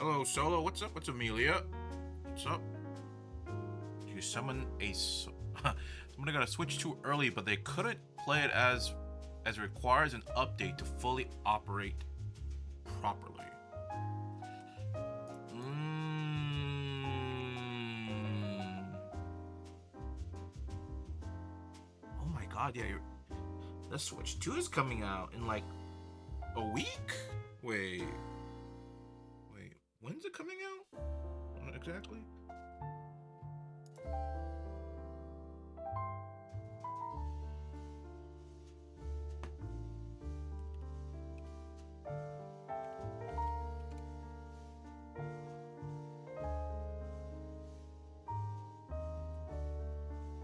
Hello, Solo. What's up? What's Amelia? What's up? You summon a... Somebody got to switch too early, but they couldn't play it as it requires an update to fully operate properly. Oh my god, yeah, the Switch 2 is coming out in like a week? Wait, when's it coming out? Exactly?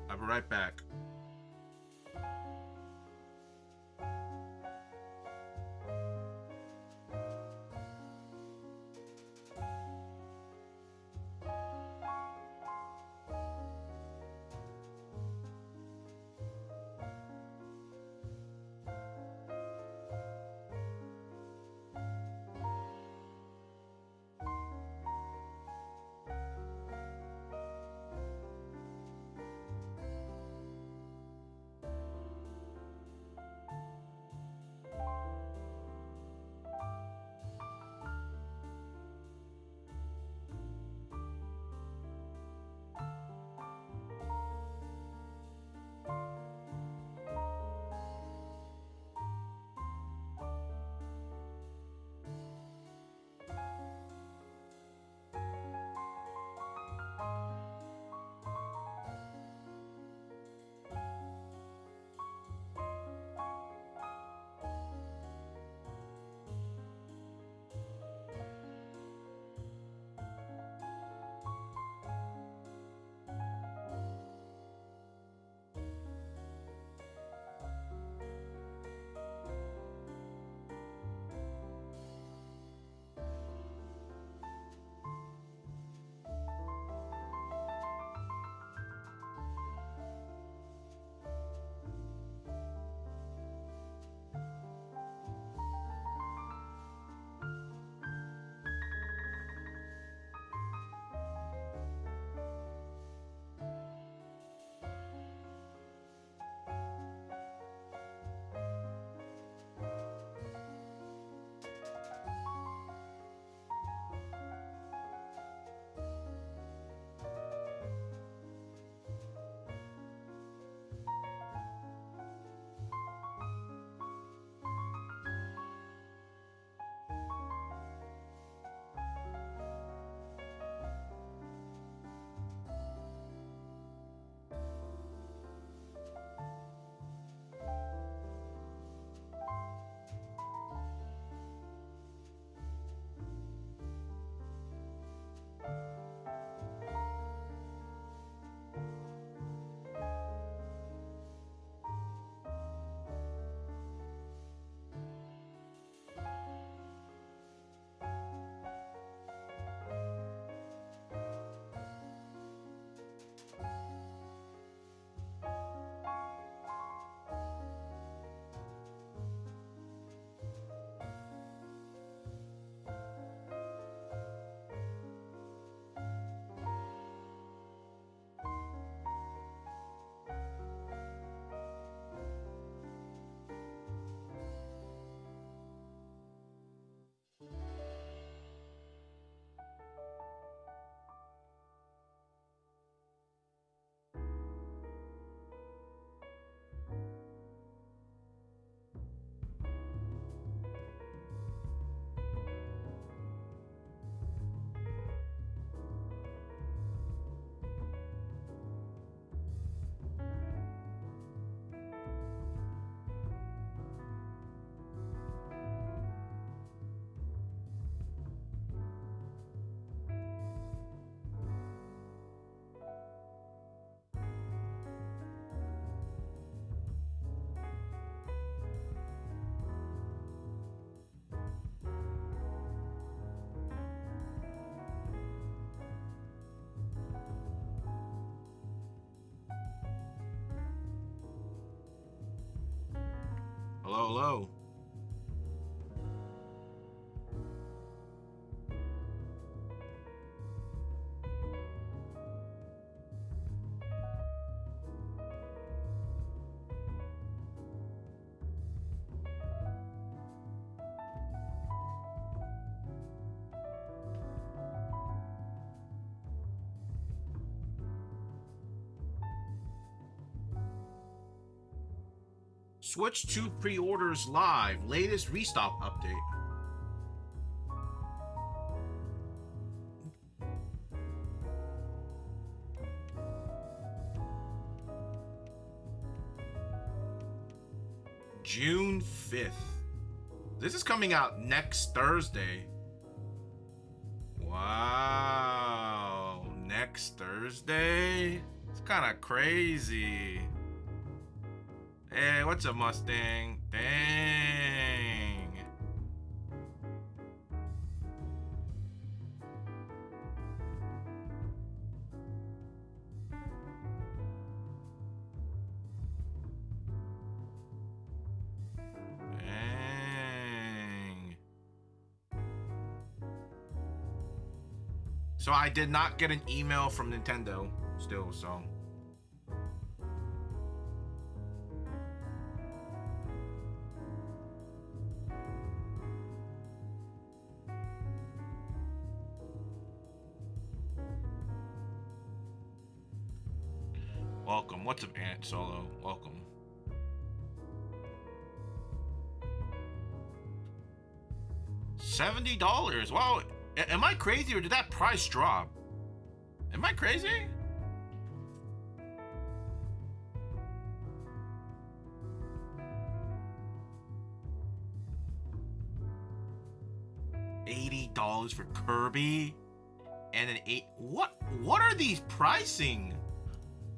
I'll be right back. Hello, hello. Switch 2 pre-orders live. Latest restock update. June 5th. This is coming out next Thursday. Wow. Next Thursday? It's kind of crazy. Hey, what's a Mustang? Dang. Dang. So I did not get an email from Nintendo still, so. Welcome. What's up, Ant Solo? Welcome. $70. Wow. Am I crazy or did that price drop? Am I crazy? $80 for Kirby and an 8. What are these pricing?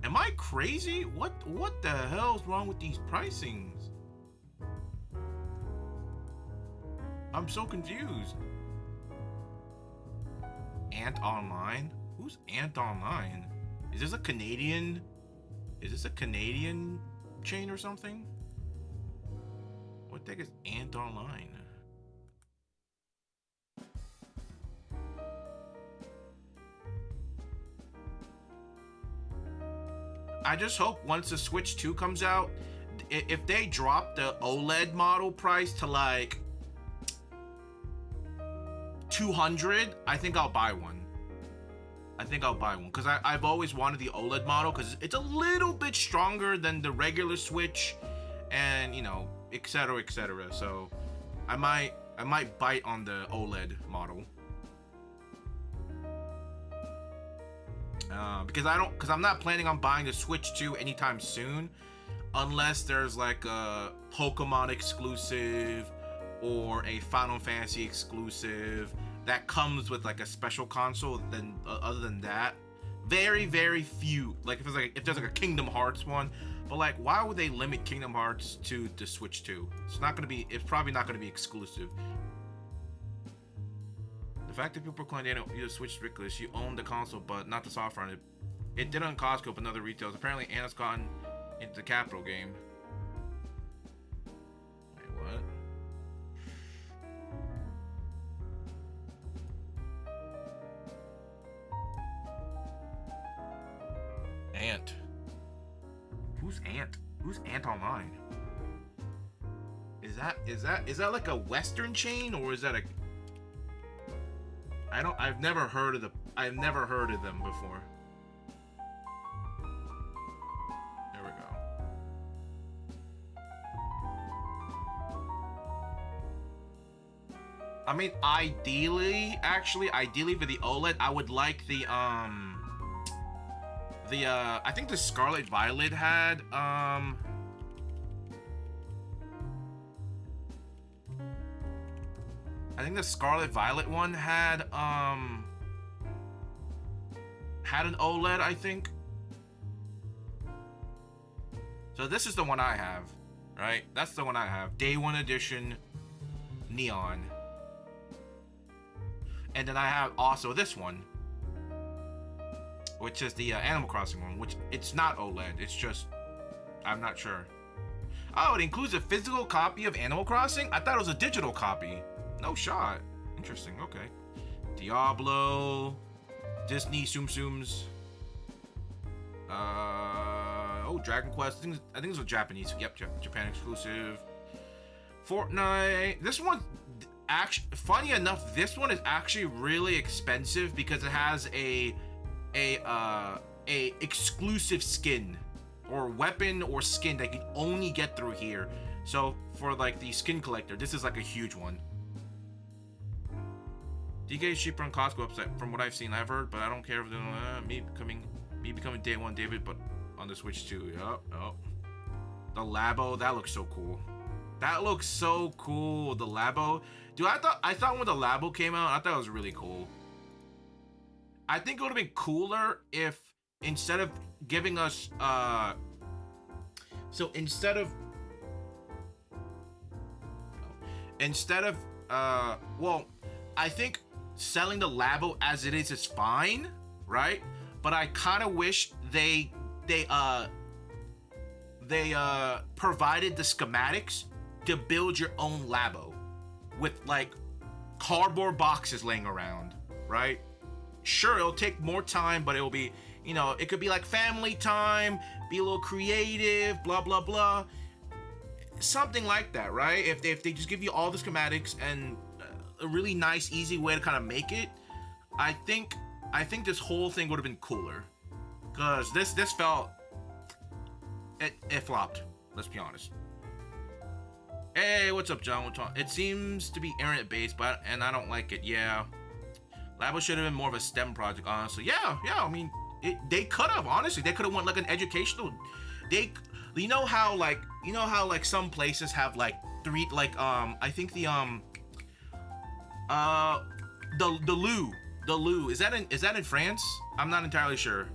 Am I crazy? What the hell's wrong with these pricings? I'm so confused. Ant Online? Who's Ant Online? Is this a Canadian? Is this a Canadian chain or something? What the heck is Ant Online? I just hope once the Switch 2 comes out, if they drop the OLED model price to like 200, I think I'll buy one. Because I've always wanted the OLED model because it's a little bit stronger than the regular Switch, and you know, etc., etc. So I might bite on the OLED model. Because I'm not planning on buying the Switch 2 anytime soon, unless there's like a Pokemon exclusive or a Final Fantasy exclusive that comes with like a special console. Then other than that, very few. Like if there's like a Kingdom Hearts one, but like why would they limit Kingdom Hearts to the Switch 2? It's probably not gonna be exclusive. The fact that people proclaim they don't use Switch is ridiculous. You own the console, but not the software on it. It did on Costco, but other retailers. Apparently, Anna's gotten into the Capital game. Wait, what? Ant. Who's Ant? Who's Ant Online? Is that like a Western chain, or is that a? I've never heard of them before. There we go. I mean, ideally for the OLED, I would like the I think the Scarlet Violet had I think the Scarlet Violet one had an OLED, I think. So this is the one I have, right? That's the one I have. Day 1 edition neon. And then I have also this one, which is the Animal Crossing one, which it's not OLED. It's just, I'm not sure. Oh, it includes a physical copy of Animal Crossing? I thought it was a digital copy. No shot. Interesting. Okay. Diablo, Disney Tsum Tsums. Dragon Quest. I think it's a Japanese. Yep, Japan exclusive. Fortnite. This one, actually, funny enough, this one is actually really expensive because it has a exclusive skin or weapon or skin that you can only get through here. So for like the skin collector, this is like a huge one. DK is cheaper on Costco website from what I've seen. I've heard, but I don't care if me becoming day one David, but on the Switch too. Yup. The Labo, that looks so cool. That looks so cool. The Labo, dude. I thought when the Labo came out, I thought it was really cool. I think it would have been cooler if instead of giving us well, I think selling the Labo as it is fine, right? But I kind of wish they provided the schematics to build your own Labo with like cardboard boxes laying around, right? Sure, it'll take more time, but it'll be, you know, it could be like family time, be a little creative, blah blah blah, something like that, right? If they just give you all the schematics and a really nice, easy way to kind of make it, I think this whole thing would have been cooler. Cause this felt it flopped. Let's be honest. Hey, what's up, John? What's on? It seems to be internet based, and I don't like it. Yeah. Labo should have been more of a STEM project, honestly. Yeah. I mean, they could have, honestly. They could have went like an educational. You know how like some places have like three, like I think the Lou. Is that in France? I'm not entirely sure.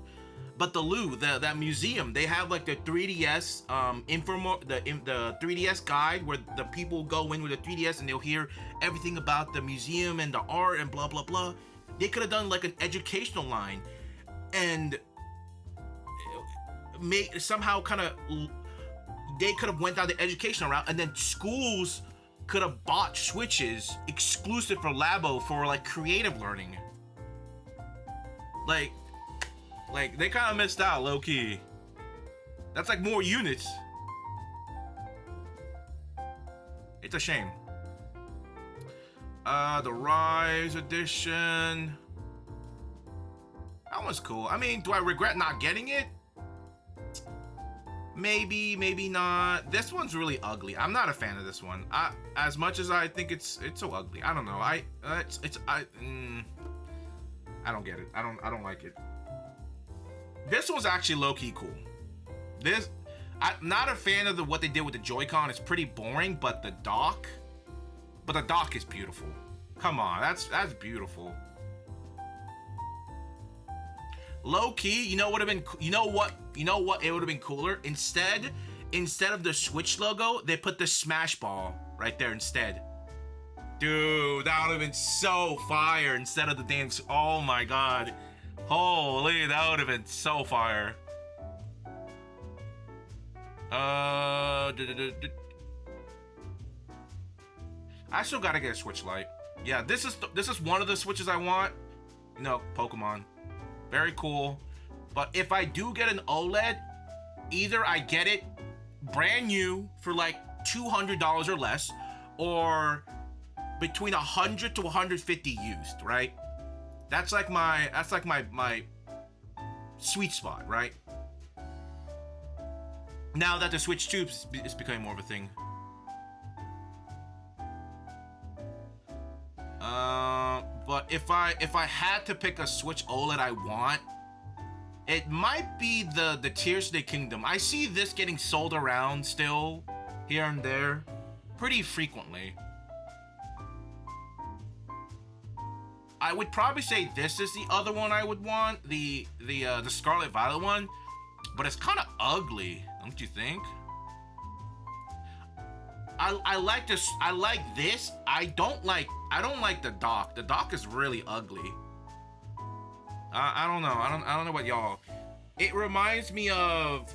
But the Lou, that museum, they have like the 3DS the 3DS guide where the people go in with the 3DS and they'll hear everything about the museum and the art and blah blah blah. They could have done like an educational line and made somehow kind of, they could have went down the educational route, and then schools could have bought Switches exclusive for Labo for like creative learning. Like they kind of missed out, low key. That's like more units. It's a shame. The Rise edition. That was cool. I mean, do I regret not getting it? Maybe, maybe not. This one's really ugly. I'm not a fan of this one. As much as I think it's so ugly. I don't know. I don't get it. I don't like it. This one's actually low-key cool. I'm not a fan of what they did with the Joy-Con. It's pretty boring, but the dock is beautiful. Come on, that's beautiful. Low-key, you know what it would have been cooler? Instead of the Switch logo, they put the Smash Ball right there instead. Dude, that would have been so fire instead of the damn. Oh my god. Holy, that would have been so fire. I still gotta get a Switch Lite. Yeah, this is one of the Switches I want. You know, Pokemon. Very cool. But if I do get an OLED, either I get it brand new for like $200 or less, or between 100 to 150 used, right? That's like my sweet spot, right? Now that the Switch 2 is becoming more of a thing. But if I had to pick a Switch OLED I want, it might be the Tears of the Kingdom. I see this getting sold around still, here and there, pretty frequently. I would probably say this is the other one I would want, the Scarlet Violet one, but it's kind of ugly, don't you think? I like this. I like this. I don't like the dock. The dock is really ugly. I don't know. I don't know about y'all. It reminds me of,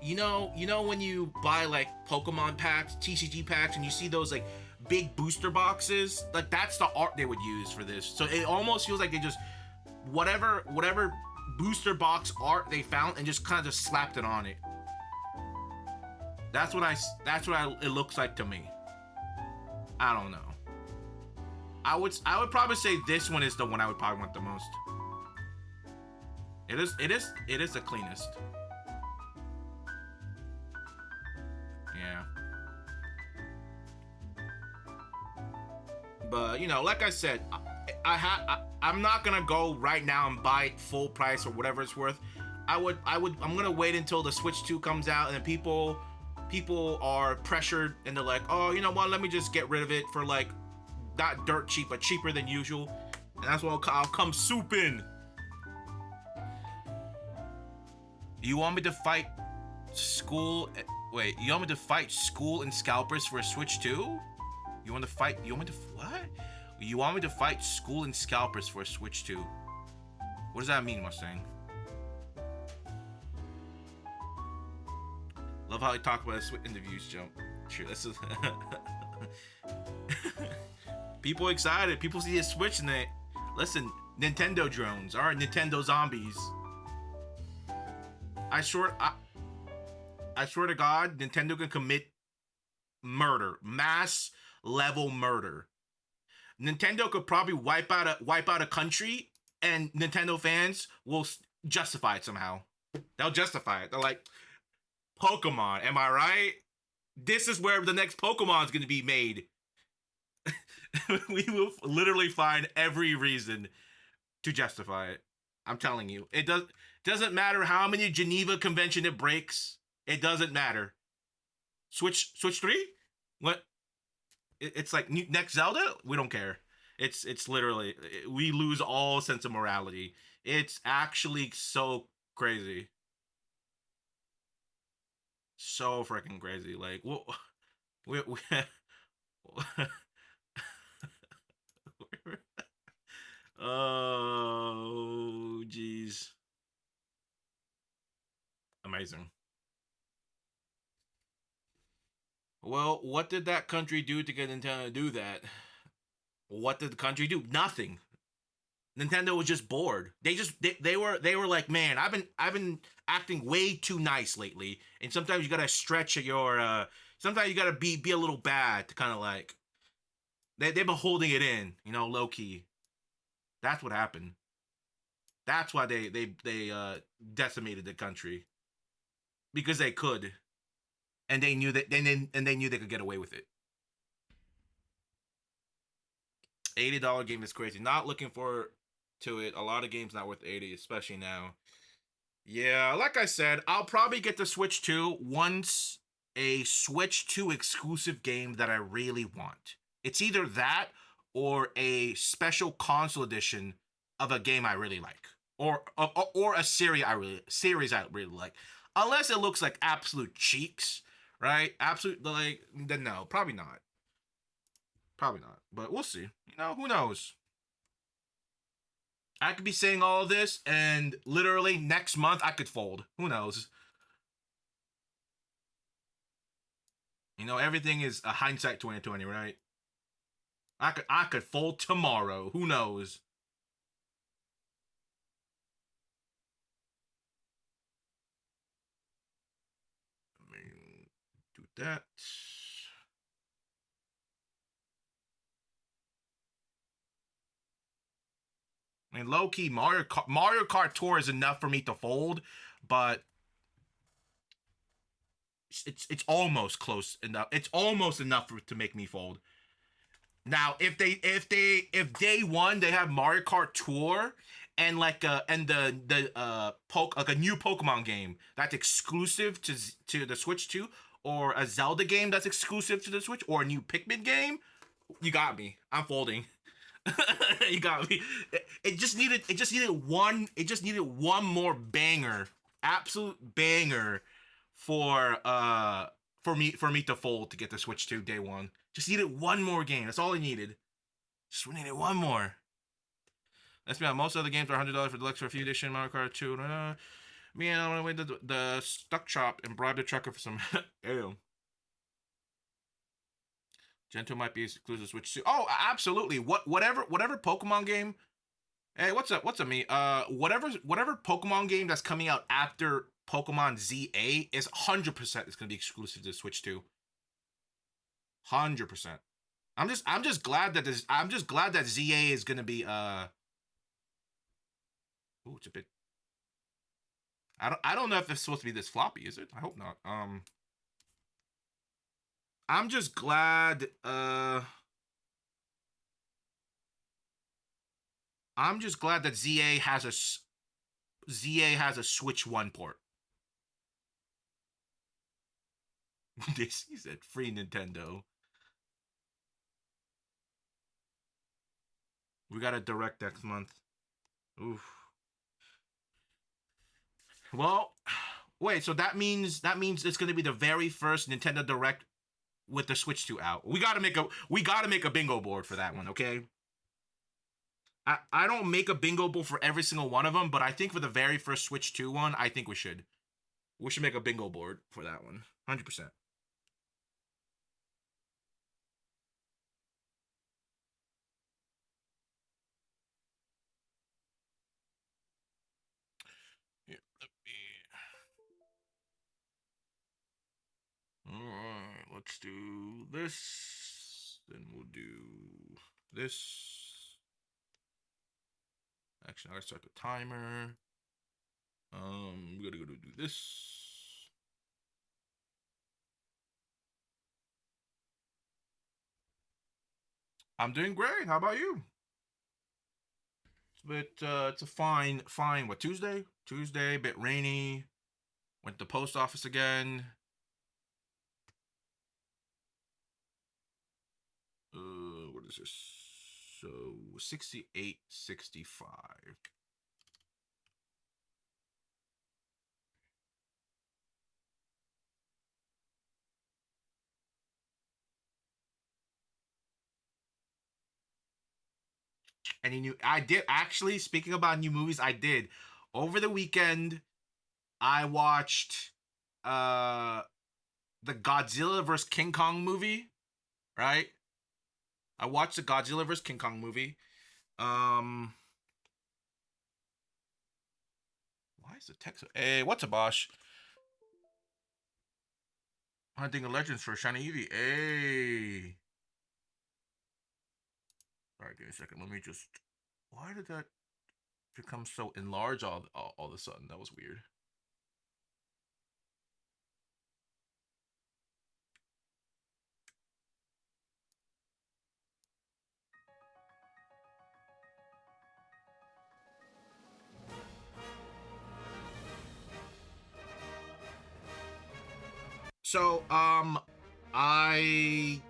you know when you buy like Pokemon packs, TCG packs, and you see those like big booster boxes, like that's the art they would use for this. So it almost feels like they just whatever booster box art they found and just kind of just slapped it on it. That's what it looks like to me. I don't know. I would probably say this one is the one I would probably want the most. It is the cleanest. But you know, like I said, I'm not gonna go right now and buy it full price or whatever it's worth. I'm gonna wait until the Switch 2 comes out and people are pressured and they're like, oh, you know what? Let me just get rid of it for like not dirt cheap, but cheaper than usual. And that's when I'll come soup in. You want me to fight school? Wait, you want me to fight school and scalpers for a Switch 2? You want to fight? You want me to what? You want me to fight school and scalpers for a Switch 2? What does that mean, Mustang? Love how I talk about this in the views jump. Sure, this is people excited. People see a Switch and they listen. Nintendo drones, all right, Nintendo zombies. I swear to God, Nintendo can commit murder, mass level murder. Nintendo could probably wipe out a country, and Nintendo fans will justify it somehow. They'll justify it. They're like, Pokemon, am I right? This is where the next Pokemon is going to be made. We will literally find every reason to justify it. I'm telling you, it doesn't matter how many Geneva Convention it breaks. It doesn't matter. Switch 3? What? It's like next Zelda? We don't care. It's literally, we lose all sense of morality. It's actually so crazy. So freaking crazy. Like, we oh, jeez. Amazing. Well, what did that country do to get Nintendo to do that? What did the country do? Nothing. Nintendo was just bored. They were like, man, I've been acting way too nice lately, and sometimes you gotta stretch your sometimes you gotta be a little bad to kind of like they've been holding it in, you know, low key. That's what happened. That's why they decimated the country because they could, and they knew that, and they knew they could get away with it. $80 game is crazy. Not looking forward to it. A lot of games not worth 80, especially now. Yeah, like I said, I'll probably get the Switch 2 once a Switch 2 exclusive game that I really want. It's either that or a special console edition of a game I really like, or a series I really like. Unless it looks like absolute cheeks, right? Absolute like then no, probably not. Probably not. But we'll see. You know, who knows? I could be saying all this, and literally next month I could fold. Who knows? You know, everything is a hindsight 2020, right? I could fold tomorrow. Who knows? I mean, do that. I mean, low key Mario Kart Tour is enough for me to fold, but it's almost close enough. It's almost enough to make me fold. Now, if day one they have Mario Kart Tour and like like a new Pokemon game that's exclusive to the Switch 2, or a Zelda game that's exclusive to the Switch, or a new Pikmin game, you got me. I'm folding. You got me. It just needed one more banger, absolute banger for me to fold to get the Switch 2 day one. Just needed one more game. That's all I needed. Just needed one more. Let's be honest. Most other games are $100 for deluxe or a few edition. Mario Kart 2. Me and I want to wait the stuck shop and bribe the trucker for some ale. Gento might be exclusive Switch 2. Oh, absolutely. Whatever Pokemon game. Hey, what's up? What's up, me? Whatever Pokemon game that's coming out after Pokemon ZA is 100% is gonna be exclusive to Switch 2. 100%. I'm just glad that ZA is gonna be Ooh, it's a bit. I don't know if it's supposed to be this floppy, is it? I hope not. I'm just glad I'm just glad that ZA has a Switch 1 port. This he said free Nintendo. We got a direct next month. Oof. Well, wait. So that means it's gonna be the very first Nintendo Direct with the Switch 2 out. We gotta make a bingo board for that one. Okay. I don't make a bingo board for every single one of them, but I think for the very first Switch 2 one, I think we should. We should make a bingo board for that one. 100%. Here, let me. All right, let's do this. Then we'll do this. Actually, I gotta start the timer. We gotta go to do this. I'm doing great. How about you? It's a fine. What Tuesday? Tuesday, bit rainy. Went to the post office again. What is this? So 68.65. Any new? I did actually. Speaking about new movies, I did over the weekend. I watched uh the Godzilla vs King Kong movie. Right. I watched the Godzilla vs King Kong movie. Um, why is the text? Hey, what's up, Bosh? Hunting the Legends for Shiny Eevee. Hey. All right, give me a second. Let me just. Why did that become so enlarged all of a sudden? That was weird. So, I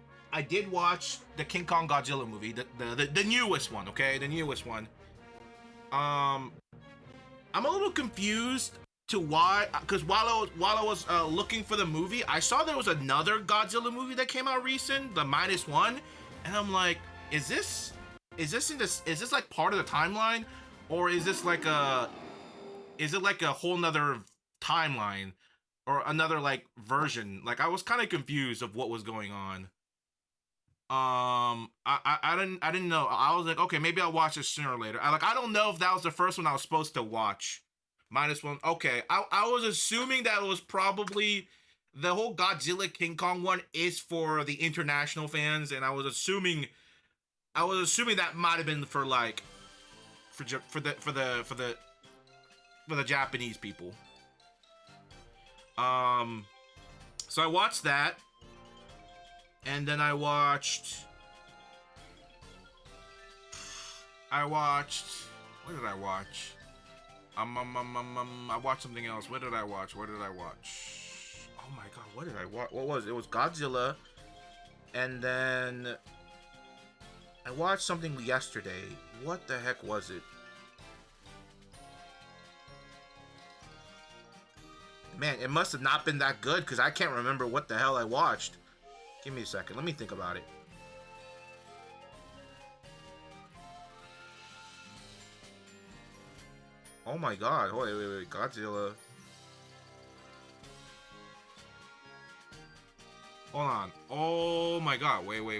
did watch the King Kong Godzilla movie, the newest one. Okay, the newest one. Um, I'm a little confused to why, because while I was looking for the movie, I saw there was another Godzilla movie that came out recent, the -1, and I'm like, is this like part of the timeline, or is it like a whole nother timeline, or another like version? Like I was kind of confused of what was going on. I didn't know. I was like, okay, maybe I'll watch this sooner or later. I don't know if that was the first one I was supposed to watch. -1. Okay, I was assuming that it was probably the whole Godzilla King Kong one is for the international fans, and I was assuming that might have been for like for the Japanese people. Um, so I watched that, and then I watched. What did I watch? I watched something else. What did I watch? What did I watch? Oh my god, what did I watch? What was it? It was Godzilla, and then I watched something yesterday. What the heck was it? Man, it must have not been that good because I can't remember what the hell I watched. Give me a second. Let me think about it. Oh my god. Wait. Godzilla. Hold on. Oh my god. Wait. What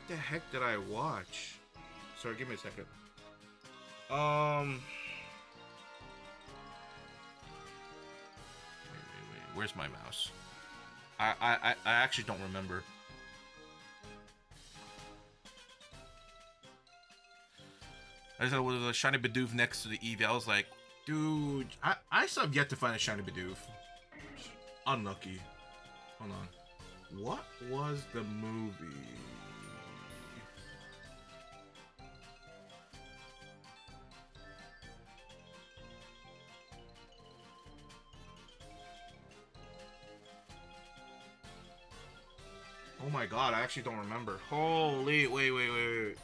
the heck did I watch? Sorry, give me a second. Um. Wait. Where's my mouse? I actually don't remember. I said it was a shiny Bidoof next to the Eevee. I was like, dude, I still have yet to find a shiny Bidoof. Unlucky. Hold on. What was the movie? Oh my god, I actually don't remember. Holy, wait.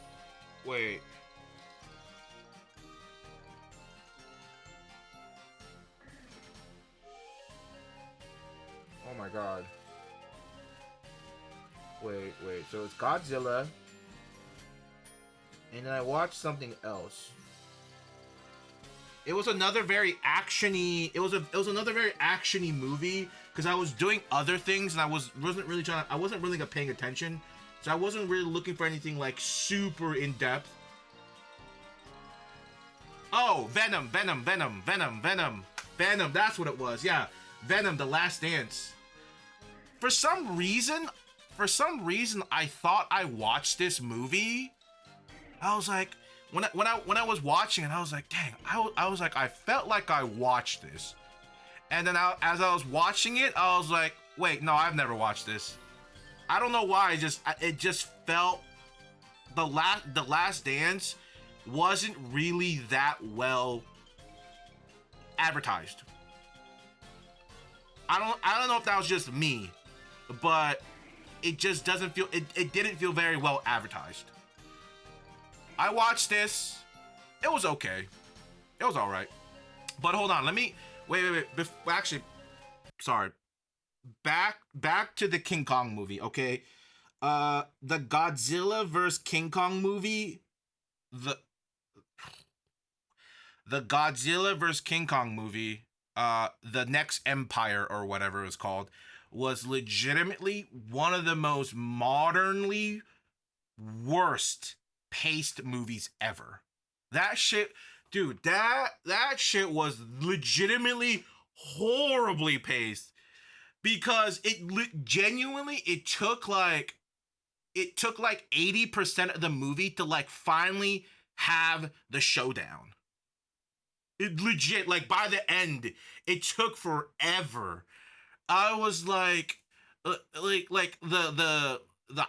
Oh my god. Wait. So it's Godzilla. And then I watched something else. It was another very actiony. It was another very actiony movie because I was doing other things and I wasn't really paying attention, so I wasn't really looking for anything like super in depth. Oh, Venom. That's what it was. Yeah, Venom: The Last Dance. For some reason, I thought I watched this movie. I was like, when I was watching it, I was like, dang, I was like, I felt like I watched this. And then as I was watching it, I was like, wait, no, I've never watched this. I don't know why. It just felt the Last Dance wasn't really that well advertised. I don't know if that was just me, but it just doesn't feel it didn't feel very well advertised. I watched this. It was okay. It was all right. But hold on. Let me wait. Actually, sorry. Back to the King Kong movie. Okay. The Godzilla vs King Kong movie. The Godzilla vs King Kong movie. The Next Empire or whatever it was called was legitimately one of the most modernly worst paced movies ever. That shit, dude, that shit was legitimately horribly paced because genuinely it took like 80% of the movie to like finally have the showdown. It legit, like by the end, it took forever. I was like the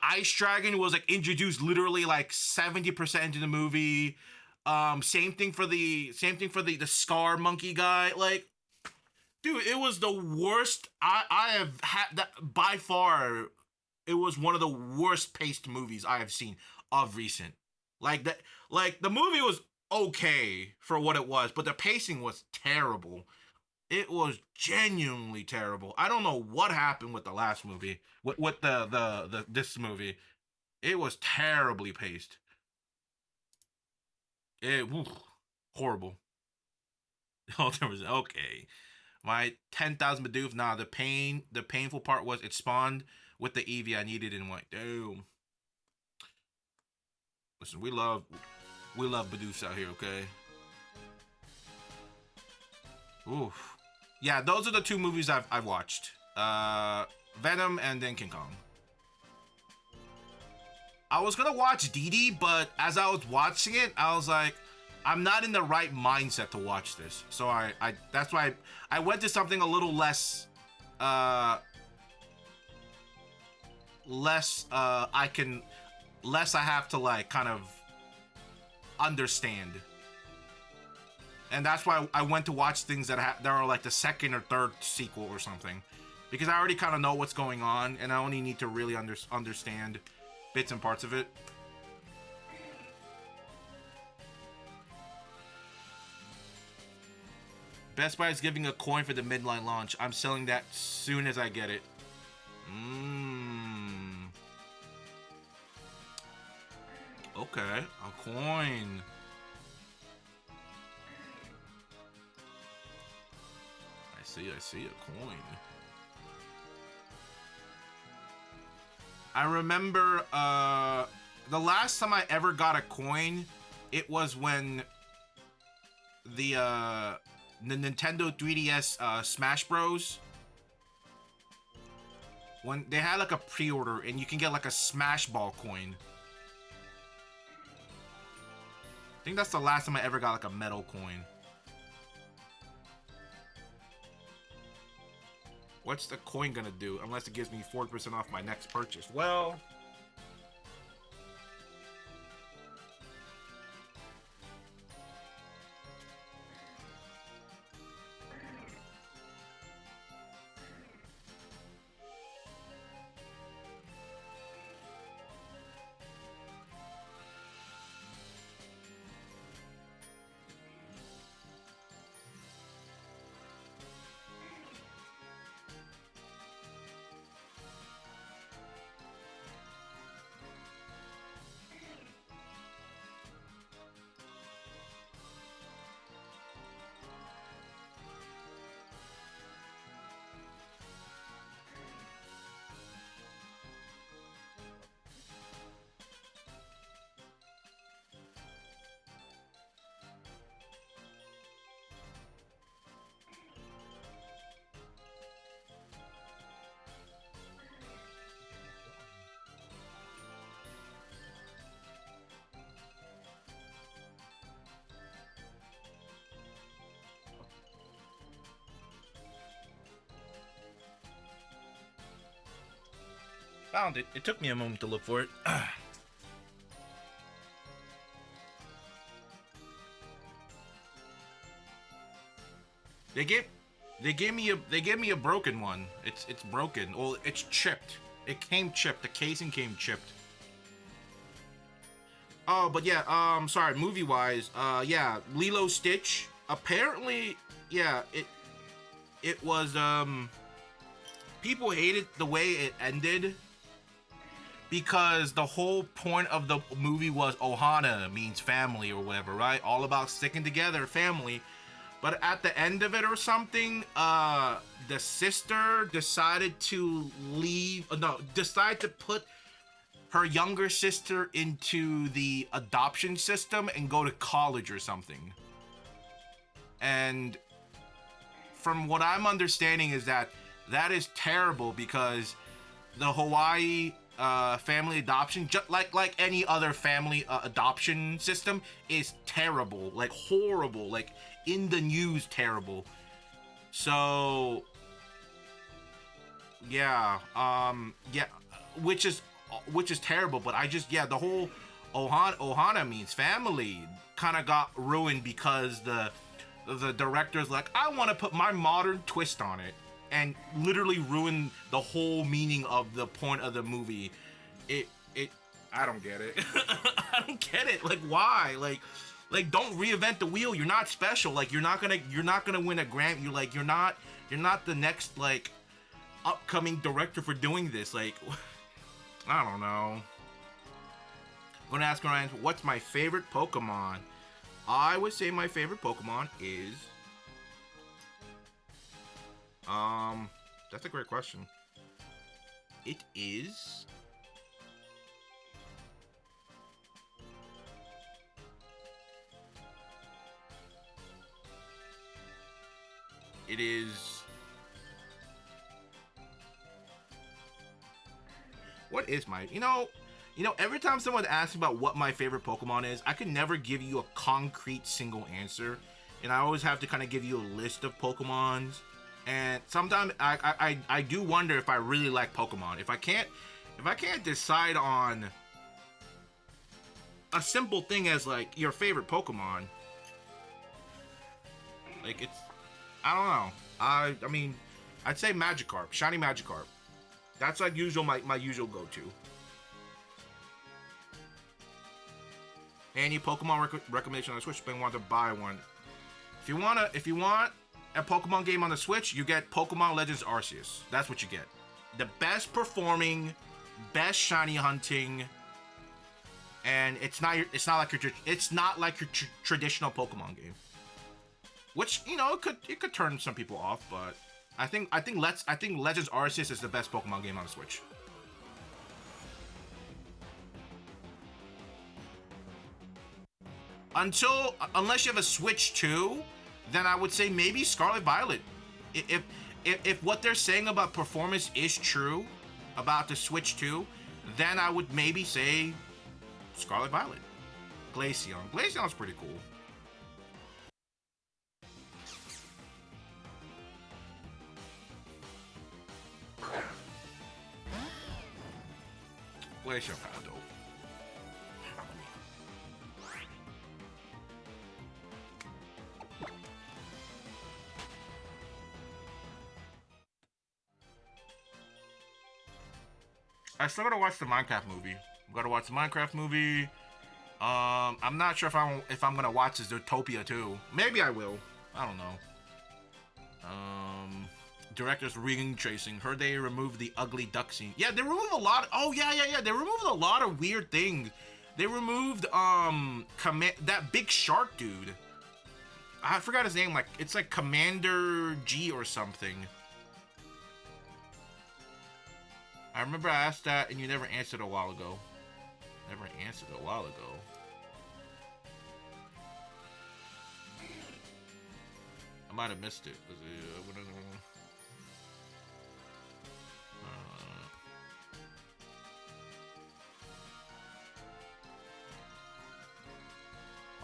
ice dragon was like introduced literally like 70% into the movie. Same thing for the scar monkey guy. Like, dude, it was the worst I have had. That by far, it was one of the worst paced movies I have seen of recent. Like the movie was okay for what it was, but the pacing was terrible. It was genuinely terrible. I don't know what happened with the last movie. With this movie, it was terribly paced. Horrible. Oh, there was okay. My 10,000 Bidoof. Nah, the painful part was it spawned with the Eevee I needed and went, damn. Listen, we love Bidoofs out here, okay? Oof. Yeah, those are the two movies I've watched. Venom and then King Kong. I was gonna watch Dee Dee, but as I was watching it, I was like, I'm not in the right mindset to watch this. So I that's why I went to something a little less I have to like kind of understand. And that's why I went to watch things that are like the second or third sequel or something, because I already kind of know what's going on, and I only need to really understand bits and parts of it. Best Buy is giving a coin for the midline launch. I'm selling that soon as I get it. Okay, a coin. I see a coin. I remember the last time I ever got a coin, it was when the Nintendo 3DS Smash Bros. When they had like a pre-order and you can get like a Smash Ball coin. I think that's the last time I ever got like a metal coin. What's the coin gonna do? Unless it gives me 40% off my next purchase. Well... Found it. It took me a moment to look for it. They gave me a broken one. It's broken. Well, it's chipped. It came chipped. The casing came chipped. Oh, but yeah, sorry, movie-wise, yeah, Lilo Stitch, apparently, yeah, it was, people hated the way it ended, because the whole point of the movie was Ohana means family or whatever, right? All about sticking together, family. But at the end of it or something, the sister decided to decided to put her younger sister into the adoption system and go to college or something. And from what I'm understanding is that is terrible, because the Hawaii family adoption, just like any other family adoption system, is terrible, like horrible, like in the news terrible. So yeah, yeah, which is terrible. But I just, yeah, the whole Ohana means family kind of got ruined because the director's like, I want to put my modern twist on it, and literally ruin the whole meaning of the point of the movie. I don't get it. I don't get it. Like, why? Like don't reinvent the wheel. You're not special. Like, you're not gonna win a Grammy. You're not the next like upcoming director for doing this. Like, I don't know. I'm gonna ask Ryan, what's my favorite Pokemon? I would say my favorite Pokemon is that's a great question. It is what is my, every time someone asks about what my favorite Pokemon is, I can never give you a concrete single answer, and I always have to kind of give you a list of Pokemons. And sometimes I do wonder if I really like Pokemon. If I can't decide on a simple thing as like your favorite Pokemon, like, it's, I don't know. I mean, I'd say Magikarp, shiny Magikarp. That's like my usual go-to. Any Pokemon recommendation on the Switch? If you want to buy one, if you want a Pokemon game on the Switch, you get Pokemon Legends Arceus. That's what you get. The best performing, best shiny hunting, and it's not like your traditional Pokemon game. Which, it could turn some people off, but I think Legends Arceus is the best Pokemon game on the Switch. Unless you have a Switch 2, then I would say maybe Scarlet Violet. If what they're saying about performance is true about the Switch 2, then I would maybe say Scarlet Violet. Glaceon's pretty cool. Glaceon kind of dope. I still gotta watch the Minecraft movie. I'm not sure if I'm gonna watch Zootopia too. Maybe I will. I don't know. Director's ring tracing. Heard they removed the ugly duck scene. Yeah, they removed a lot. Oh yeah. They removed a lot of weird things. They removed that big shark dude. I forgot his name. Like, it's like Commander G or something. I remember I asked that and you never answered a while ago. I might have missed it.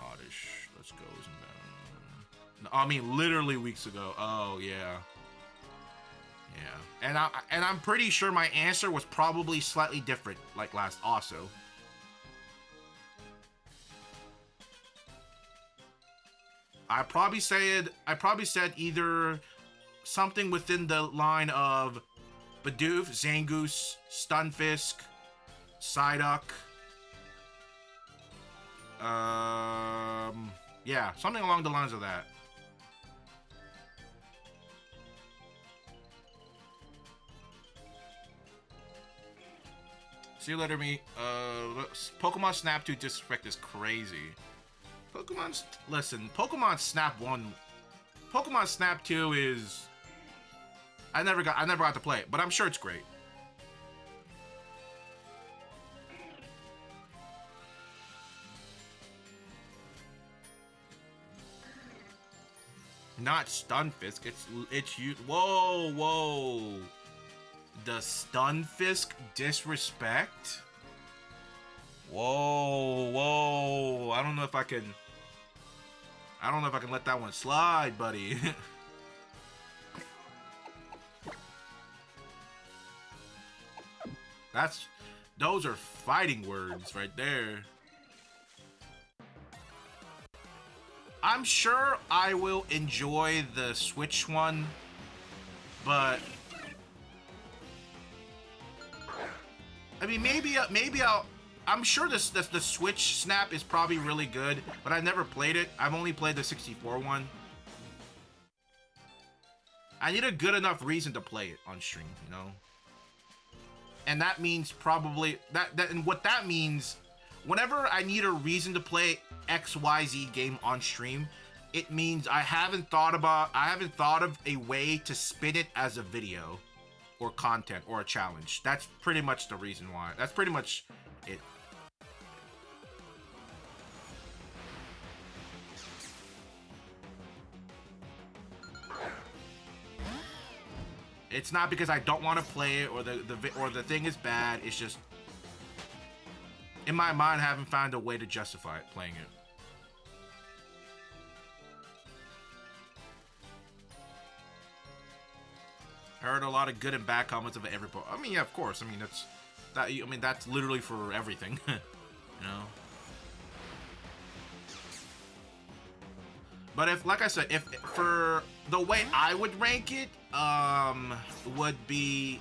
Oddish. Let's go. No, I mean, literally weeks ago. Oh, yeah. Yeah, and I'm pretty sure my answer was probably slightly different, like last also. I probably said either something within the line of Bidoof, Zangoose, Stunfisk, Psyduck. Yeah, something along the lines of that. See you later, me. Pokemon Snap 2 disrespect is crazy. Listen, Pokemon Snap 1, Pokemon Snap 2 is... I never got to play it, but I'm sure it's great. Not Stunfisk, it's you. Whoa. The Stunfisk disrespect? Whoa. I don't know if I can let that one slide, buddy. Those are fighting words right there. I'm sure I will enjoy the Switch one, but I mean, maybe I'm sure the Switch Snap is probably really good, but I've never played it. I've only played the 64 one. I need a good enough reason to play it on stream, you know? And that means probably and what that means, whenever I need a reason to play XYZ game on stream, it means I haven't thought of a way to spin it as a video or content or a challenge. That's pretty much the reason why. That's pretty much it. It's not because I don't want to play it or the thing is bad. It's just in my mind I haven't found a way to justify it playing it. I heard a lot of good and bad comments of every book. I mean, yeah, of course. I mean, that's literally for everything, you know. But if, like I said, if for the way I would rank it, would be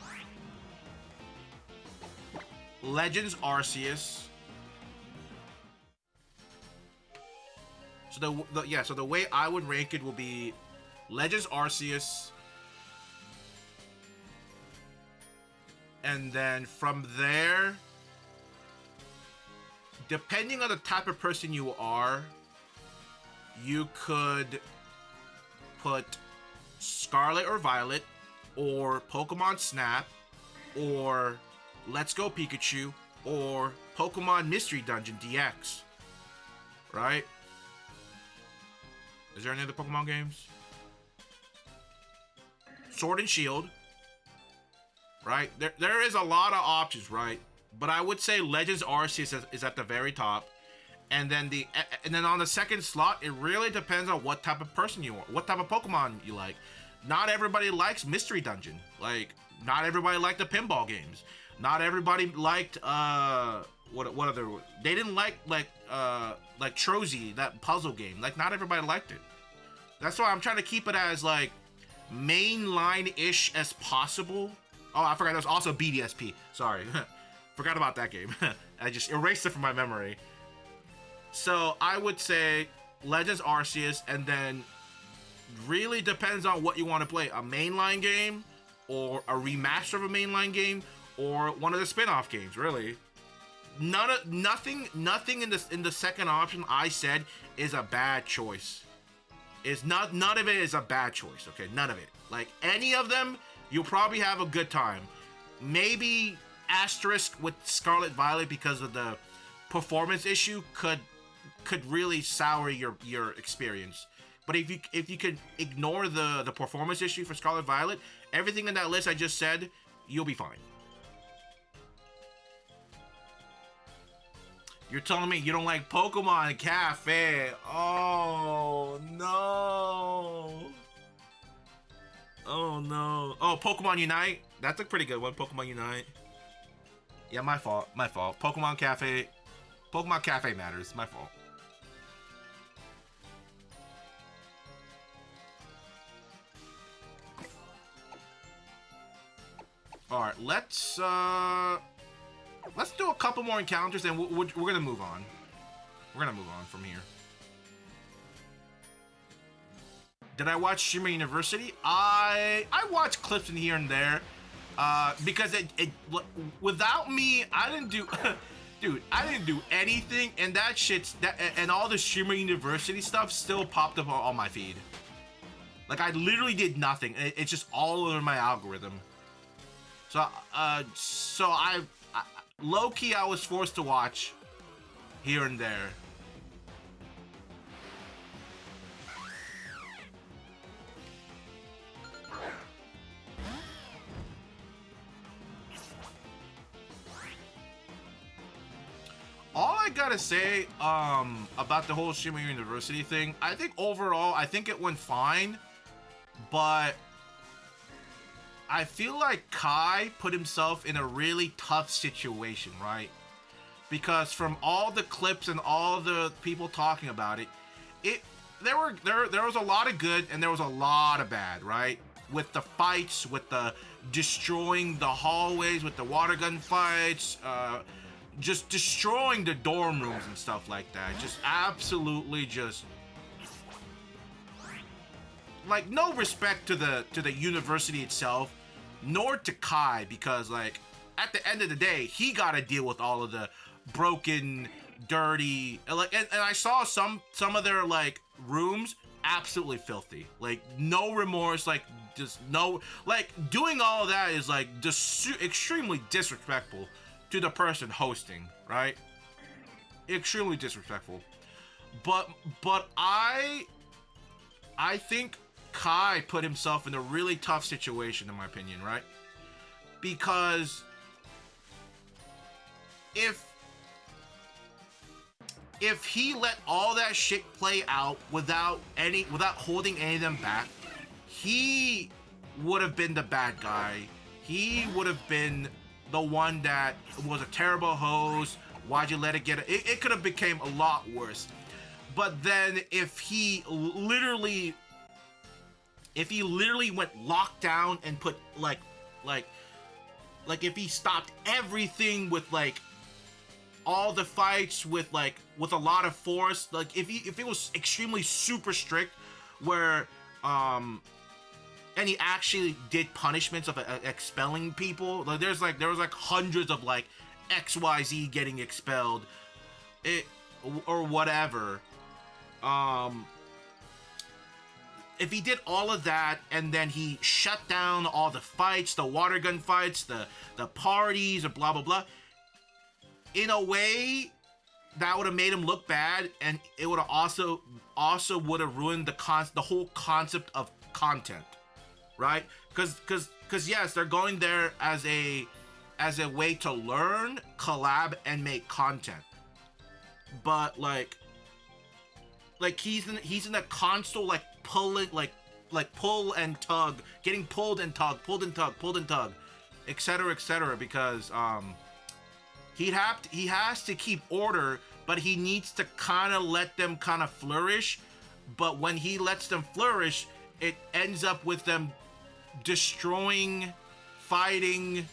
Legends Arceus. So so the way I would rank it will be Legends Arceus, and then from there, depending on the type of person you are, you could put Scarlet or Violet, or Pokemon Snap, or Let's Go Pikachu, or Pokemon Mystery Dungeon DX. Right? Is there any other Pokemon games? Sword and Shield. Right? There is a lot of options, right? But I would say Legends Arceus is at the very top. And then on the second slot, it really depends on what type of person you are, what type of Pokemon you like. Not everybody likes Mystery Dungeon. Like, not everybody liked the pinball games. Not everybody liked what other? They didn't like Trozy, that puzzle game. Like, not everybody liked it. That's why I'm trying to keep it as like mainline-ish as possible. Oh, I forgot. There was also BDSP. Sorry, forgot about that game. I just erased it from my memory. So I would say Legends Arceus, and then really depends on what you want to play. A mainline game, or a remaster of a mainline game, or one of the spin-off games, really. Nothing in the second option I said is a bad choice. None of it is a bad choice, okay? None of it. Like, any of them, you'll probably have a good time. Maybe asterisk with Scarlet Violet because of the performance issue could really sour your experience. But if you could ignore the performance issue for Scarlet Violet, everything in that list I just said, you'll be fine. You're telling me you don't like Pokemon Cafe? Oh no! Oh no. Oh, Pokemon Unite. That's a pretty good one. Pokemon Unite. Yeah, my fault. My fault. Pokemon Cafe. Pokemon Cafe matters. My fault. All right, let's do a couple more encounters, and we're gonna move on. We're gonna move on from here. Did I watch Shimmer University? I watched clips in here and there, because it without me, I didn't do, dude, I didn't do anything, and that shit's and all the Shimmer University stuff still popped up on my feed. Like I literally did nothing. It's just all over my algorithm. So I low key I was forced to watch here and there. All I gotta say about the whole Shimmer University thing, I think overall I think it went fine, but I feel like Kai put himself in a really tough situation, right? Because from all the clips and all the people talking about it, there was a lot of good and there was a lot of bad, right? With the fights, with the destroying the hallways, with the water gun fights, just destroying the dorm rooms and stuff like that. Just absolutely just like no respect to the university itself, nor to Kai, because like at the end of the day he got to deal with all of the broken, dirty, like and I saw some of their like rooms absolutely filthy, like no remorse, like just no, like doing all of that is like just extremely disrespectful to the person hosting, right? Extremely disrespectful. But I think Kai put himself in a really tough situation, in my opinion, right? Because if he let all that shit play out without holding any of them back, he would have been the bad guy. He would have been the one that was a terrible host. Why'd you let it get it could have became a lot worse. But then if he literally went locked down and put like if he stopped everything with like all the fights with a lot of force, like if it was extremely super strict where and he actually did punishments of expelling people, like there was like hundreds of like XYZ getting expelled, or whatever. If he did all of that and then he shut down all the fights, the water gun fights, the parties, or blah blah blah, in a way that would have made him look bad, and it would have also would have ruined the whole concept of content, right? Because yes, they're going there as a way to learn, collab, and make content, but like he's in a console like pulling like pull and tug, getting pulled and tug, etc., because he has to keep order, but he needs to kind of let them kind of flourish. But when he lets them flourish, it ends up with them destroying, fighting,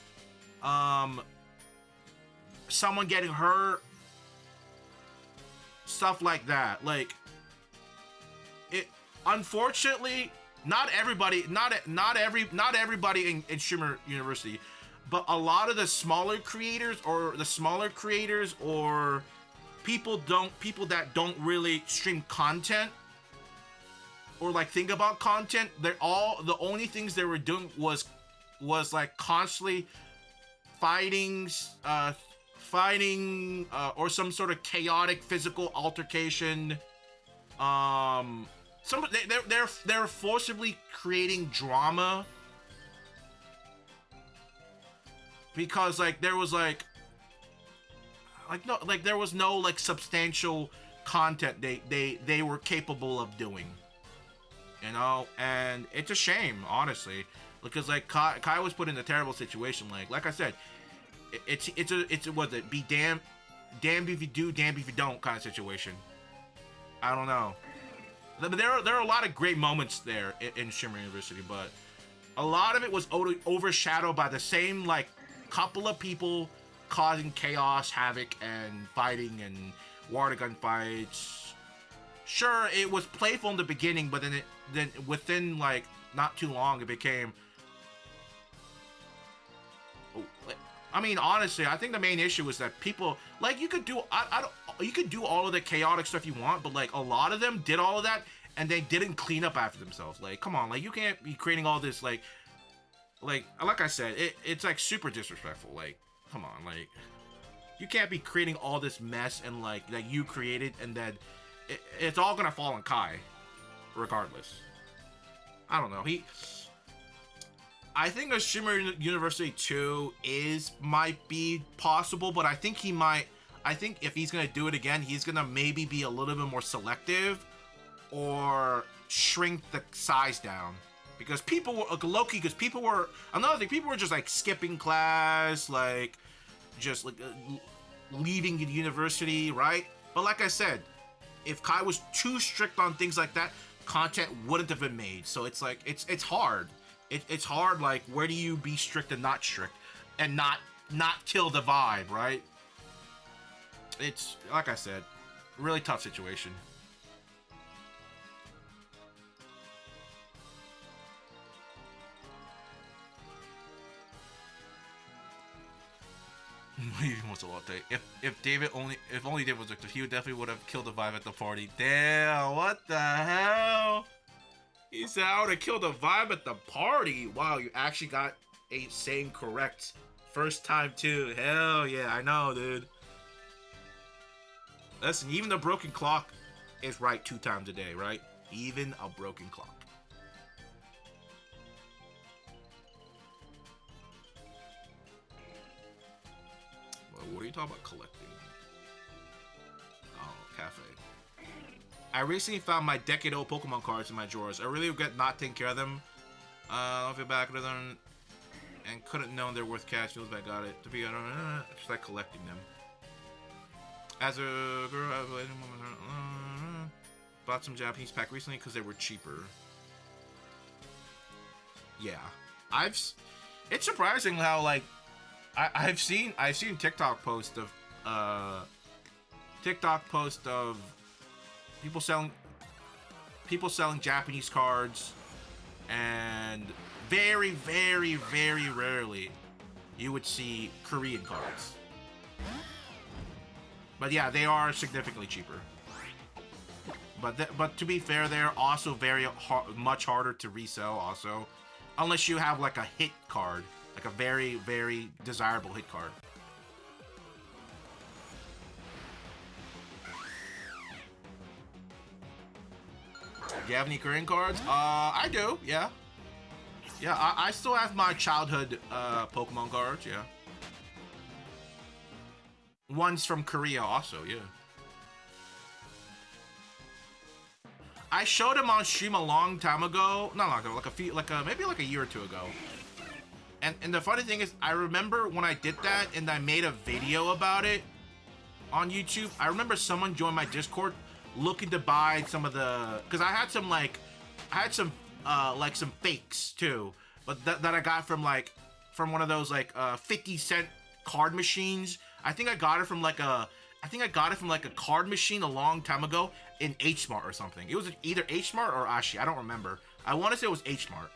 someone getting hurt, stuff like that. Like it, unfortunately, not everybody in Shimmer University, but a lot of the smaller creators or people that don't really stream content or like think about content, the only things they were doing was like constantly fighting or some sort of chaotic physical altercation. They're forcibly creating drama because like there was no like substantial content they were capable of doing. you know, and it's a shame, honestly, because like Kai was put in a terrible situation. Like I said, it's what it be damned if you do, damned if you don't kind of situation. I don't know. But there are a lot of great moments there in Shimmer University, but a lot of it was overshadowed by the same like couple of people causing chaos, havoc, and fighting and water gun fights. Sure, it was playful in the beginning, but then within like not too long, it became. I mean, honestly, I think the main issue is that people like you could do you could do all of the chaotic stuff you want, but like a lot of them did all of that and they didn't clean up after themselves. Like, come on, like you can't be creating all this like I said, it's like super disrespectful. Like, come on, like you can't be creating all this mess and like that you created and then it's all gonna fall on Kai, regardless. I don't know. I think a Shimmer University 2 might be possible, but I think if he's gonna do it again, he's gonna maybe be a little bit more selective or shrink the size down. Because people were another thing, people were just like skipping class, like just like leaving the university, right? But like I said, if Kai was too strict on things like that, content wouldn't have been made. So it's like it's hard. It's hard, like, where do you be strict and not strict? And not kill the vibe, right? It's, like I said, really tough situation. He wants a latte. If only David was active, he definitely would have killed the vibe at the party. Damn, what the hell? He said I would have killed the vibe at the party. Wow, you actually got a saying correct. First time too. Hell yeah, I know, dude. Listen, even the broken clock is right 2 times a day, right? Even a broken clock. What are you talking about collecting? Oh, cafe. I recently found my decade-old Pokemon cards in my drawers. I really regret not taking care of them. I'll feel back with them and couldn't know they're worth cash. Feels bad, got it. To be honest, just like collecting them. As a girl, I bought some Japanese pack recently because they were cheaper. Yeah, it's surprising how like I've seen TikTok post of people selling Japanese cards, and very, very, very rarely you would see Korean cards. But yeah, they are significantly cheaper. But to be fair, they're also much harder to resell also, unless you have like a hit card, like a very, very desirable hit card. Do you have any Korean cards? I do, yeah. Yeah, I still have my childhood Pokemon cards, yeah. One's from Korea also, yeah. I showed him on stream a long time ago. Not long ago, maybe like a year or two ago. And the funny thing is, I remember when I did that and I made a video about it on YouTube. I remember someone joined my Discord looking to buy some of the, because I had some some fakes too, but that I got from one of those 50-cent card machines. I think I got it from like a card machine a long time ago in H Smart or something. It was either H Smart or Ashi. I don't remember. I want to say it was H Smart.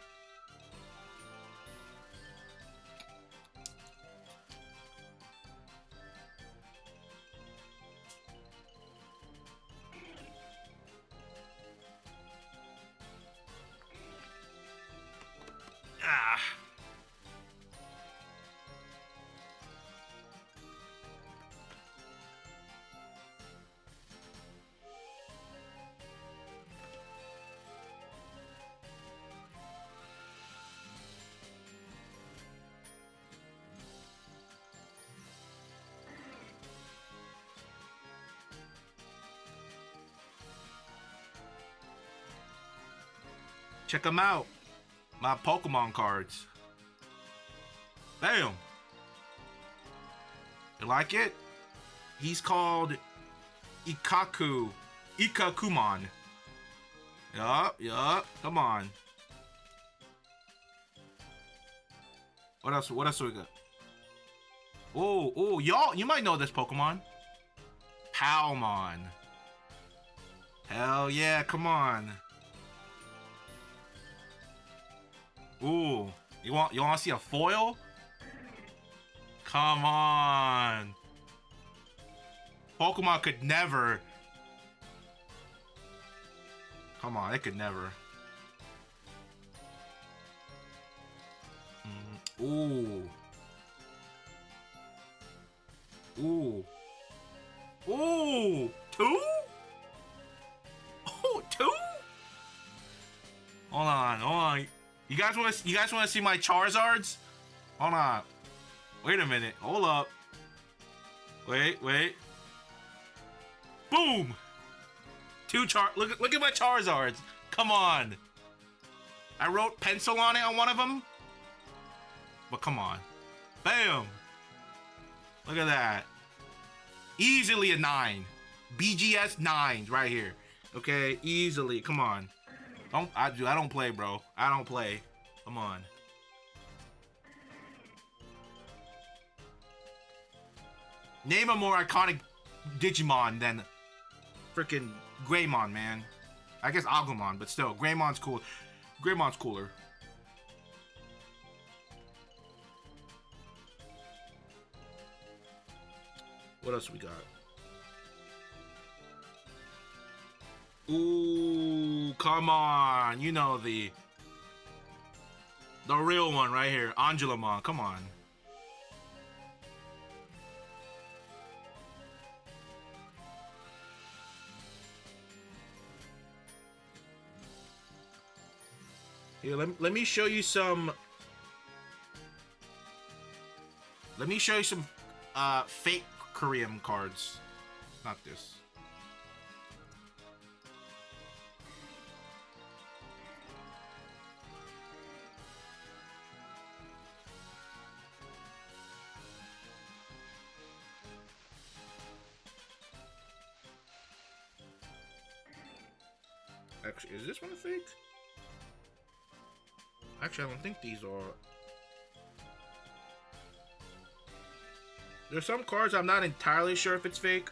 Check them out. My Pokemon cards. Bam. You like it? He's called Ikakumon. Yup. Come on. What else do we got? Oh, y'all, you might know this Pokemon. Palmon. Hell yeah, come on. Ooh, you want to see a foil? Come on. Pokemon could never. Come on, it could never. Ooh. Ooh. Ooh. Two? Oh, two? Hold on. You guys want to see my Charizards? Hold on. Wait a minute. Hold up. Wait. Boom. Look at my Charizards. Come on. I wrote pencil on it on one of them. But come on. Bam. Look at that. Easily a 9. BGS 9s right here. Okay, easily. Come on. I don't play, bro. I don't play. Come on. Name a more iconic Digimon than freaking Greymon, man. I guess Agumon, but still, Greymon's cool. Greymon's cooler. What else we got? Ooh, come on. You know the real one right here. Angelamon, come on. Here, let me show you some. Let me show you some fake Korean cards. Not this. Actually, is this one a fake? Actually, I don't think these are. There's some cards I'm not entirely sure if it's fake.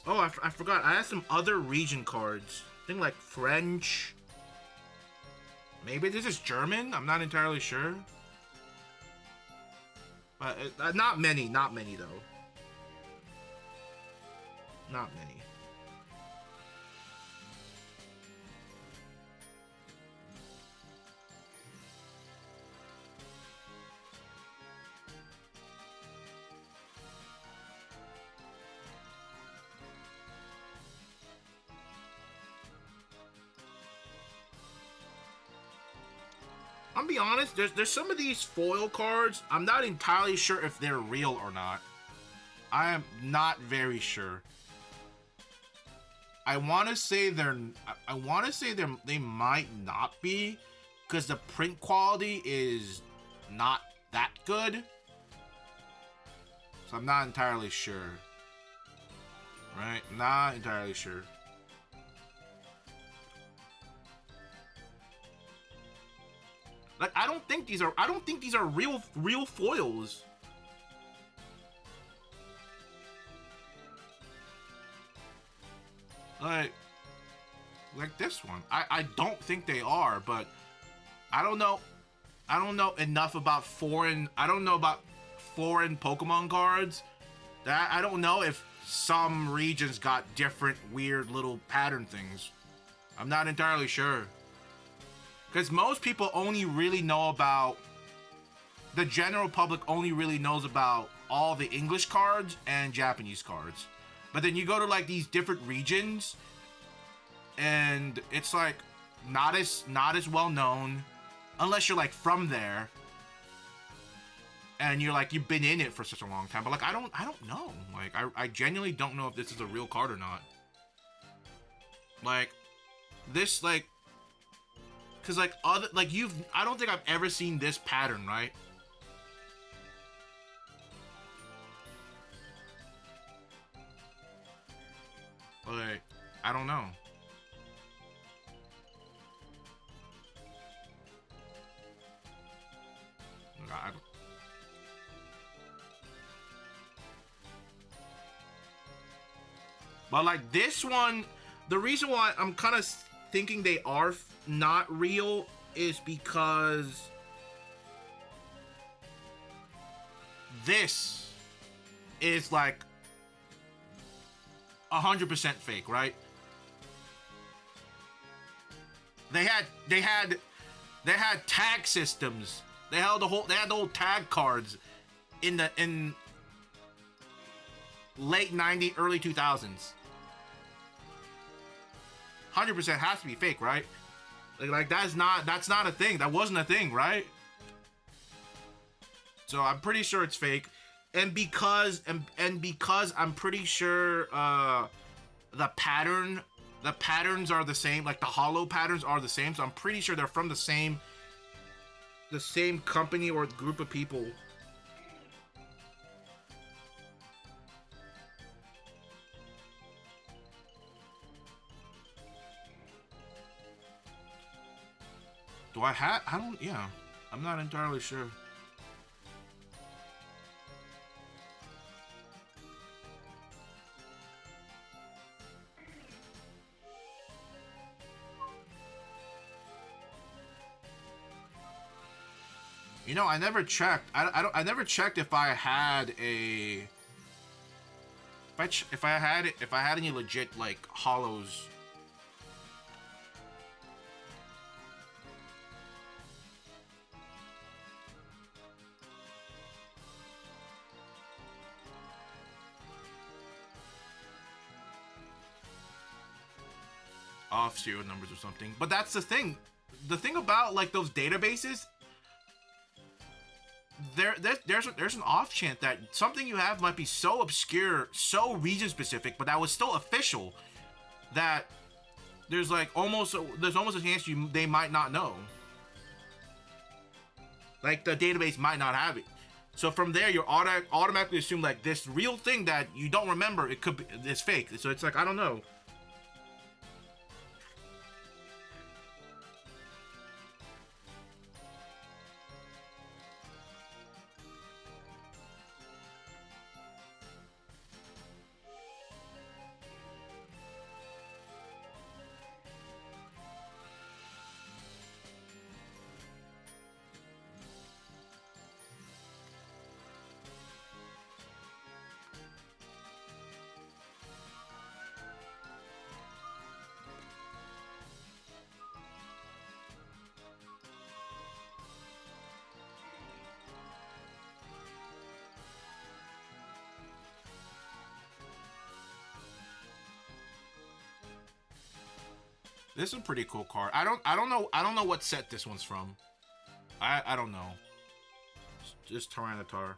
Oh, I forgot. I had some other region cards. I think like French. Maybe this is German? I'm not entirely sure. But not many though. Not many. I'll be honest, there's some of these foil cards, I'm not entirely sure if they're real or not. I am not very sure. I want to say they might not be, because the print quality is not that good. So I'm not entirely sure. Right? Not entirely sure. Like, I don't think these are real foils. Like this one. I don't think they are, but I don't know enough about foreign Pokemon cards that I don't know if some regions got different weird little pattern things. I'm not entirely sure. Because most people only really know about, the general public only really knows about all the English cards and Japanese cards. But then you go to like these different regions and it's like not as well known unless you're like from there. and you're like you've been in it for such a long time. But like I don't know. Like I genuinely don't know if this is a real card or not. Like this like because like other like I don't think I've ever seen this pattern, right? Like I don't know. But like this one, the reason why I'm kind of thinking they are not real is because this is like 100% fake, right? They had tag systems. They had the whole tag cards in late 90s, early 2000s. 100% has to be fake, right? Like that's not a thing. That wasn't a thing, right? So I'm pretty sure it's fake. And because I'm pretty sure the patterns are the same, like the hollow patterns are the same, so I'm pretty sure they're from the same company or group of people. Yeah. I'm not entirely sure. You know, I never checked. I never checked if I had a. If I had any legit like hollows. Off serial numbers or something. But that's the thing. The thing about like those databases, there's an off chance that something you have might be so obscure, so region specific, but that was still official, that there's almost a chance they might not know. Like the database might not have it. So from there, you're automatically assume like this real thing that you don't remember, it's fake. So it's like I don't know. This is a pretty cool card. I don't know what set this one's from. I don't know. Just Tyranitar.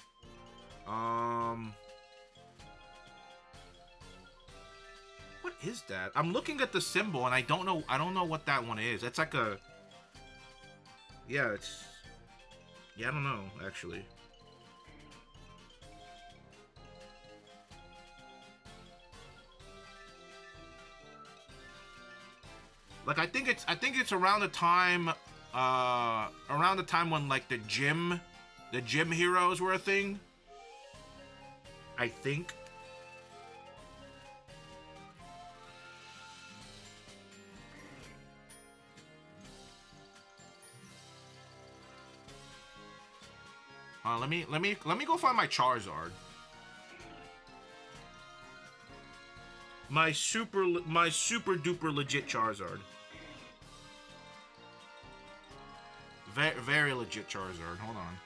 What is that? I'm looking at the symbol and I don't know what that one is. It's like a. Yeah, I don't know actually. Like I think it's around the time when like the gym heroes were a thing. I think. Let me go find my Charizard. My super duper legit Charizard. Very legit Charizard. Hold on.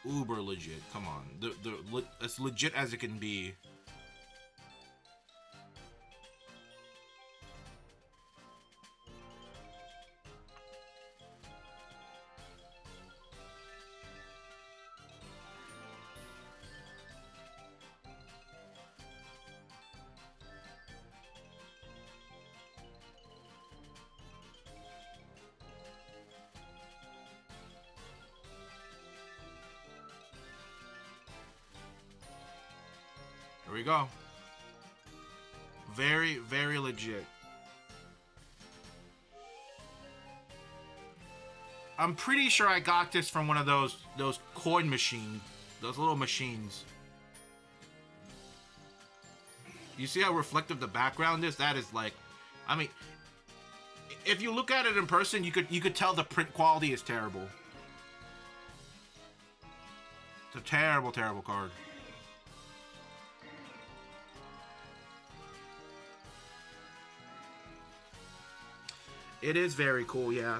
Uber legit. Come on. As legit as it can be. we go. Very, very legit. I'm pretty sure I got this from one of those coin machines. Those little machines. You see how reflective the background is? That is like, I mean, if you look at it in person, you could tell the print quality is terrible. It's a terrible, terrible card. It is very cool, yeah.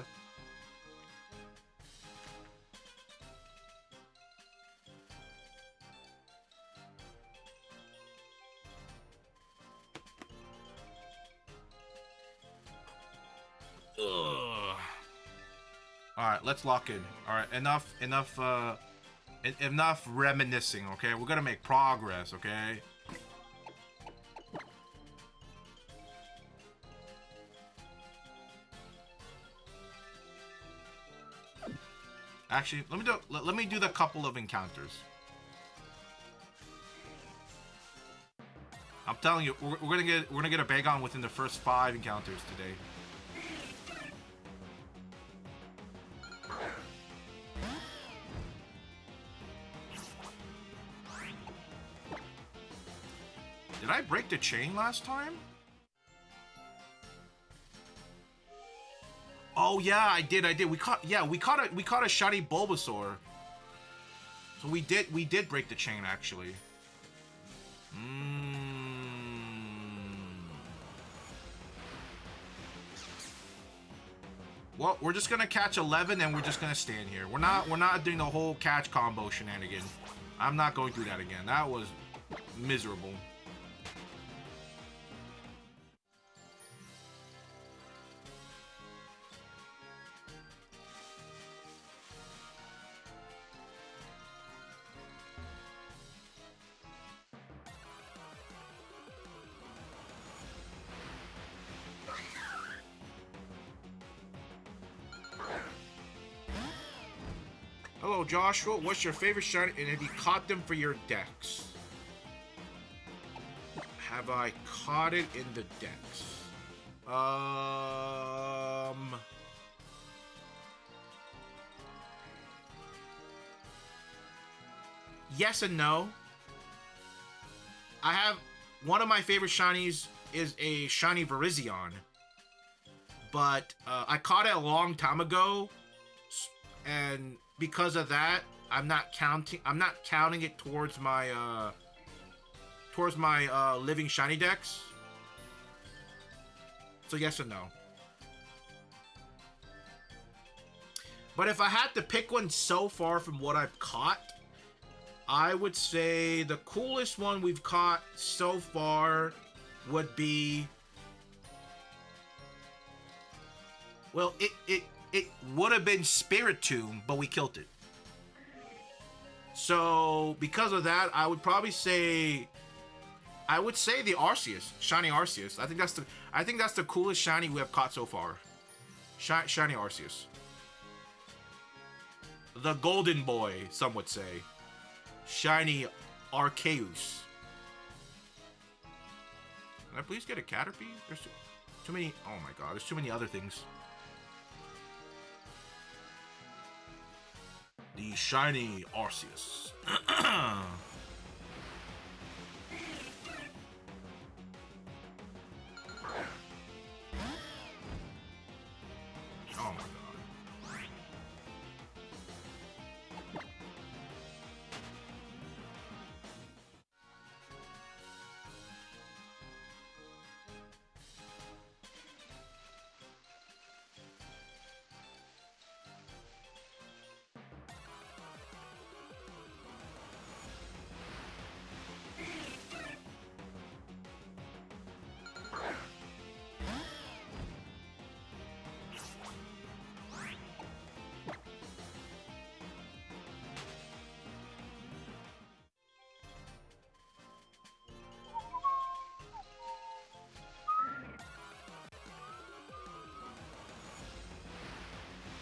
Alright, let's lock in. Alright, enough reminiscing, okay? We're gonna make progress, okay? Actually, let me do the couple of encounters. I'm telling you, we're gonna get a bag on within the first 5 encounters today. Did I break the chain last time? Oh yeah, I did. We caught a shiny Bulbasaur. So we did break the chain actually. Well, we're just gonna catch 11 and we're just gonna stand here. We're not doing the whole catch combo shenanigan. I'm not going through that again. That was miserable. Hello, Joshua. What's your favorite shiny? And have you caught them for your decks? Have I caught it in the decks? Yes and no. I have one of my favorite shinies is a shiny Virizion, but I caught it a long time ago, and because of that, I'm not counting it towards my living shiny decks. So yes and no. But if I had to pick one so far from what I've caught, I would say the coolest one we've caught so far would be, well, it would have been Spiritomb, but we killed it. So because of that, I would say the Arceus, shiny Arceus. I think that's the coolest shiny we have caught so far. Shiny Arceus. The golden boy, some would say. Shiny Arceus. Can I please get a Caterpie? There's too many. Oh my god, there's too many other things. The shiny Arceus. Oh my god.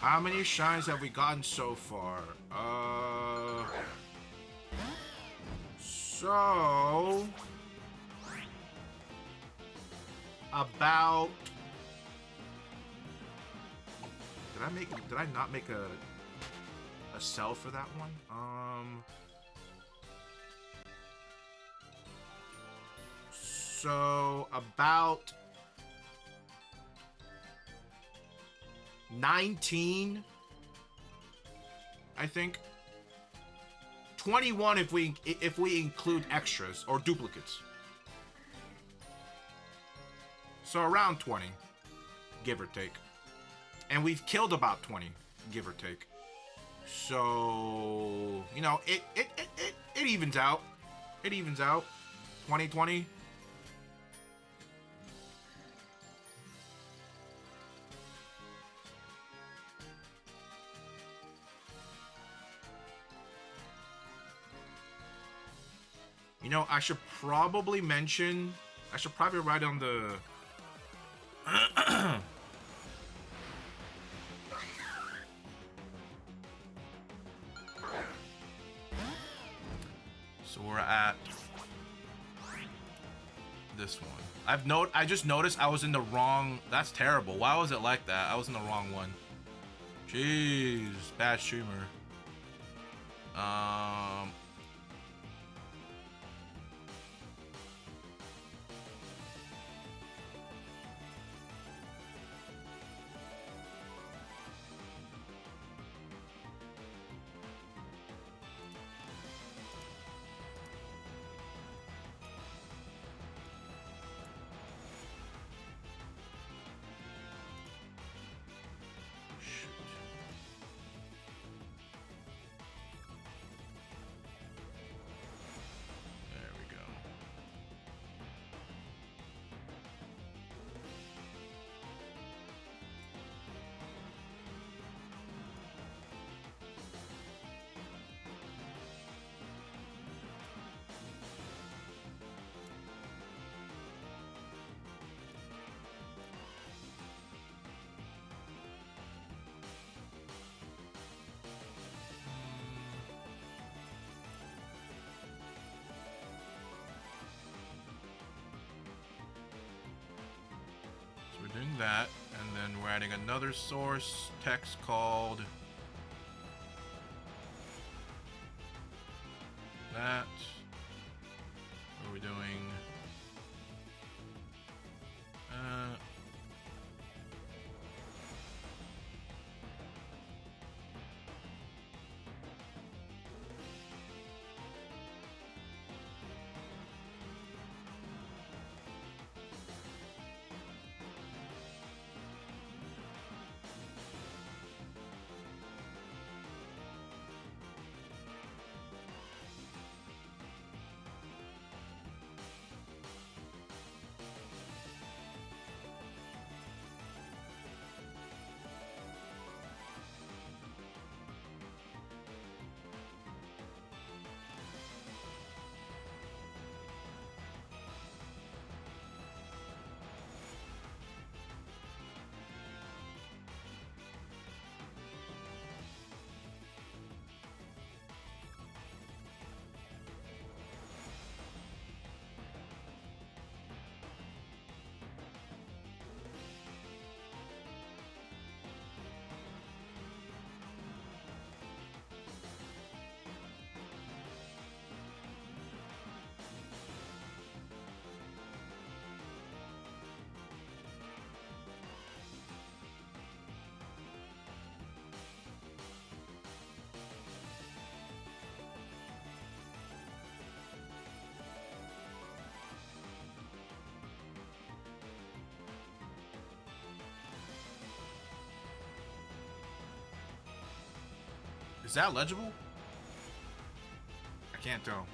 How many shines have we gotten so far? So about... Did I not make a sell for that one? So about 19, I think. 21 if we include extras or duplicates. So around 20, give or take. And we've killed about 20, give or take. So, you know, it evens out. It evens out. 20-20. You know, I should probably mention... I should probably write on the... So we're at... this one. I just noticed I was in the wrong... That's terrible. Why was it like that? I was in the wrong one. Jeez. Bad streamer. We're doing that, and then we're adding another source text called that. What are we doing? Is that legible? I can't tell.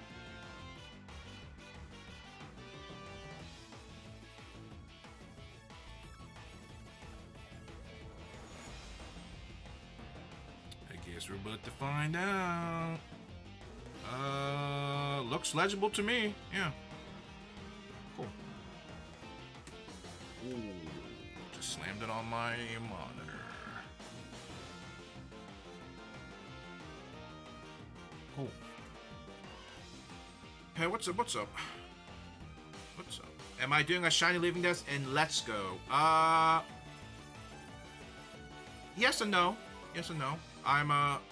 I guess we're about to find out. Looks legible to me. Yeah. Cool. Ooh, just slammed it on my monitor. Cool. Hey, what's up? What's up? What's up? Am I doing a shiny living desk in Let's Go? Yes and no. Yes and no. I'm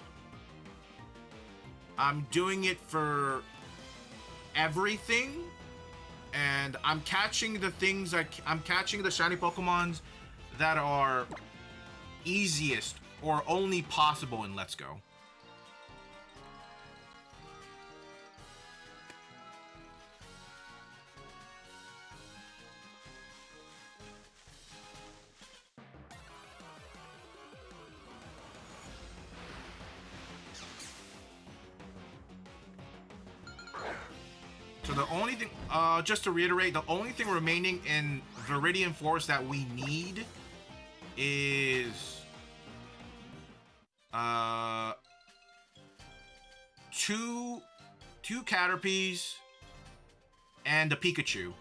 doing it for everything, and I'm catching the things I'm catching the shiny Pokemons that are easiest or only possible in Let's Go. So the only thing, just to reiterate, the only thing remaining in Viridian Forest that we need is two Caterpies and a Pikachu.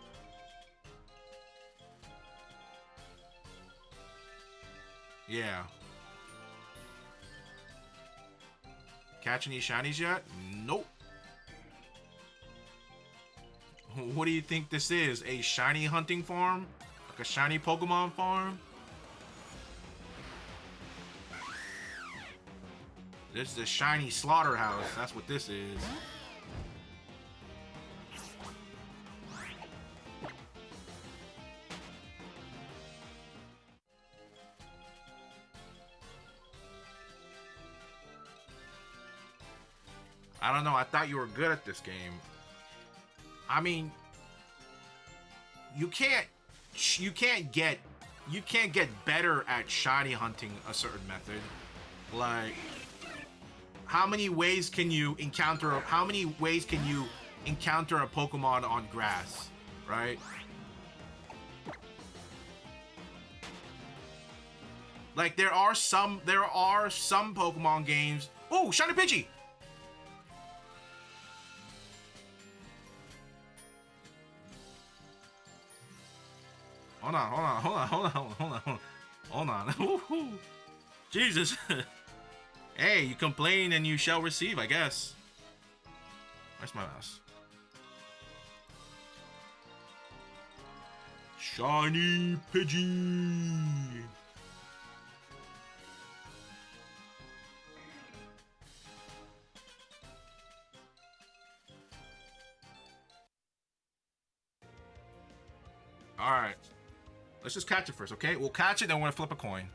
Yeah. Catch any shinies yet? Nope. What do you think this is? A shiny hunting farm? Like a shiny Pokemon farm? This is a shiny slaughterhouse. That's what this is. I don't know. I thought you were good at this game. I mean, you can't get better at shiny hunting a certain method. Like, how many ways can you encounter a Pokemon on grass, right? Like, there are some Pokemon games. Oh, shiny Pidgey! Hold on. Jesus. Hey, you complain and you shall receive, I guess. Where's my mouse? Shiny Pidgey. All right. Let's just catch it first, okay? We'll catch it, then we're gonna flip a coin.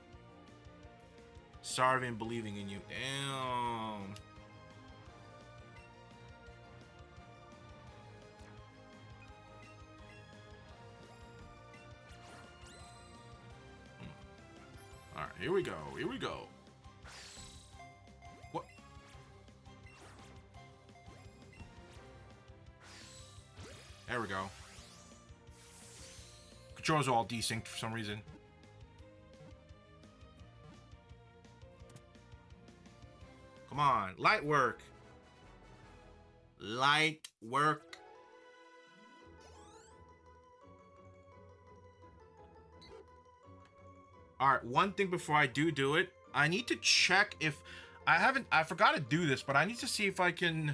Starving, believing in you. Damn. All right, here we go. Here we go. What? There we go. Controls are all desynced for some reason. Come on, light work. Light work. All right, one thing before I do it, I need to check if I forgot to do this, but I need to see if I can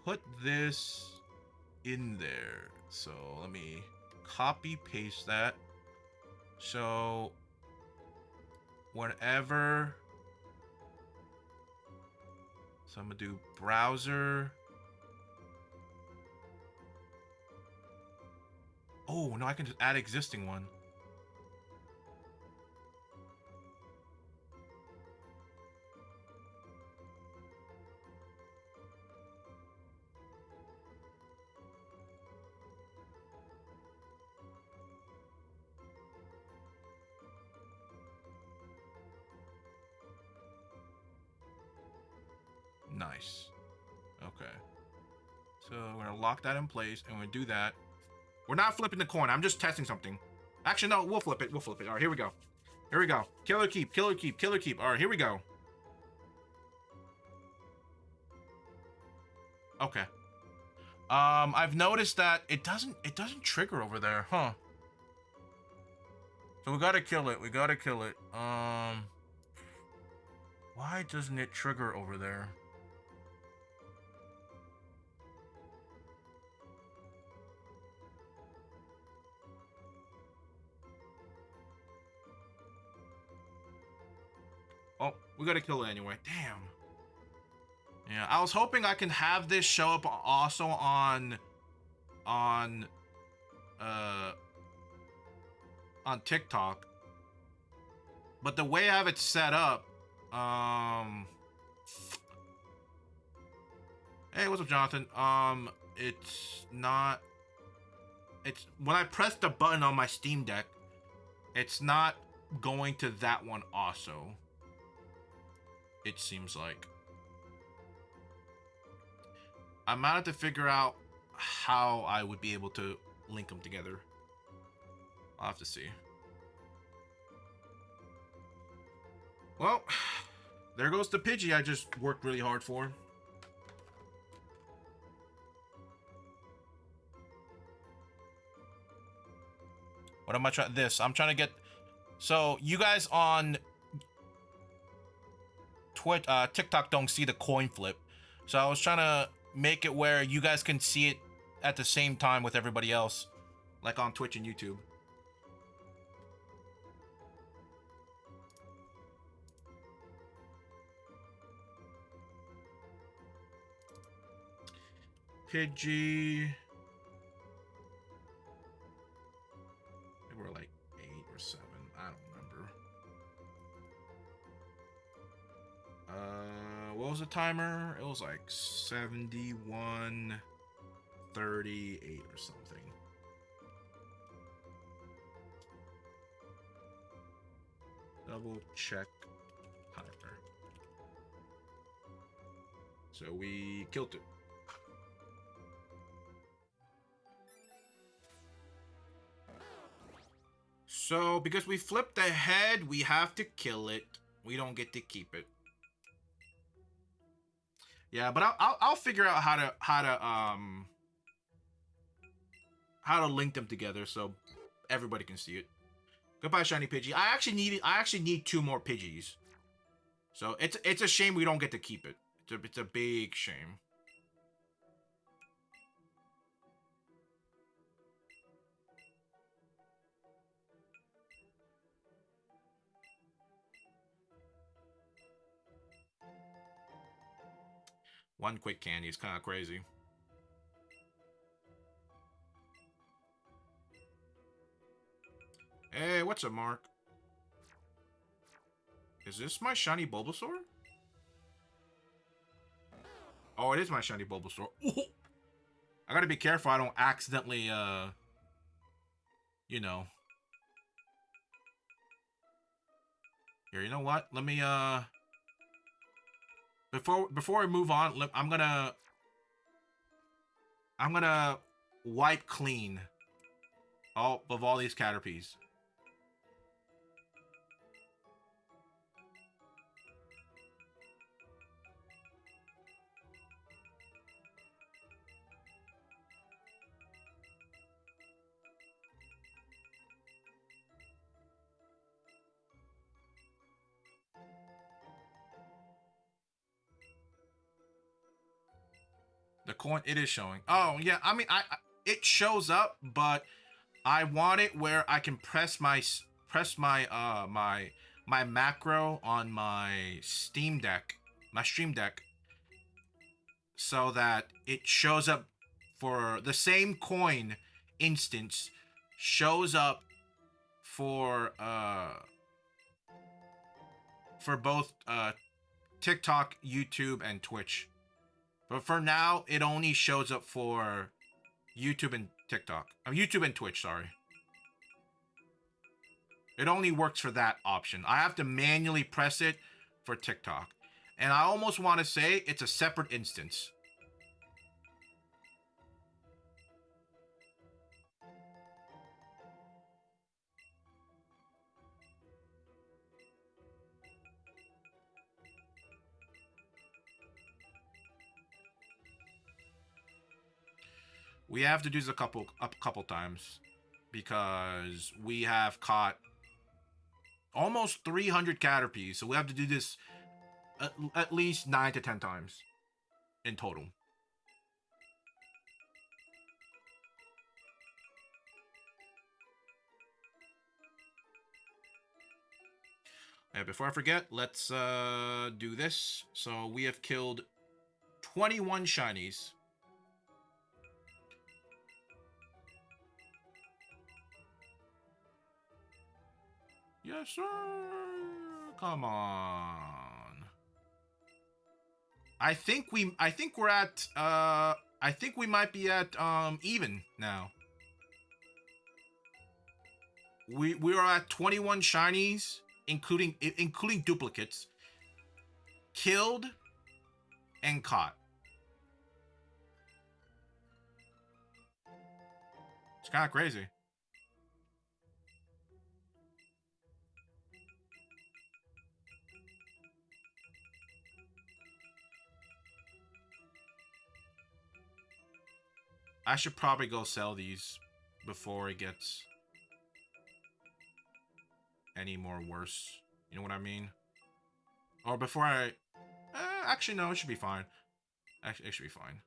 put this in there. So let me copy paste that. So whenever, so I'm gonna do browser. Oh no, I can just add existing one. Nice. Okay. So we're gonna lock that in place, and we're gonna do that. We're not flipping the coin. I'm just testing something. Actually, no, we'll flip it. We'll flip it. All right, here we go. Here we go. Killer keep, killer keep, killer keep. All right, here we go. Okay. I've noticed that it doesn't trigger over there, huh? So we gotta kill it. We gotta kill it. Why doesn't it trigger over there? We gotta kill it anyway. Damn. Yeah, I was hoping I can have this show up also uh on TikTok. But the way I have it set up, hey, what's up, Jonathan? It's not. It's when I press the button on my Steam Deck, it's not going to that one also. It seems like. I might have to figure out how I would be able to link them together. I'll have to see. Well, there goes the Pidgey I just worked really hard for. What am I trying? I'm trying to get. So you guys on TikTok don't see the coin flip. So I was trying to make it where you guys can see it at the same time with everybody else, like on Twitch and YouTube. Pidgey. I think we're like 8 or 7. I don't remember. What was the timer? It was like 71, 38 or something. Double check timer. So we killed it. So, because we flipped the head, we have to kill it. We don't get to keep it. Yeah, but I'll figure out how to link them together so everybody can see it. Goodbye, shiny Pidgey. I actually need 2 more Pidgeys. So it's a shame we don't get to keep it. It's a big shame. One quick candy is kind of crazy. Hey, what's up, Mark? Is this my shiny Bulbasaur? Oh, it is my shiny Bulbasaur. Ooh. I gotta be careful I don't accidentally, you know. Here, you know what? Let me, Before we move on, I'm gonna wipe clean all these Caterpies. The coin, it is showing. Oh yeah, I mean, it shows up, but I want it where I can press my macro on my Steam Deck, my Stream Deck, so that it shows up for the same coin instance shows up for both TikTok, YouTube, and Twitch. But for now, it only shows up for YouTube and TikTok. YouTube and Twitch, sorry. It only works for that option. I have to manually press it for TikTok. And I almost want to say it's a separate instance. We have to do this a couple times because we have caught almost 300 Caterpies, so we have to do this at least 9 to 10 times in total. Before I forget, let's do this. So we have killed 21 shinies. Yes, sir. Come on. I think we're at I think we might be at even now. We are at 21 shinies, including duplicates, killed and caught. It's kind of crazy. I should probably go sell these before it gets any more worse. You know what I mean? Or before I... actually, no, it should be fine. Actually, it should be fine.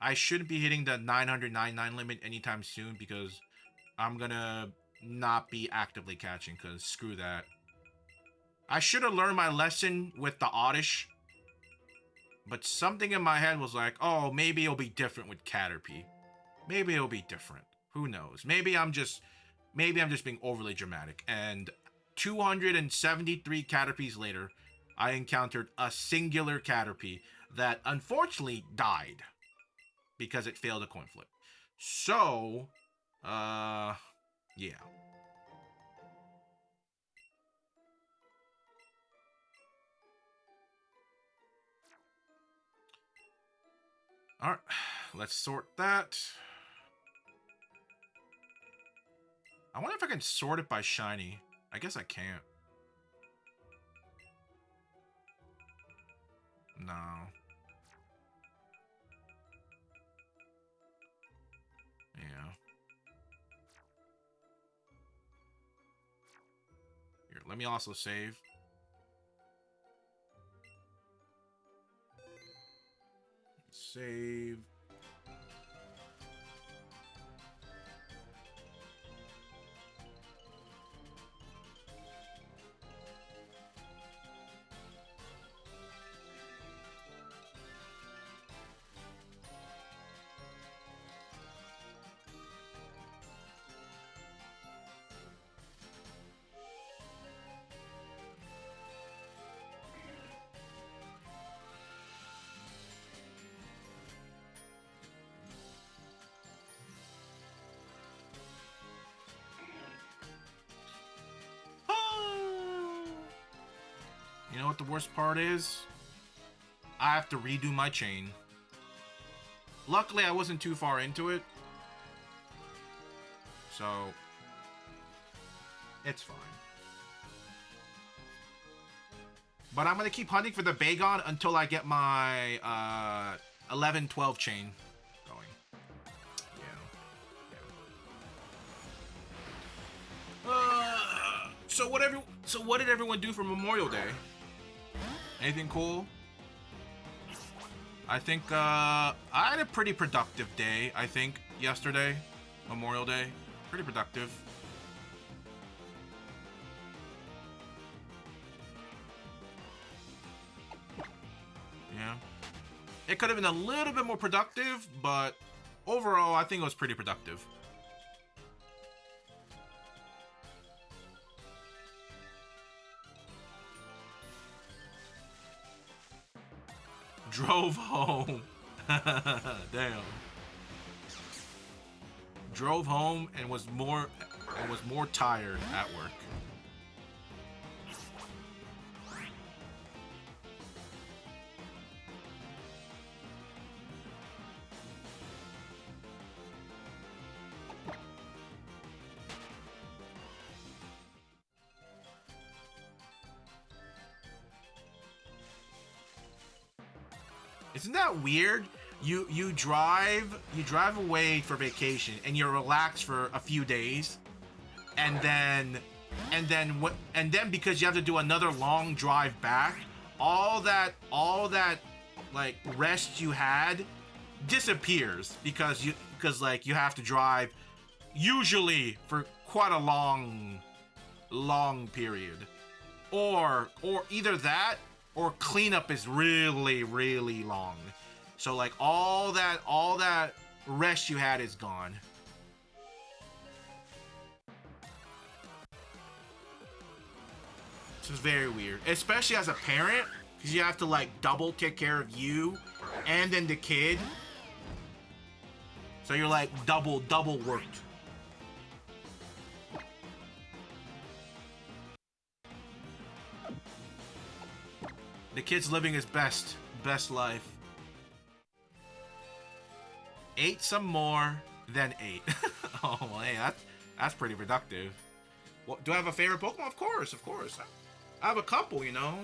I shouldn't be hitting the 999 limit anytime soon because I'm gonna not be actively catching because screw that. I should have learned my lesson with the Oddish, but something in my head was like, oh, maybe it'll be different with Caterpie. Maybe it'll be different. Who knows? Maybe I'm just being overly dramatic. And 273 Caterpies later, I encountered a singular Caterpie that unfortunately died because it failed a coin flip. So, yeah. Alright, let's sort that. I wonder if I can sort it by shiny. I guess I can't. No. Yeah. Here, let me also save. Save. You know what the worst part is? I have to redo my chain. Luckily, I wasn't too far into it. So, it's fine. But I'm going to keep hunting for the Bagon until I get my 11-12 chain going. Yeah. So what did everyone do for Memorial Day? Anything cool? I think I had a pretty productive day, I think, yesterday. Memorial Day. Pretty productive. Yeah. It could have been a little bit more productive, but overall, I think it was pretty productive. Drove home. Damn. Drove home and was more tired at work. Isn't that weird? You drive away for vacation and you're relaxed for a few days, and then because you have to do another long drive back, all that like rest you had disappears because you have to drive usually for quite a long long period. Or either that or cleanup is really, really long. So like all that rest you had is gone. This is very weird, especially as a parent, because you have to like double take care of you and then the kid. So you're like double worked. The kid's living his best life. 8 some more than 8. Oh, well, hey, that's pretty productive. Well, do I have a favorite Pokemon? Of course. I have a couple, you know.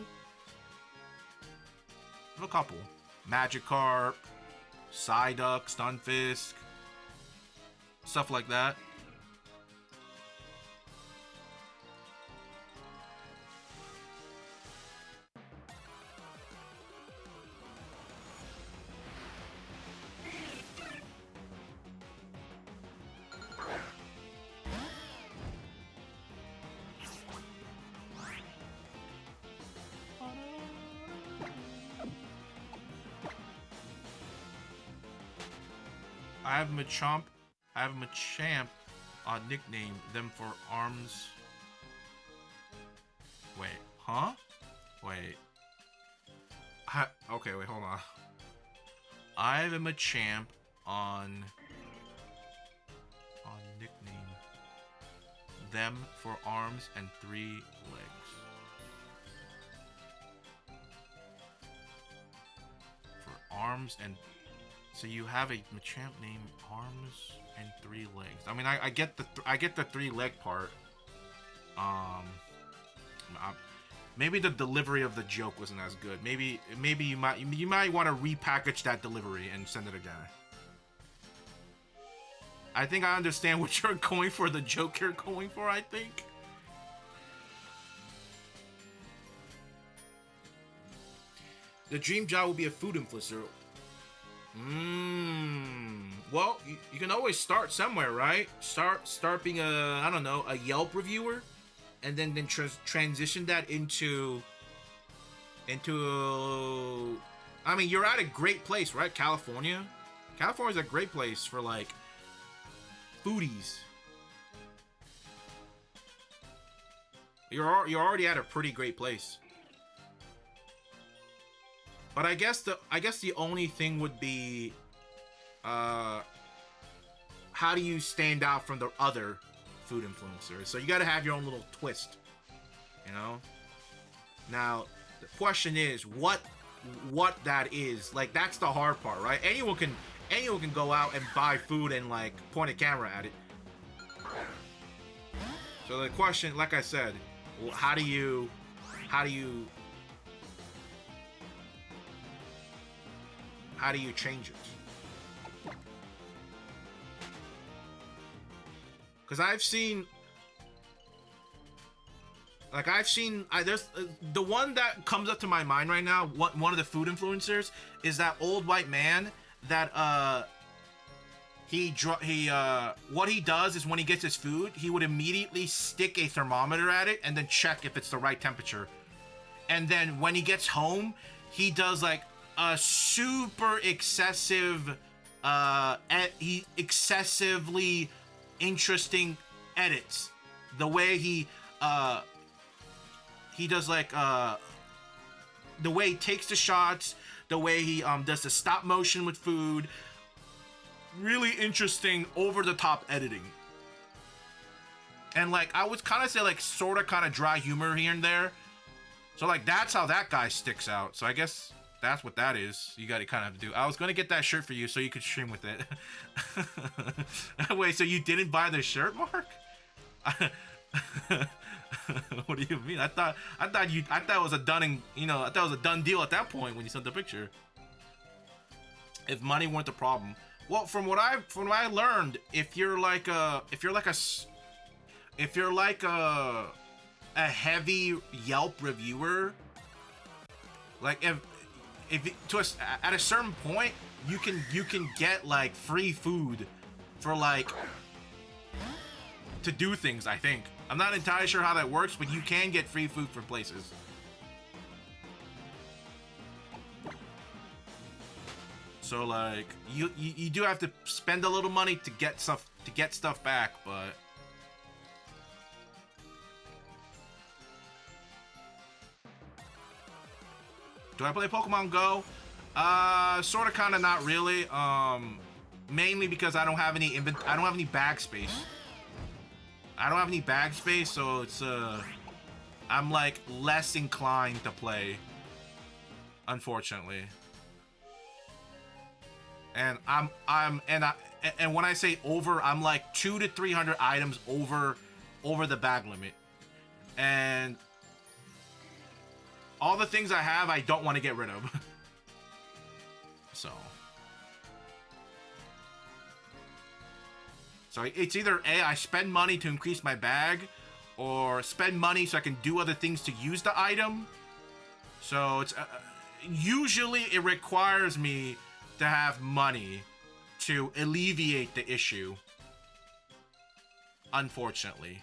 I have a couple. Magikarp, Psyduck, Stunfisk, stuff like that. I have Machamp nickname them for arms. Wait, huh? Wait. Okay, wait, hold on. I have a Machamp on nickname them for arms and 3 legs. For arms and so you have a Machamp named Arms and 3 legs. I mean, I get the 3 leg part. Maybe the delivery of the joke wasn't as good. Maybe you might want to repackage that delivery and send it again. I think I understand what you're going for. The joke you're going for, I think. The dream job will be a food influencer. Well, you can always start somewhere, right? Start being I don't know, a Yelp reviewer, and then transition that into. I mean, you're at a great place, right? California. California's a great place for like foodies. You're already at a pretty great place. But I guess the only thing would be, how do you stand out from the other food influencers? So you got to have your own little twist, you know. Now the question is what that is. Like that's the hard part, right? Anyone can go out and buy food and like point a camera at it. So the question, like I said, well, how do you change it? Because I've seen there's the one that comes up to my mind right now. One of the food influencers is that old white man that what he does is when he gets his food, he would immediately stick a thermometer at it and then check if it's the right temperature. And then when he gets home, he does like a super excessive excessively interesting edits. The way he does like the way he takes the shots, the way he does the stop motion with food. Really interesting, over the top editing. And like I would kind of say like sort of kind of dry humor here and there. So like that's how that guy sticks out. So I guess that's what that is. You got to kind of do. I was gonna get that shirt for you so you could stream with it. Wait, so you didn't buy the shirt, Mark? What do you mean? I thought it was a done deal at that point when you sent the picture. If money weren't the problem, well, from what I learned, if you're like a heavy Yelp reviewer, like at a certain point, you can get like free food for like to do things, I think. I'm not entirely sure how that works, but you can get free food from places. So like you do have to spend a little money to get stuff back, but do I play Pokemon Go? Sort of, kind of, not really. Mainly because I don't have any bag space. I don't have any bag space, so it's I'm like less inclined to play, unfortunately. And and when I say over, I'm like 200 to 300 items over the bag limit. And all the things I have, I don't want to get rid of. So it's either A, I spend money to increase my bag, or spend money so I can do other things to use the item. So it's usually it requires me to have money to alleviate the issue. Unfortunately.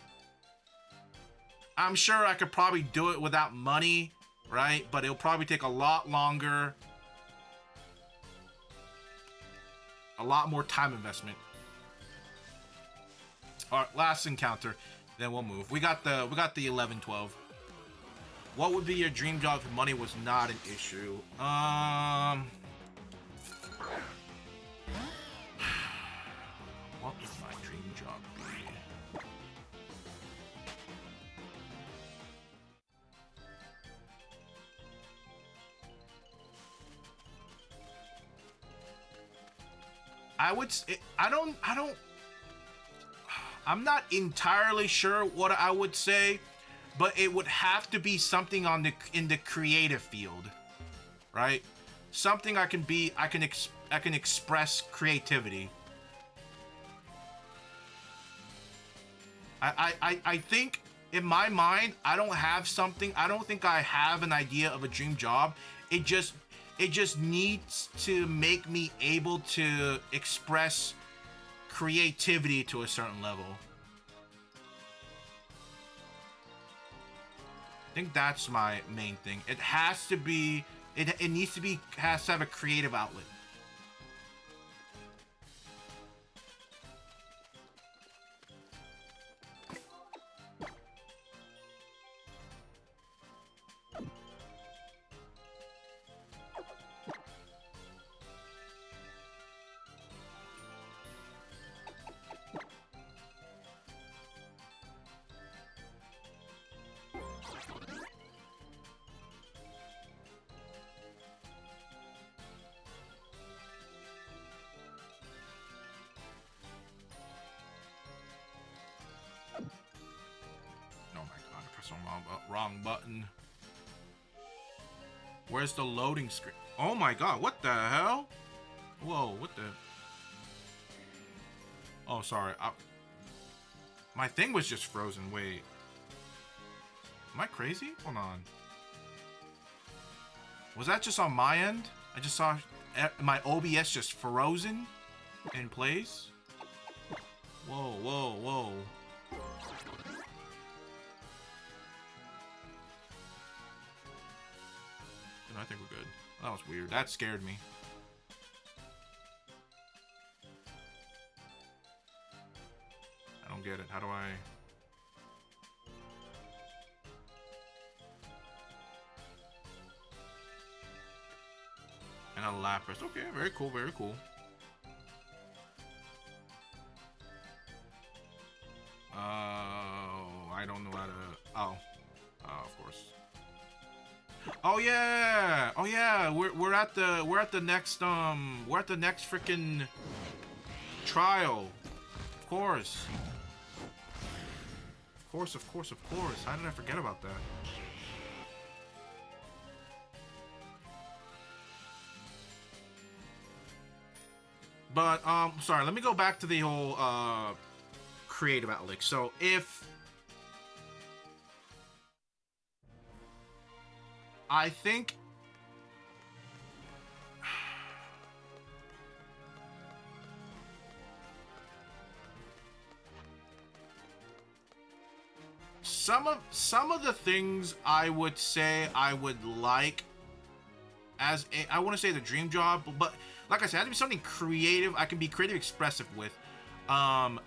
I'm sure I could probably do it without money, right? But it'll probably take a lot longer. A lot more time investment. All right, last encounter, then we'll move. We got the 11-12. What would be your dream job if money was not an issue? What would my dream job be? I'm not entirely sure what I would say, but it would have to be something in the creative field, right? Something I can express creativity. I think in my mind, I don't think I have an idea of a dream job. It just needs to make me able to express creativity to a certain level. I think that's my main thing. It has to be, has to have a creative outlet. Wrong button. Where's the loading screen? Oh my god, what the hell? Whoa, what the... Oh, sorry. My thing was just frozen. Wait. Am I crazy? Hold on. Was that just on my end? I just saw my OBS just frozen in place. Whoa, whoa, whoa. I think we're good. That was weird. That scared me. I don't get it. How do I... And a Lapras. Okay, very cool, very cool. I don't know how to... Oh. Of course. Oh yeah! Oh yeah! We're at the next freaking trial. Of course. Of course, of course, of course. How did I forget about that? But sorry, let me go back to the whole creative outlet. So if I think some of the things I would say I would like as I want to say the dream job, but like I said, it has to be something creative. I can be creative, expressive with. I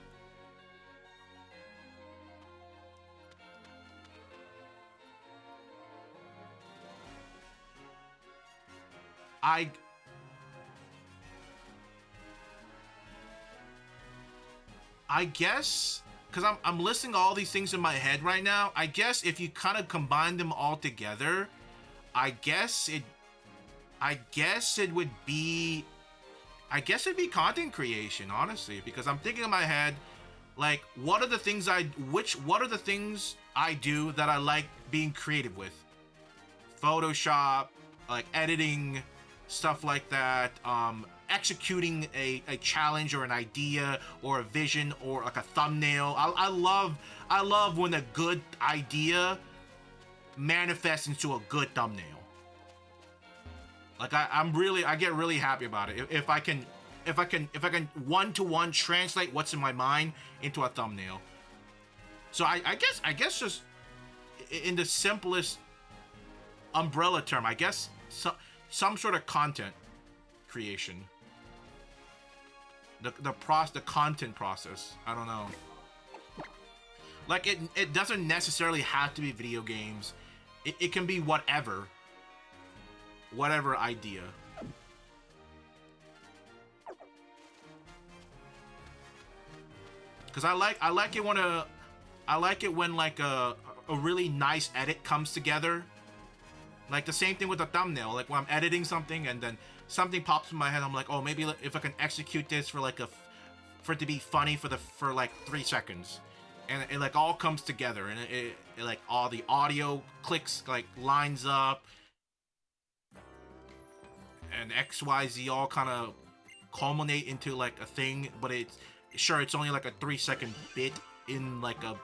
guess because I'm listing all these things in my head right now. I guess if you kind of combine them all together, I guess it would be it'd be content creation, honestly, because I'm thinking in my head, like, what are the things I do that I like being creative with? Photoshop, like editing, stuff like that, executing a challenge or an idea or a vision or like a thumbnail. I love when a good idea manifests into a good thumbnail. Like I get really happy about it if I can one-to-one translate what's in my mind into a thumbnail. So I guess just in the simplest umbrella term, I guess some sort of content creation. The content process. I don't know. Like it doesn't necessarily have to be video games. It can be whatever idea. Because I like it when like a really nice edit comes together. Like the same thing with the thumbnail. Like when I'm editing something and then something pops in my head, I'm like, oh, maybe if I can execute this for like for it to be funny for like 3 seconds, and it like all comes together, and it like all the audio clicks like lines up, and XYZ all kind of culminate into like a thing, but it's only like a 3-second bit in like a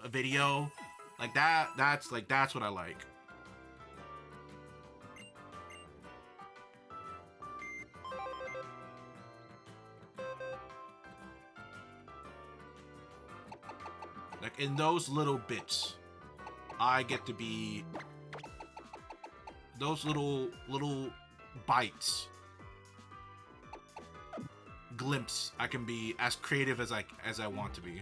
video, like that's what I like. Like in those little bits, I get to be those little bites, glimpse. I can be as creative as I want to be.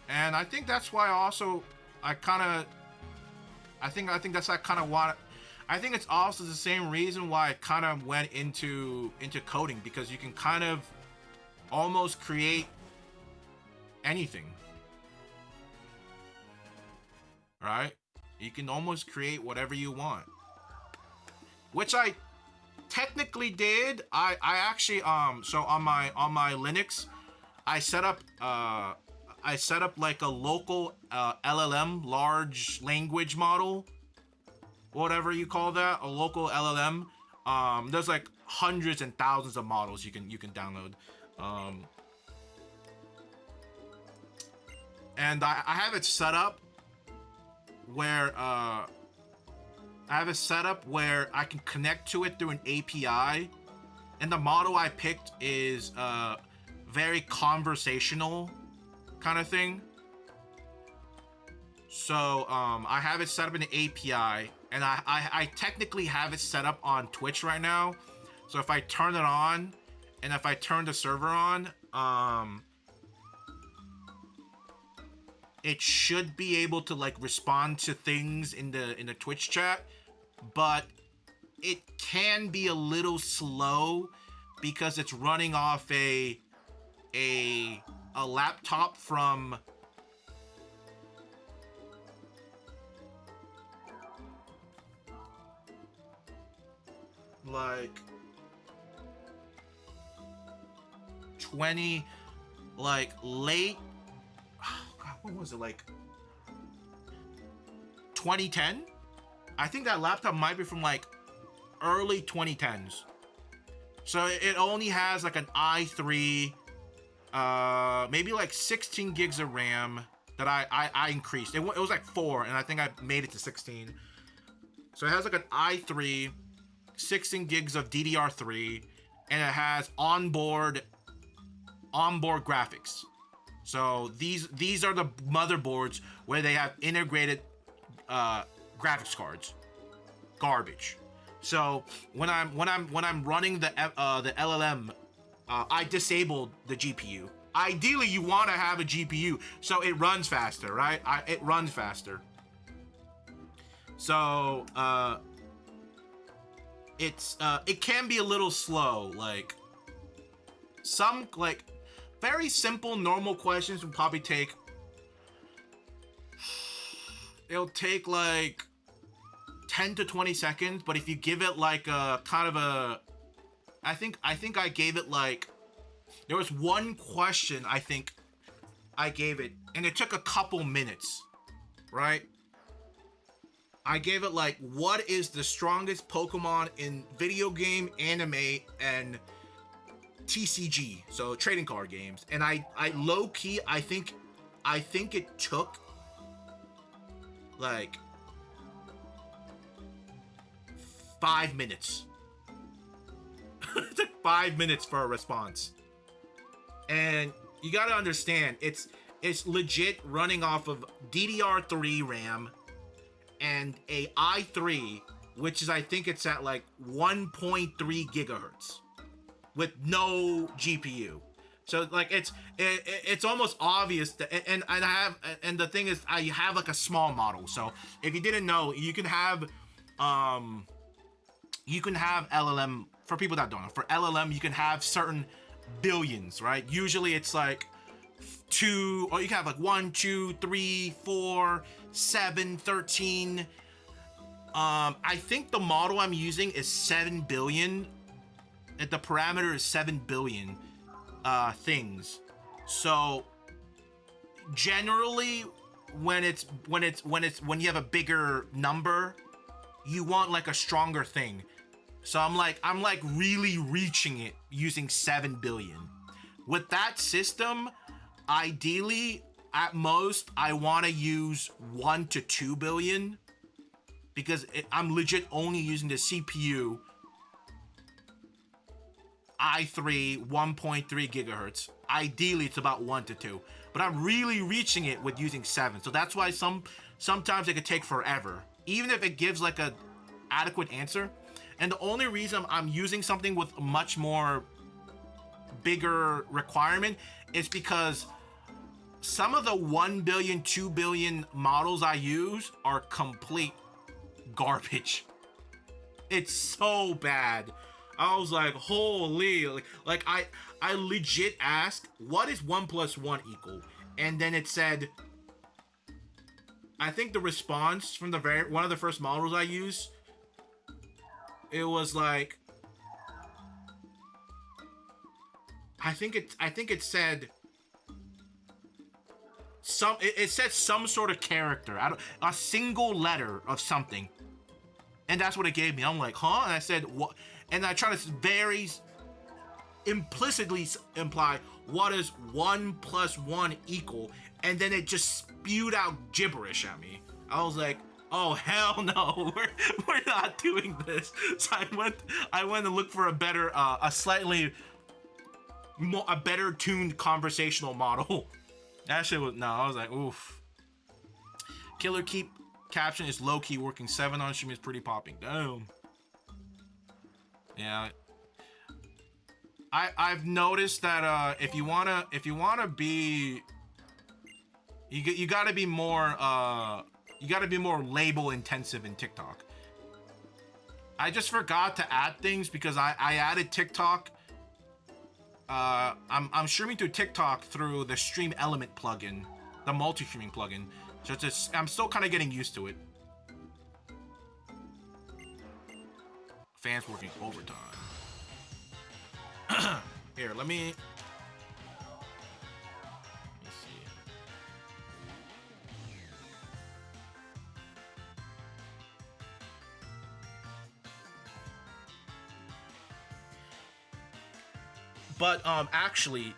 And I think that's why I think that's I kind of want. I think it's also the same reason why I kind of went into coding, because you can kind of almost create anything, right? You can almost create whatever you want, which I technically did. I actually so on my Linux, I set up like a local LLM, large language model, whatever you call that, a local LLM. There's like hundreds and thousands of models you can download. And I have it set up where I can connect to it through an API, and the model I picked is very conversational kind of thing. So I have it set up in the API, and I technically have it set up on Twitch right now. So if I turn it on, and if I turn the server on, it should be able to like respond to things in the Twitch chat, but it can be a little slow because it's running off a laptop from like 20, like late, oh God, what was it, like 2010? I think that laptop might be from like early 2010s. So it only has like an i3, maybe like 16 gigs of RAM that I increased. It was like 4, and I think I made it to 16. So it has like an i3, 16 gigs of DDR3, and it has onboard graphics. So these are the motherboards where they have integrated graphics cards. Garbage. So when I'm running the LLM, I disabled the GPU. Ideally, you want to have a GPU so it runs faster, right? It runs faster. So it can be a little slow. Like some very simple normal questions will probably take. It'll take like 10 to 20 seconds, but if you give it like a kind of a, I think I gave it like, there was one question I think I gave it, and it took a couple minutes, right? I gave it like, what is the strongest Pokemon in video game, anime, and TCG, so trading card games, and I low key I think it took like 5 minutes. It took 5 minutes for a response. And you gotta understand, it's legit running off of DDR3 RAM and a i3, which is, I think it's at like 1.3 gigahertz with no GPU. So like it's almost obvious that, and the thing is, I have like a small model. So if you didn't know, you can have LLM, for people that don't know, for LLM you can have certain billions, right? Usually it's like 2, or you can have like 1, 2, 3, 4, 7, 13. I think the model I'm using is 7 billion. The parameter is 7 billion things. So generally when you have a bigger number, you want like a stronger thing. So I'm like really reaching it using 7 billion. With that system, ideally at most I want to use 1 to 2 billion, because I'm legit only using the CPU i3 1.3 gigahertz. Ideally it's about 1 to 2, but I'm really reaching it with using 7. So that's why sometimes it could take forever, even if it gives like a adequate answer. And the only reason I'm using something with a much more bigger requirement is because some of the 1 billion, 2 billion models I use are complete garbage. It's so bad. I was like, holy, like I legit asked, what is 1 plus 1 equal? And then it said, I think the response from one of the first models I used, it was like, I think it said it said some sort of character, a single letter of something, and that's what it gave me. I'm like, huh? And I said, what? And I try to very implicitly imply, what is 1 plus 1 equal? And then it just spewed out gibberish at me. I was like, oh hell no, we're not doing this. So I went to look for a better, a better tuned conversational model. That shit was, no, I was like, oof. Killer Keep caption is low key working. 7 on stream is pretty popping. Damn. Yeah. I've noticed that if you wanna be, you gotta be more label intensive in TikTok. I just forgot to add things because I added TikTok. I'm streaming through TikTok through the Stream Element plugin, the multi-streaming plugin. So I'm still kind of getting used to it. Fans working overtime. Here, let me see. But actually,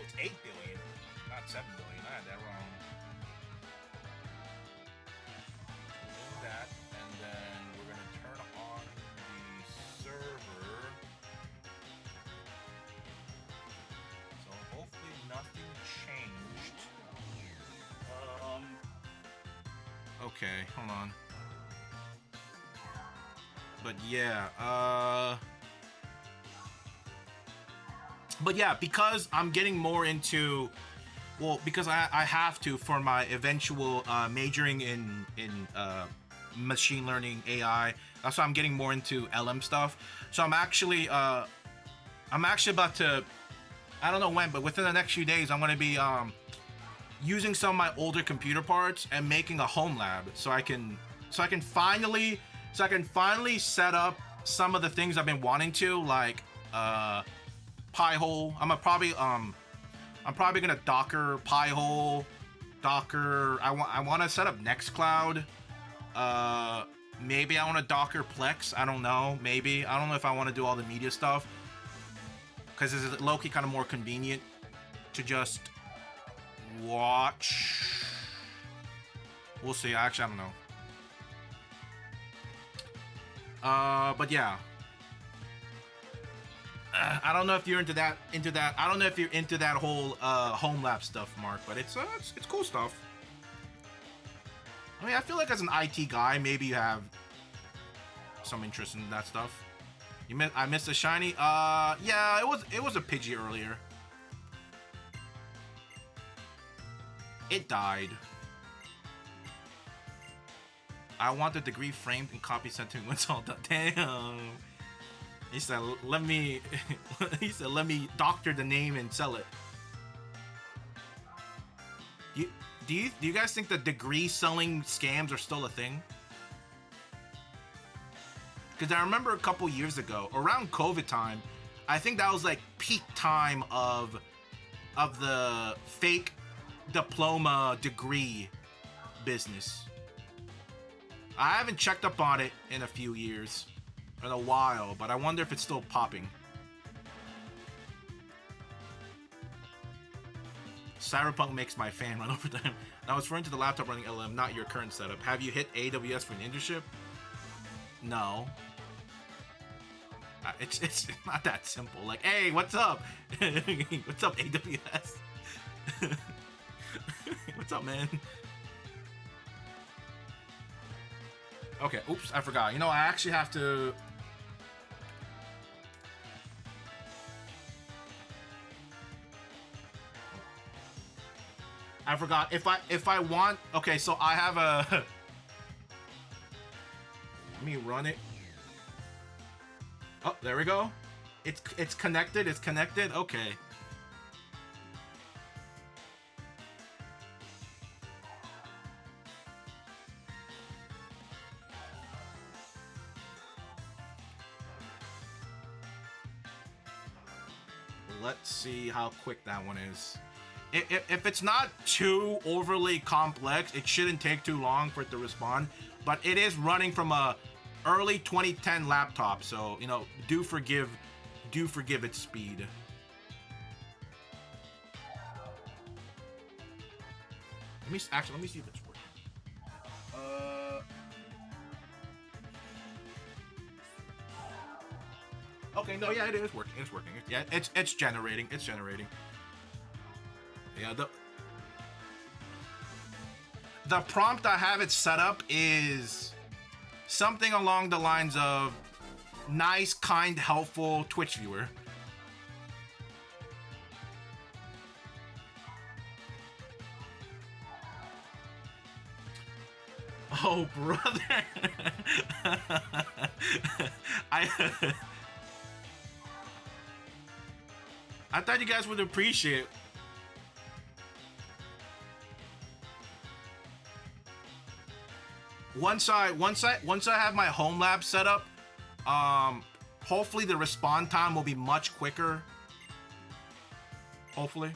Oh, it's 8 billion, not 7 billion. I had that wrong. We'll do that, and then we're gonna turn on the server. So hopefully nothing changed. Okay, hold on. But yeah, because I'm getting more into, well, because I have to for my eventual majoring in machine learning AI. That's why I'm getting more into LM stuff. So I'm actually about to, I don't know when, but within the next few days, I'm going to be using some of my older computer parts and making a home lab, so I can finally set up some of the things I've been wanting to, like Pi-hole. I'm probably gonna Docker Pi-hole, Docker. I want to set up Nextcloud. Maybe I want to Docker Plex. I don't know. Maybe I don't know if I want to do all the media stuff, because it's low-key kind of more convenient to just watch. We'll see. Actually, I don't know. But yeah, I don't know if you're into that. I don't know if you're into that whole home lab stuff, Mark. But it's cool stuff. I mean, I feel like as an IT guy, maybe you have some interest in that stuff. I missed the shiny. Yeah, it was a Pidgey earlier. It died. I want the degree framed and copy sent to me when it's all done. Damn. He said, let me doctor the name and sell it. Do you guys think the degree selling scams are still a thing? Because I remember a couple years ago, around COVID time, I think that was like peak time of the fake diploma degree business. I haven't checked up on it in a few years, in a while, but I wonder if it's still popping. Cyberpunk makes my fan run over time. I was referring to the laptop running LM, not your current setup. Have you hit AWS for an internship? No. It's not that simple. Like, hey, what's up? What's up, AWS? What's up, man? Okay, oops, I forgot. You know, I actually have to... I forgot. If I want... Okay, so I have a... Let me run it. Oh, there we go. It's connected. It's connected. Okay. Let's see how quick that one is. If it's not too overly complex, it shouldn't take too long for it to respond. But it is running from a early 2010 laptop, so you know, do forgive its speed. Let me see if it's working. Okay, no, yeah, it is working. It's working. Yeah, it's generating. It's generating. Yeah, the prompt I have it set up is something along the lines of nice, kind, helpful Twitch viewer. Oh, brother. I thought you guys would appreciate. Once I have my home lab set up, hopefully the respawn time will be much quicker. Hopefully.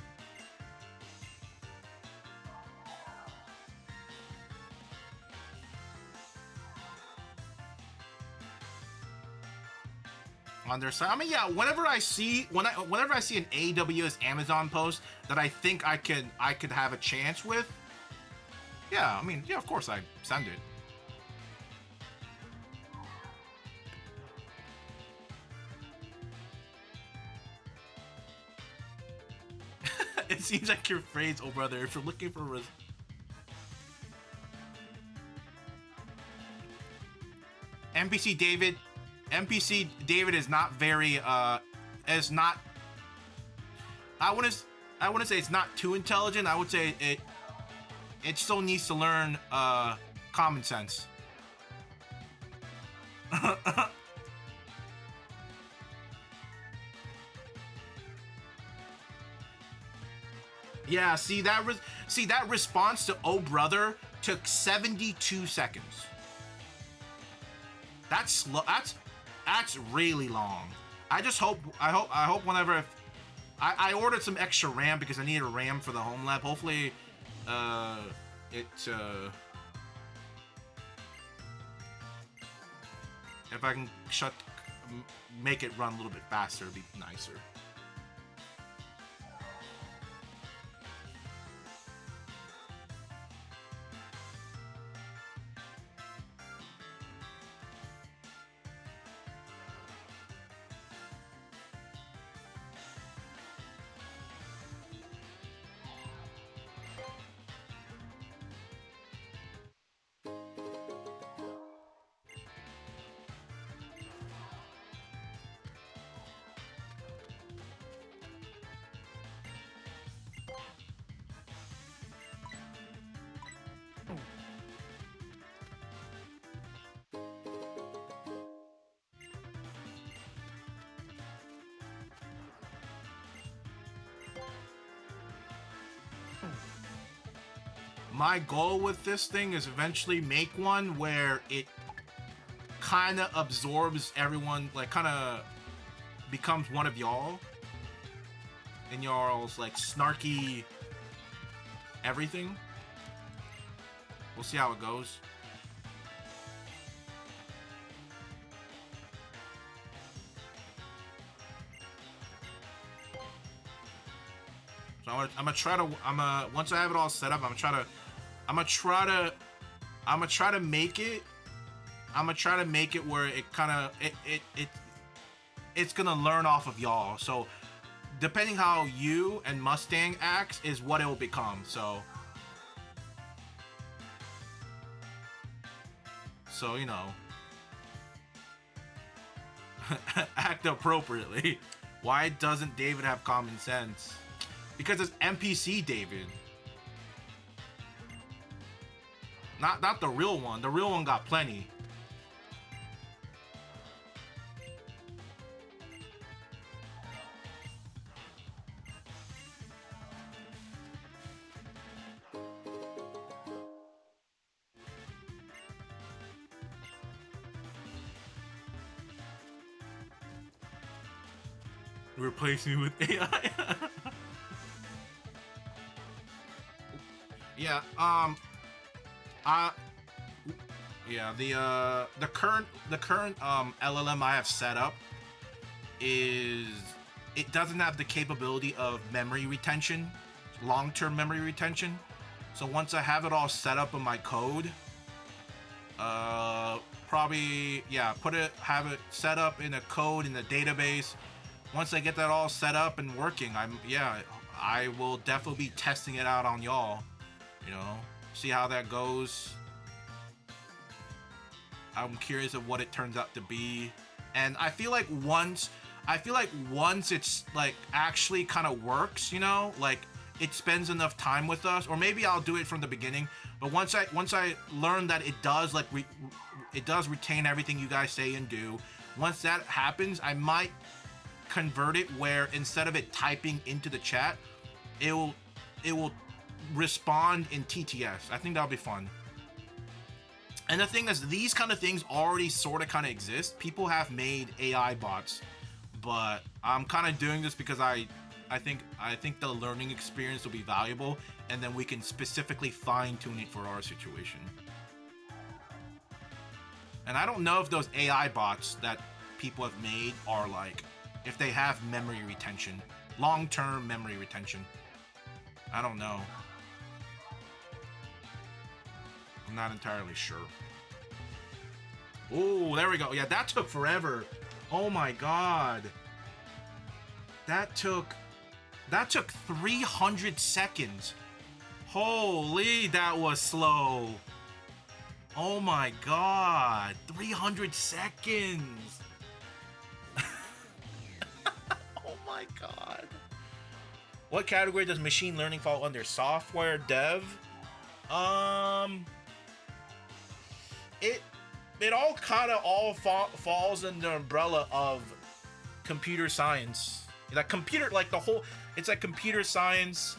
on their side. I mean, yeah. Whenever I see an AWS Amazon post that I think I could have a chance with, yeah. I mean, yeah. Of course, I send it. It seems like your phrase, oh brother, if you're looking for NPC David is not very is not I wouldn't say it's not too intelligent. I would say it still needs to learn common sense. Yeah, see that response to "Oh brother" took 72 seconds. That's slow. That's really long. I hope whenever I ordered some extra RAM because I needed a RAM for the home lab. Hopefully, if I can make it run a little bit faster, it'd be nicer. My goal with this thing is eventually make one where it kind of absorbs everyone, like kind of becomes one of y'all and y'all's like snarky everything. We'll see how it goes. So I'm gonna try to once I have it all set up, I'm gonna try to make it where it kind of it's gonna learn off of y'all. So depending how you and Mustang acts is what it will become. So you know, act appropriately. Why doesn't David have common sense? Because it's NPC David. Not the real one. The real one got plenty. Replace me with AI. Yeah, yeah, the current LLM I have set up it doesn't have the capability of memory retention, long-term memory retention. So once I have it all set up in my code, probably have it set up in a code in the database. Once I get that all set up and working, I will definitely be testing it out on y'all. You know, see how that goes. I'm curious of what it turns out to be, and I feel like once it's like actually kind of works, you know, like it spends enough time with us, or maybe I'll do it from the beginning. But once I learn that it does it does retain everything you guys say and do. Once that happens, I might convert it where instead of it typing into the chat, it will respond in TTS. I think that'll be fun. And the thing is, these kind of things already sort of kind of exist. People have made AI bots, but I'm kind of doing this because I think the learning experience will be valuable, and then we can specifically fine tune it for our situation. And I don't know if those AI bots that people have made are like, if they have memory retention, long-term memory retention. I don't know. I'm not entirely sure. Oh, there we go. Yeah, that took forever. Oh my god. That took 300 seconds. Holy, that was slow. Oh my god. 300 seconds. Oh my god. What category does machine learning fall under? Software dev? It all kind of falls in the umbrella of computer science. Like computer, like the whole, it's like computer science.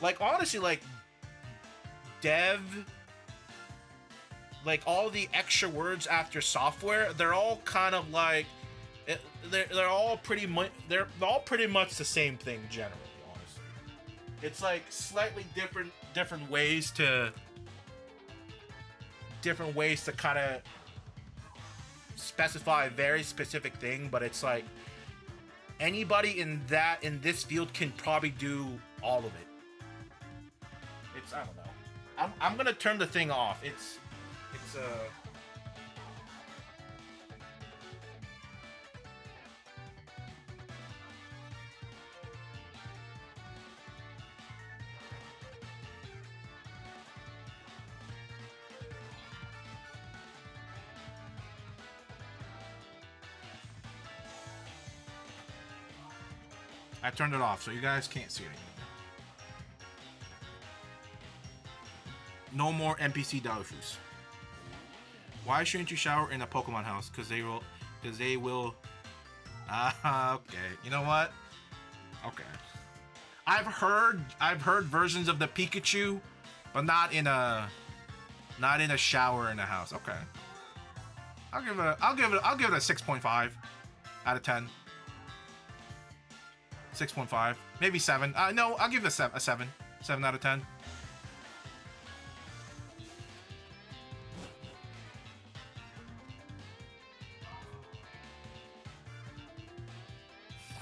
Like honestly, like dev, like all the extra words after software, they're all kind of like, they're all pretty much the same thing generally. Honestly, it's like slightly different ways to kind of specify a very specific thing, but it's like anybody in this field can probably do all of it. It's, I don't know. I'm gonna turn the thing off. It's I turned it off so you guys can't see it anymore. No more NPC Davifoos. Why shouldn't you shower in a Pokemon house? Because they will. Okay. You know what? Okay. I've heard versions of the Pikachu, but not in a shower in a house. Okay. I'll give it a 6.5 out of 10. 6.5, maybe 7. No, I'll give it a 7. 7 out of 10.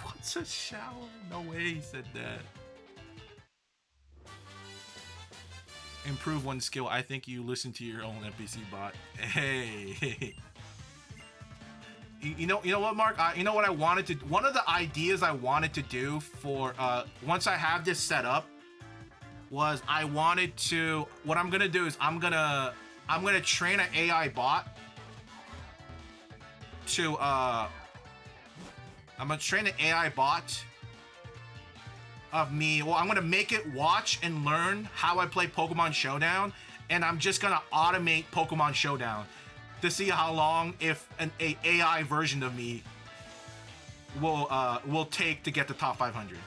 What's a shower? No way he said that. Improve one skill. I think you listen to your own NPC bot. Hey. You know what, Mark? You know what I wanted to... One of the ideas I wanted to do for... once I have this set up was I wanted to... What I'm going to do is I'm going to train an AI bot to... I'm going to train an AI bot of me. Well, I'm going to make it watch and learn how I play Pokemon Showdown. And I'm just going to automate Pokemon Showdown to see how long if an AI version of me will take to get the top 500,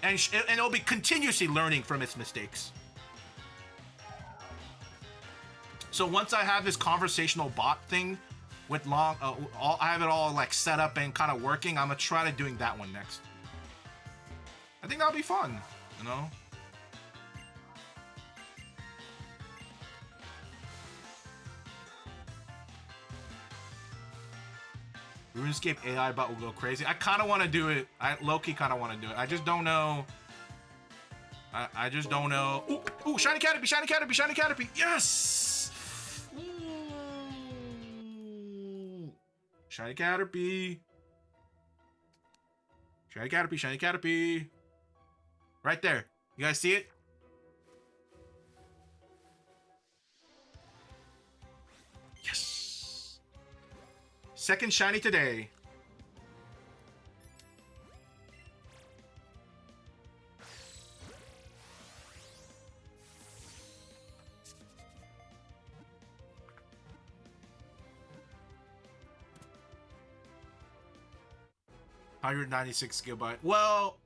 and it'll be continuously learning from its mistakes. So once I have this conversational bot thing with I have it all like set up and kind of working, I'm gonna try to doing that one next. I think that'll be fun, you know. RuneScape AI bot will go crazy. I kind of want to do it. I low-key kind of want to do it. I just don't know. I just don't know. Ooh, shiny Caterpie, shiny Caterpie, shiny Caterpie. Yes! Ooh. Shiny Caterpie. Shiny Caterpie, shiny Caterpie. Right there. You guys see it? Yes! Second shiny today. $196 GB. Well,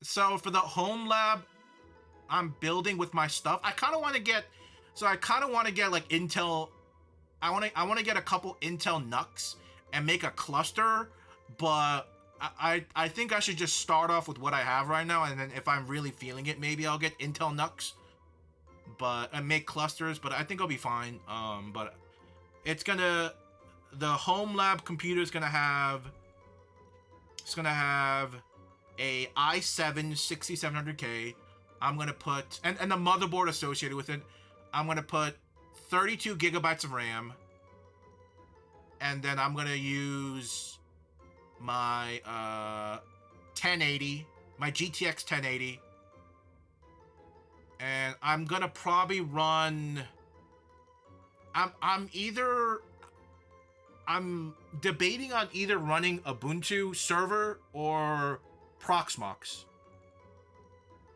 so for the home lab, I'm building with my stuff. I kind of want to get like Intel. I want to get a couple Intel NUCs and make a cluster, but I think I should just start off with what I have right now, and then if I'm really feeling it, maybe I'll get Intel NUCs, and make clusters. But I think I'll be fine. But it's gonna the home lab computer is gonna have. It's gonna have a i7 6700K. I'm gonna put and the motherboard associated with it. I'm gonna put 32 gigabytes of RAM, and then I'm gonna use my 1080, my GTX 1080, and I'm gonna probably run. I'm debating on either running Ubuntu server or Proxmox.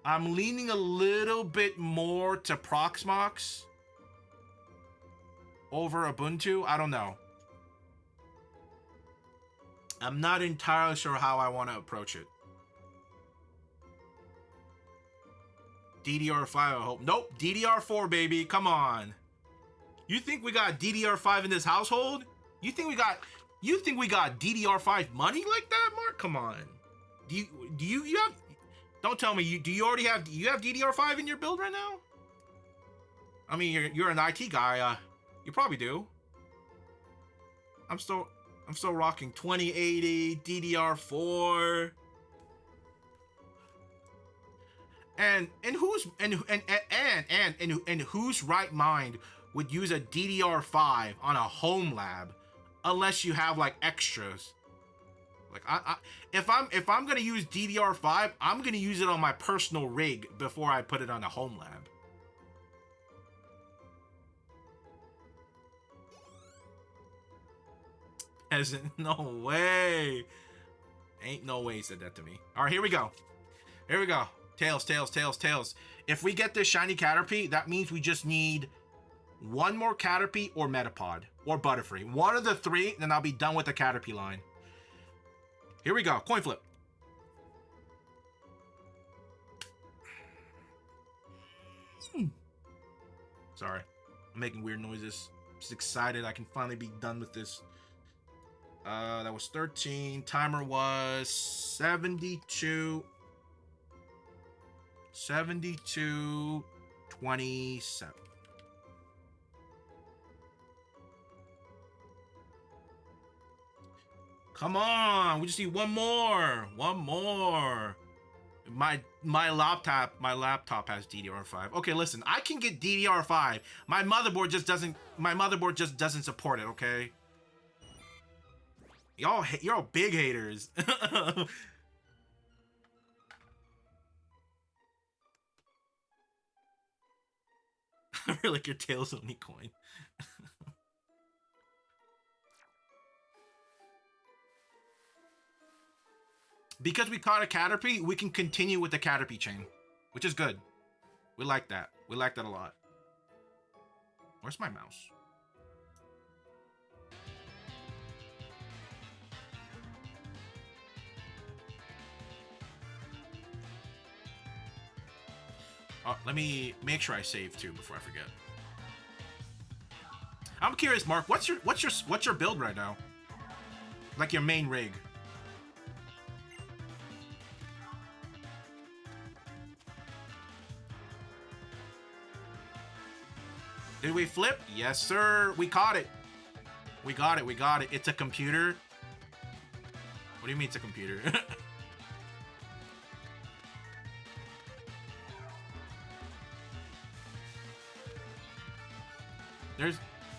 I'm leaning a little bit more to Proxmox over Ubuntu. I don't know. I'm not entirely sure how I want to approach it. DDR5, I hope. Nope, DDR4, baby. Come on. You think we got DDR5 in this household? You think we got DDR5 money like that, Mark? Come on. Do you have? Don't tell me do you already have DDR5 in your build right now? I mean, you're an IT guy. You probably do. I'm still rocking 2080 DDR4. And whose right mind would use a DDR5 on a home lab unless you have like extras? Like if I'm gonna use DDR5, I'm gonna use it on my personal rig before I put it on a home lab. Peasant, no way. Ain't no way he said that to me. All right, here we go. Here we go. Tails, tails, tails, tails. If we get this shiny Caterpie, that means we just need one more Caterpie or Metapod or Butterfree. One of the three, then I'll be done with the Caterpie line. Here we go. Coin flip. Sorry. I'm making weird noises. Just excited I can finally be done with this. That was 13. Timer was 72. 27. Come on, we just need one more. One more. My laptop has DDR5. Okay, listen, I can get DDR5. My motherboard just doesn't support it, okay? You're all big haters. I really like your Tails only coin. Because we caught a Caterpie, we can continue with the Caterpie chain, which is good. We like that. We like that a lot. Where's my mouse? Let me make sure I save too before I forget. I'm curious, Mark. What's your build right now? Like your main rig. Did we flip? Yes, sir. We caught it. We got it. We got it. It's a computer. What do you mean it's a computer?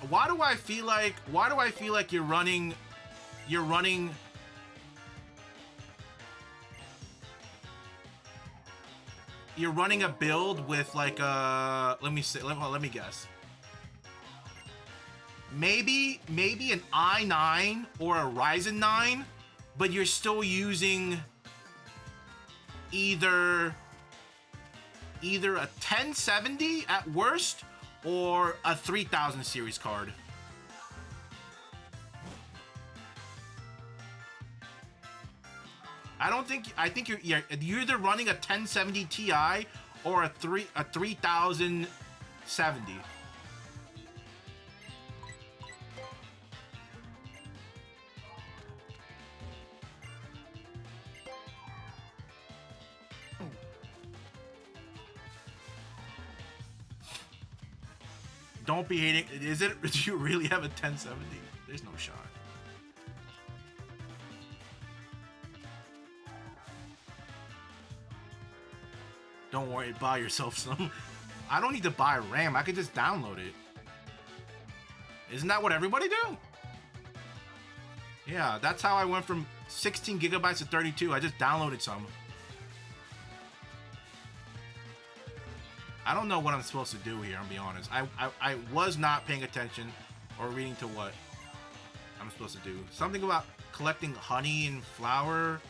Why do I feel like you're running a build with like let me guess. Maybe an i9 or a Ryzen 9, but you're still using either a 1070 at worst or a 3000 series card. I think you're either running a 1070 Ti or a 3070. Don't be hating. Is it? Do you really have a 1070? There's no shot. Don't worry, buy yourself some. I don't need to buy RAM. I could just download it. Isn't that what everybody do? Yeah, that's how I went from 16 gigabytes to 32. I just downloaded some. I don't know what I'm supposed to do here, I'll be honest. I was not paying attention or reading to what I'm supposed to do. Something about collecting honey and flour.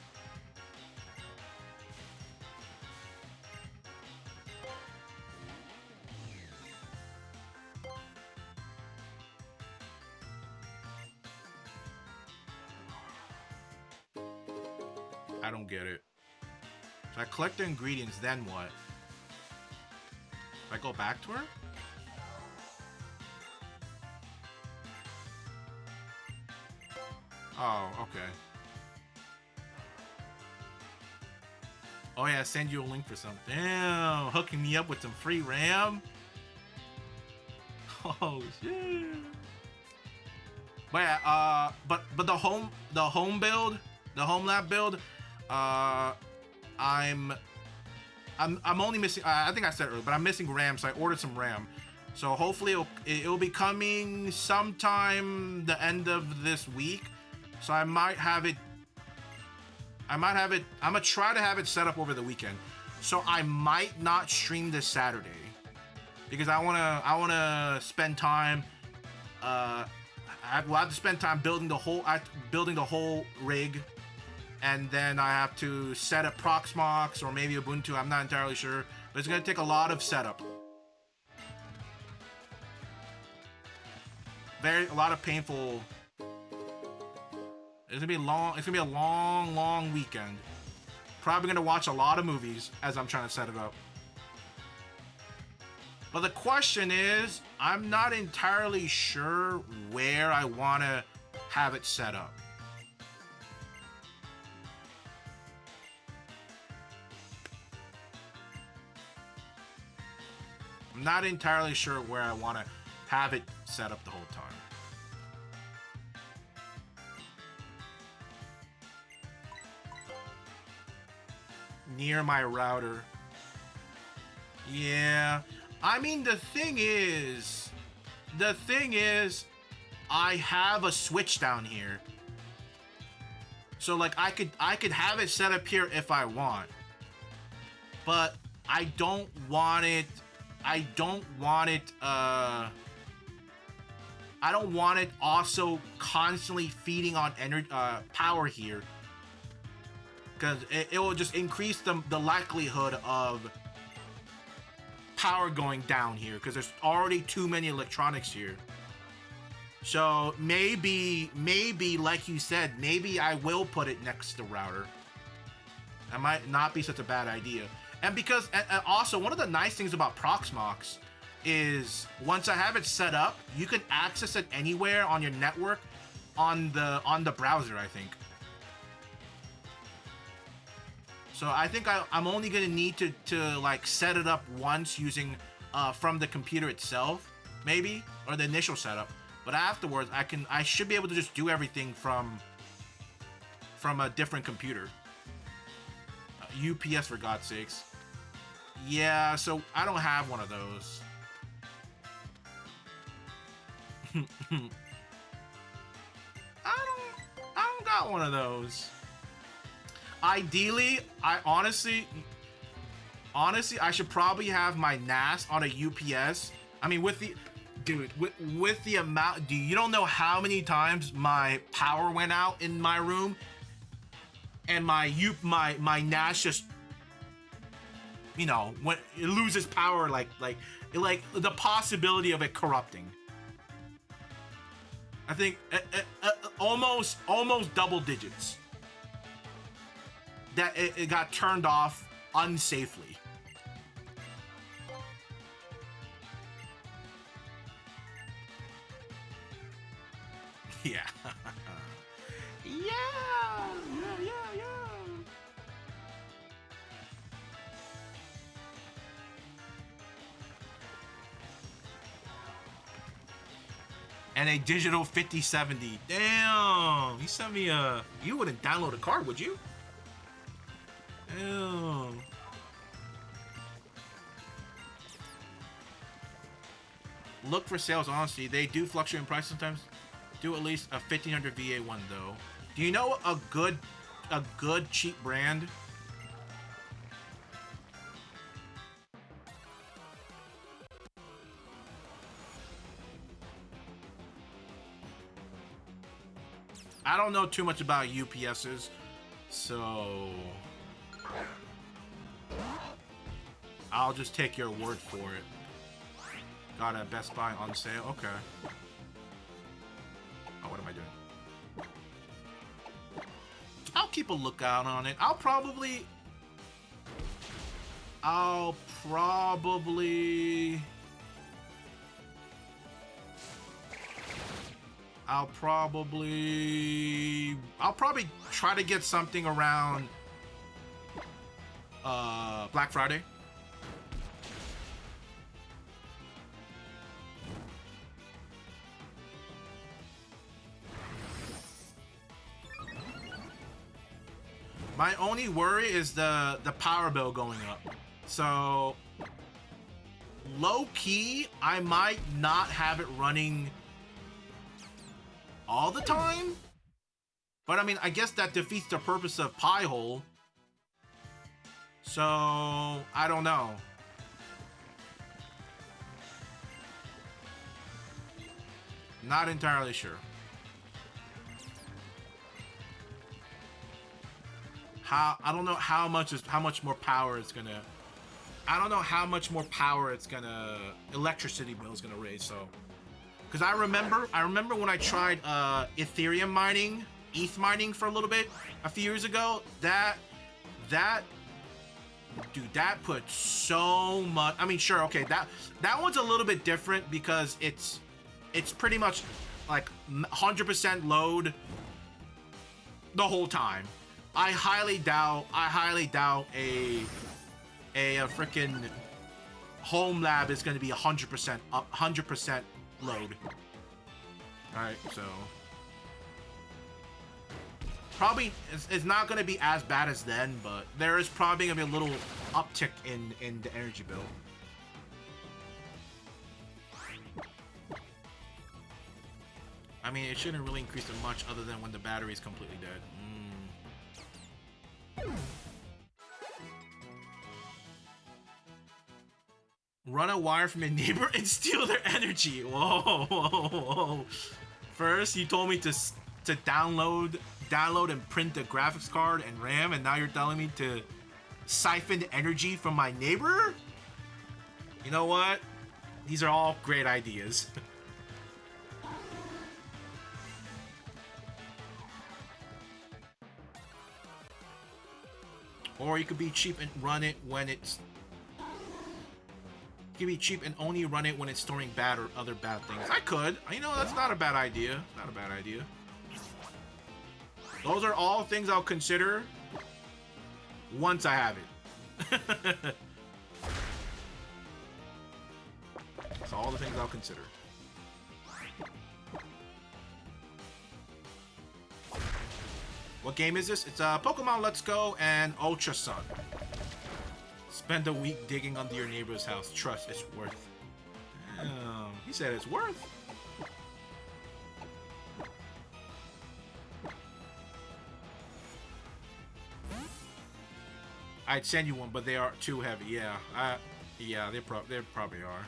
I don't get it. So I collect the ingredients, then what? I go back to her? Oh, okay. Oh yeah, send you a link for something. Damn, hooking me up with some free RAM. Oh shit. But yeah, but the home build, the home lab build, I'm only missing. I think I said it earlier, but I'm missing RAM, so I ordered some RAM. So hopefully it'll be coming sometime the end of this week. So I might have it. I'm gonna try to have it set up over the weekend. So I might not stream this Saturday because I wanna spend time. We'll have to spend time building the whole rig. And then I have to set up Proxmox or maybe Ubuntu. I'm not entirely sure, but it's gonna take a lot of setup. A lot of painful. It's gonna be long. It's gonna be a long weekend. Probably gonna watch a lot of movies as I'm trying to set it up. But the question is, I'm not entirely sure where I wanna have it set up. I'm not entirely sure where I want to have it set up the whole time. Near my router. Yeah. I mean, the thing is, I have a switch down here. So like I could have it set up here if I want. But I don't want it also constantly feeding on power here, because it will just increase the likelihood of power going down here, because there's already too many electronics here. So maybe like you said, maybe I will put it next to the router. That might not be such a bad idea. And because, and also, one of the nice things about Proxmox is once I have it set up, you can access it anywhere on your network on the browser, I think. So I think I'm only gonna need to like set it up once using from the computer itself, maybe, or the initial setup. But afterwards, I should be able to just do everything from a different computer. UPS, for God's sakes. Yeah, so I don't have one of those. I don't got one of those. Ideally, I honestly, I should probably have my NAS on a UPS. I mean, with the amount, you don't know how many times my power went out in my room, and my NAS just, you know, when it loses power, like the possibility of it corrupting. I think almost double digits. That it got turned off unsafely. Yeah. Yeah. and a digital 5070. Damn, you sent me a... You wouldn't download a card, would you? Damn. Look for sales, honestly. They do fluctuate in price sometimes. Do at least a 1500 VA one, though. Do you know a good cheap brand? I don't know too much about UPSs, so I'll just take your word for it. Got a Best Buy on sale. Okay. Oh, what am I doing? I'll keep a lookout on it. I'll probably try to get something around Black Friday. My only worry is the power bill going up. So low key, I might not have it running all the time. But I mean, I guess that defeats the purpose of Pi-hole. So I don't know. Not entirely sure. I don't know how much more power it's gonna. I don't know how much more power it's gonna. Electricity bill is gonna raise. So, because I remember when I tried Ethereum mining, ETH mining for a little bit a few years ago. That put so much. I mean, sure, okay, that one's a little bit different because it's pretty much like 100% load the whole time. I highly doubt a freaking home lab is going to be 100% up, 100% load. All right, so probably it's not going to be as bad as then, but there is probably going to be a little uptick in the energy bill. I mean, it shouldn't really increase it much other than when the battery is completely dead. Run a wire from your neighbor and steal their energy. Whoa, whoa, whoa. First, you told me to download and print the graphics card and RAM, and now you're telling me to siphon the energy from my neighbor? You know what? These are all great ideas. Or you could be cheap and run it when it's... You could be cheap and only run it when it's storing bad or other bad things. I could. You know, that's not a bad idea. Not a bad idea. Those are all things I'll consider once I have it. That's all the things I'll consider. What game is this? It's Pokemon Let's Go and Ultra Sun. Spend a week digging under your neighbor's house. Trust, it's worth. He said it's worth. I'd send you one, but they are too heavy. Yeah, yeah, they probably are.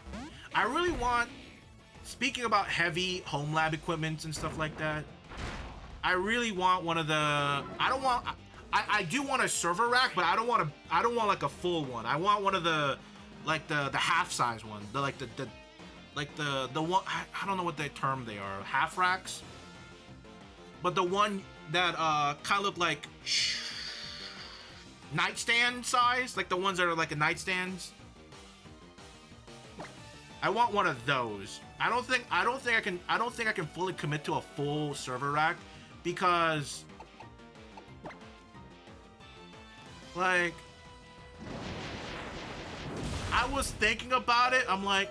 I really want. Speaking about heavy home lab equipment and stuff like that, I really want one of the. I don't want. I do want a server rack, but I don't want like a full one. I want one of the, like the half size one. The one. I don't know what the term they are. Half racks. But the one that kind of look like nightstand size, like the ones that are like a nightstands. I want one of those. I don't think I can fully commit to a full server rack because, like, I was thinking about it. I'm like,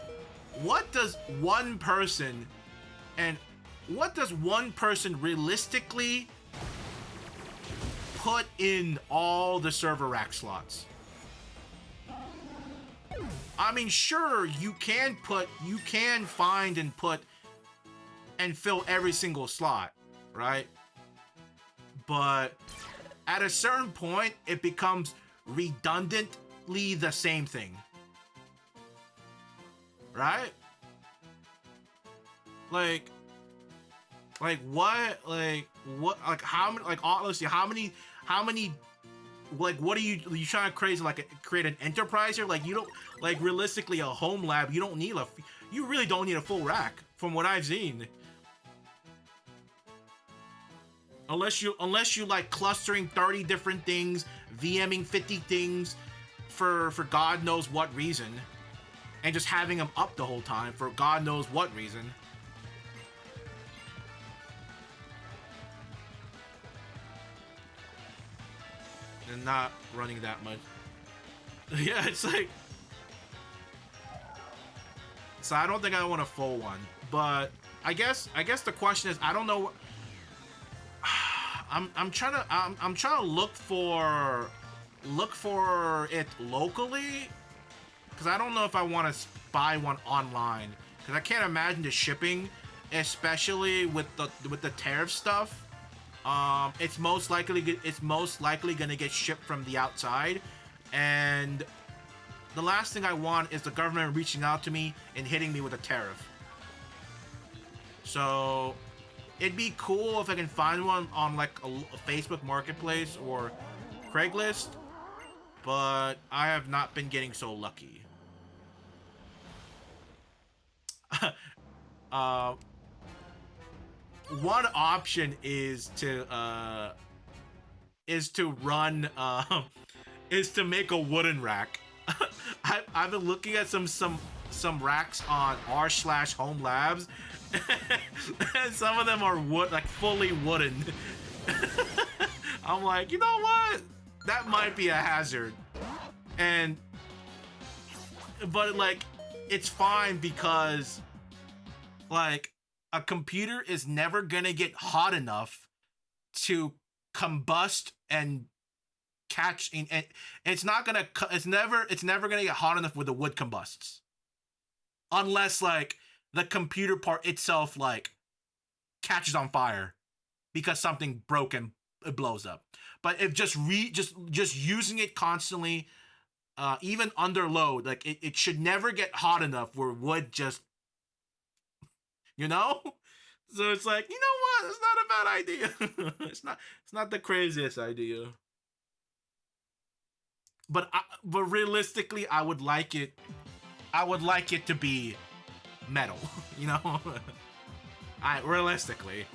what does one person, and what does one person realistically put in all the server rack slots? I mean, sure, you can find and put and fill every single slot, right? But at a certain point, it becomes redundantly the same thing, right? Like what? Like how many? Like honestly, how many? Like, what are you trying to crazy create an enterprise here? Like, you don't, like, realistically, a home lab, you really don't need a full rack from what I've seen. Unless you like clustering 30 different things, VMing 50 things for God knows what reason, and just having them up the whole time for God knows what reason. And not running that much. Yeah, it's like... So I don't think I want a full one. But I guess the question is, I don't know... I'm trying to look for it locally, because I don't know if I want to buy one online, because I can't imagine the shipping, especially with the tariff stuff. It's most likely gonna get shipped from the outside, and the last thing I want is the government reaching out to me and hitting me with a tariff. So it'd be cool if I can find one on like a Facebook Marketplace or Craigslist, but I have not been getting so lucky. One option is to make a wooden rack. I've been looking at some racks on r/home labs, and some of them are fully wooden. I'm like, you know what? That might be a hazard. But like, it's fine because like a computer is never gonna get hot enough to combust and catch, and it's never gonna get hot enough where the wood combusts, unless like the computer part itself like catches on fire because something broke and it blows up. But if just using it constantly, even under load, like it should never get hot enough where wood just, you know? So it's like, you know what? It's not a bad idea. It's not the craziest idea. But realistically, I would like it to be metal, you know? Realistically.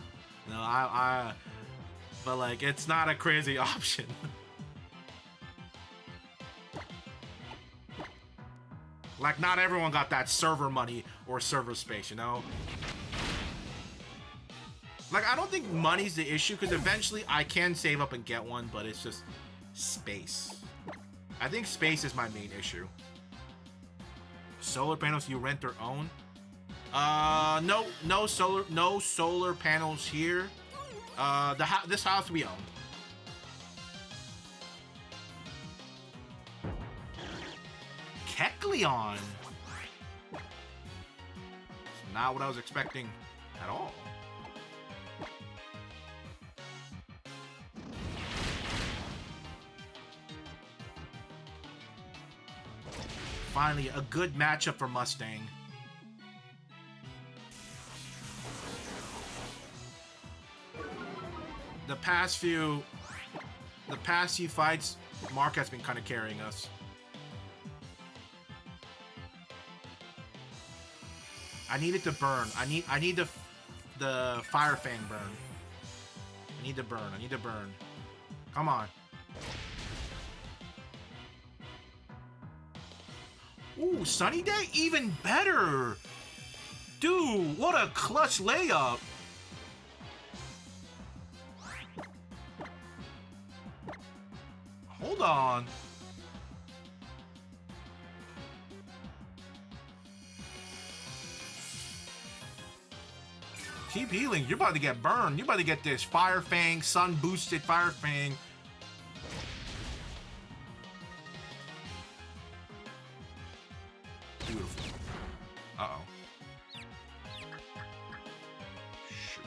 No, but like, it's not a crazy option. Like, not everyone got that server money or server space, you know? Like, I don't think money's the issue, because eventually I can save up and get one, but it's just space. I think space is my main issue. Solar panels you rent or own? No solar panels here. This house we own. Kecleon. Not what I was expecting at all. Finally, a good matchup for Mustang. The past few fights, Mark has been kind of carrying us. I need it to burn. I need the fire fang burn. I need to burn. Come on. Ooh, Sunny Day? Even better! Dude, what a clutch layup! Hold on. Keep healing. You're about to get burned. You're about to get this Fire Fang, Sun Boosted Fire Fang. Beautiful. Uh-oh. Shoot.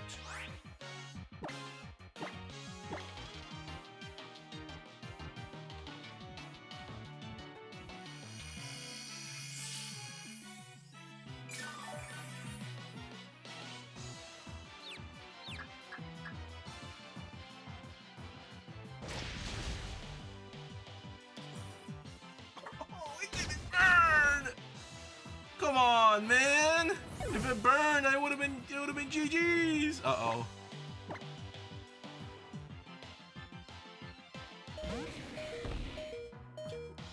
Come on, man! If it burned, it would have been GG's. Uh-oh.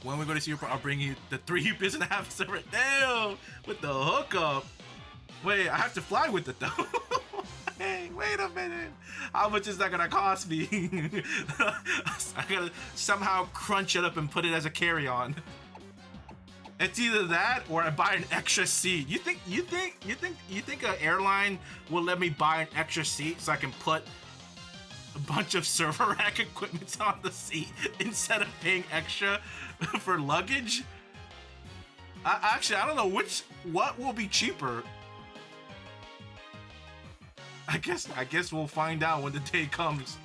When we go to see you, I'll bring you the 3.5 server. Damn! With the hookup. Wait, I have to fly with it though. Hey, wait a minute. How much is that gonna cost me? I gotta somehow crunch it up and put it as a carry-on. It's either that or I buy an extra seat. You think an airline will let me buy an extra seat so I can put a bunch of server rack equipment on the seat instead of paying extra for luggage? Actually, I don't know what will be cheaper. I guess we'll find out when the day comes.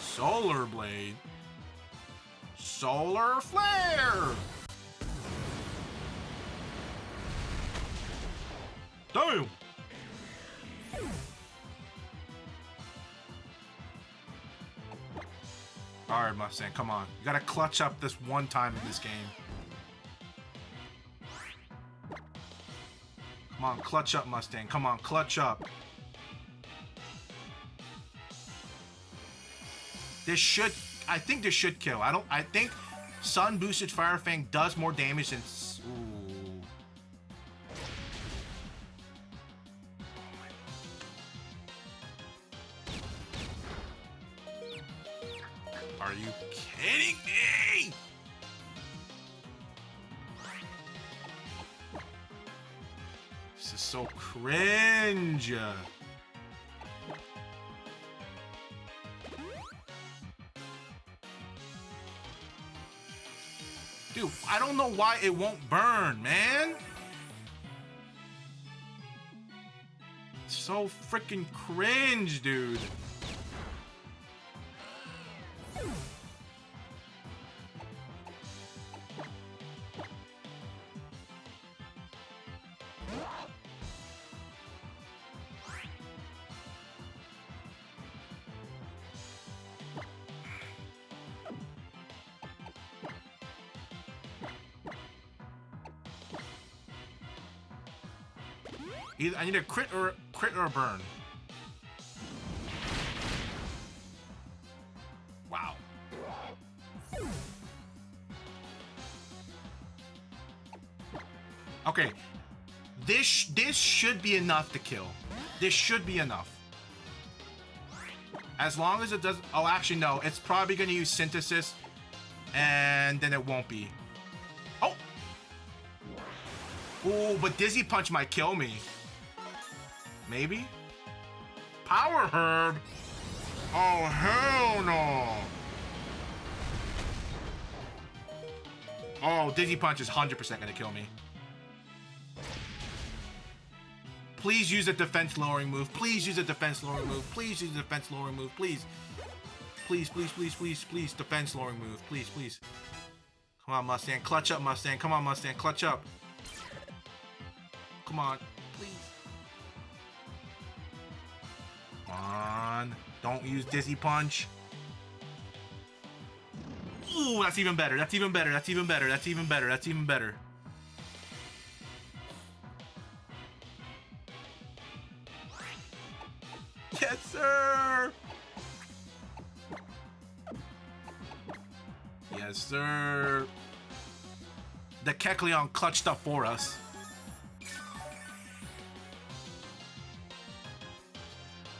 Solar Blade. Solar Flare! Damn! Alright, Mustang, come on. You gotta clutch up this one time in this game. Come on, clutch up, Mustang. Come on, clutch up. I think this should kill. I think Sun Boosted Fire Fang does more damage than... Ooh. Are you kidding me? This is so cringe. Dude, I don't know why it won't burn, man. It's so freaking cringe, dude. I need a crit or a burn. Wow. Okay. This should be enough to kill. This should be enough. As long as it does... Oh, actually, no. It's probably going to use Synthesis, and then it won't be. Oh! Ooh, but Dizzy Punch might kill me. Maybe? Power Herb? Oh, hell no! Oh, Dizzy Punch is 100% gonna kill me. Please use a defense lowering move. Please use a defense lowering move. Please use a defense lowering move. Please. Please, please, please, please, please. Defense lowering move. Please, please. Come on, Mustang. Clutch up, Mustang. Come on, Mustang. Clutch up. Come on. Please. Come on. Don't use Dizzy Punch. Ooh, that's even better. That's even better. That's even better. That's even better. That's even better. Yes, sir. Yes, sir. The Kecleon clutched up for us.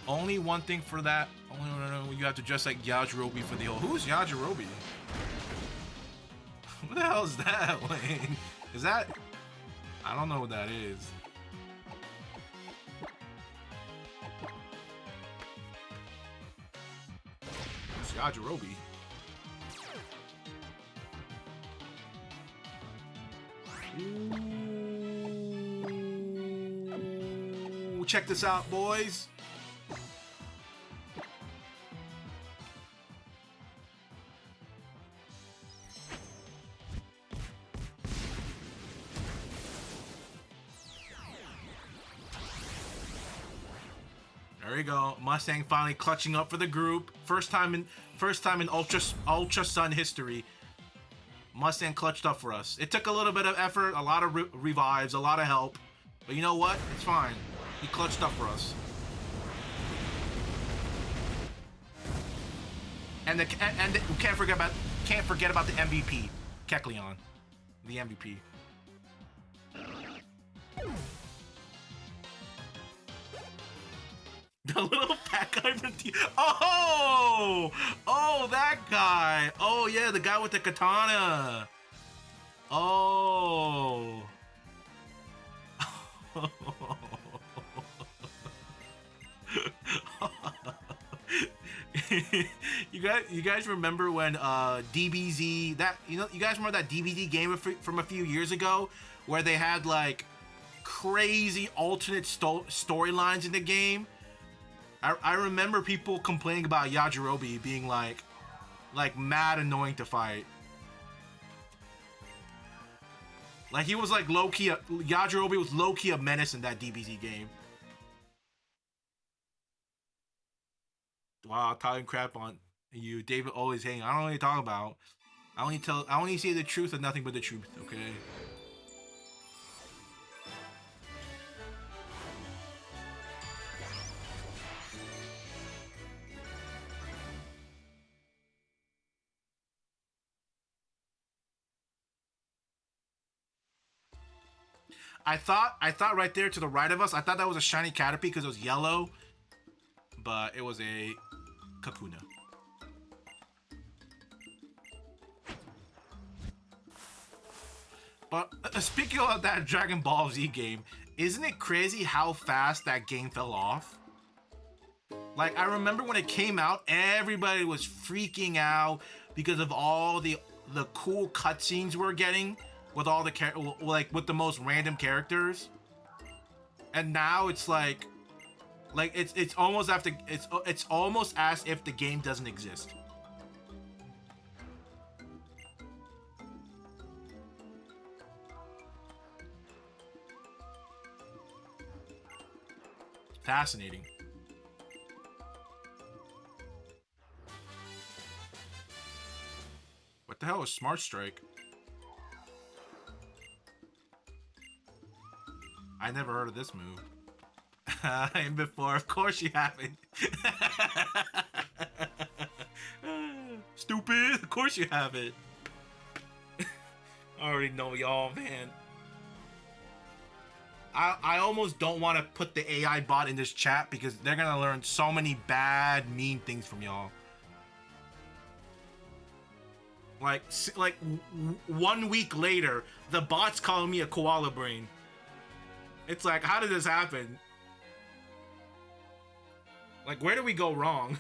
Only one thing for that. Oh, no, you have to dress like Yajirobe for the whole. Who's Yajirobe? What the hell is that? Wayne? Is that? I don't know what that is. It's Yajirobe. Ooh, check this out, boys. There you go. Mustang finally clutching up for the group. First time in Ultra Sun history. Mustang clutched up for us. It took a little bit of effort, a lot of revives, a lot of help. But you know what? It's fine. He clutched up for us. And we can't forget about the MVP, Kecleon, the MVP. The little fat guy from Oh, that guy. Oh yeah, the guy with the katana. Oh. You guys remember when DBZ you guys remember that DBZ game from a few years ago where they had like crazy alternate storylines in the game? I remember people complaining about Yajirobe being like mad annoying to fight. Like he was like low-key, Yajirobe was low-key a menace in that DBZ game. Wow, talking crap on you, David always hang. I don't know what you're talking about. I only say the truth and nothing but the truth, okay? I thought right there to the right of us, I thought that was a shiny Caterpie because it was yellow, but it was a Kakuna. But speaking of that Dragon Ball Z game, isn't it crazy how fast that game fell off? Like, I remember when it came out, everybody was freaking out because of all the cool cutscenes we're getting with all the with the most random characters. And now it's like it's almost it's almost as if the game doesn't exist. Fascinating. What the hell is Smart Strike? I never heard of this move. And before, of course you haven't. Stupid, of course you haven't. I already know y'all, man. I almost don't want to put the AI bot in this chat because they're gonna learn so many bad, mean things from y'all. Like 1 week later, the bot's calling me a koala brain. It's like, how did this happen? Like, where did we go wrong?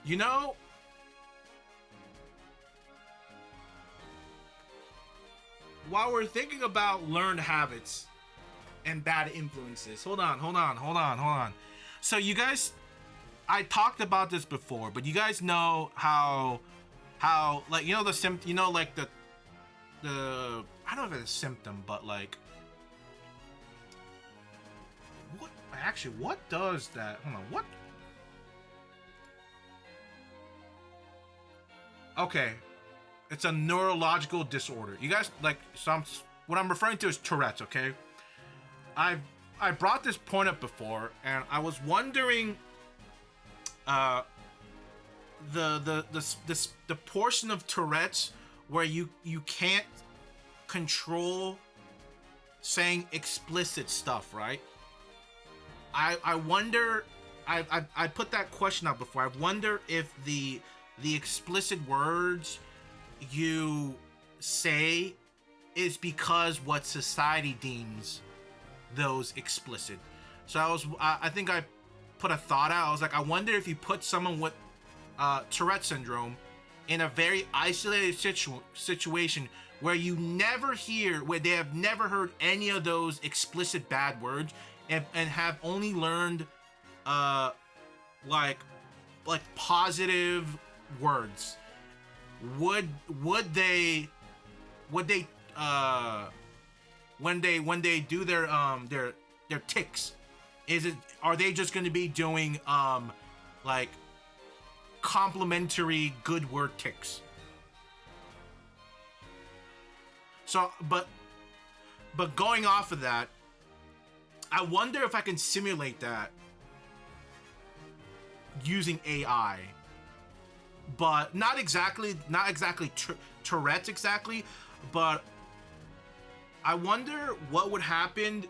You know, while we're thinking about learned habits and bad influences, hold on. So you guys, I talked about this before, but you guys know how like, you know, like the I don't know if it's a symptom, but like, what does that? Hold on, what? Okay, it's a neurological disorder. You guys, like, what I'm referring to is Tourette's, okay? I brought this point up before, and I was wondering uh, the portion of Tourette's where you can't control saying explicit stuff, right? I wonder. I put that question out before. I wonder if the explicit words you say is because what society deems those explicit. So I think I put a thought out. I was like, I wonder if you put someone with Tourette syndrome in a very isolated situation where you never hear, where they have never heard any of those explicit bad words, and have only learned like positive words. Would they when they do their tics, are they just going to be doing like complimentary good word tics? So but going off of that, I wonder if I can simulate that using AI, but not exactly Tourette's exactly, but I wonder what would happen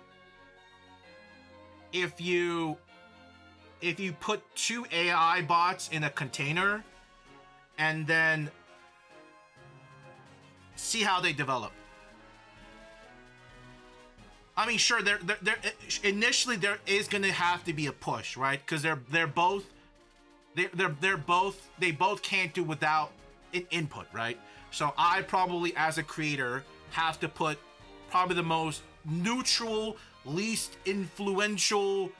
if you put two AI bots in a container and then see how they develop. I mean, sure, there initially there is going to have to be a push, right? Because they both can't do without an input, right? So I probably, as a creator, have to put probably the most neutral, least influential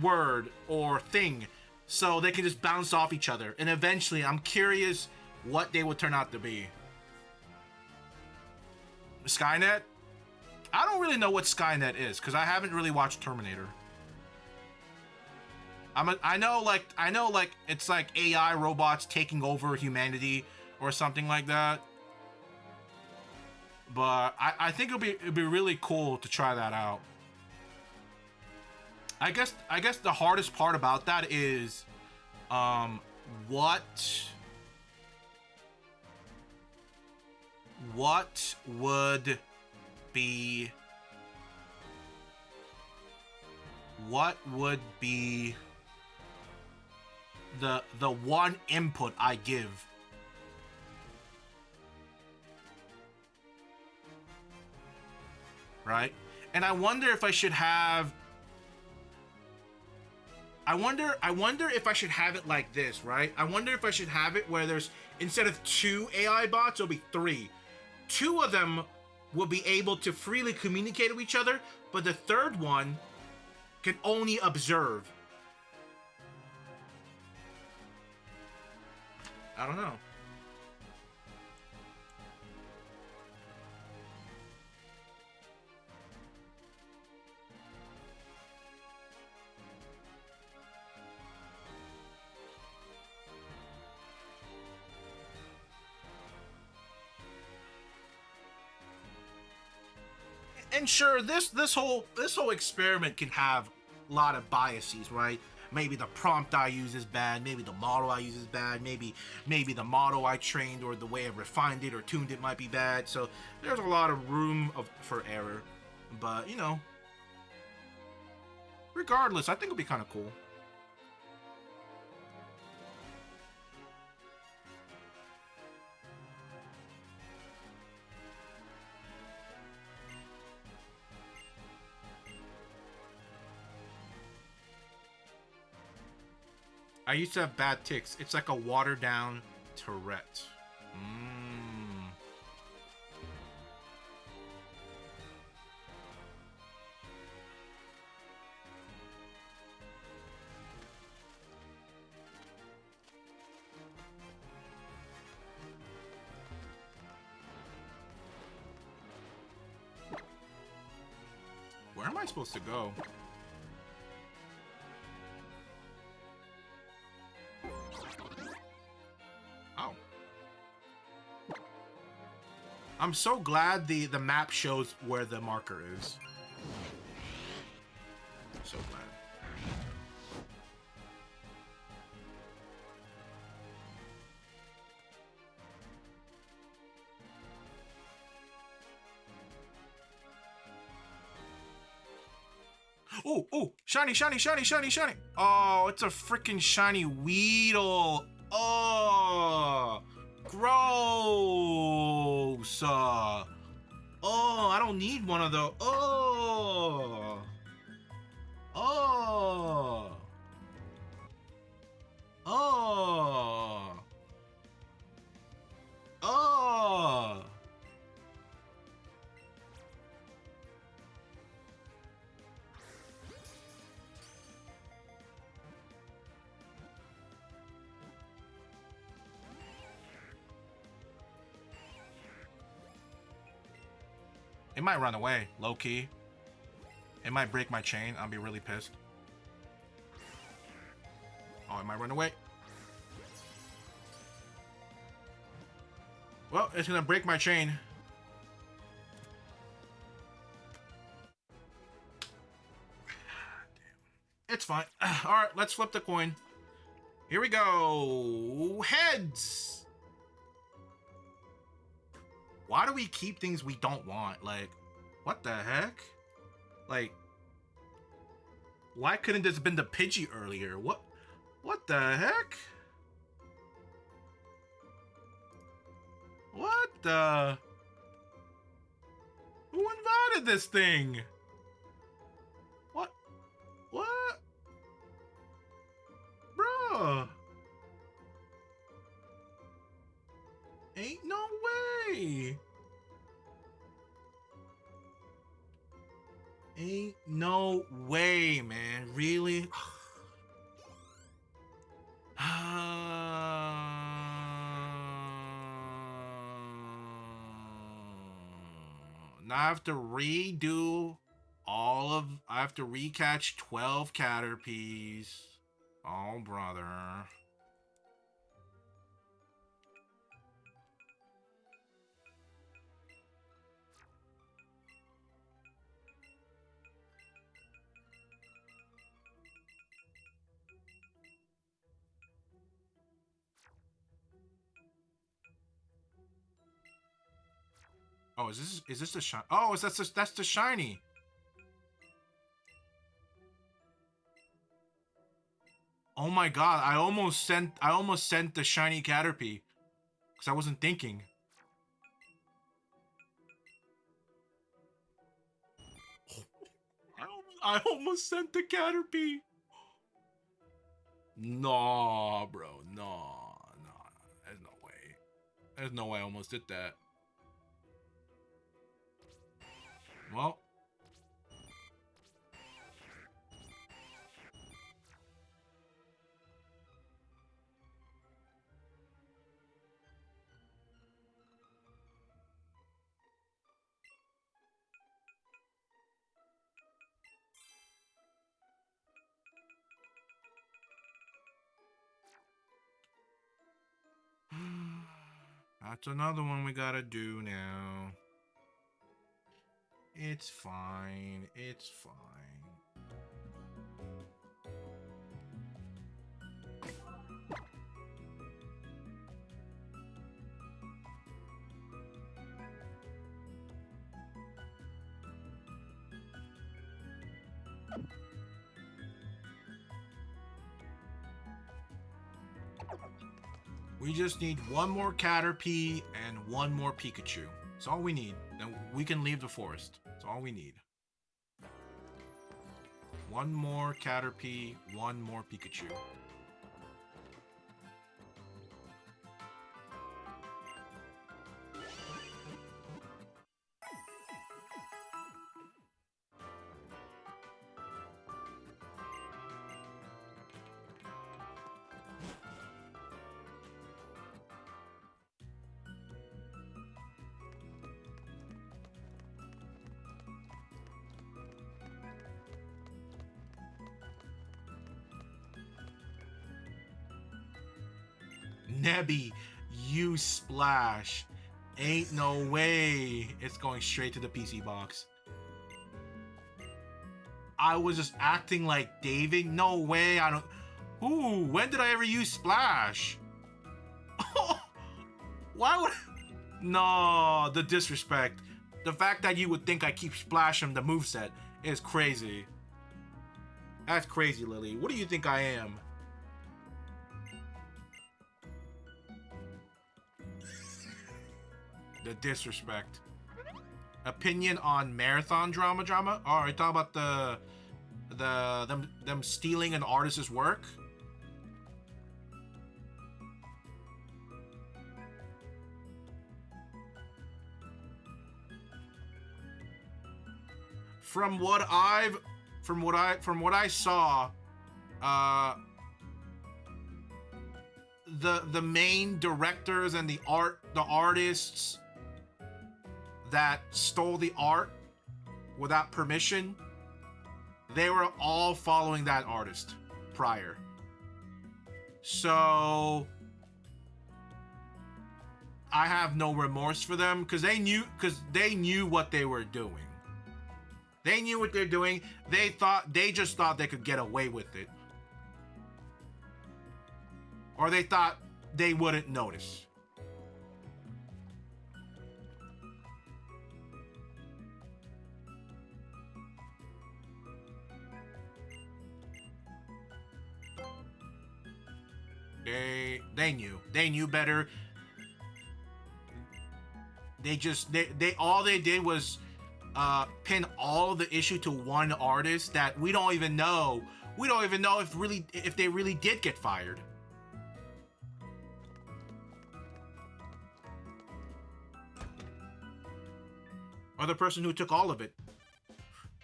word or thing, so they can just bounce off each other. And eventually, I'm curious what they would turn out to be. Skynet? I don't really know what Skynet is because I haven't really watched Terminator. I know like it's like AI robots taking over humanity or something like that. But I think it'd be really cool to try that out. I guess the hardest part about that is what would be the one input I give. Right? And I wonder if I should have I wonder if I should have it like this, right? I wonder if I should have it where there's, instead of 2 AI bots, it'll be 3. 2 of them will be able to freely communicate with each other, but the third one can only observe. I don't know. And sure, this whole experiment can have a lot of biases, right? Maybe the prompt I use is bad, maybe the model I use is bad, maybe the model I trained or the way I refined it or tuned it might be bad. So there's a lot of room for error. But, you know, regardless, I think it'll be kind of cool. I used to have bad tics. It's like a watered down Tourette. Where am I supposed to go? I'm so glad the map shows where the marker is. So glad. Oh, shiny, shiny, shiny, shiny, shiny. Oh, it's a freaking shiny Weedle. Oh, gross. Oh, I don't need one of those. Oh. Oh. Oh. Oh. It might run away, low key. It might break my chain. I'll be really pissed. Oh, it might run away. Well, it's gonna break my chain. It's fine. Alright, let's flip the coin. Here we go. Heads! Why do we keep things we don't want? Like, what the heck? Like, why couldn't this have been the Pidgey earlier? What the heck? What the? Who invited this thing? What? Bruh. Ain't no way. Ain't no way, man. Really? Now I have to redo I have to recatch 12 Caterpies. Oh, brother. Oh, is this the shiny? Oh, that's the shiny. Oh my god, I almost sent the shiny Caterpie because I wasn't thinking. I almost sent the Caterpie. No, bro, no. There's no way. There's no way I almost did that. Well. That's another one we gotta do now. It's fine. It's fine. We just need one more Caterpie and one more Pikachu. That's all we need. Then we can leave the forest. That's all we need. One more Caterpie, one more Pikachu. Nebby, you splash. Ain't no way it's going straight to the PC box. I was just acting like David. No way. I don't. Ooh, when did I ever use splash? Why would? No, the disrespect. The fact that you would think I keep splashing the moveset is crazy. That's crazy, Lily. What do you think I am? The disrespect. Opinion on marathon drama? Oh, are you talking about them stealing an artist's work? From what I saw, the main directors and the artists that stole the art without permission, they were all following that artist prior. So I have no remorse for them because they knew what they were doing. They knew what they're doing. They just thought they could get away with it. Or they thought they wouldn't notice. They knew better. All they did was pin all of the issue to one artist that we don't even know if they really did get fired. Or the person who took all of it,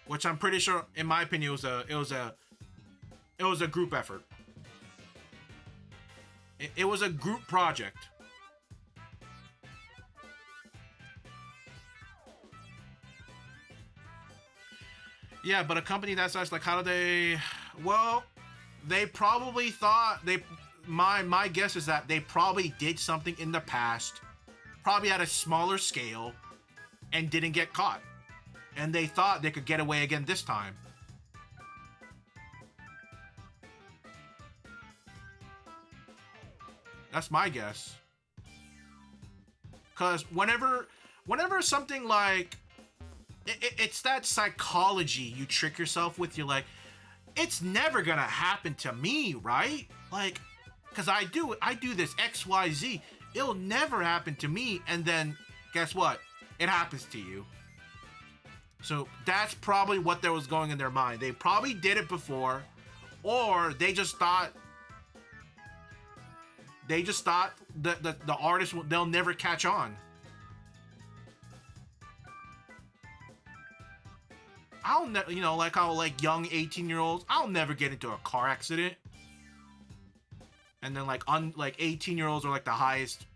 which I'm pretty sure, in my opinion, it was a group effort. It was a group project. Yeah, but a company that size, like, how do they? Well, they probably thought my guess is that they probably did something in the past, probably at a smaller scale, and didn't get caught. And they thought they could get away again this time. That's my guess. Because whenever something like... It's that psychology you trick yourself with. You're like, it's never gonna happen to me, right? Like, because I do this XYZ. It'll never happen to me. And then, guess what? It happens to you. So that's probably what there was going in their mind. They probably did it before, or they just thought the artist, they'll never catch on. I'll never, like how like young 18-year-olds, I'll never get into a car accident. And then like 18-year-olds are like the highest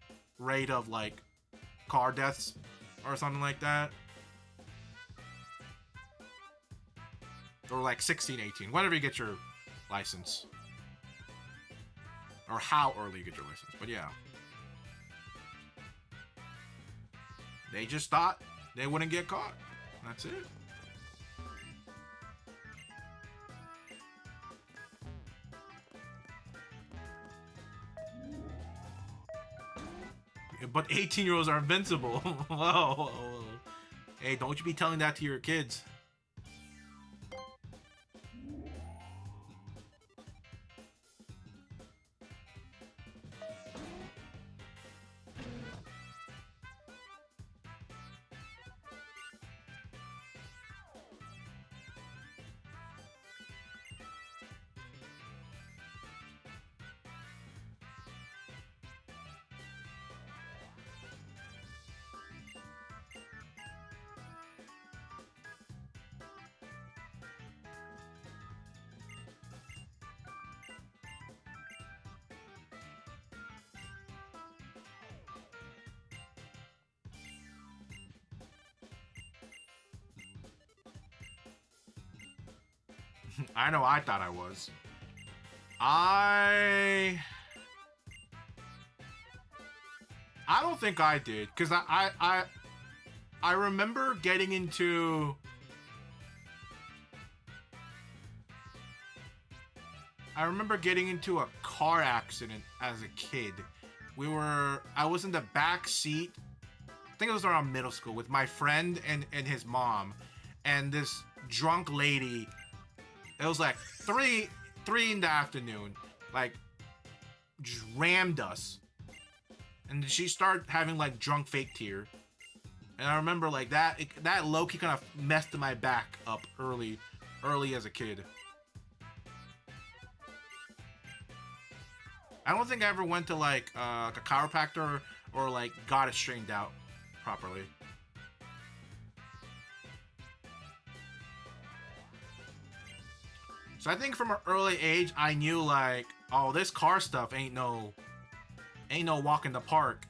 rate of like car deaths or something like that. Or like 16, 18, whenever you get your license. Or how early you get your license, but yeah. They just thought they wouldn't get caught. That's it. But 18-year-olds are invincible. Whoa. Hey, don't you be telling that to your kids. I know I thought I was. I don't think I did, because I remember getting into a car accident as a kid. I was in the back seat, I think it was around middle school, with my friend and his mom, and this drunk lady It was like three in the afternoon. Like, just rammed us. And she started having like drunk fake tear. And I remember like that low-key kind of messed my back up early as a kid. I don't think I ever went to like a chiropractor or like got it straightened out properly. So I think from an early age I knew like, oh, this car stuff ain't no walk in the park.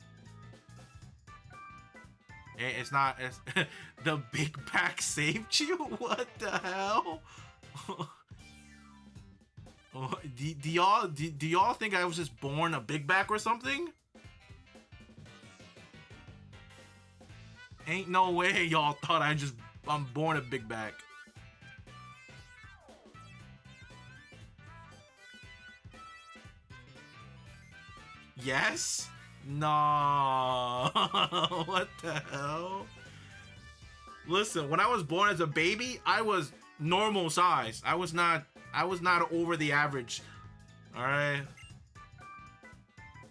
It's not. It's the big back saved you. What the hell? do y'all think I was just born a big back or something? Ain't no way y'all thought I'm born a big back. Yes? No. What the hell? Listen, when I was born as a baby, I was normal size. I was not over the average. All right.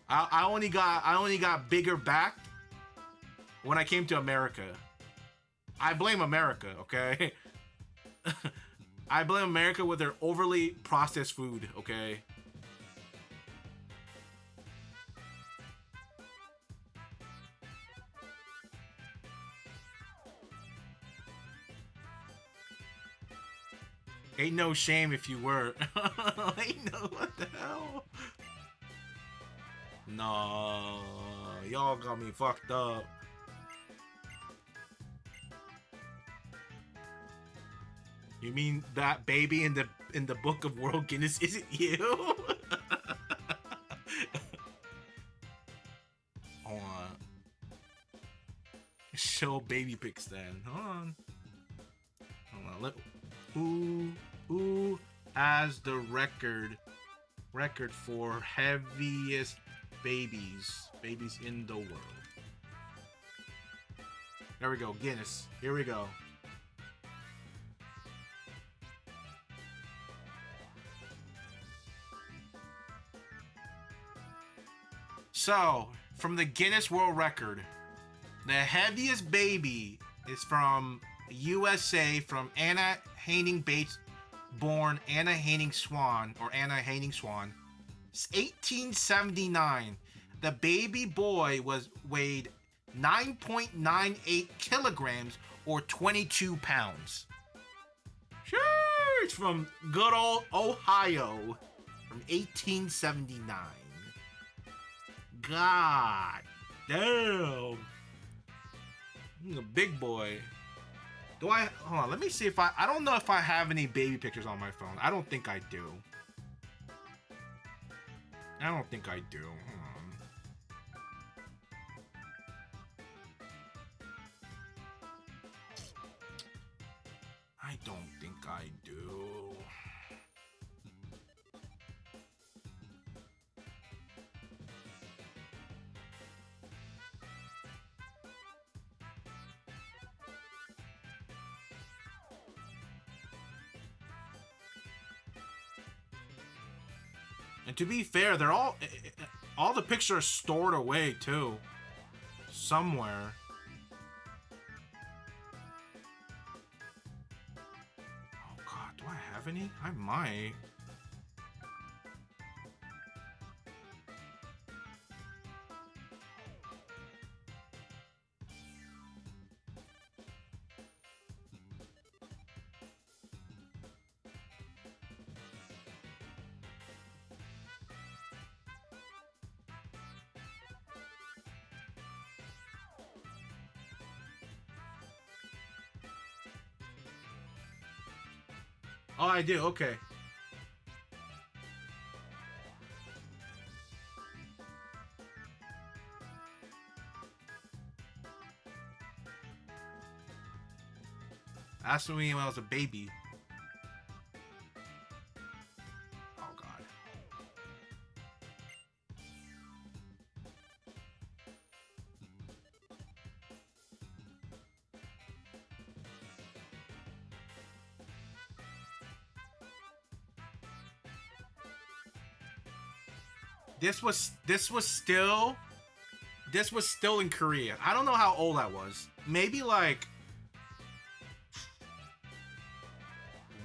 I only got bigger back when I came to America. I blame America, okay? I blame America with their overly processed food, okay? Ain't no shame if you were. Ain't no, what the hell? No, y'all got me fucked up. You mean that baby in the book of World Guinness isn't you? Hold on. Show baby pics then. Hold on. Who has the record for heaviest babies in the world? There we go, Guinness. Here we go. So, from the Guinness World Record, the heaviest baby is from USA, from Anna Haining Bates, born Anna Haining Swan, or Anna Haining Swan. 1879. The baby boy weighed 9.98 kilograms or 22 pounds. Sure, it's from good old Ohio from 1879. God damn. He's a big boy. Hold on, let me see if I don't know if I have any baby pictures on my phone. I don't think I do. I don't think I do. Hold on. I don't think I do. And to be fair, they're all the pictures are stored away too, somewhere. Oh God, do I have any? I might. Oh, I do. Okay. Asked me when I was a baby. Oh God. This was still in Korea. I don't know how old I was. Maybe like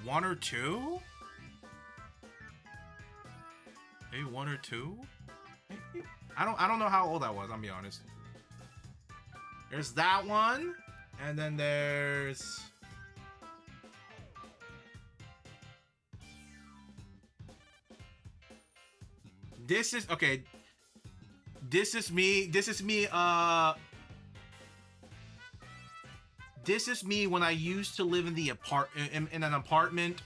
1 or 2? Maybe 1 or 2? Maybe? I don't know how old I was, I'll be honest. There's that one, and then there's this is okay. This is me. This is me when I used to live in the in an apartment.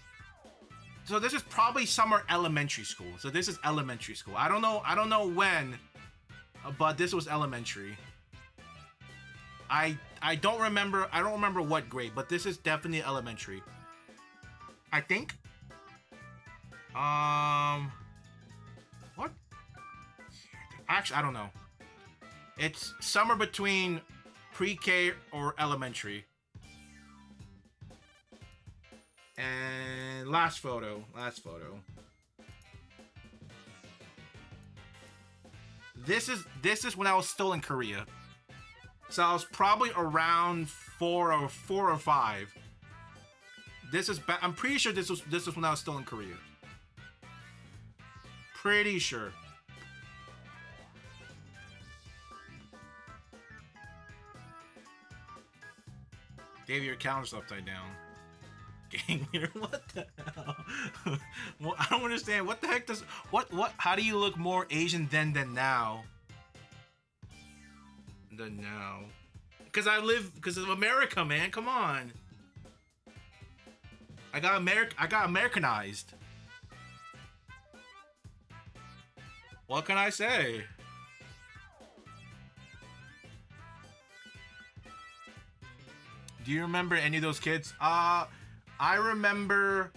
So this is probably summer elementary school. So this is elementary school. I don't know when, but this was elementary. I don't remember what grade, but this is definitely elementary. I think. What? Actually, I don't know. It's somewhere between pre-K or elementary. And last photo. This is when I was still in Korea. So I was probably around 4 or 5. I'm pretty sure this was when I was still in Korea. Pretty sure. Dave, your counter's upside down. Gang leader, what the hell? Well, I don't understand. What the heck does what? How do you look more Asian then than now? Than now? Because of America, man. Come on. I got Americanized. What can I say? Do you remember any of those kids? I remember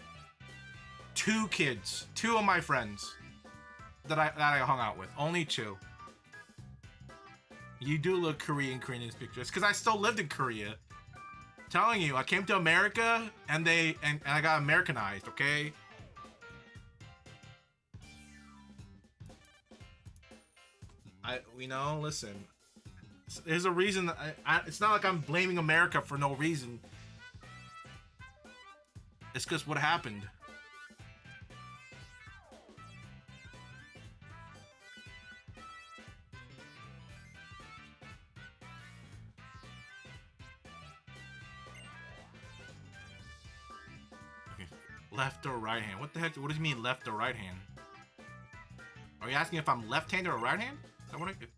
2 kids, 2 of my friends that I hung out with. Only 2. You do look Korean in these pictures, because I still lived in Korea. Telling you, I came to America and I got Americanized, okay? Listen. There's a reason that it's not like I'm blaming America for no reason. It's because what happened. Okay. Left or right hand? What the heck? What does it mean left or right hand? Are you asking if I'm left-handed or right-handed?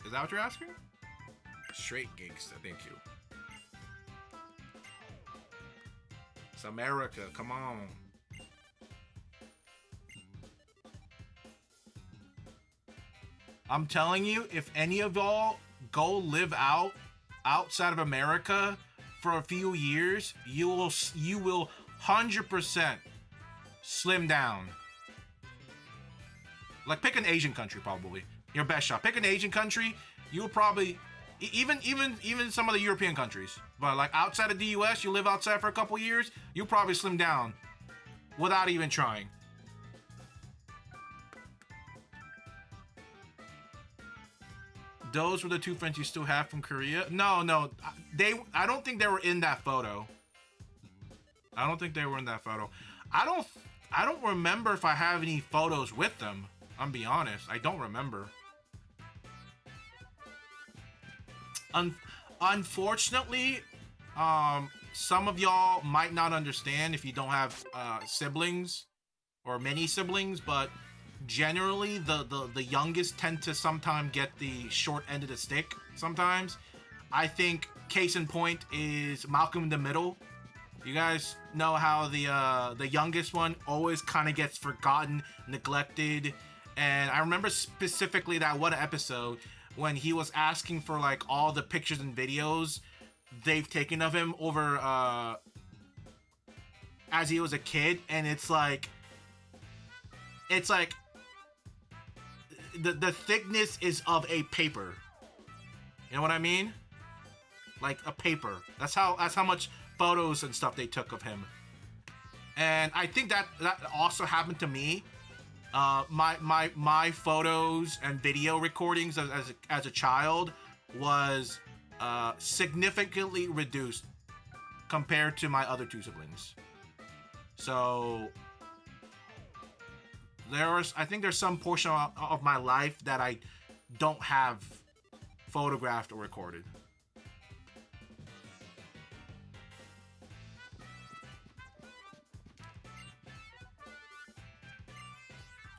Is that what you're asking? Straight gigs, thank you. It's America, come on. I'm telling you, if any of y'all go live outside of America for a few years, you will 100% slim down. Like, pick an Asian country, probably. Your best shot. Pick an Asian country, you'll probably... Even some of the European countries. But, like, outside of the US, you live outside for a couple years, you'll probably slim down. Without even trying. Those were the 2 friends you still have from Korea? No. I don't think they were in that photo. I don't think they were in that photo. I don't remember if I have any photos with them. I'm be honest. I don't remember. Unfortunately, some of y'all might not understand if you don't have siblings or many siblings, but generally the youngest tend to sometimes get the short end of the stick sometimes. I think case in point is Malcolm in the Middle. You guys know how the youngest one always kind of gets forgotten, neglected, and I remember specifically that one episode when he was asking for like all the pictures and videos they've taken of him over as he was a kid, and it's like the thickness is of a paper. You know what I mean? Like a paper. That's how much photos and stuff they took of him. And I think that also happened to me. My photos and video recordings as a child was significantly reduced compared to my other two siblings. So I think there's some portion of my life that I don't have photographed or recorded.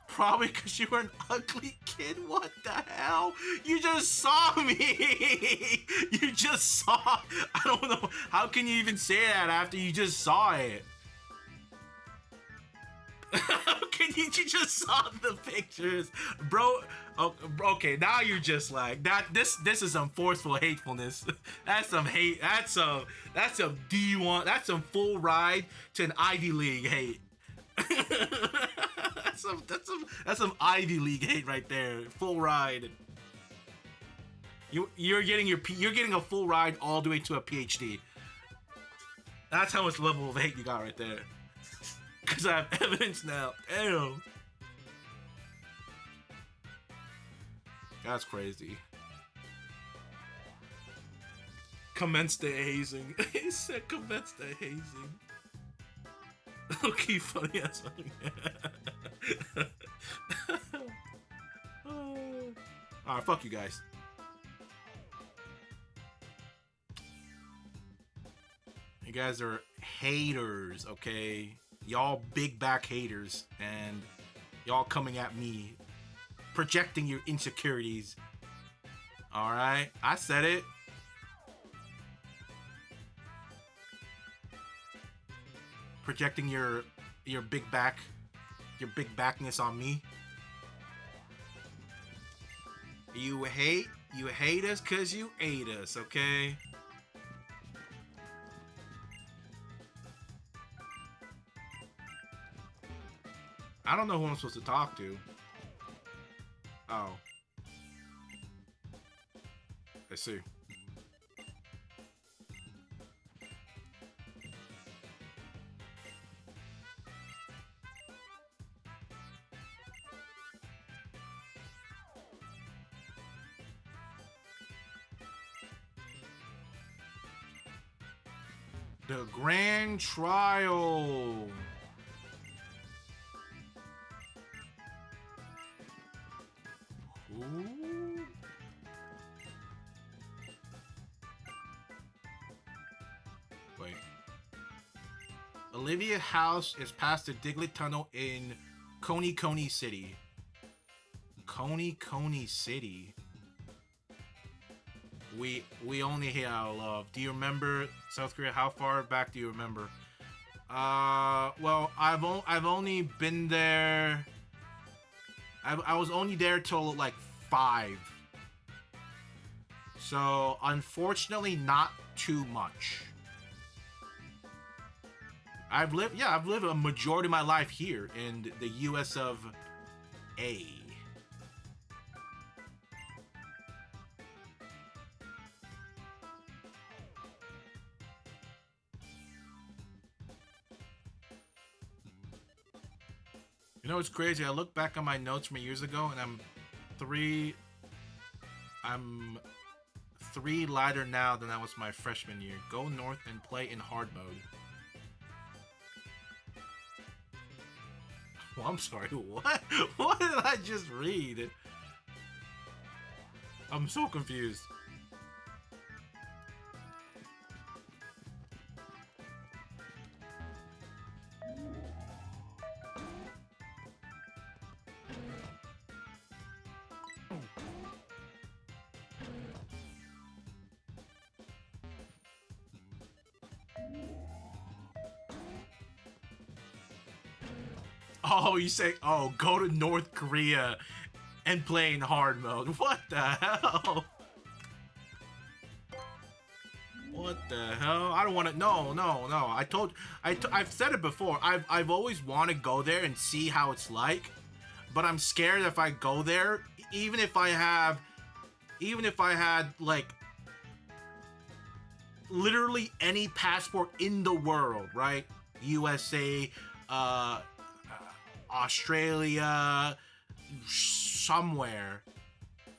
Probably because you were an ugly kid. What the hell? You just saw me. You just saw. I don't know. How can you even say that after you just saw it? How can you just saw the pictures, bro? Oh, okay, now you're just like that. This is some forceful hatefulness. That's some hate. That's some D1. That's some full ride to an Ivy League hate. That's some Ivy League hate right there. Full ride. You're getting a full ride all the way to a PhD. That's how much level of hate you got right there. Cause I have evidence now. Damn. That's crazy. Commence the hazing. He said commence the hazing. Okay, funny ass. Alright, fuck you guys. You guys are haters, okay? Y'all big back haters, and y'all coming at me, projecting your insecurities. Alright, I said it. Projecting your big backness on me. You hate us cause you ate us, okay? I don't know who I'm supposed to talk to. Oh. I see. The Grand Trial. Ooh. Wait. Olivia House is past the Diglett Tunnel in Coney City. Coney City. We only hear our love. Do you remember South Korea? How far back do you remember? Well, I've only been there. I was only there till like 5. So unfortunately, not too much. I've lived a majority of my life here in the US of A. You know, it's crazy. I look back on my notes from years ago, and I'm three lighter now than I was my freshman year. Go north and play in hard mode. Well, I'm sorry, what? What did I just read? I'm so confused. Oh, you say, oh, go to North Korea and play in hard mode. What the hell? What the hell? I don't want to. No. I've said it before. I've always wanted to go there and see how it's like, but I'm scared if I go there, even if I had like literally any passport in the world, right? USA, Australia, somewhere.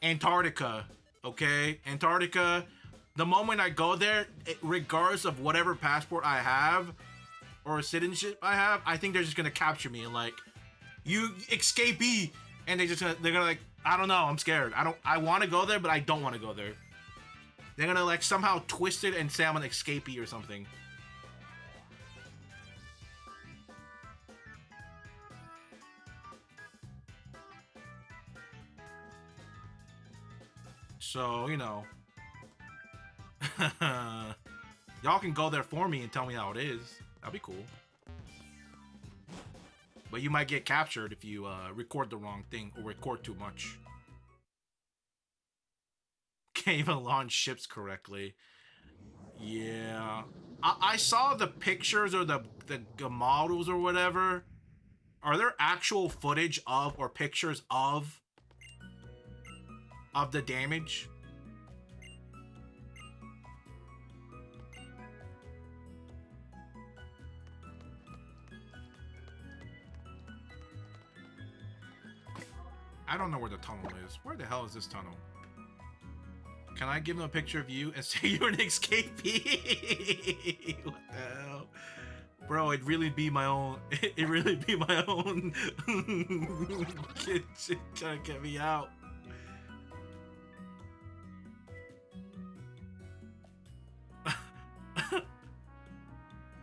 Antarctica, okay? Antarctica. The moment I go there, regardless of whatever passport I have or citizenship I have, I think they're just gonna capture me and like, you escapee, and they're gonna like, I don't know, I'm scared. I want to go there, but I don't want to go there. They're gonna like somehow twist it and say I'm an escapee or something. So, you know, y'all can go there for me and tell me how it is. That'd be cool. But you might get captured if you record the wrong thing or record too much. Can't even launch ships correctly. Yeah. I saw the pictures or the models or whatever. Are there actual footage of or pictures of the damage? I don't know where the tunnel is. Where the hell is this tunnel? Can I give them a picture of you and say you're an escapee? What the hell? Bro, it'd really be my own. It really be my own kid trying to get me out.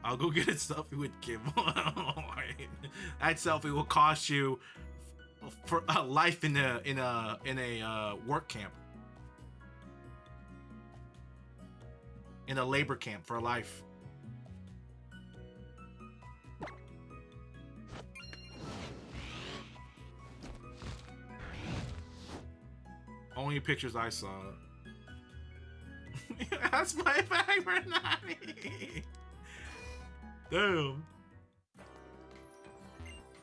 I'll go get a selfie with Kim. That selfie will cost you for a life in a work camp, in a labor camp for a life. Only pictures I saw. That's my bag, Bernani. Damn.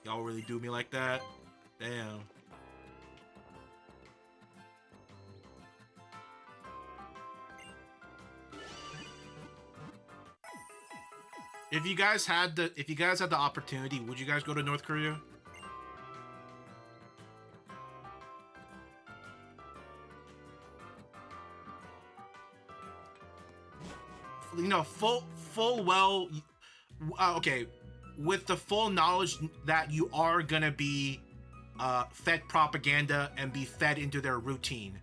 Y'all really do me like that? Damn. If you guys had the opportunity, would you guys go to North Korea? You know, full well, okay, with the full knowledge that you are gonna be fed propaganda and be fed into their routine.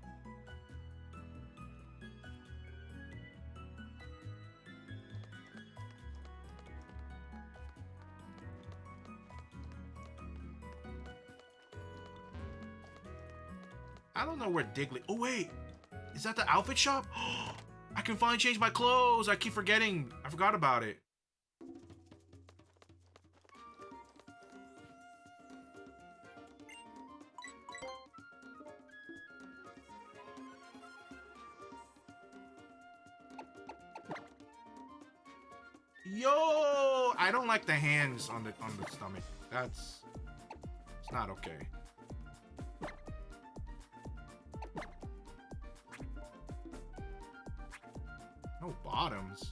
I don't know where Digley. Oh wait, is that the outfit shop? I can finally change my clothes. I keep forgetting. I forgot about it. Yo, I don't like the hands on the stomach. It's not okay. No bottoms.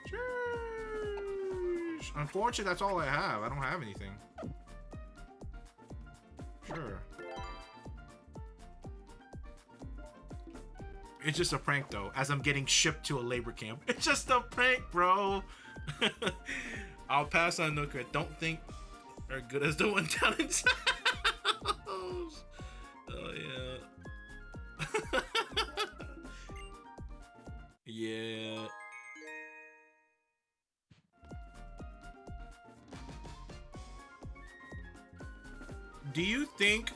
Sheesh. Unfortunately, that's all I have. I don't have anything. Sure. It's just a prank, though, as I'm getting shipped to a labor camp. It's just a prank, bro. I'll pass on Nooka. Don't think are good as the one down in South. Oh, yeah. Yeah. Do you think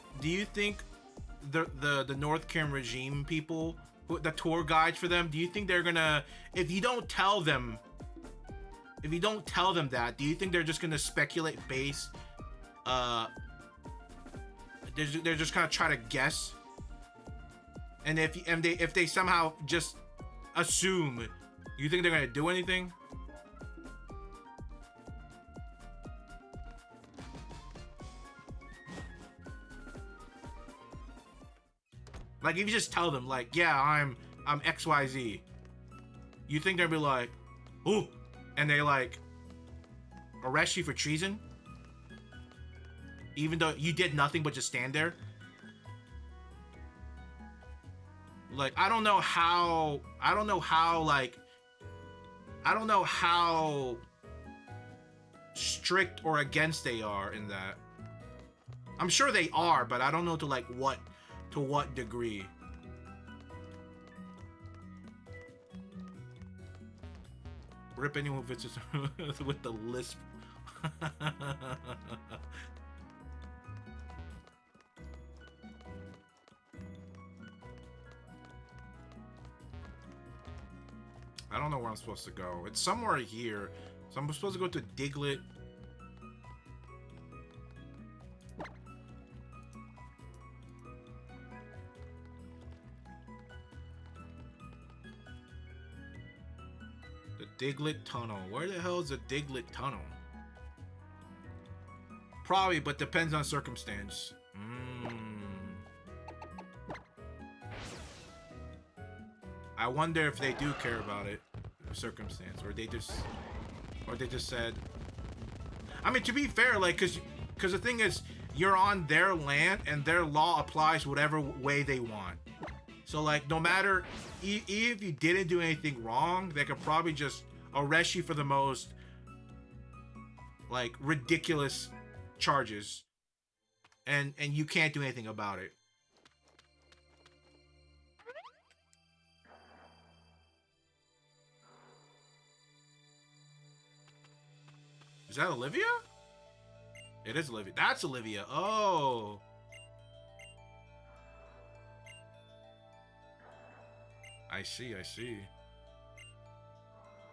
the North Korean regime people, the tour guides for them, do you think they're gonna, if you don't tell them that, do you think they're just gonna speculate based, they're just gonna try to guess, and if they somehow just assume, you think they're gonna do anything? Like, if you just tell them, like, yeah, I'm XYZ, you think they'll be like, ooh, and they, like, arrest you for treason? Even though you did nothing but just stand there? Like, I don't know how strict or against they are in that. I'm sure they are, but I don't know to what degree. Rip anyone who visits with the lisp. I don't know where I'm supposed to go. It's somewhere here. So I'm supposed to go to Diglett. The Diglett Tunnel. Where the hell is the Diglett Tunnel? Probably, but depends on circumstance. I wonder if they do care about it, circumstance, or they just said. I mean, to be fair, like, cause the thing is, you're on their land and their law applies whatever way they want. So, like, no matter if you didn't do anything wrong, they could probably just arrest you for the most, like, ridiculous charges, and you can't do anything about it. Is that Olivia? It is Olivia. That's Olivia. Oh. I see, I see.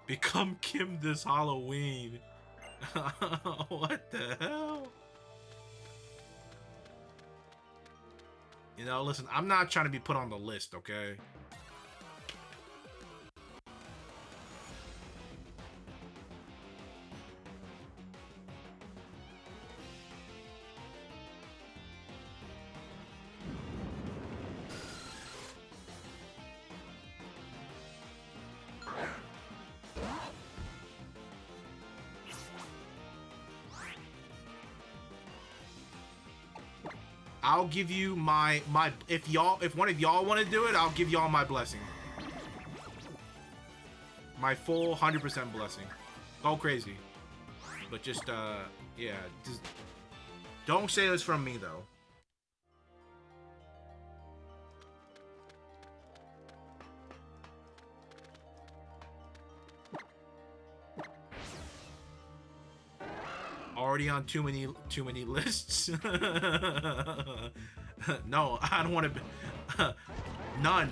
Become Kim this Halloween. What the hell? You know, listen, I'm not trying to be put on the list, okay? I'll give you my if one of y'all want to do it, I'll give y'all my blessing. My full 100% blessing. Go crazy. But just yeah, just don't say it's from me though. Already on too many lists. No, I don't want to. None.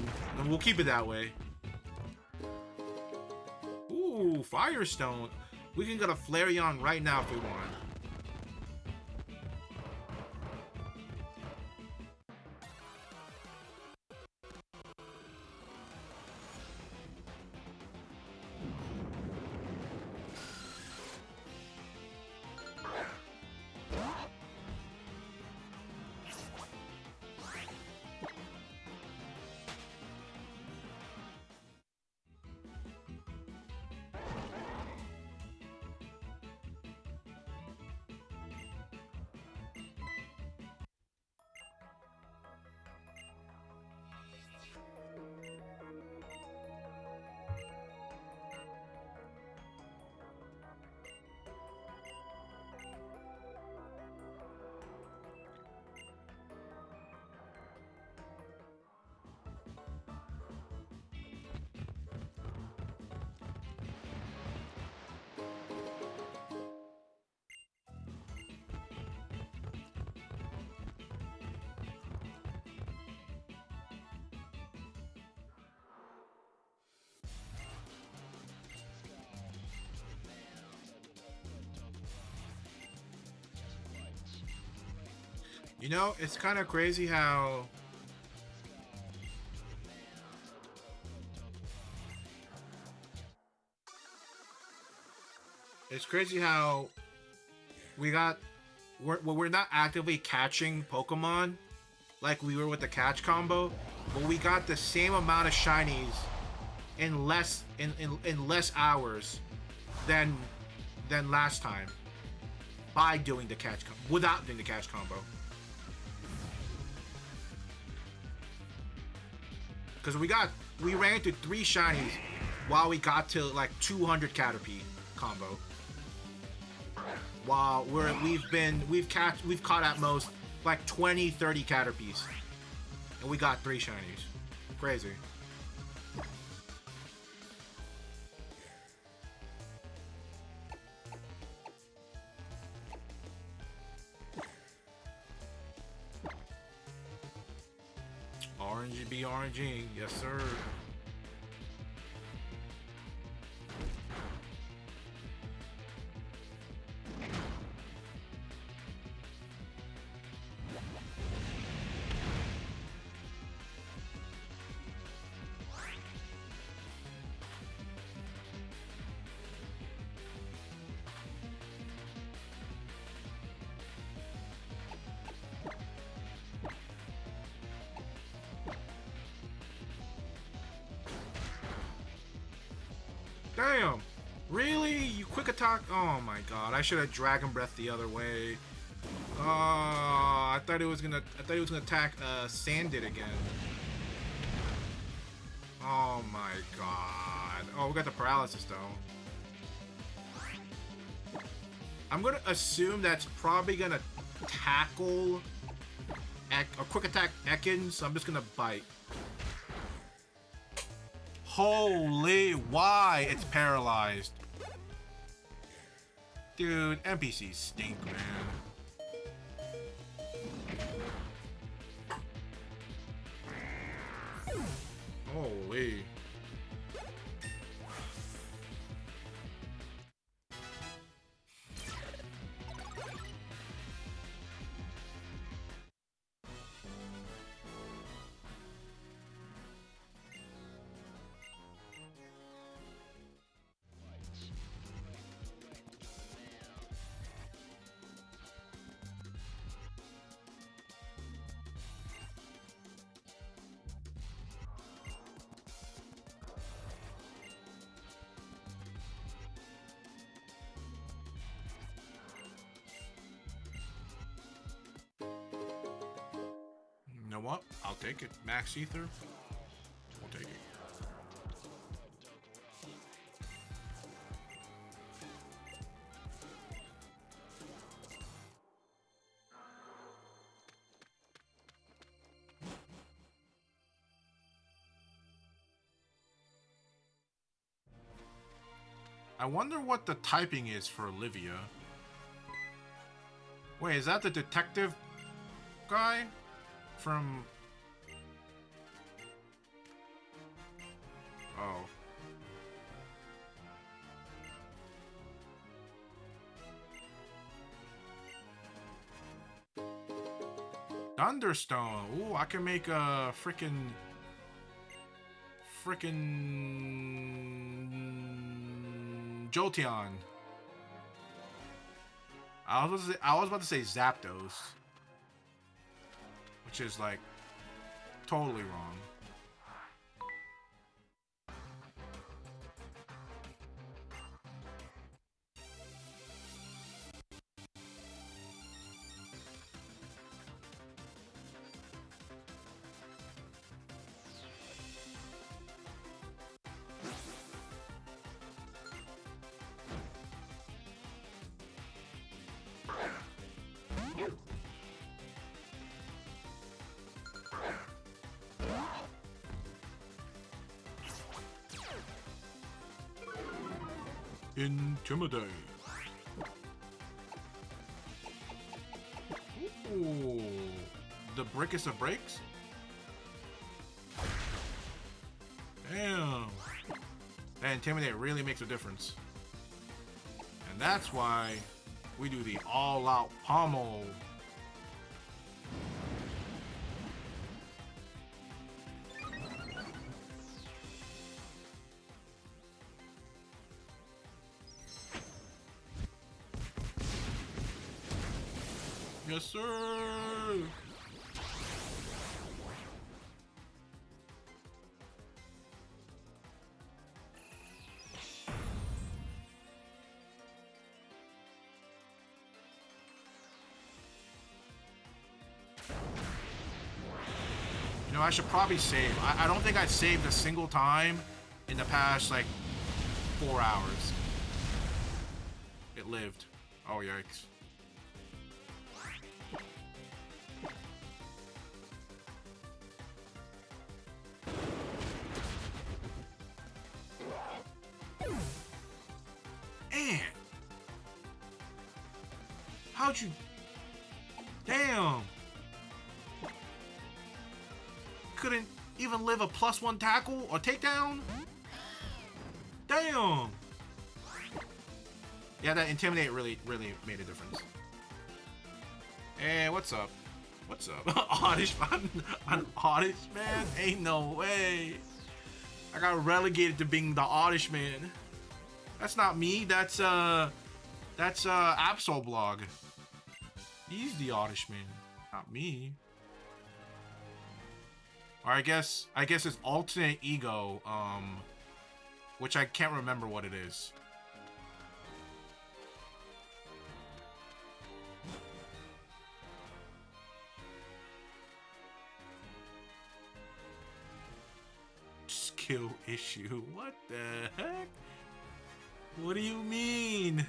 We'll keep it that way. Ooh, Firestone. We can get a Flareon right now if we want. You know, it's kind of crazy how we're not actively catching Pokemon, like we were with the catch combo, but we got the same amount of shinies in less hours than last time by doing the catch without doing the catch combo. Because we ran into 3 shinies while we got to like 200 Caterpie combo. While we've caught at most like 20, 30 Caterpies, and we got 3 shinies. Crazy. Orangey be orangey, yes sir. Damn! Really? You quick attack? Oh my god! I should have Dragon Breath the other way. Oh, I thought it was gonna attack Sandit again. Oh my god! Oh, we got the paralysis though. I'm gonna assume that's probably gonna tackle or quick attack Ekans, so I'm just gonna bite. Holy, why it's paralyzed? Dude, NPCs stink, man. Holy. You know what? I'll take it. Max Ether. We'll take it. I wonder what the typing is for Olivia. Wait, is that the detective guy? From... Oh. Thunderstone. Ooh, I can make a frickin' Jolteon. I was about to say Zapdos, which is like totally wrong. Intimidate. Ooh, the brickest of breaks? Damn. That Intimidate really makes a difference. And that's why we do the all-out pommel. Yes, sir. know, I should probably save. I don't think I saved a single time in the past, like, 4 hours. It lived. Oh, yikes. Man. How'd you... Damn. Couldn't even live a +1 tackle or takedown? Damn. Yeah, that Intimidate really made a difference. Hey, what's up? What's up? Oddish, I'm Oddish, man? Ain't no way. I got relegated to being the Oddish man. That's not me, that's Absol Blog. He's the Oddish man, not me. Or I guess it's alternate ego, which I can't remember what it is. Skill issue. What the heck? What do you mean?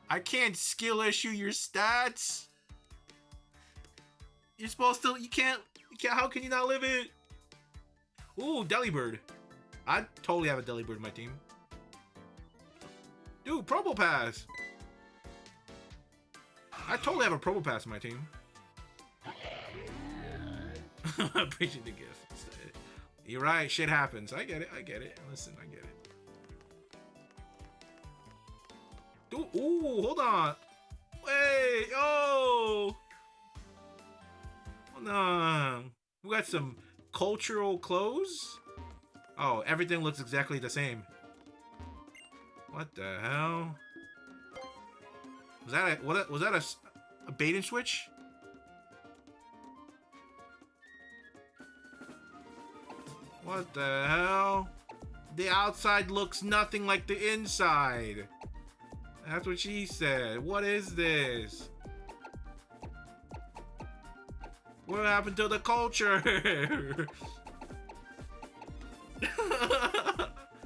I can't skill issue your stats. You're supposed to. You can't. How can you not live it? Ooh, Delibird. I totally have a Delibird in my team. Dude, Probo Pass. I totally have a Probo Pass in my team. I appreciate the gift. You're right. Shit happens. I get it. Listen, I get it. Dude, ooh, hold on. Wait, oh. Hold on. We got some cultural clothes? Oh, everything looks exactly the same. What the hell? Was that a bait and switch? What the hell? The outside looks nothing like the inside. That's what she said. What is this? What happened to the culture?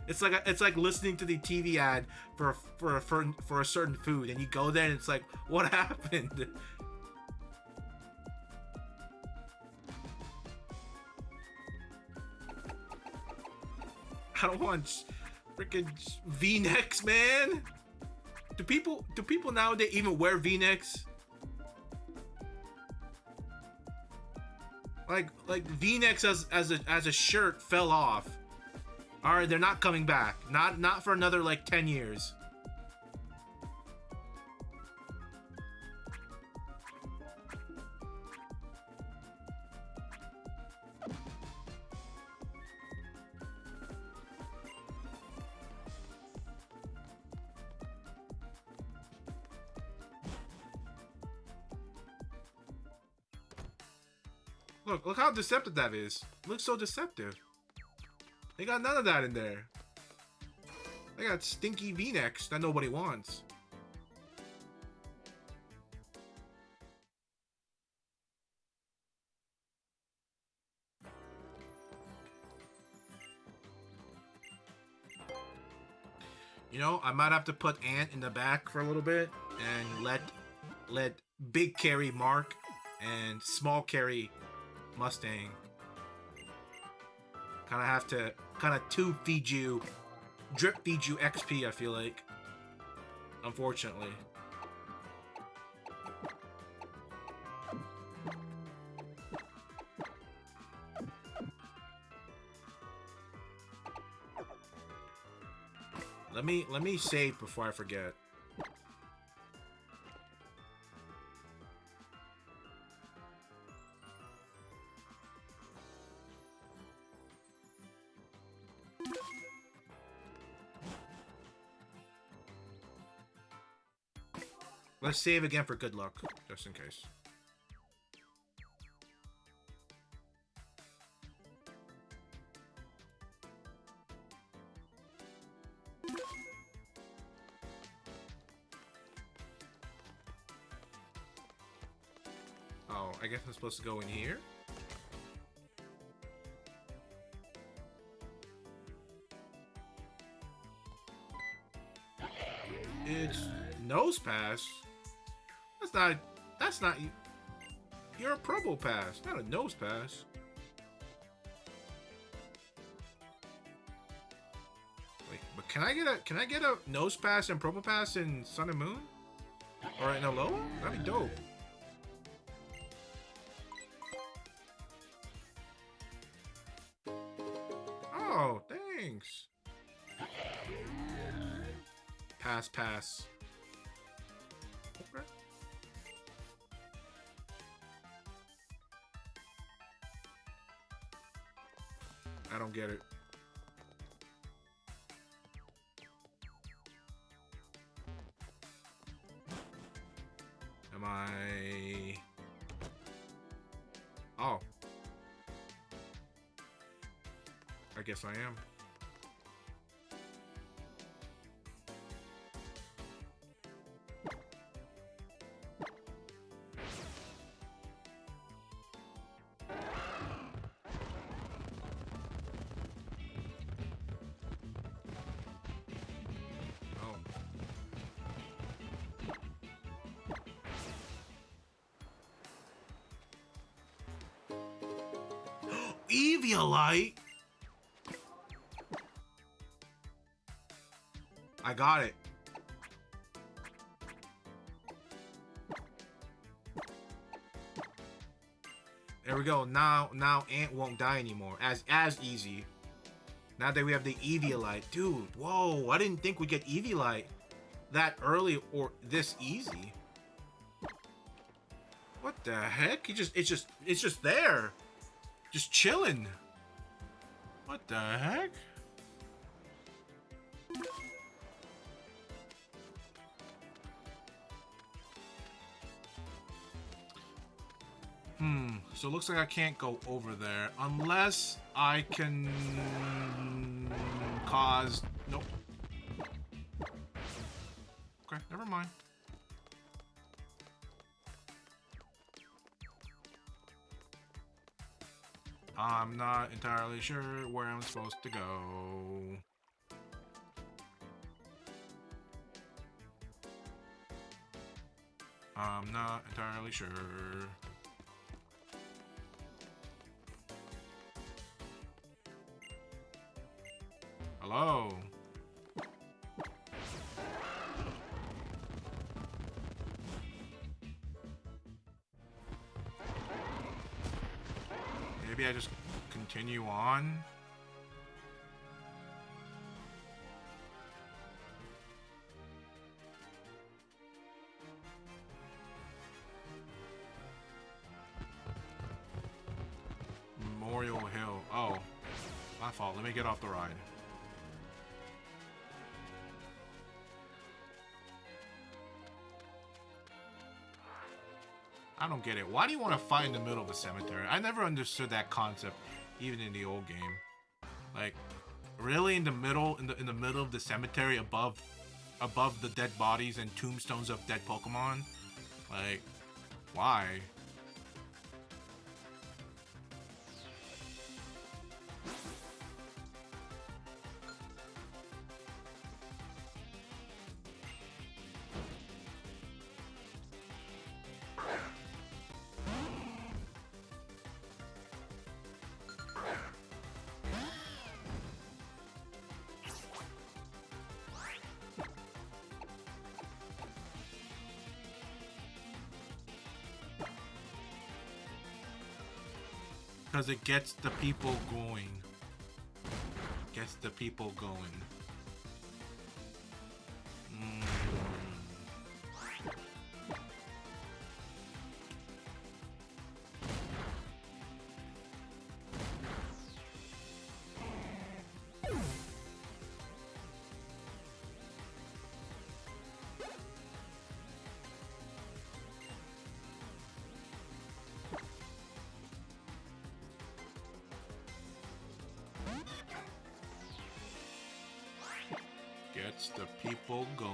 It's like listening to the TV ad for a certain food, and you go there and it's like, what happened? I don't want freaking V-necks, man. Do people nowadays even wear V-necks? Like V-necks as a shirt fell off. All right, they're not coming back. Not for another like 10 years. Look how deceptive that is. It looks so deceptive. They got none of that in there. They got stinky V-necks that nobody wants. You know, I might have to put Ant in the back for a little bit and let big carry Mark and small carry Mustang. Kind of have to drip feed you XP, I feel like. Unfortunately. Let me save before I forget. Let's save again for good luck, just in case. Oh, I guess I'm supposed to go in here? It's nose pass. That's not. That's not. You're a promo pass, not a nose pass. Wait, but can I get a nose pass and promo pass in Sun and Moon? Or in Alola? That'd be dope. Oh, thanks. Pass. Okay. I don't get it. Am I... Oh. I guess I am. Eviolite? I got it. There we go. Now Ant won't die anymore. As easy. Now that we have the Eviolite. Dude, whoa. I didn't think we'd get Eviolite that early or this easy. What the heck? It's just there. Just chilling. What the heck? So it looks like I can't go over there unless I can cause... Nope. Okay, never mind. I'm not entirely sure where I'm supposed to go. I'm not entirely sure. Hello? Maybe I just continue on. Memorial Hill. Oh, my fault. Let me get off the ride. I don't get it. Why do you want to fight in the middle of a cemetery? I never understood that concept, even in the old game. Like, really, in the middle of the cemetery, above the dead bodies and tombstones of dead Pokemon? Like, why? Because it gets the people going. Gets the people going. Gets the people going.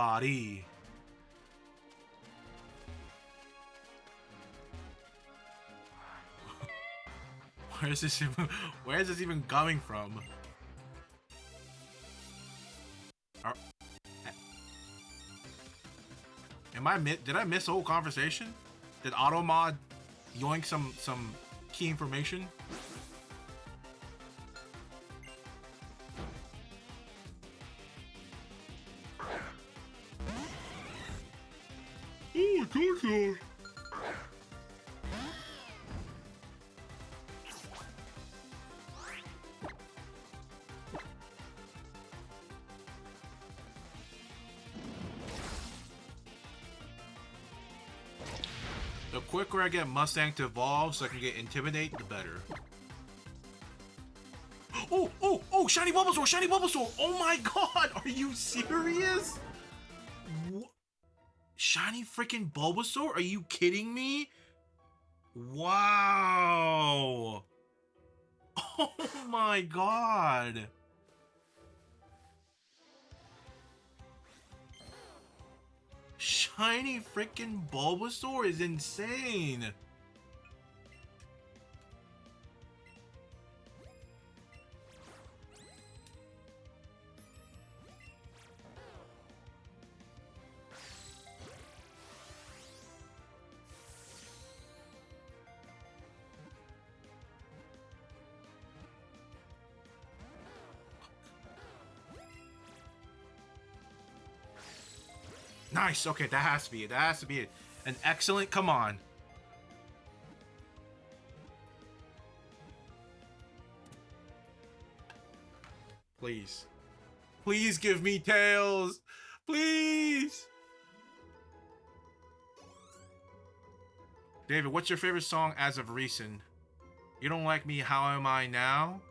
body. Where is this even coming from? Did I miss the whole conversation? Did Automod yoink some key information? Oh my god. The quicker I get Mustang to evolve so I can get Intimidate, the better. Oh, shiny Bulbasaur, shiny Bulbasaur! Oh my god, are you serious? Shiny freaking Bulbasaur? Are you kidding me? Wow. Oh my god. Shiny freaking Bulbasaur is insane. Nice. Okay, that has to be it. That has to be it. An excellent. Come on. Please. Please give me Tails. Please. David, what's your favorite song as of recent? You don't like me, how am I now?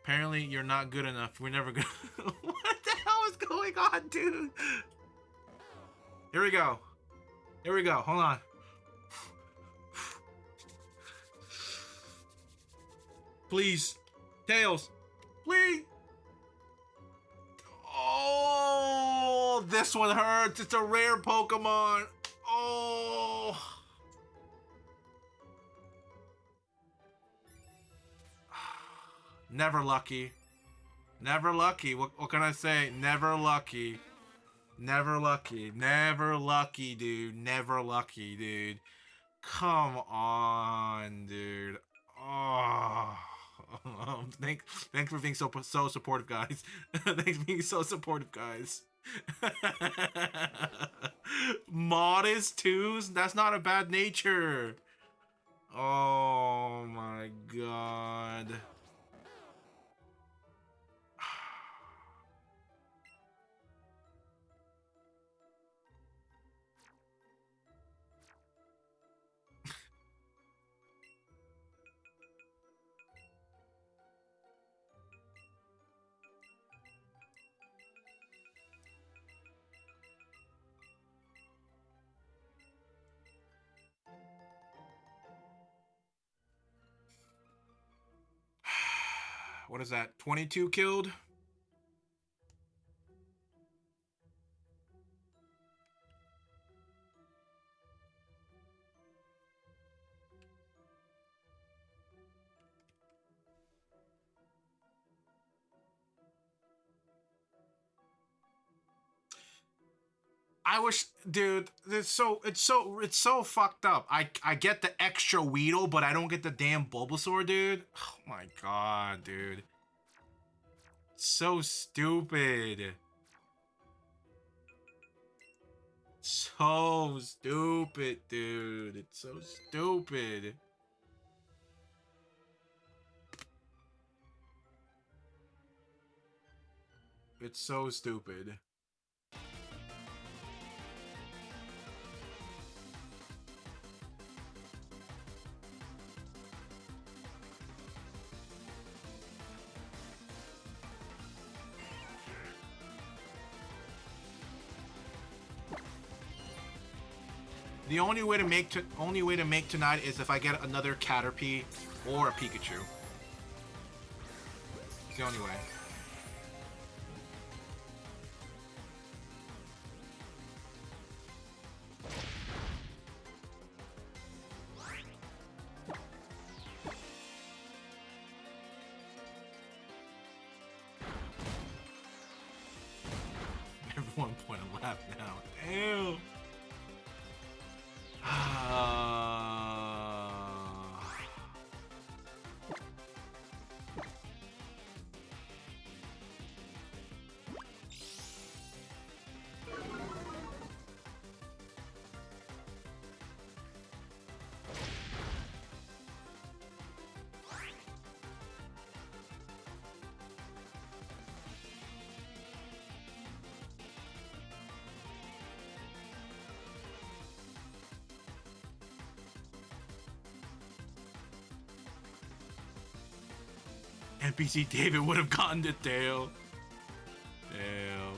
Apparently, you're not good enough. We're never gonna... What the hell is going on, dude? Here we go. Here we go. Hold on. Please. Tails. Please. Oh, this one hurts. It's a rare Pokemon. Oh. Never lucky. Never lucky. What can I say? Never lucky. Never lucky. Never lucky, dude. Never lucky, dude. Come on, dude. Oh. Thanks for being so supportive, guys. Thanks for being so supportive, guys. Modest twos? That's not a bad nature. Oh my god. What is that? 22 killed? I wish, dude, it's so fucked up. I get the extra Weedle, but I don't get the damn Bulbasaur, dude. Oh my god, dude. So stupid. So stupid, dude. It's so stupid. It's so stupid. The only way to make tonight is if I get another Caterpie or a Pikachu. It's the only way. 1 point left now. Damn. NPC David would have gotten the tail. Damn.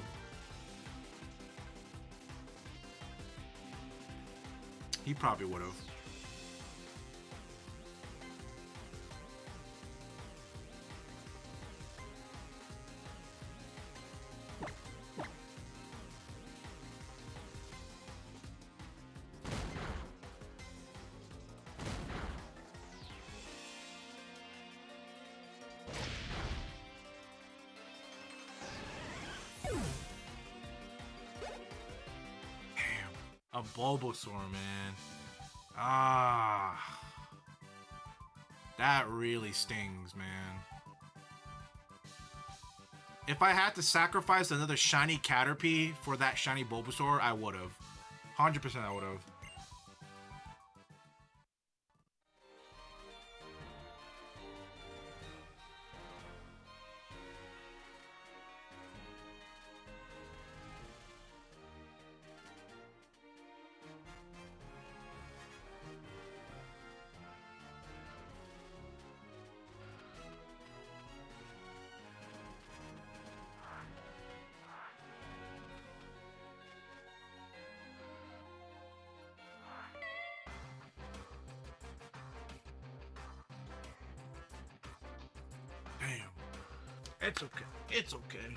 He probably would have. A Bulbasaur, man. Ah. That really stings, man. If I had to sacrifice another shiny Caterpie for that shiny Bulbasaur, I would have. 100% I would have. It's okay. It's okay.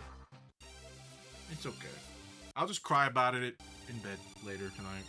It's okay. I'll just cry about it in bed later tonight.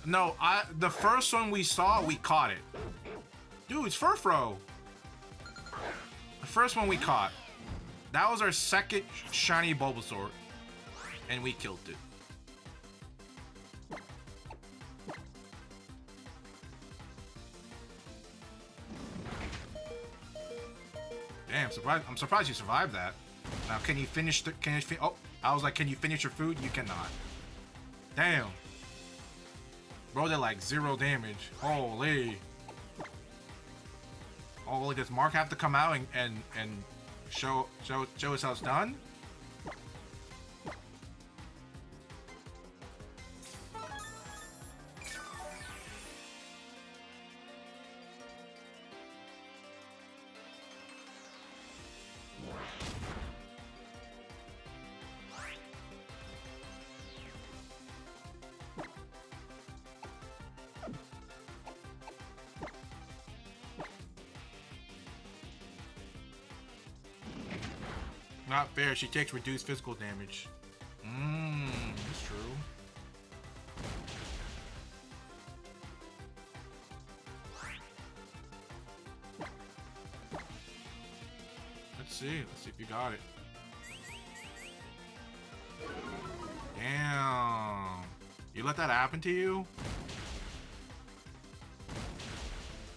No, the first one we saw, we caught it. Dude, it's Furfro. The first one we caught. That was our second shiny Bulbasaur. And we killed it. Damn, I'm surprised you survived that. Now, can you finish the... oh, I was like, can you finish your food? You cannot. Damn. Bro, they're like 0 damage. Holy. Oh, does Mark have to come out and show us how it's done? Not fair, she takes reduced physical damage. That's true. Let's see if you got it. Damn. You let that happen to you?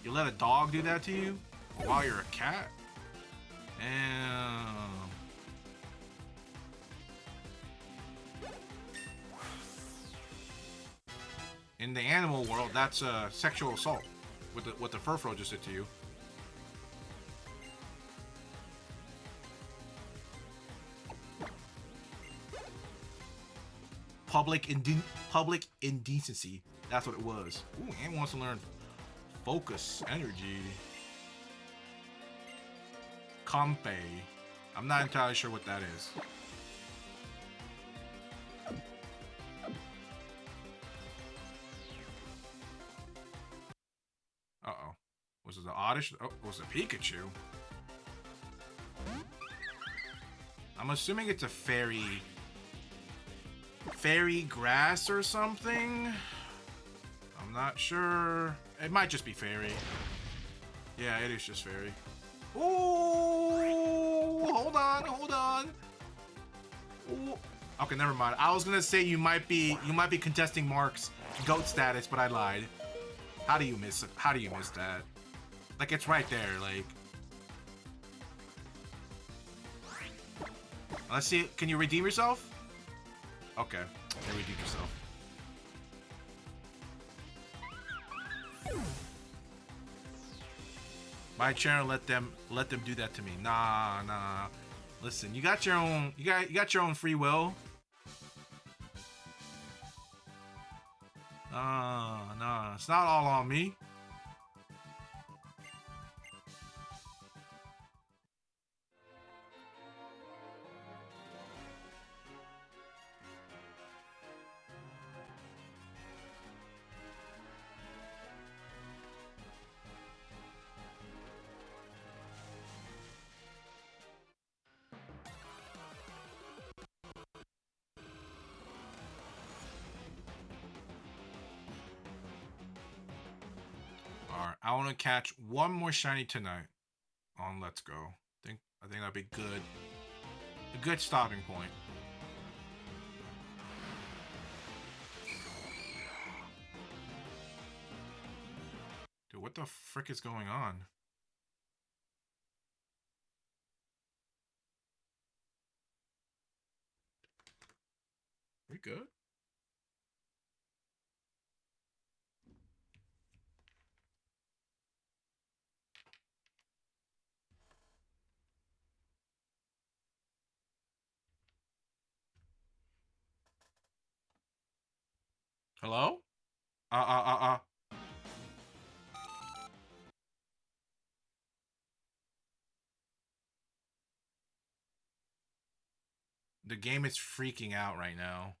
You let a dog do that to you? While you're a cat? Damn. In the animal world, that's sexual assault. What the Furfro just did to you. Public indecency. That's what it was. Ooh, Ant wants to learn focus, energy. Compe. I'm not entirely sure what that is. Was it the Oddish? Oh, was it Pikachu? I'm assuming it's a fairy. Fairy grass or something? I'm not sure. It might just be fairy. Yeah, it is just fairy. Ooh, hold on. Ooh. Okay, never mind. I was gonna say you might be contesting Mark's GOAT status, but I lied. How do you miss it? How do you miss that? Like, it's right there, like. Let's see. Can you redeem yourself? Okay. Yeah, redeem yourself. My channel let them do that to me. Nah. Listen, you got your own free will. Nah. It's not all on me. Alright, I want to catch one more shiny tonight on Let's Go. I think that'd be good. A good stopping point. Dude, what the frick is going on? We good? Hello? The game is freaking out right now.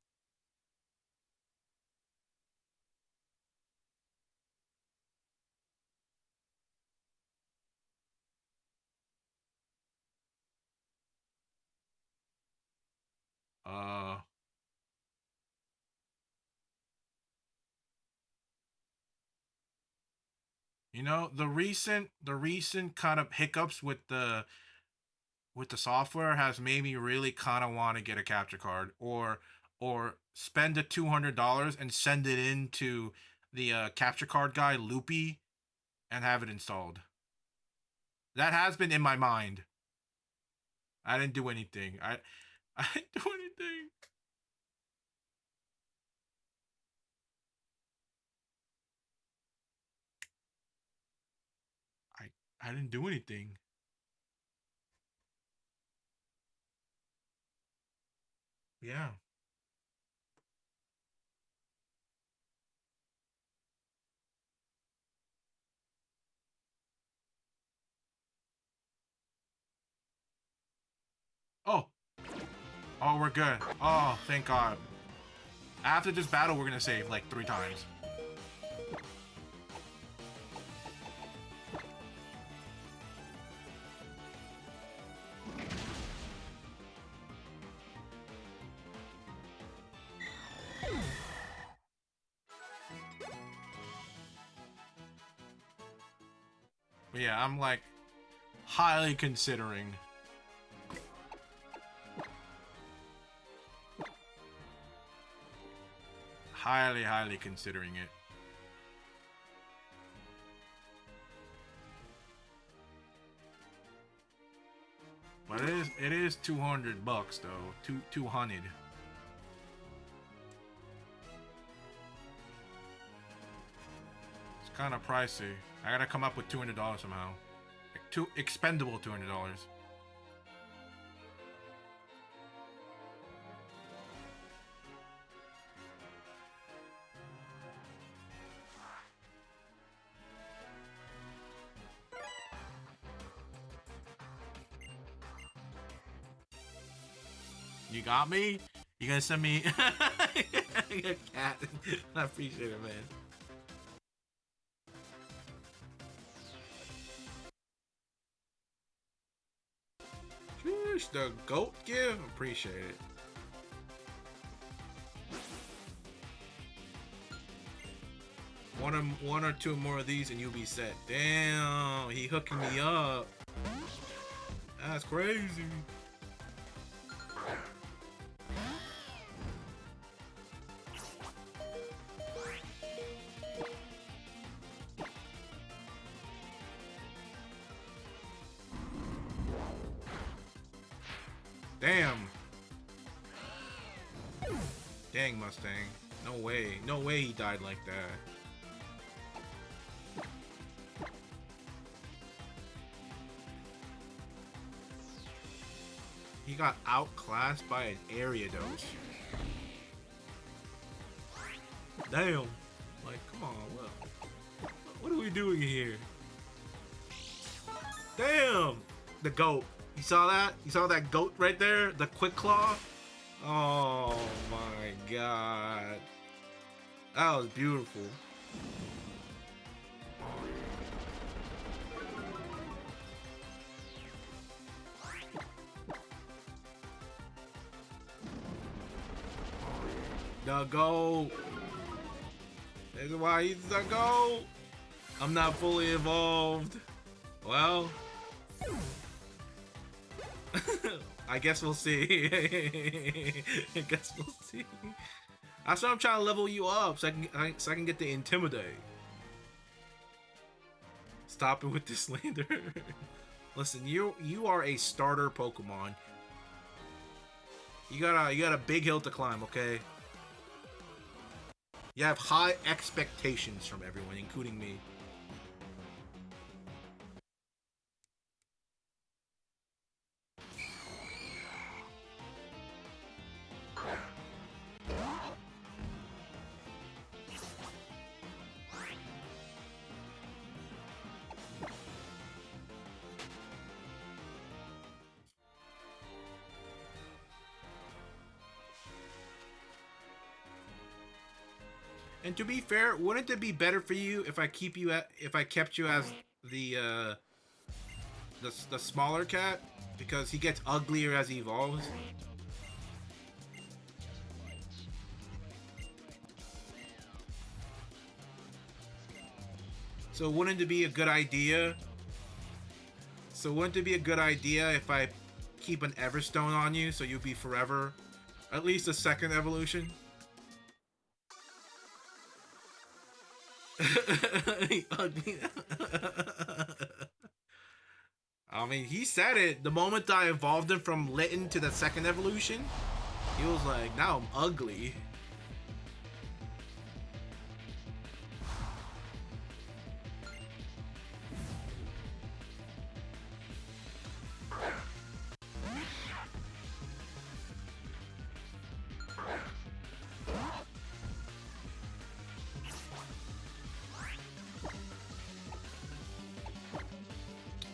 You know, the recent kind of hiccups with the software has made me really kind of want to get a capture card or spend the $200 and send it into the capture card guy Loopy and have it installed. That has been in my mind. I didn't do anything. I didn't do anything. I didn't do anything. Yeah. Oh. Oh, we're good. Oh, thank God. After this battle, we're gonna save like 3 times. But yeah, I'm like highly considering. Highly considering it. But it is $200 though. 200. It's kind of pricey. I gotta come up with $200 somehow. Like expendable $200. You got me? You gonna send me a cat? I appreciate it, man. push the goat give. Appreciate it. One or two more of these and you'll be set. Damn, he hooking me up. That's crazy. Damn. Dang, Mustang. No way. No way he died like that. He got outclassed by an area dose. Damn. Like, come on, what are we doing here? Damn! The goat. You saw that? You saw that goat right there? The quick claw? Oh my god. That was beautiful. The goat. This is why he's the goat. I'm not fully evolved. Well, I guess we'll see. I guess we'll see. That's why I'm trying to level you up so I can get the intimidate. Stop it with this slander. Listen, you are a starter Pokemon. You got a big hill to climb, okay? You have high expectations from everyone, including me. And to be fair, wouldn't it be better for you if I kept you as the smaller cat, because he gets uglier as he evolves? So wouldn't it be a good idea? So wouldn't it be a good idea if I keep an Everstone on you so you'll be forever, at least a second evolution? Ugly. I mean, he said it. The moment I evolved him from Litten to the second evolution, he was like, now I'm ugly.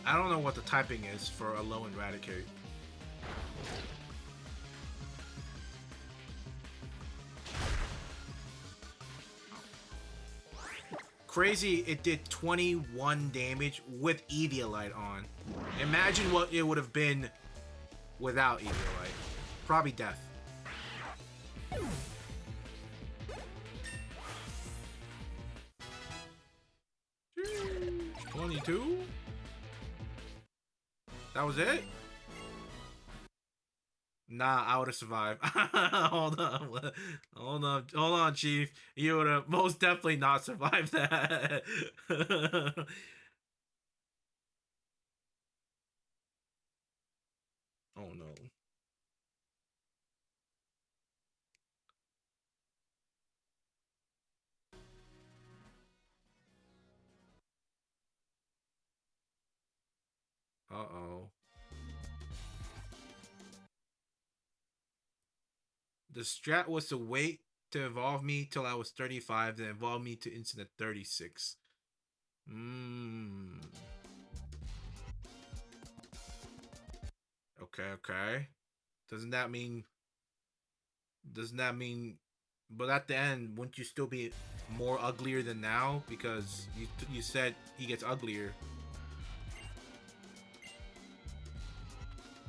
I don't know what the typing is for a low Eradicate. Crazy, it did 21 damage with Eviolite on. Imagine what it would have been without Eviolite. Probably death. 22? That was it? Nah, I would have survived. Hold on, Chief. You would have most definitely not survived that. Oh no. Uh-oh. The strat was to wait to evolve me till I was 35, then evolve me to instant at 36. Okay. Doesn't that mean... But at the end, wouldn't you still be more uglier than now? Because you said he gets uglier.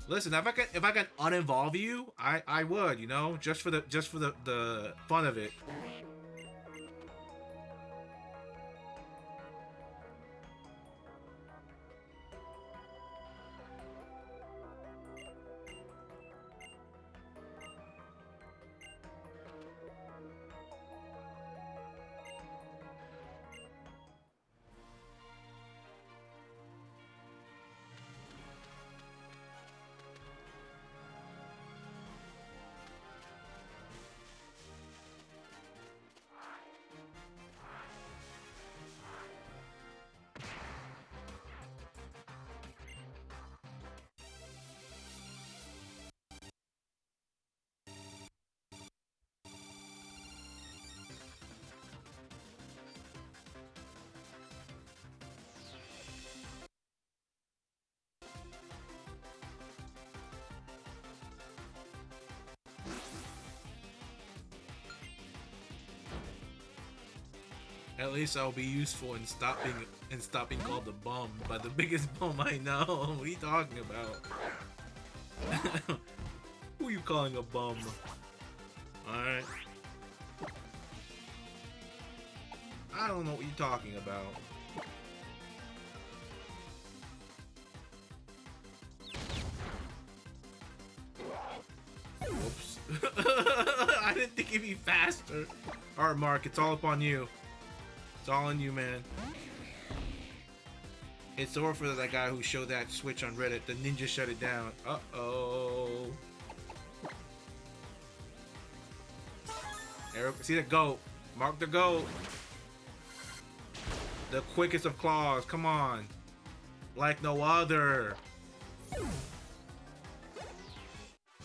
Listen, if I can uninvolve you, I would, you know, just for the fun of it. At least I'll be useful in stopping called the bum by the biggest bum I know. What are you talking about? Who are you calling a bum? Alright. I don't know what you're talking about. Whoops. I didn't think it'd be faster. Alright, Mark, it's all up on you. It's all on you, man. It's over for that guy who showed that Switch on Reddit. The ninja shut it down. Uh-oh. See the goat. Mark the goat. The quickest of claws. Come on. Like no other.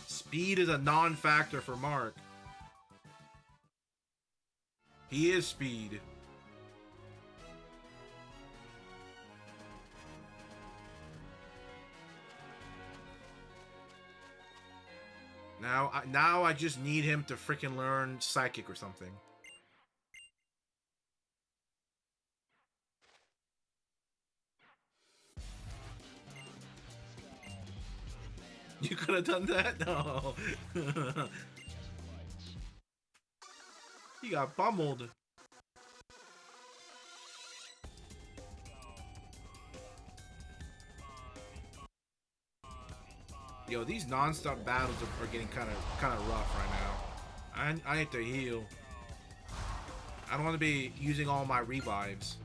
Speed is a non-factor for Mark. He is speed. Now I just need him to freaking learn Psychic or something. You could have done that? No. He got pummeled. Yo, these non-stop battles are getting kind of rough right now. I need to heal. I don't want to be using all my revives.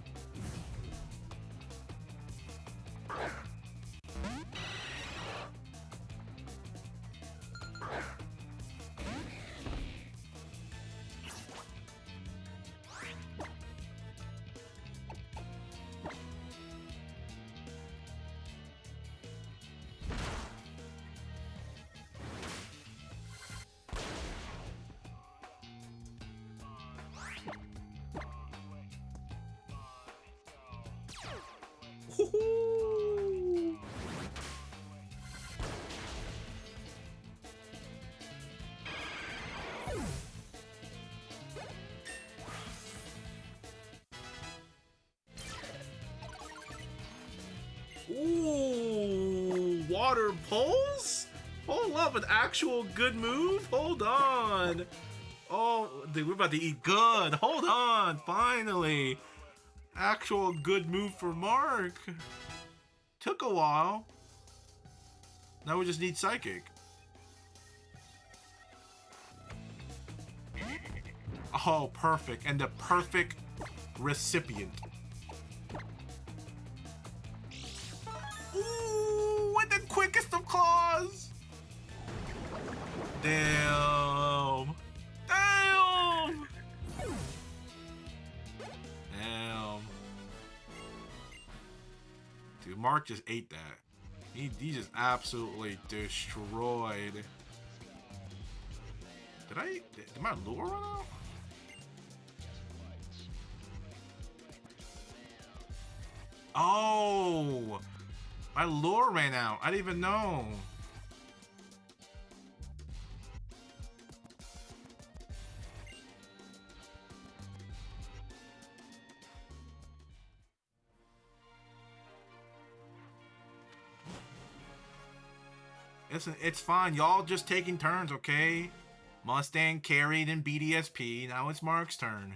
Ooh, water pulse? Hold up, an actual good move? Hold on. Oh, dude, we're about to eat good. Hold on, finally. Actual good move for Mark. Took a while. Now we just need Psychic. Oh, perfect. And the perfect recipient. Ooh, with the quickest of claws. Damn. Damn. Damn. Dude, Mark just ate that. He just absolutely destroyed. Did my lure run out? Oh, my lure ran out. I didn't even know. Listen, it's fine. Y'all just taking turns, okay? Mustang carried in BDSP. Now it's Mark's turn.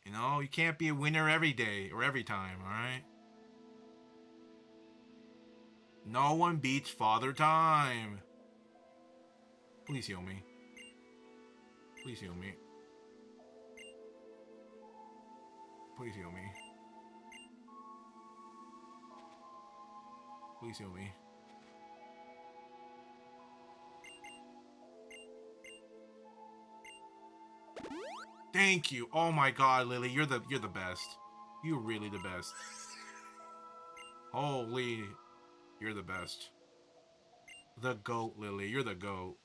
You know, you can't be a winner every day or every time, alright? No one beats Father Time. Please heal me. Please heal me. Please heal me. Please heal me. Thank you. Oh my god, Lily, you're the best. You're really the best. Holy, you're the best. The GOAT, Lily. You're the GOAT.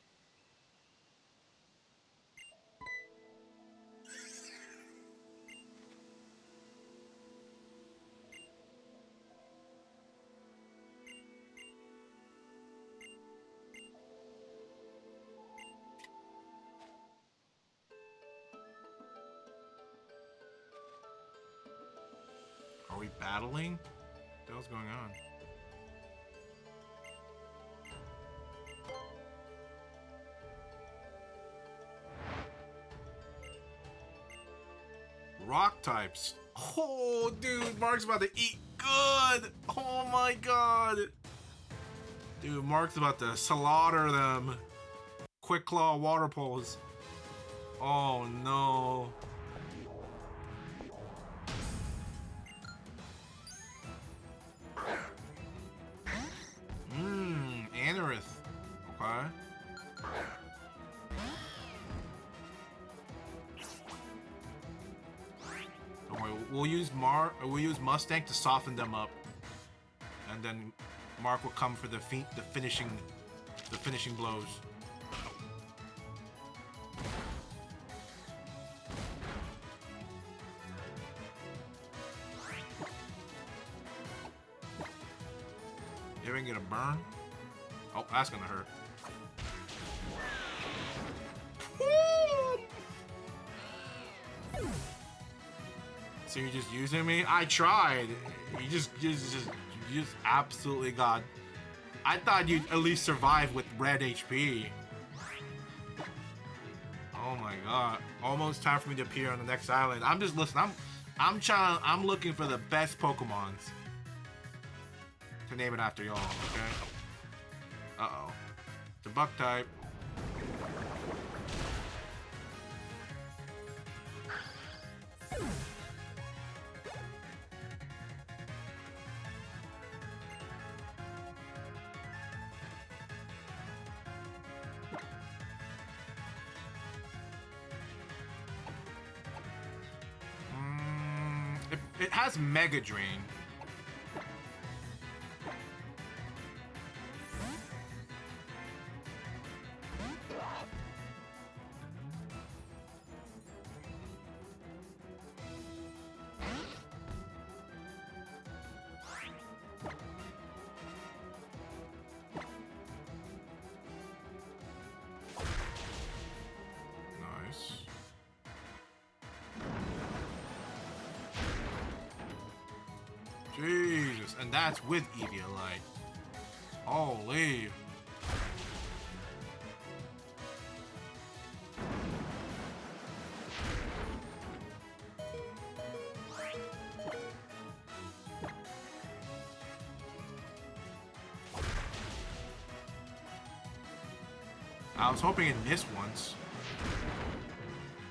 Are we battling? What the hell's going on? Rock types. Oh, dude, Mark's about to eat good. Oh my god. Dude, Mark's about to slaughter them. Quick Claw water poles. Oh no. Anorith. Okay. Don't worry, we'll use Mustang to soften them up. And then Mark will come for the finishing blows. You ever get a burn? Oh, that's gonna hurt. So you're just using me? I tried. You just absolutely got. I thought you'd at least survive with red HP. Oh my god! Almost time for me to appear on the next island. I'm just listening. I'm looking for the best Pokemons. To name it after y'all, okay? Uh-oh. It's a Buck type. It has Mega Drain. Jesus, and that's with Eviolite. Holy. I was hoping it missed once.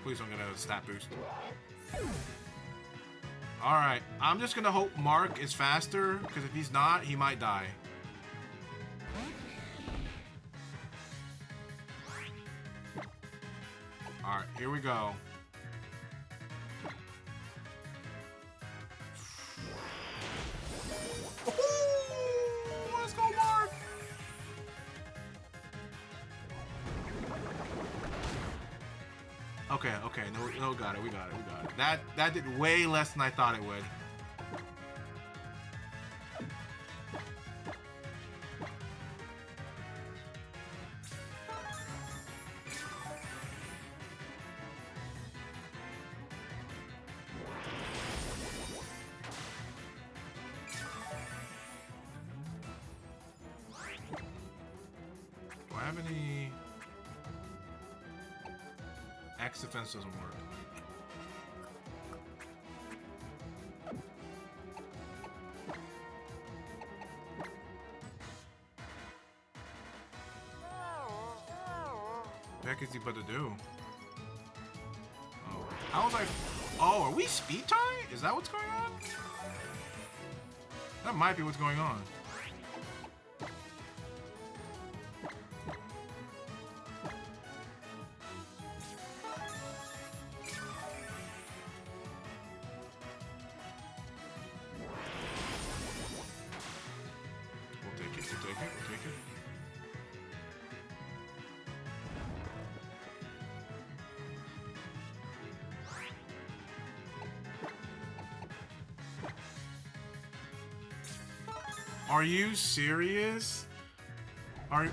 Please don't get a stat boost. Alright, I'm just gonna hope Mark is faster, because if he's not, he might die. Alright, here we go. Let's go, Mark! Okay, no, we got it. That did way less than I thought it would. have any... X defense doesn't work. What the heck is he about to do? Oh. How was I... Oh, are we speed tie? Is that what's going on? That might be what's going on. We'll take it, we'll take it, we'll take it. Are you serious? Are...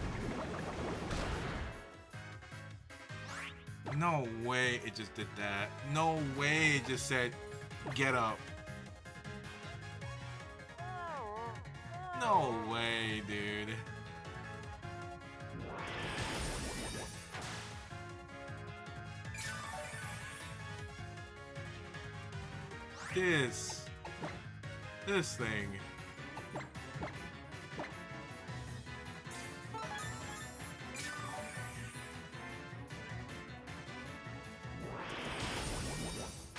No way it just did that. No way it just said, get up. No way, dude. This thing.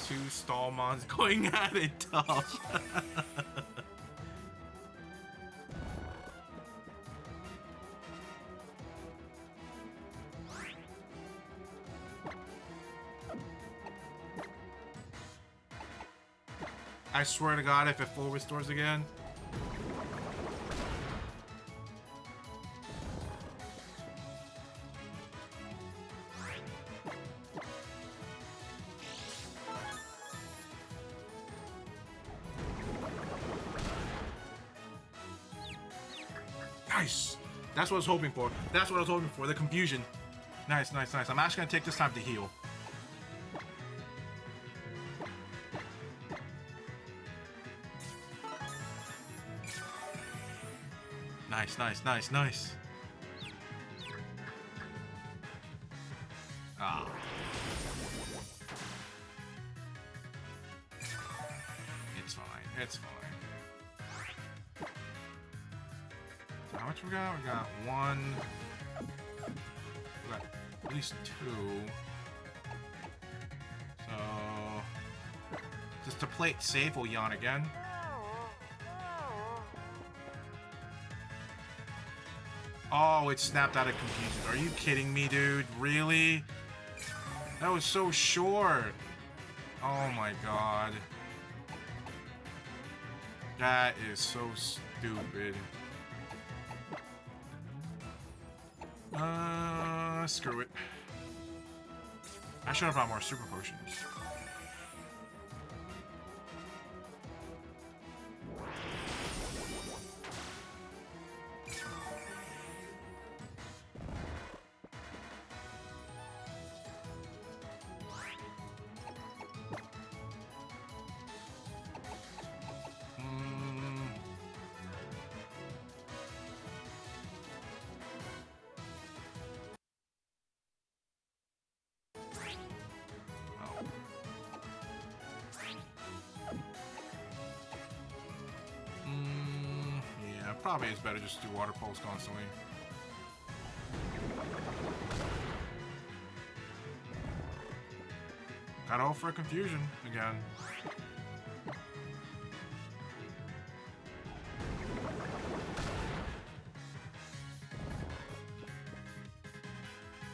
Two Stallmons going at it tough. I swear to God, if it full restores again. Nice. That's what I was hoping for. That's what I was hoping for. The confusion. Nice, nice, nice. I'm actually gonna take this time to heal. Nice, nice, nice, nice. Ah. It's fine. It's fine. So how much we got? We got one. We got at least two. So just to play it safe, we'll yawn again. Oh, it snapped out of confusion. Are you kidding me, dude? Really? That was so short. Oh my god. That is so stupid. Screw it. I should have brought more super potions. Probably it's better just to do water pulse constantly. Got all for confusion again.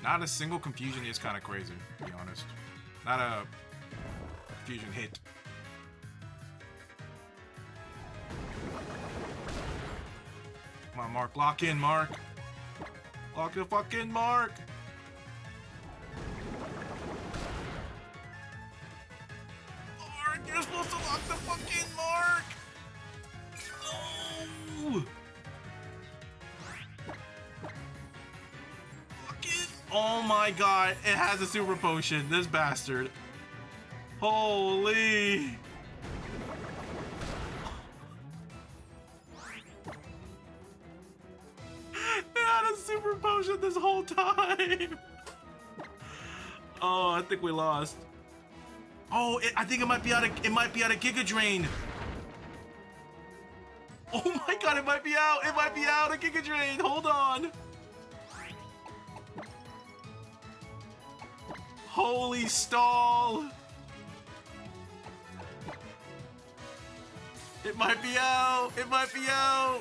Not a single confusion is kind of crazy, to be honest. Not a confusion hit. Come on, Mark. Lock in, Mark. Lock the fuck in, Mark. Mark, you're supposed to lock the fuck in, Mark. No. Lock it. Oh my god. It has a super potion. This bastard. Holy. Super potion. potion this whole time. Oh, I think we lost. Oh, I think it might be out of Giga Drain. Oh my god, it might be out. It might be out of Giga Drain. Hold on. Holy stall. It might be out. It might be out.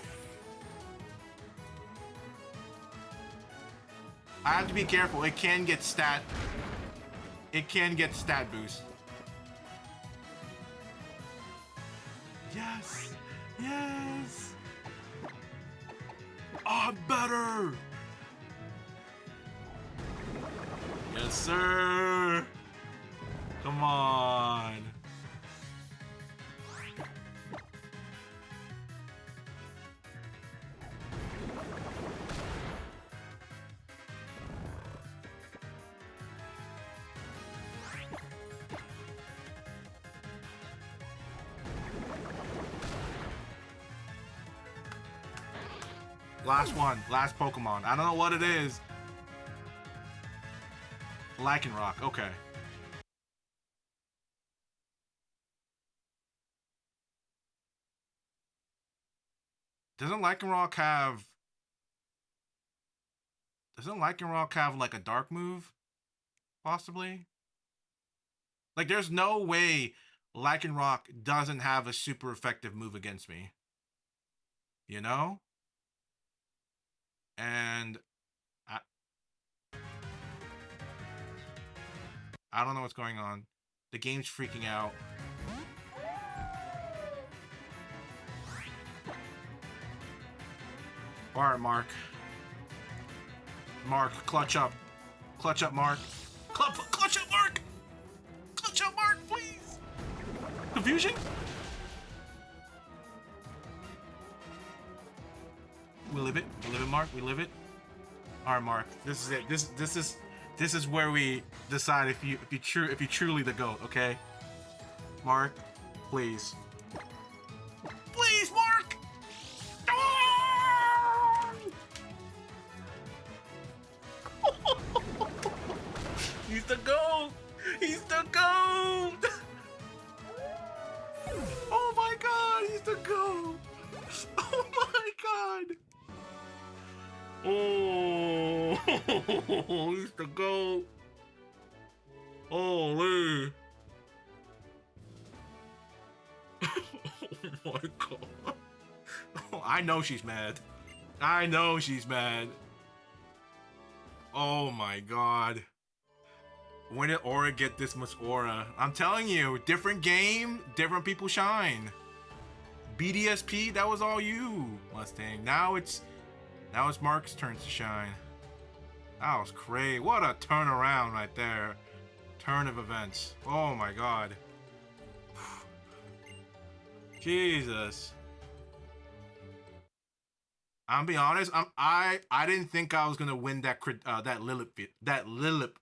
I have to be careful. It can get stat. It can get stat boost. Yes. Yes. Oh, better. Yes, sir. Come on. Last one. Last Pokemon. I don't know what it is. Lycanroc. Okay. Doesn't Lycanroc have like a dark move? Possibly? Like there's no way Lycanroc doesn't have a super effective move against me. You know? And I don't know what's going on. The game's freaking out. Alright, Mark. Mark, clutch up. Clutch up, Mark. Clutch up, Mark! Clutch up, Mark, please! Confusion? We live it. We live it, Mark. We live it. Alright, Mark. This is it. This is where we decide if you truly the GOAT, okay? Mark, please. Please, Mark! He's the GOAT! He's the GOAT! Oh my god, he's the GOAT! Oh my god! Oh, he's the GOAT. Holy. Oh my god. Oh, I know she's mad. I know she's mad. Oh my god. When did Aura get this much aura? I'm telling you, different game, different people shine. BDSP, that was all you, Mustang. Now it's Mark's turn to shine. That was crazy. What a turnaround right there. Turn of events. Oh my god. Jesus. I'm be honest. I didn't think I was gonna win that Lilip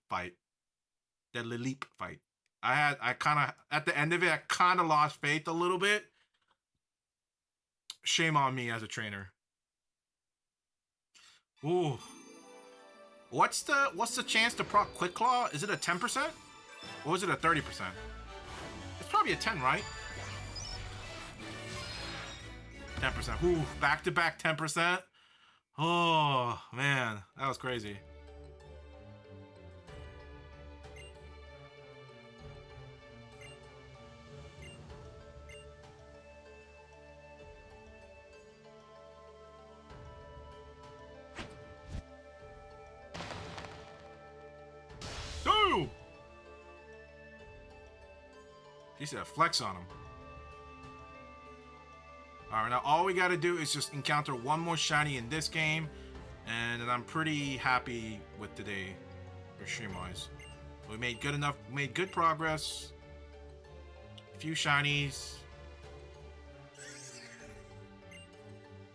fight. That Lilip fight. I kind of at the end of it, I kind of lost faith a little bit. Shame on me as a trainer. Ooh. What's the chance to proc Quick Claw? Is it a 10%? Or is it a 30%? It's probably a 10, right? 10%. Ooh, back-to-back 10%. Oh, man. That was crazy. Ooh! He said flex on him. Alright, now all we gotta do is just encounter one more shiny in this game, and then I'm pretty happy with today, for stream-wise. We made good progress. A few shinies.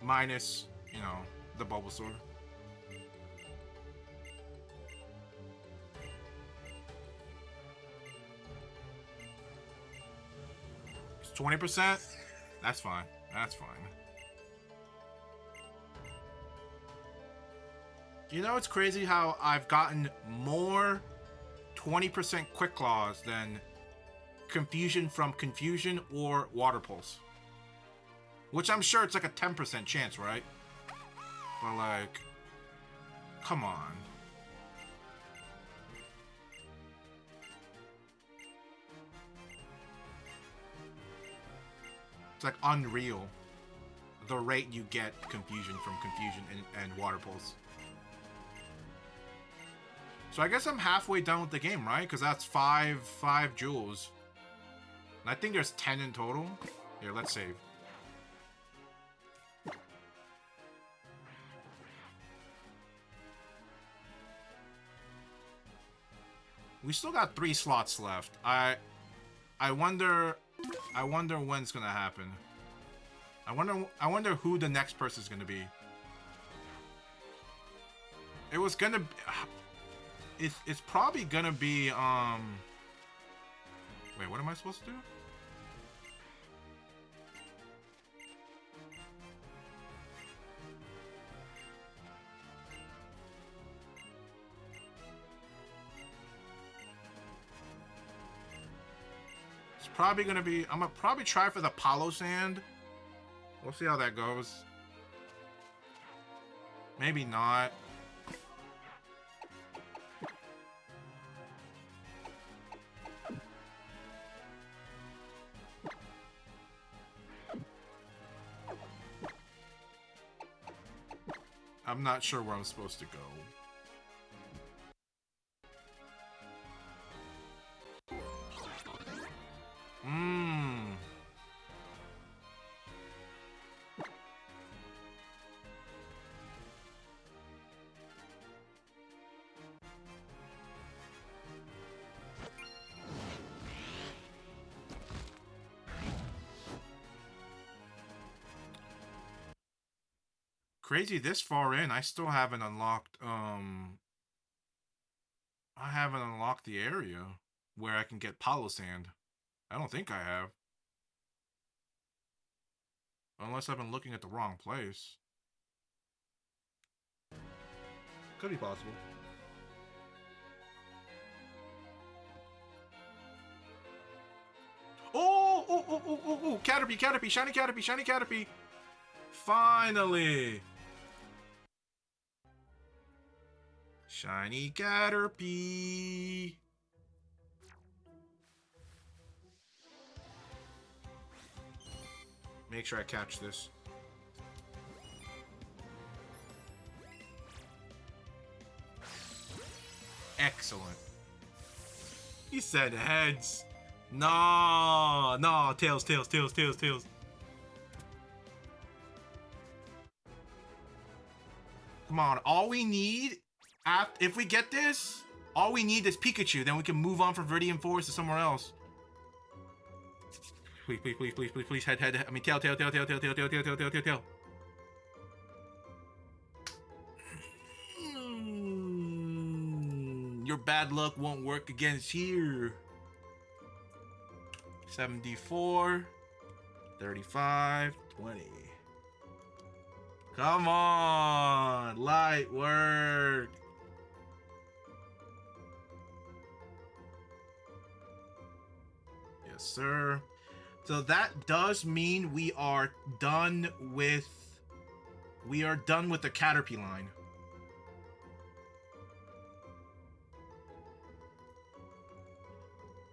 Minus, you know, the Bulbasaur. It's 20%? That's fine. That's fine. You know, it's crazy how I've gotten more 20% quick claws than confusion from confusion or water pulse. Which I'm sure it's like a 10% chance, right? But like, come on. It's like unreal, the rate you get confusion from confusion and water pulse. So I guess I'm halfway done with the game, right? Because that's five jewels. And I think there's 10 in total. Here, let's save. We still got 3 slots left. I wonder when it's gonna happen. I wonder who the next person is gonna be. It was gonna. It's probably gonna be Wait, what am I supposed to do? It's probably gonna be. I'm gonna probably try for the Palo Sand. We'll see how that goes. Maybe not. I'm not sure where I'm supposed to go. Crazy, this far in, I still haven't unlocked, I haven't unlocked the area where I can get Palo Sand. I don't think I have. Unless I've been looking at the wrong place. Could be possible. Oh, Caterpie, shiny Caterpie. Finally. Shiny Caterpie. Make sure I catch this. Excellent. He said heads. No, tails. Come on, all we need, if we get this, all we need is Pikachu. Then we can move on from Viridian Forest to somewhere else. Please, head. I mean, tail. Your bad luck won't work against here. 74, 35, 20. Come on, light work. Yes, sir. So that does mean we are done with the Caterpie line.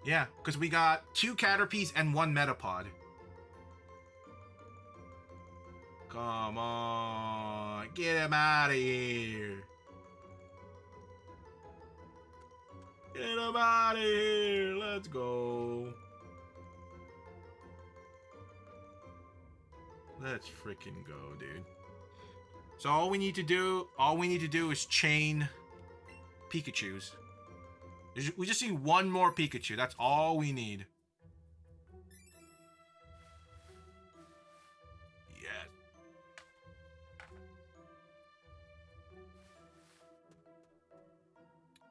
Yeah, because we got 2 Caterpies and 1 Metapod. Come on, get him out of here. Get him out of here. Let's go. Let's freaking go, dude. So all we need to do is chain Pikachus. We just need 1 more Pikachu. That's all we need. Yes.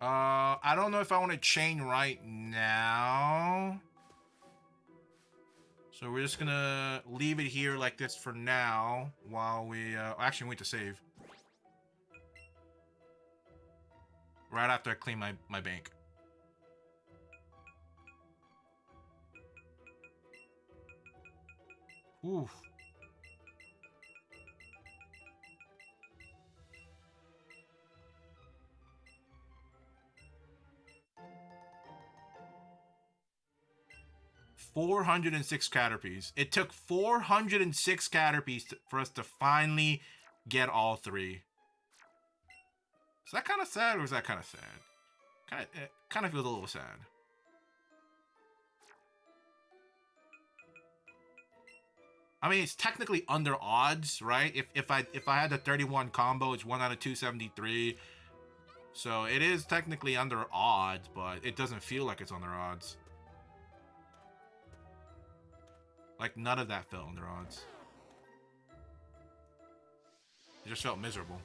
I don't know if I want to chain right now. So we're just gonna leave it here like this for now while we actually wait to save. right after I clean my bank. Oof. $406 Caterpies. It took 406 Caterpies for us to finally get all 3. Is that kind of sad, or is that kind of sad? Kind of feels a little sad. I mean, it's technically under odds, right? If I had the 31 combo, it's 1 out of 273. So it is technically under odds, but it doesn't feel like it's under odds. Like, none of that felt under odds. It just felt miserable.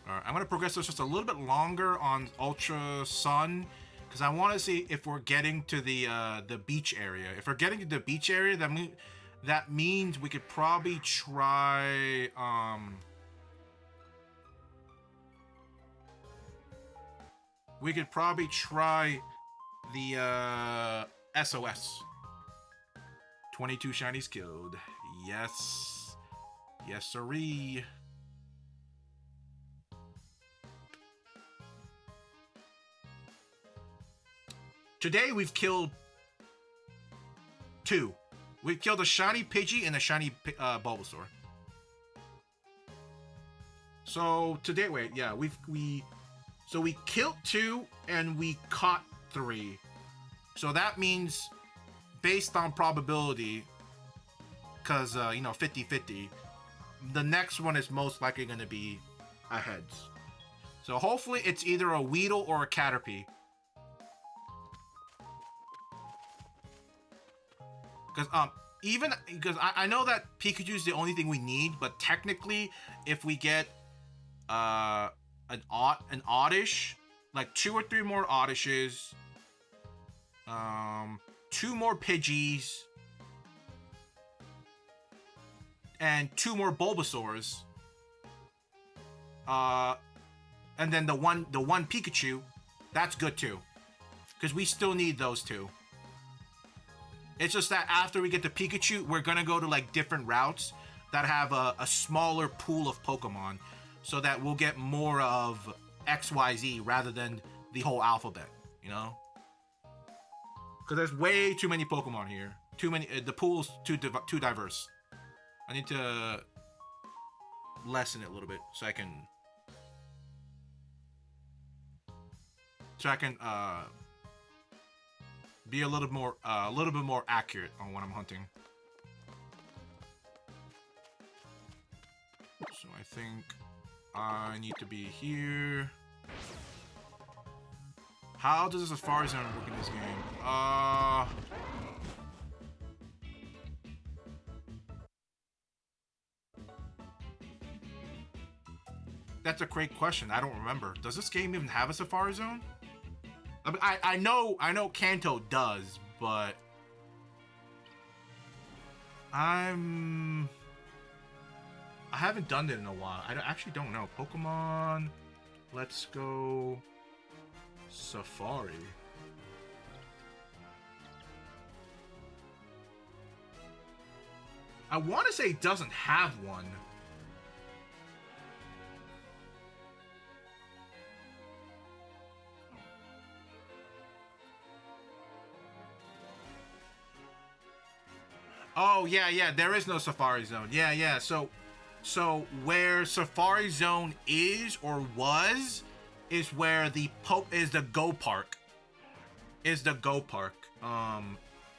Alright, I'm going to progress this just a little bit longer on Ultra Sun, because I want to see if we're getting to the beach area. If we're getting to the beach area, that means we could probably try... we could probably try the SOS. 22 shinies killed. Yes. Yes, sirree. Today we've killed 2. We've killed a shiny Pidgey and a shiny Bulbasaur. So today, wait, yeah, we killed 2 and we caught 3. So that means, based on probability, because, 50-50, the next one is most likely going to be a heads. So hopefully it's either a Weedle or a Caterpie. Because I know that Pikachu is the only thing we need, but technically, if we get an oddish, like 2 or 3 more oddishes, 2 more Pidgeys, and 2 more Bulbasaurs, and then the one Pikachu, that's good too, because we still need those 2. It's just that after we get the Pikachu, we're gonna go to like different routes that have a smaller pool of Pokemon, so that we'll get more of XYZ rather than the whole alphabet, you know? Because there's way too many Pokemon here. Too many. The pool's too diverse. I need to lessen it a little bit so I can be a little bit more accurate on what I'm hunting. So I think I need to be here. How does the Safari Zone work in this game? That's a great question. I don't remember. Does this game even have a Safari Zone? I know Kanto does, but I haven't done it in a while. I actually don't know. Pokemon, let's go Safari. I want to say it doesn't have one. Oh, yeah, there is no Safari Zone. Yeah, so where Safari Zone is or was is where the Go Park.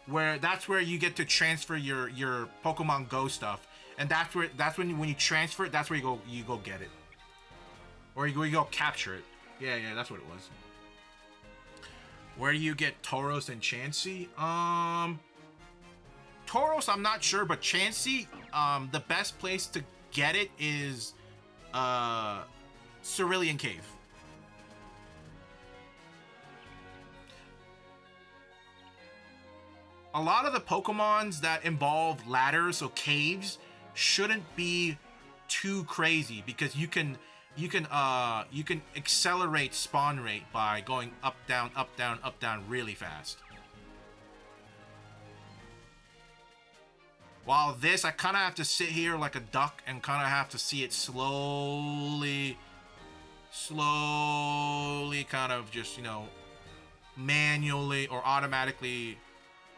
Where that's where you get to transfer your Pokemon Go stuff. And that's when you transfer it, that's where you go get it. Or you go capture it. Yeah, that's what it was. Where do you get Tauros and Chansey? Tauros, I'm not sure, but Chansey, the best place to get it is Cerulean Cave. a lot of the Pokemons that involve ladders, so caves, shouldn't be too crazy because you can accelerate spawn rate by going up down up down up down really fast. While this, I kind of have to sit here like a duck and kind of have to see it slowly kind of just, you know, manually or automatically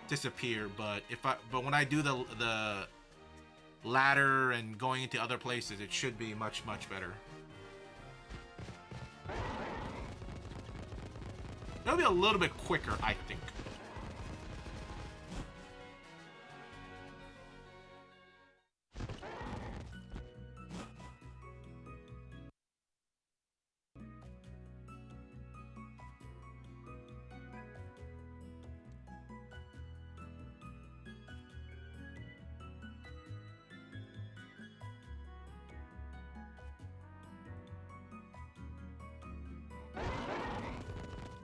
disappear. But when I do the ladder and going into other places, it should be much better. It'll be a little bit quicker, I think.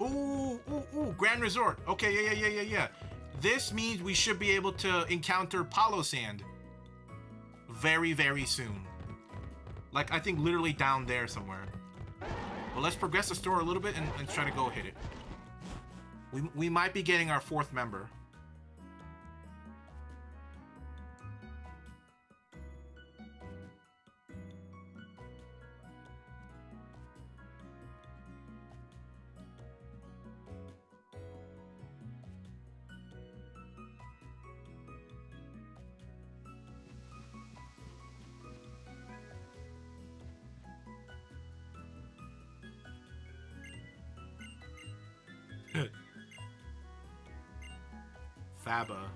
Ooh, Grand Resort. Okay, yeah. This means we should be able to encounter Palosand very soon. Like, I think literally down there somewhere. But let's progress the store a little bit and try to go hit it. We might be getting our 4th member. Faba.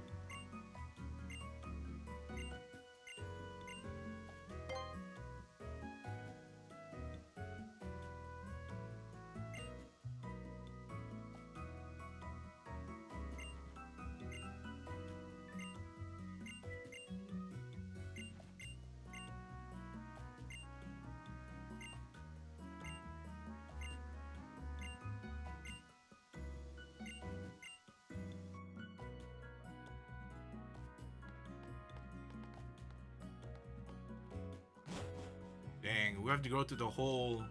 Dang, we have to go through the whole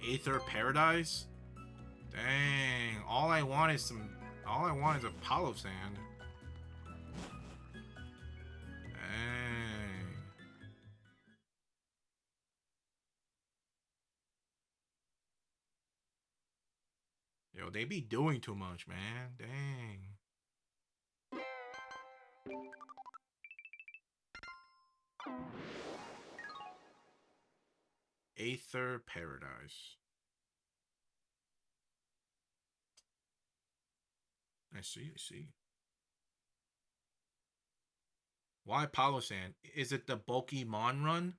Aether Paradise. Dang, all I want is a Palosand. Dang. Yo, they be doing too much, man. Dang. Aether Paradise. I see. Why Palosand? Is it the Pokemon run?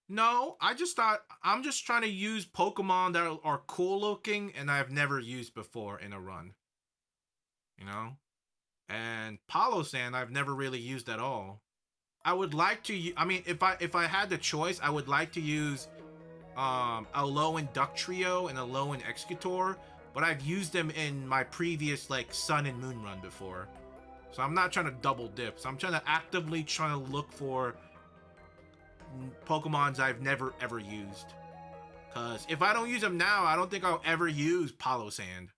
No, I just thought I'm just trying to use Pokemon that are cool looking and I've never used before in a run. You know? And Palosand I've never really used at all. I would like to I mean if I had the choice, I would like to use a low in Duck Trio and a low in Executor, but I've used them in my previous like Sun and Moon run before. So I'm not trying to double dip. So I'm trying to look for Pokemons I've never ever used. Cause if I don't use them now, I don't think I'll ever use Palosand.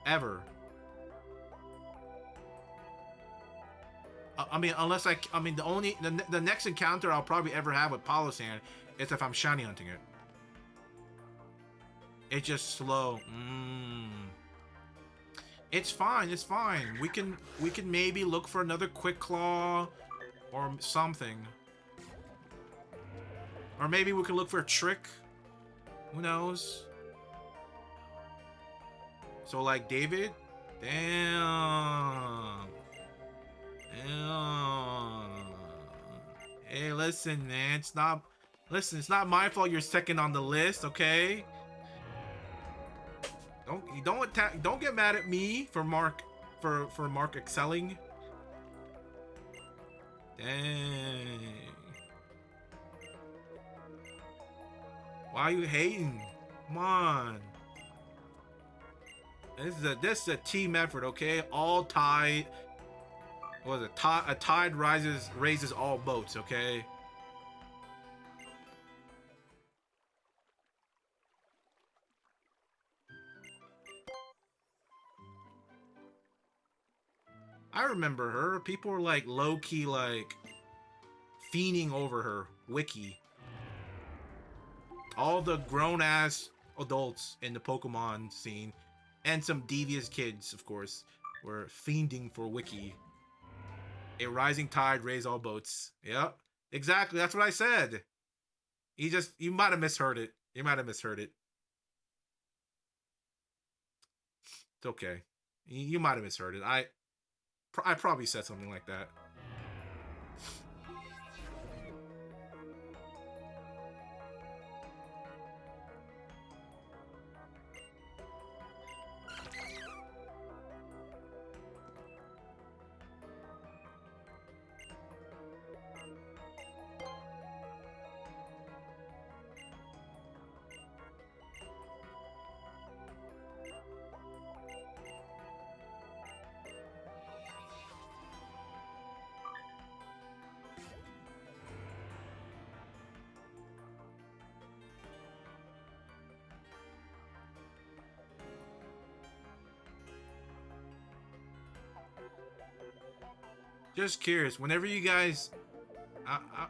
Ever. I mean, unless the next encounter I'll probably ever have with Palosand is if I'm shiny hunting it. It's just slow. It's fine. We can maybe look for another Quick Claw or something. Or maybe we can look for a trick. Who knows? So like David? Damn. Hey, listen, man. It's not my fault you're second on the list, okay? Don't get mad at me for Mark excelling. Dang. Why are you hating? Come on. This is a team effort, okay? All tide. What was it? A tide raises all boats, okay? I remember her. People were like low key like fiending over her. Wiki. All the grown ass adults in the Pokemon scene, and some devious kids, of course, were fiending for Wiki. A rising tide raised all boats. Yep, exactly. That's what I said. You might have misheard it. You might have misheard it. It's okay. You might have misheard it. I probably said something like that. Just curious, whenever you guys,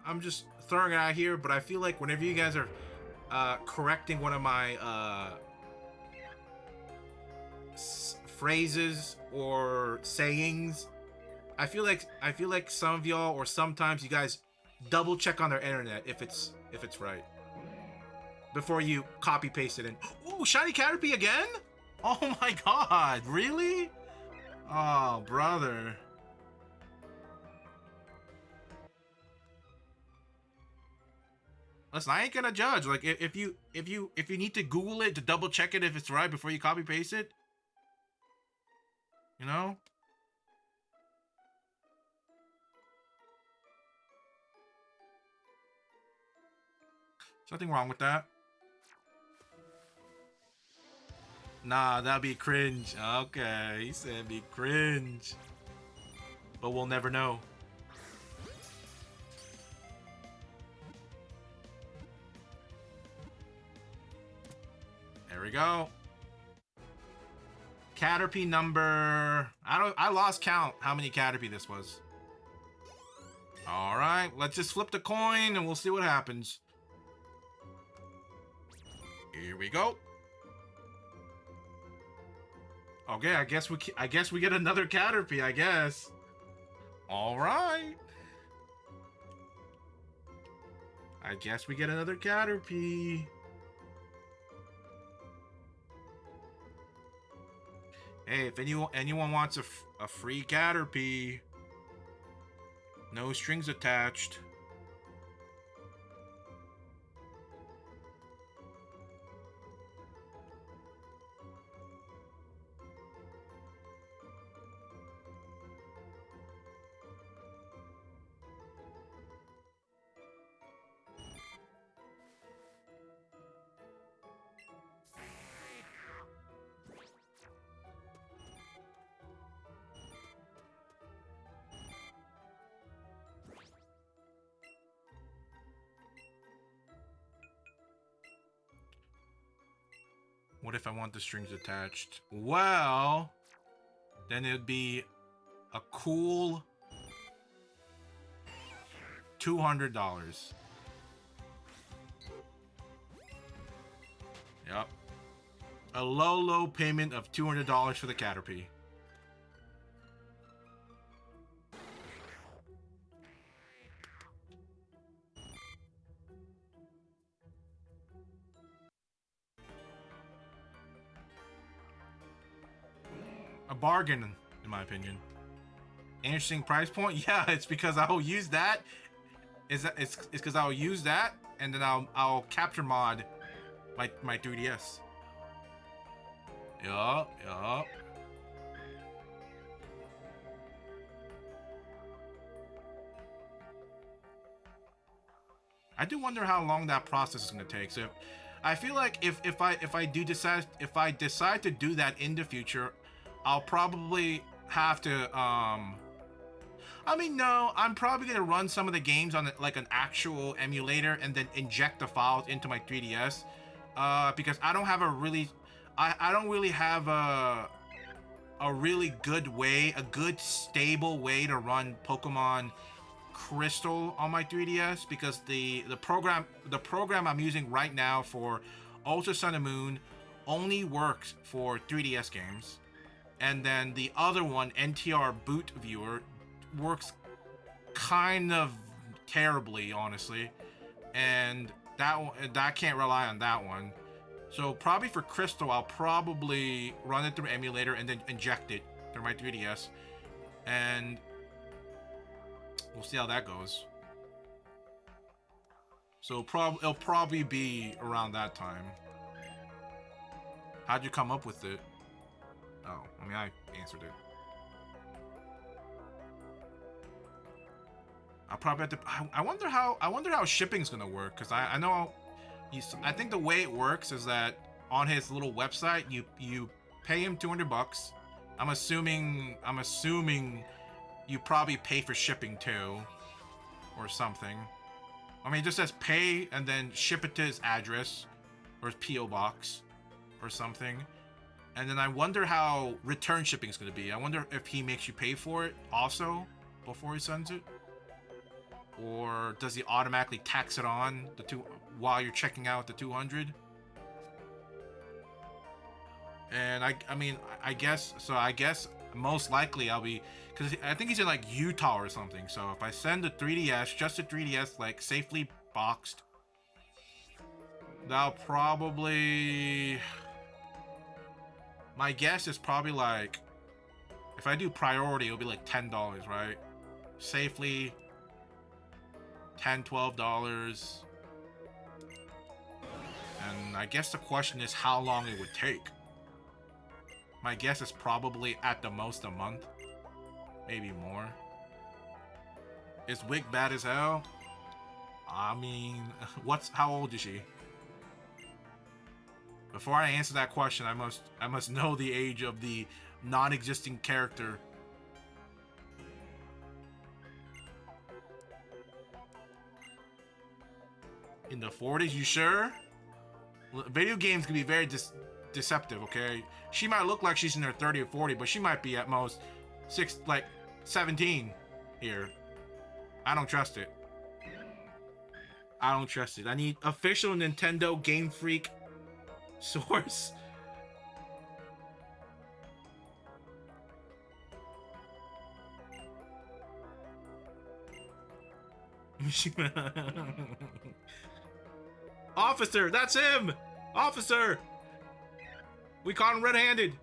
I'm just throwing it out here, but I feel like whenever you guys are correcting one of my phrases or sayings, I feel like some of y'all, or sometimes you guys, double check on their internet if it's right before you copy paste it in. Ooh, shiny Caterpie again? Oh my god, really? Oh, brother. Listen, I ain't gonna judge. Like, if you need to Google it to double check it if it's right before you copy paste it, you know. There's nothing wrong with that. Nah, that'd be cringe. Okay, he said be cringe. But we'll never know. There we go. Caterpie number... I lost count how many Caterpie this was. Alright, let's just flip the coin and we'll see what happens. Here we go. Okay, I guess we get another Caterpie, I guess. Alright. I guess we get another Caterpie. Hey, if anyone wants a free Caterpie, no strings attached. What if I want the strings attached? Well, then it'd be a cool $200. Yep. A low payment of $200 for the Caterpie. A bargain, in my opinion. Interesting price point. Yeah, it's because I'll use that. It's because I'll use that, and then I'll capture mod my 3DS. Yup. I do wonder how long that process is gonna take. So, I feel like if I decide to do that in the future, I'll probably have to I mean, no, I'm probably gonna run some of the games on like an actual emulator and then inject the files into my 3DS, because I don't have a really, I don't really have a really good way, a good stable way to run Pokemon Crystal on my 3DS, because the program I'm using right now for Ultra Sun and Moon only works for 3DS games, and then the other one, NTR Boot Viewer, works kind of terribly, honestly, and that can't rely on that one. So probably for Crystal, I'll probably run it through emulator and then inject it through my 3DS, and we'll see how that goes. So it'll probably be around that time. How'd you come up with it? Oh, I mean, I answered it. I'll probably have to. I wonder how shipping's gonna work, because I know I think the way it works is that on his little website you pay him $200. I'm assuming you probably pay for shipping too, or something. I mean, it just says pay and then ship it to his address or his PO box or something. And then I wonder how return shipping is going to be. I wonder if he makes you pay for it also before he sends it, or does he automatically tax it on while you're checking out the 200? And I mean, I guess most likely I'll be, because I think he's in like Utah or something. So if I send the 3DS, just a 3DS, like safely boxed, that'll probably, my guess is probably like, if I do priority, it'll be like $10, right? Safely, $10, $12. And I guess the question is how long it would take. My guess is probably at the most a month, maybe more. Is Wig bad as hell? I mean, how old is she? Before I answer that question, I must know the age of the non-existing character. In the 40s, you sure? Video games can be very deceptive, okay? She might look like she's in her 30 or 40, but she might be at most 17 here. I don't trust it. I don't trust it. I need official Nintendo Game Freak source. Officer, that's him! Officer! We caught him red-handed.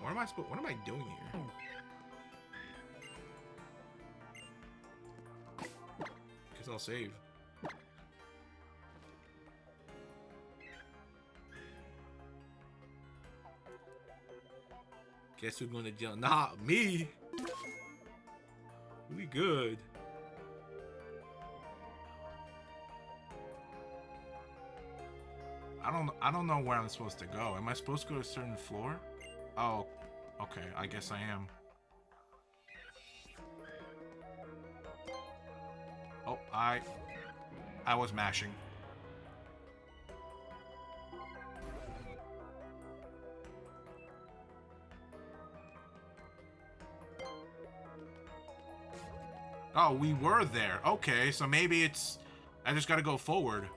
What am I doing here? Guess I'll save. Guess who's gonna jail? Nah, me. We good. I don't know where I'm supposed to go. Am I supposed to go to a certain floor? Oh, okay. I guess I am. Oh, I was mashing. Oh, we were there. Okay, so maybe it's I just gotta go forward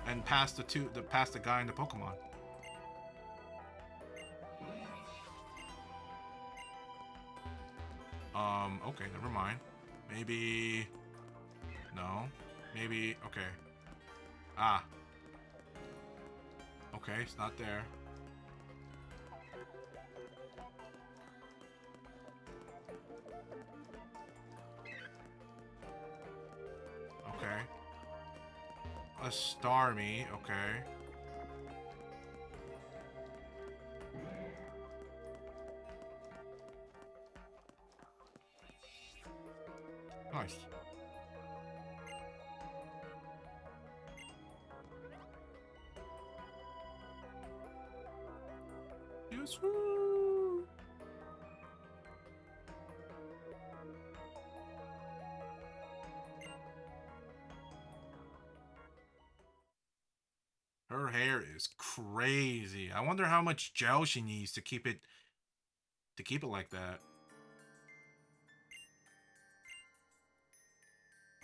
and past the guy in the Pokemon. Okay, never mind. Maybe no. Maybe okay. Ah. Okay, it's not there. Okay. A Starmie, okay. Nice. Yes, woo. Her hair is crazy. I wonder how much gel she needs to keep it like that.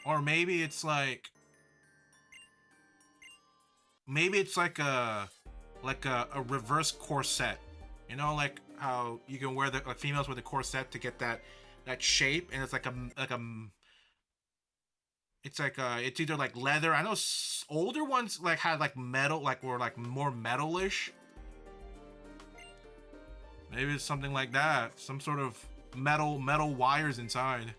Or maybe it's like a reverse corset. You know, like how you can wear the like females with a corset to get that shape, and it's like it's either like leather. I know older ones like had like metal, like were like more metalish. Maybe it's something like that. Some sort of metal wires inside.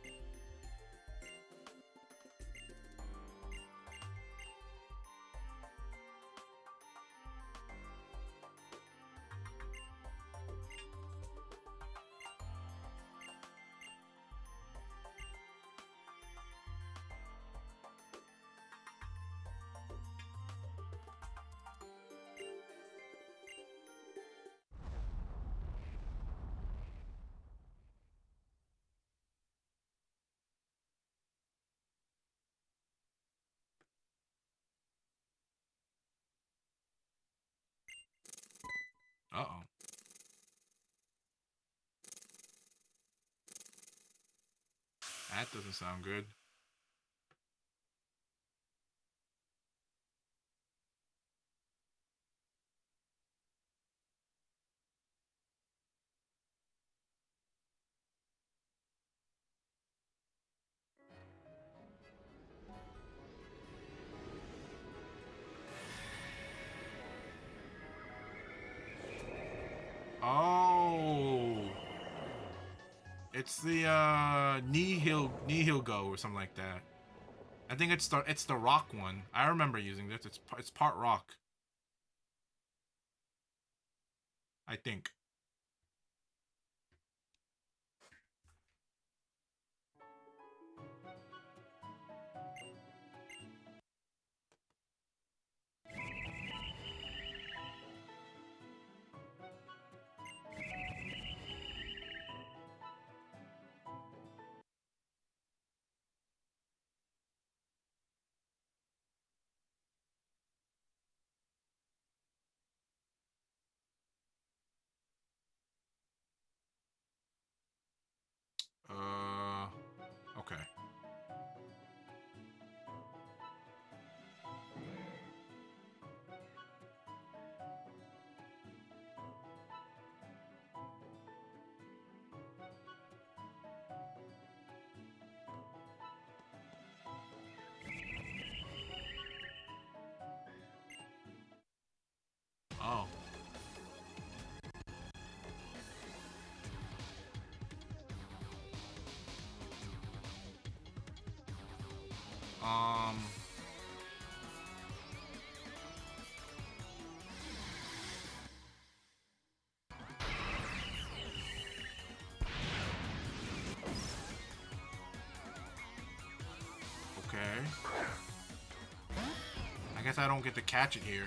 Uh-oh. That doesn't sound good. Oh. It's the Nihil Go or something like that. I think it's the rock one. I remember using this. It's part rock. I think. Okay. Oh. Um. Okay. I guess I don't get to catch it here.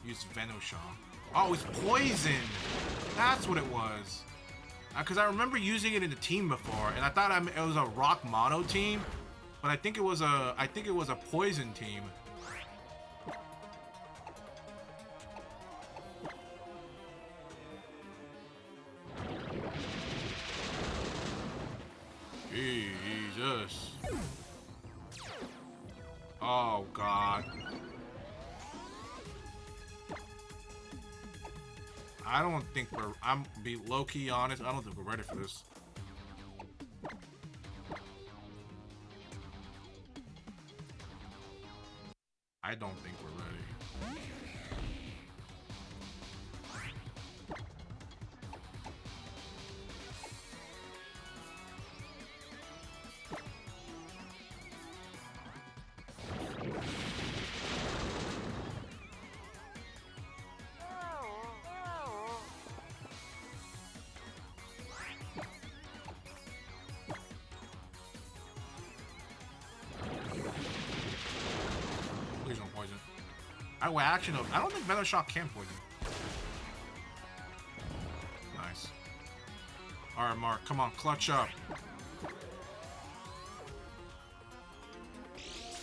Use Venoshock. Oh, it's poison! That's what it was. Because I remember using it in the team before, and I thought it was a rock mono team, but I think it was a poison team. Jesus. Oh God. I don't think I'm be low-key honest, I don't think we're ready for this. I don't think we're ready. Well, actually, no. I don't think Venom Shock can poison. Nice. Alright, Mark. Come on. Clutch up.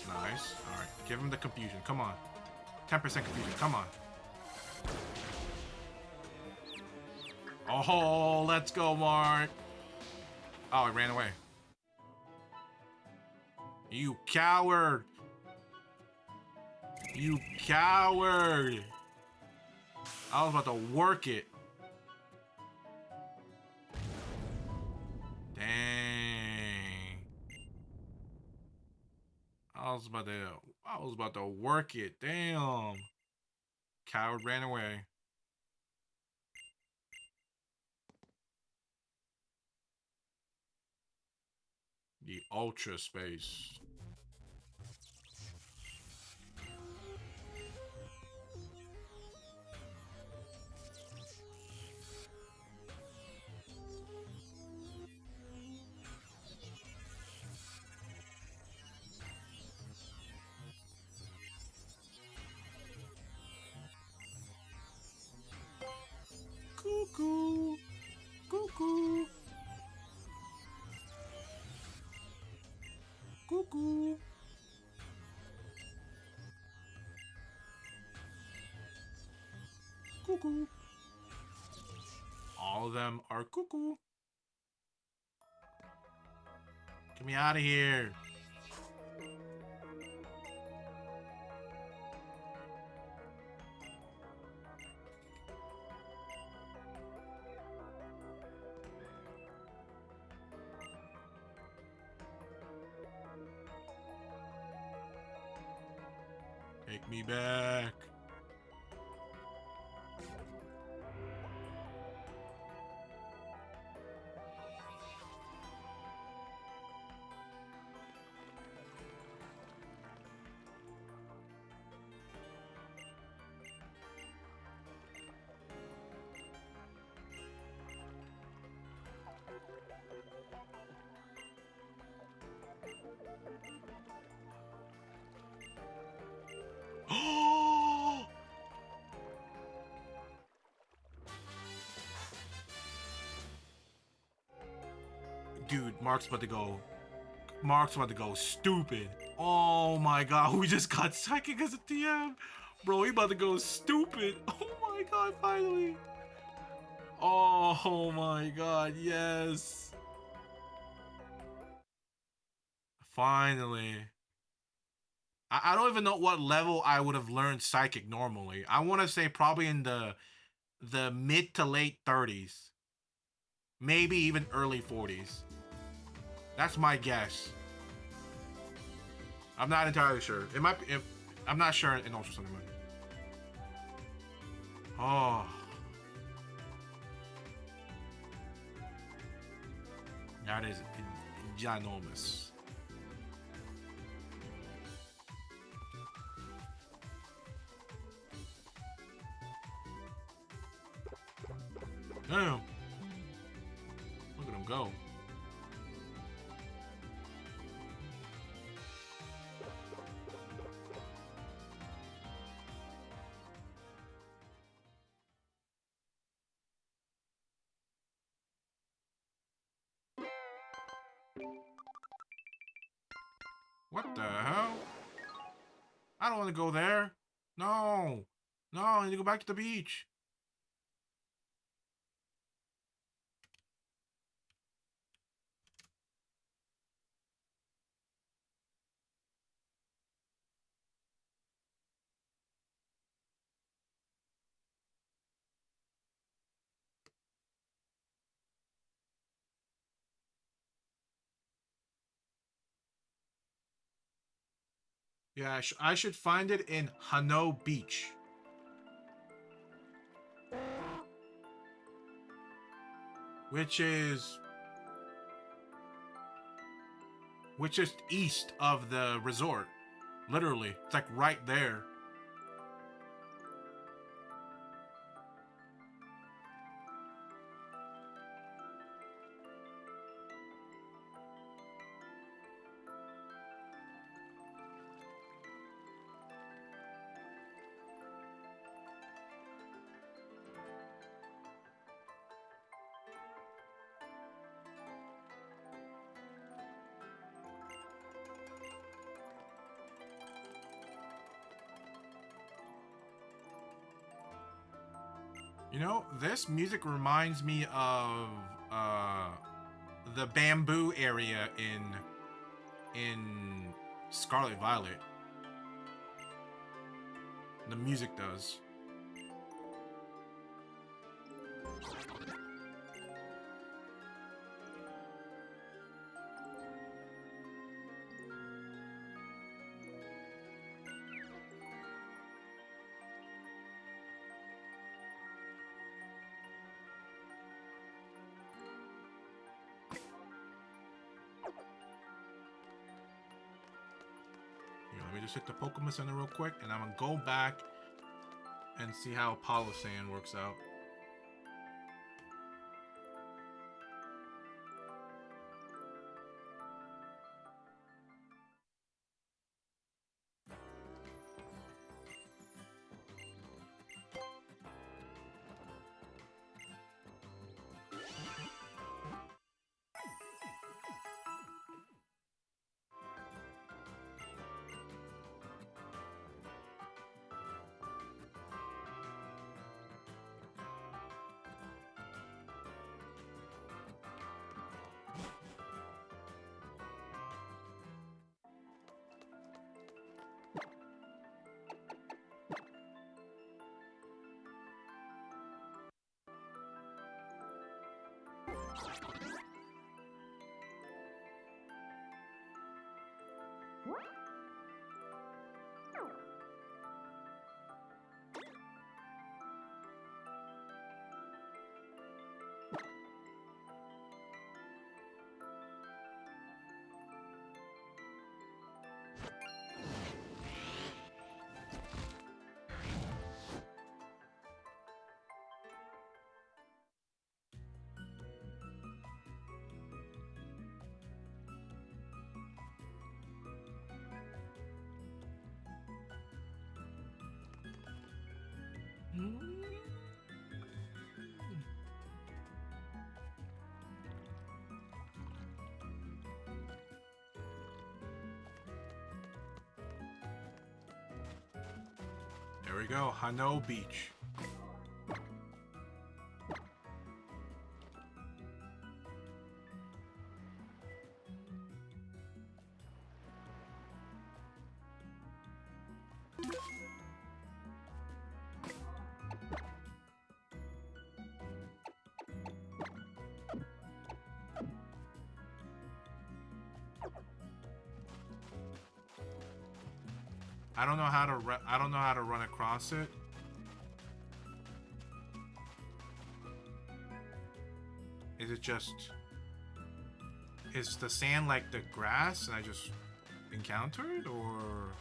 Nice. Alright. Give him the confusion. Come on. 10% confusion. Come on. Oh, let's go, Mark. Oh, he ran away. You coward. You coward. I was about to work it. Dang. I was about to work it. Damn. Coward ran away. The ultra space. Cuckoo. Cuckoo. Cuckoo. Cuckoo. All of them are cuckoo. Get me out of here. Take me back. Dude, Mark's about to go. Mark's about to go stupid. Oh my god, we just got psychic as a TM. Bro, he about to go stupid. Oh my god, finally. Oh my god, yes. Finally. I don't even know what level I would have learned psychic normally. I want to say probably in the mid to late 30s. Maybe even early 40s. That's my guess. I'm not entirely sure. It might be. I'm not sure in Ultra Sun. Oh. That is ginormous. Damn. Look at him go. What the hell? I don't want to go there. No. No, I need to go back to the beach. Yeah, I should find it in Hano Beach. Which is east of the resort. Literally. It's like right there. You know, this music reminds me of the bamboo area in Scarlet Violet. The music does. Let me just hit the Pokemon Center real quick, and I'm gonna go back and see how Apollo Sand works out. There we go, Hano Beach. I don't know how to run across it. Is it just... Is the sand like the grass and I just encountered, or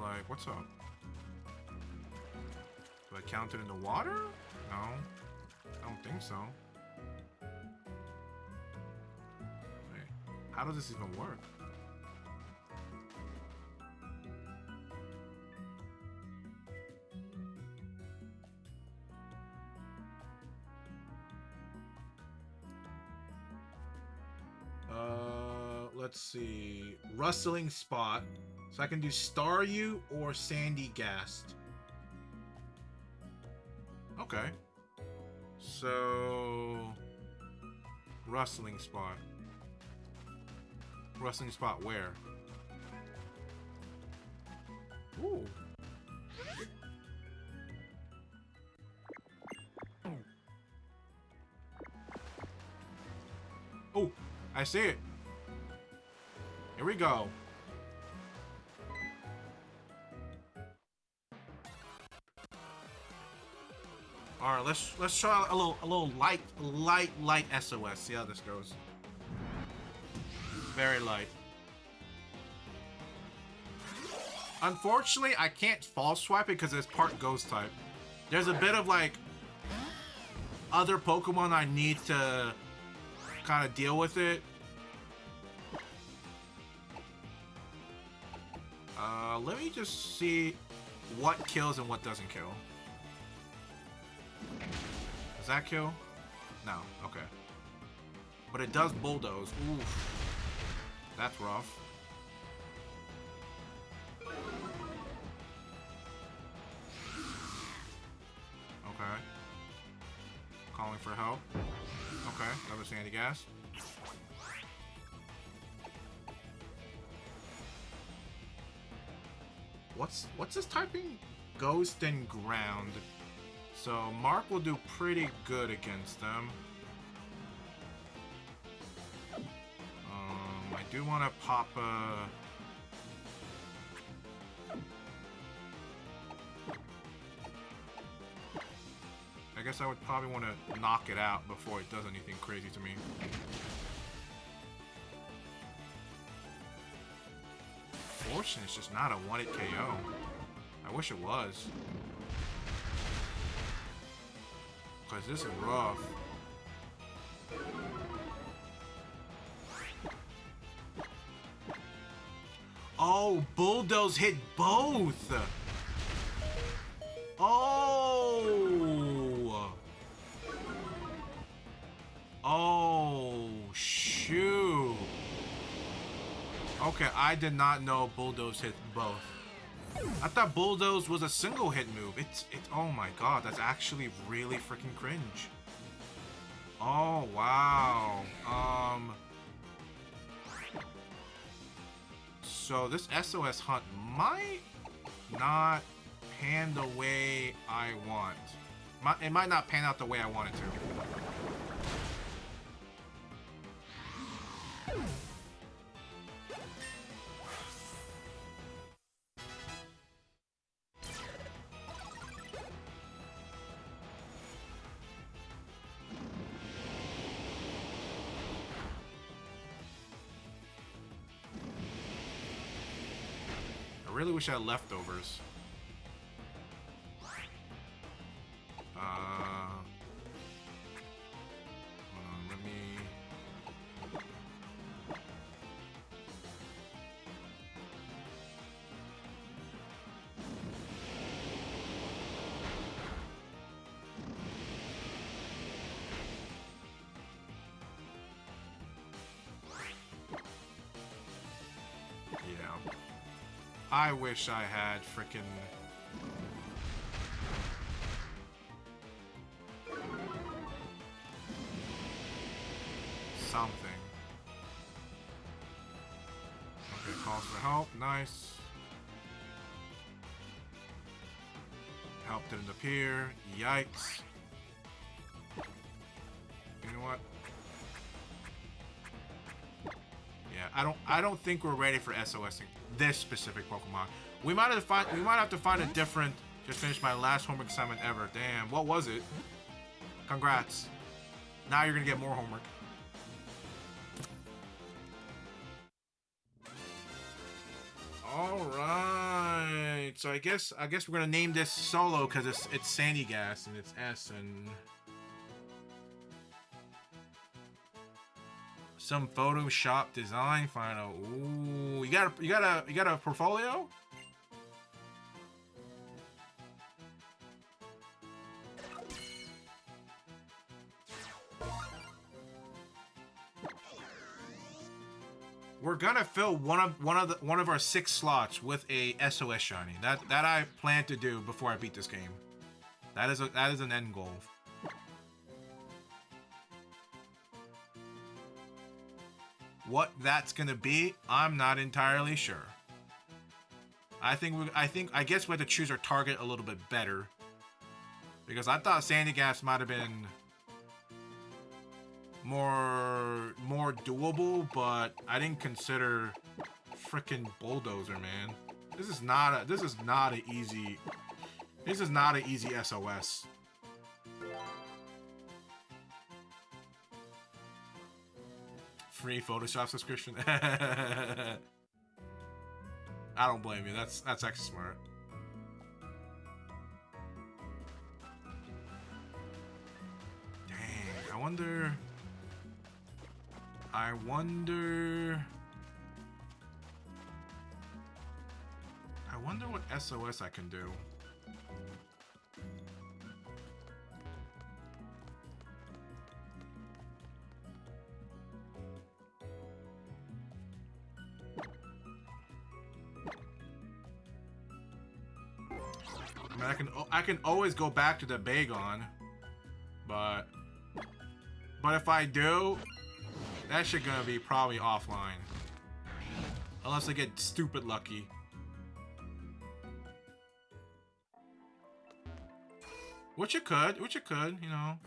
like, what's up? Do I count it in the water? No, I don't think so. Wait, how does this even work? Let's see. Rustling spot. So I can do Staryu or Sandy Gast. Okay. So... Rustling spot. Rustling spot where? Ooh. Oh, I see it. Here we go. All right, let's try a little light SOS. See how this goes. Very light. Unfortunately, I can't false swipe it because it's part ghost type. There's a bit of like other Pokemon I need to kind of deal with it. Let me just see what kills and what doesn't kill. Does that kill? No. Okay. But it does bulldoze. Oof. That's rough. Okay. Calling for help. Okay, another sandy gas. What's this typing? Ghost and ground. So Mark will do pretty good against them. I do want to pop a... I guess I would probably want to knock it out before it does anything crazy to me. Fortune is just not a 1-hit KO. I wish it was. Because this is rough. Oh, Bulldoze hit both! Oh! Oh, shoot. Okay, I did not know Bulldoze hit both. I thought Bulldoze was a single hit move. It's oh my god, that's actually really freaking cringe. Oh wow. So this SOS hunt might not pan the way I want. It might not pan out the way I want it to. I really wish I had leftovers. Let me... Yeah. I wish I had frickin' something. Okay, calls for help. Nice. Help didn't appear. Yikes. You know what? Yeah, I don't think we're ready for SOSing this specific Pokemon. We might have to find a different. Just finished my last homework assignment ever. Damn, what was it? Congrats. Now you're gonna get more homework. All right. So I guess we're gonna name this Solo because it's Sandy Gas and it's S and some Photoshop design final. Ooh, you got a portfolio? We're gonna fill one of our 6 slots with a SOS shiny. That I plan to do before I beat this game. That is an end goal. What that's gonna be, I'm not entirely sure. I guess we have to choose our target a little bit better. Because I thought Sandy Gas might have been more doable, but I didn't consider frickin' Bulldozer, man. This is not an easy SOS. Free Photoshop subscription. I don't blame you. That's actually smart. Dang, I wonder what SOS I can do. I mean, I can always go back to the Bagon, but if I do, that shit gonna be probably offline, unless I get stupid lucky. Which you could, you know.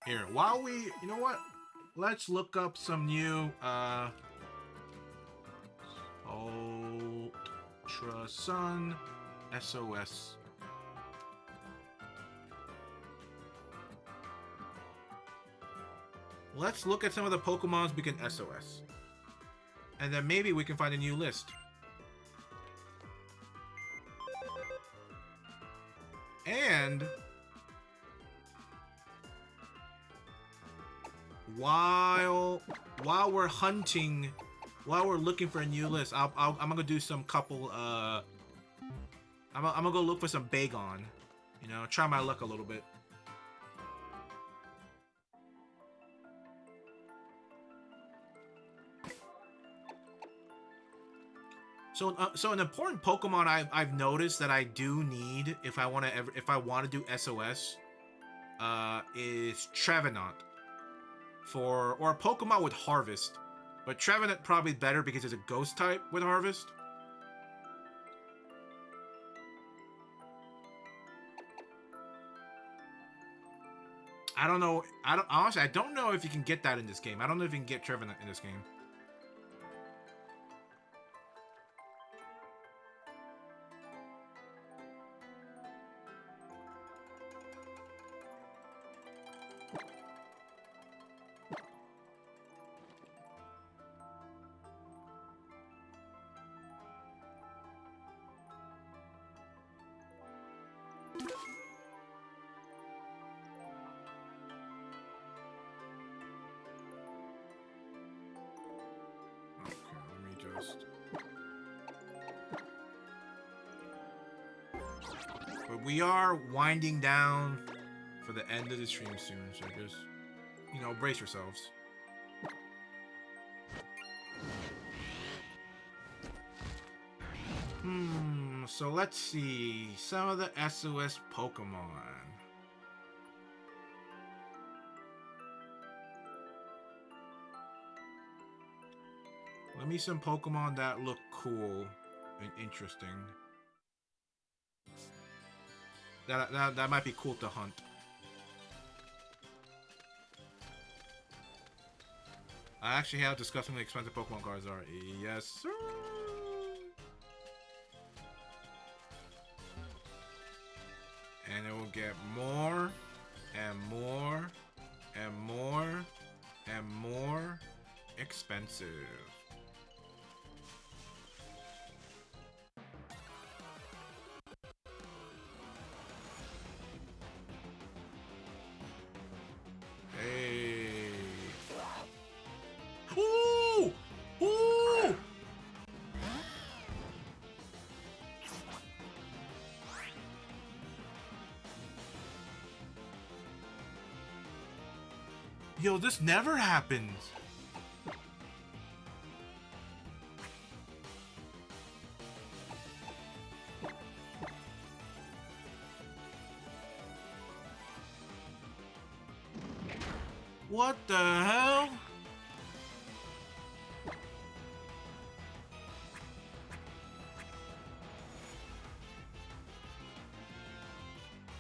Here, while we, you know what? Let's look up some new, Ultra Sun SOS. Let's look at some of the Pokemons we can SOS. And then maybe we can find a new list. And while we're hunting, while we're looking for a new list, I'm gonna do some couple. I'm gonna go look for some Bagon. You know, try my luck a little bit. So an important Pokemon I've noticed that I do need if I want to do SOS, is Trevenant, or a Pokemon with Harvest, but Trevenant probably better because it's a Ghost type with Harvest. I don't know. Honestly, I don't know if you can get that in this game. I don't know if you can get Trevenant in this game. But we are winding down for the end of the stream soon, so just, you know, brace yourselves. So let's see some of the SOS Pokemon. Let me some Pokemon that look cool and interesting. That might be cool to hunt. I actually have discussingly expensive Pokemon cards are. Yes, sir. And it will get more and more and more and more expensive. Hey. Ooh! Ooh! Yo, this never happens. What the hell?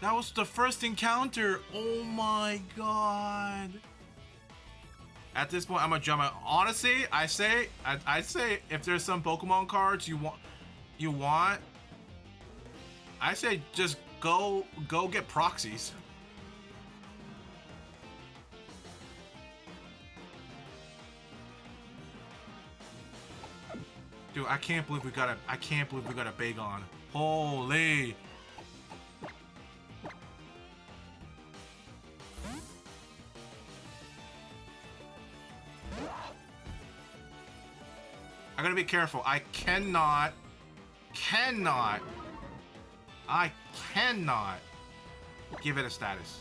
That was the first encounter. Oh my god. At this point, I'm gonna jump out. Honestly, I say if there's some Pokemon cards you want, I say just go get proxies. Dude, I can't believe we got a Bagon. Holy. I gotta be careful. I cannot give it a status.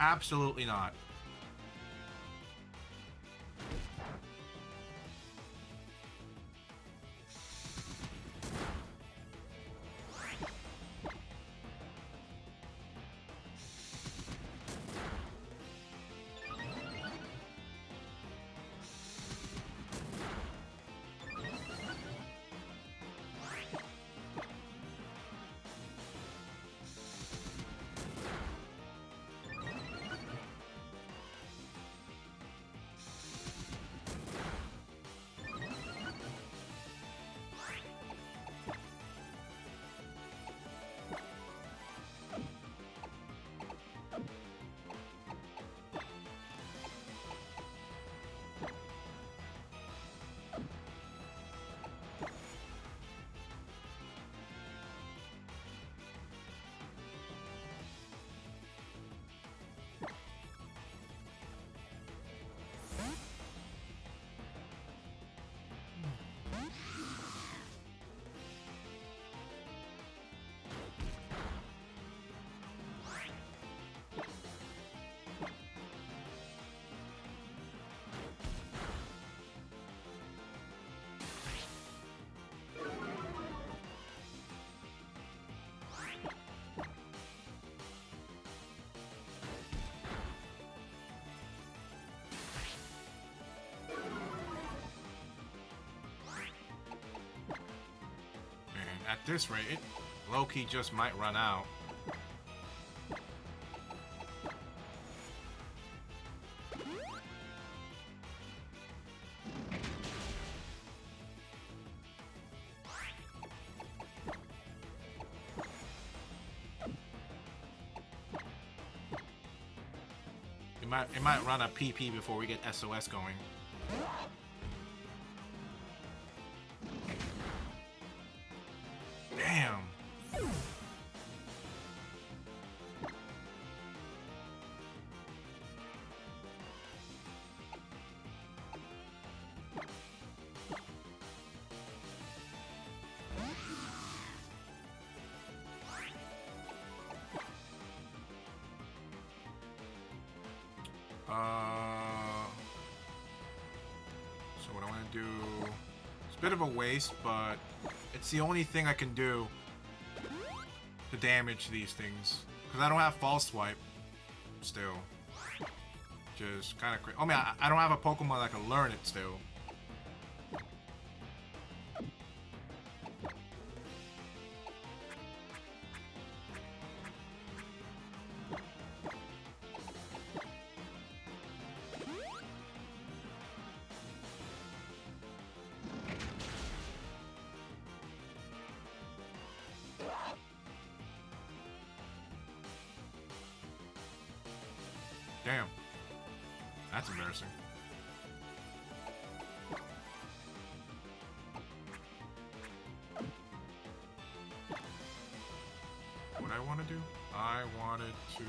Absolutely not. At this rate, it low-key just might run out. It might run a PP before we get SOS going. Damn. So what I want to do, it's a bit of a waste, but it's the only thing I can do to damage these things. Because I don't have false swipe still. Just kind of crazy. I mean, I don't have a Pokemon that can learn it still. Damn. That's embarrassing. What I want to do? I wanted to...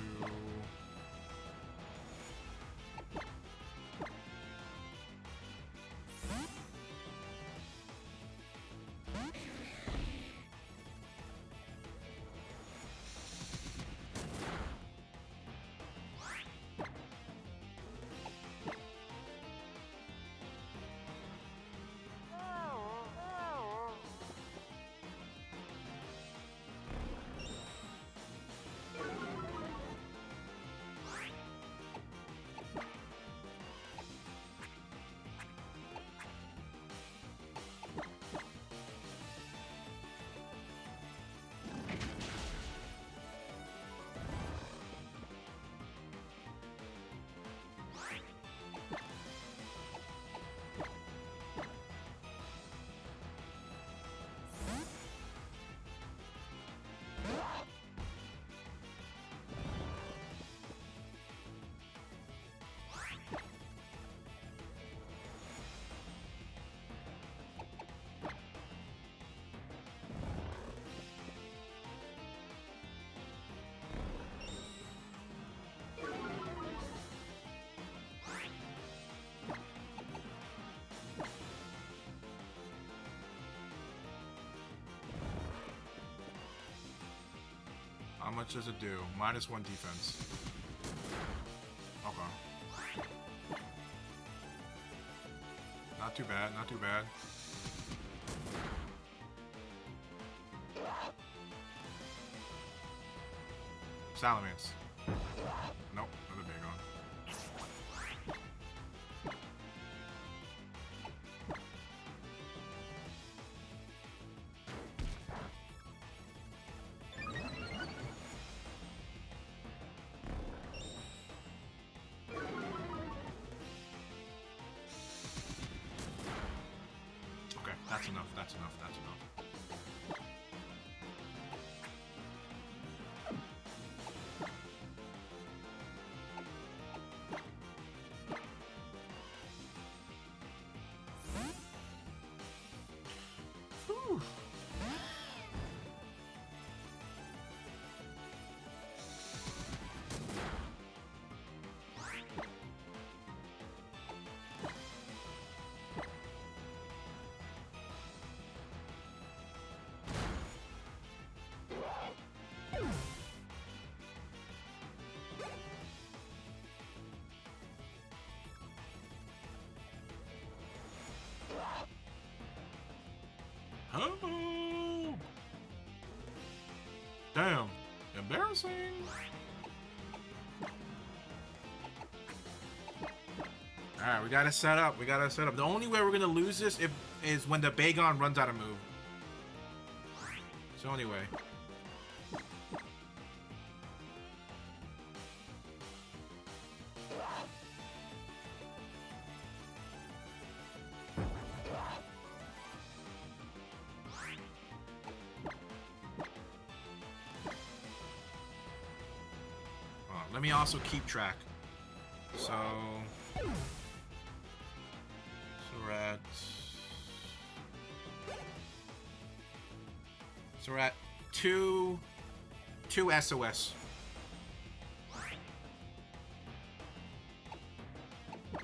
How much does it do? -1 defense. Okay. Not too bad, not too bad. Salamence. Nope, another big one. That's enough, that's enough, that's enough. Whew. Oh! Damn. Embarrassing. Alright, we gotta set up. We gotta set up. The only way we're gonna lose this is when the Bagon runs out of move. So anyway. Let me also keep track. So we're at two SOS.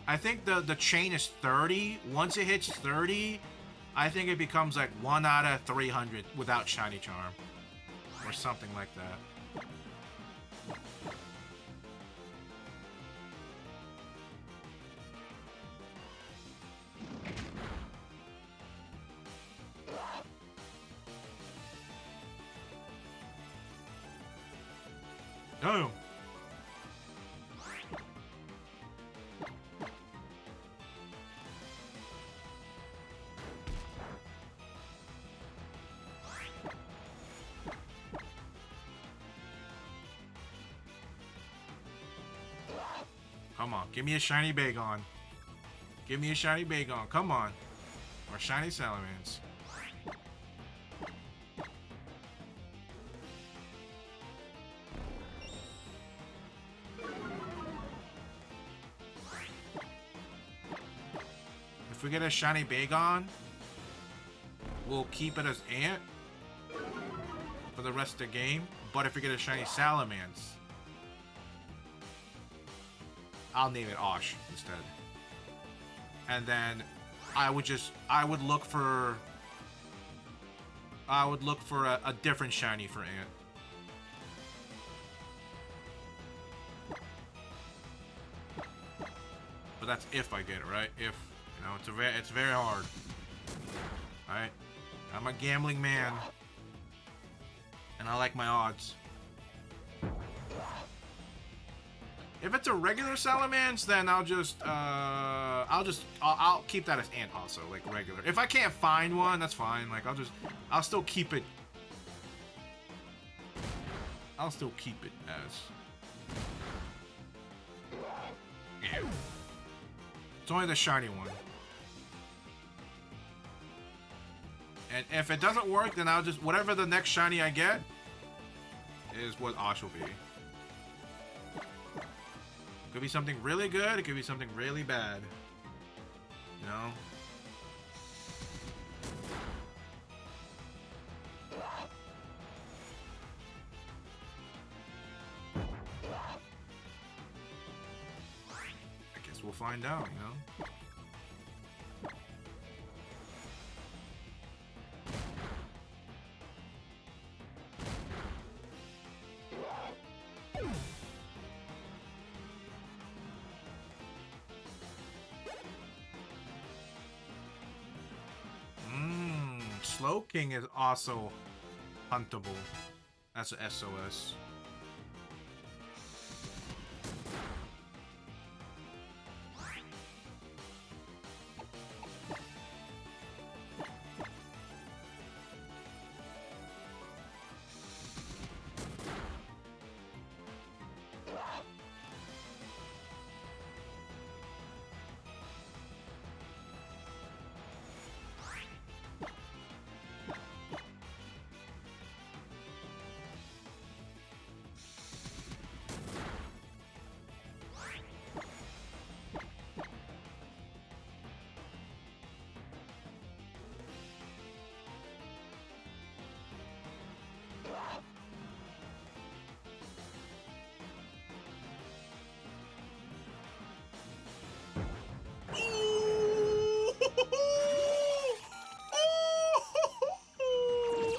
I think the chain is 30. Once it hits 30, I think it becomes like 1 out of 300 without shiny charm or something like that. Oh. Come on, give me a shiny Bagon. Give me a shiny Bagon, come on. Or shiny Salamence. If we get a shiny Bagon, we'll keep it as Ant for the rest of the game. But if we get a shiny Salamence, I'll name it Osh instead. And then I would look for a different shiny for Ant. But that's if I get it, right? If, you know, it's very hard. Alright? I'm a gambling man. And I like my odds. If it's a regular Salamence, then I'll keep that as Ant also, like regular. If I can't find one, that's fine. Like I'll still keep it. I'll still keep it as. Yeah. It's only the shiny one. And if it doesn't work, then I'll just whatever the next shiny I get is what Osh will be. Could be something really good, it could be something really bad. You know? I guess we'll find out, you know? Slowking is also huntable. That's an SOS.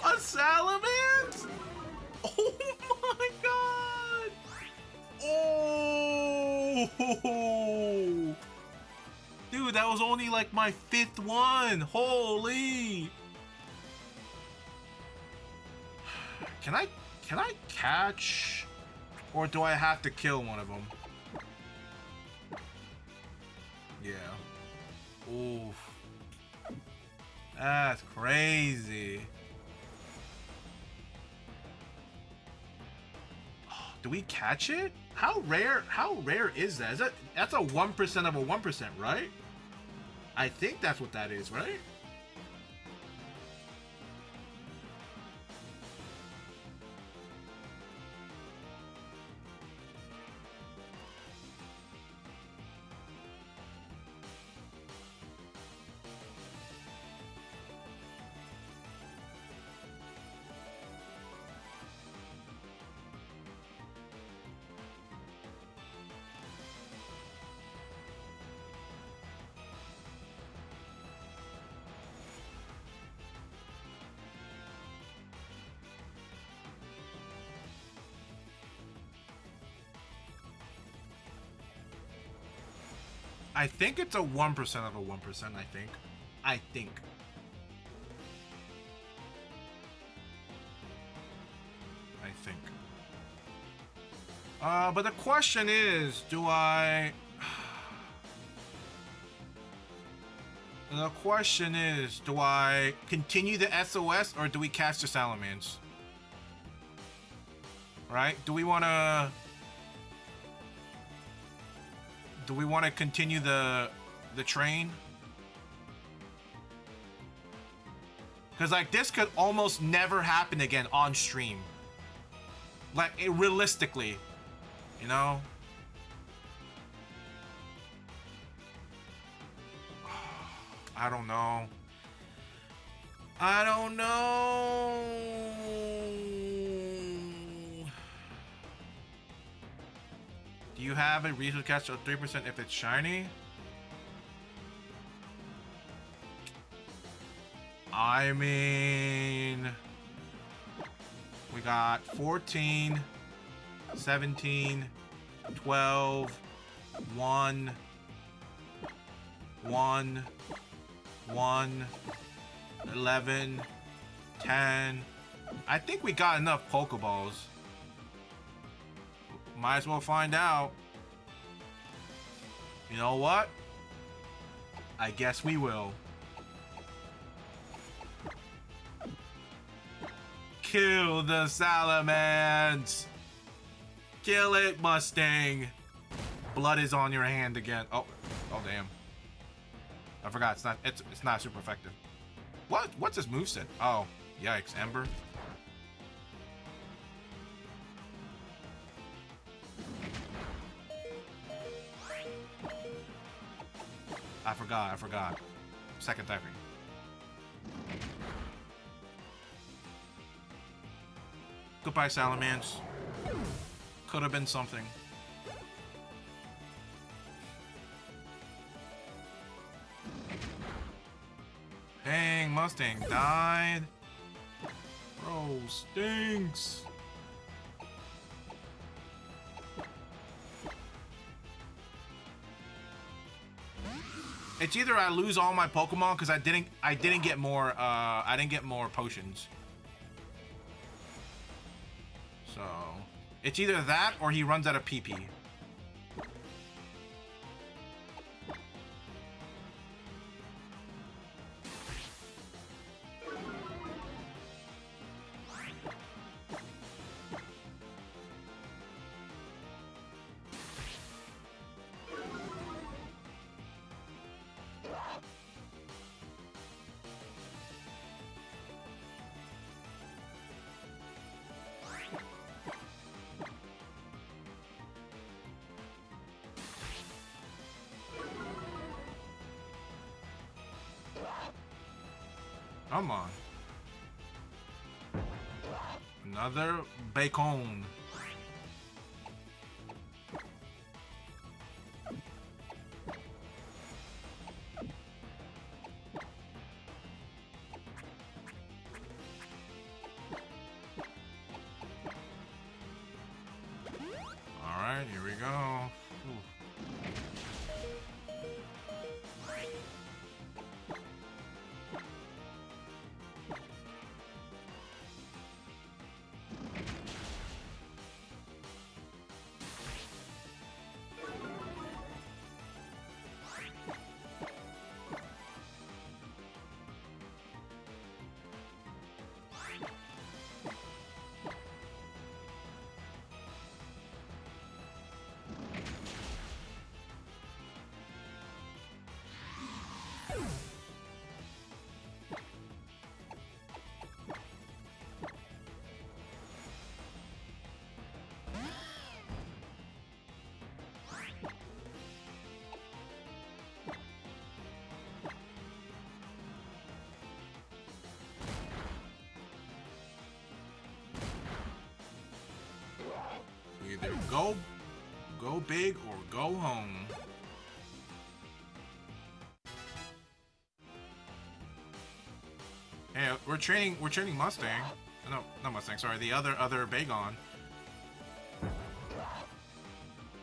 A Salamence? Oh my god! Oh! Dude, that was only like my 5th one. Holy! Can I catch? Or do I have to kill one of them? Yeah. Oof. That's crazy. Do we catch it? How rare is that? That's a 1% of a 1%, right? I think that's what that is, right? I think it's a 1% of a 1%, I think. But the question is, do I... The question is, do I continue the SOS or do we catch the Salamence? Right? Do we want to continue the train? Because like this could almost never happen again on stream. Like realistically, you know? I don't know. Do you have a reason to catch a 3% if it's shiny? I mean, we got 14, 17, 12, 1, 1, 1, 11, 10. I think we got enough Pokeballs. Might as well find out. You know what? I guess we will. Kill the Salamence! Kill it, Mustang! Blood is on your hand again. Oh damn. I forgot, it's not super effective. What's this moveset? Oh, yikes, Ember. I forgot. Second typing. Goodbye, Salamence. Could have been something. Dang, Mustang died. Bro, stinks. It's either I lose all my Pokemon because I didn't get more potions. So it's either that or he runs out of PP. Come on. Another bacon. All right, here we go. Either go big or go home. Hey, we're training Mustang. No, not Mustang, sorry, the other Bagon.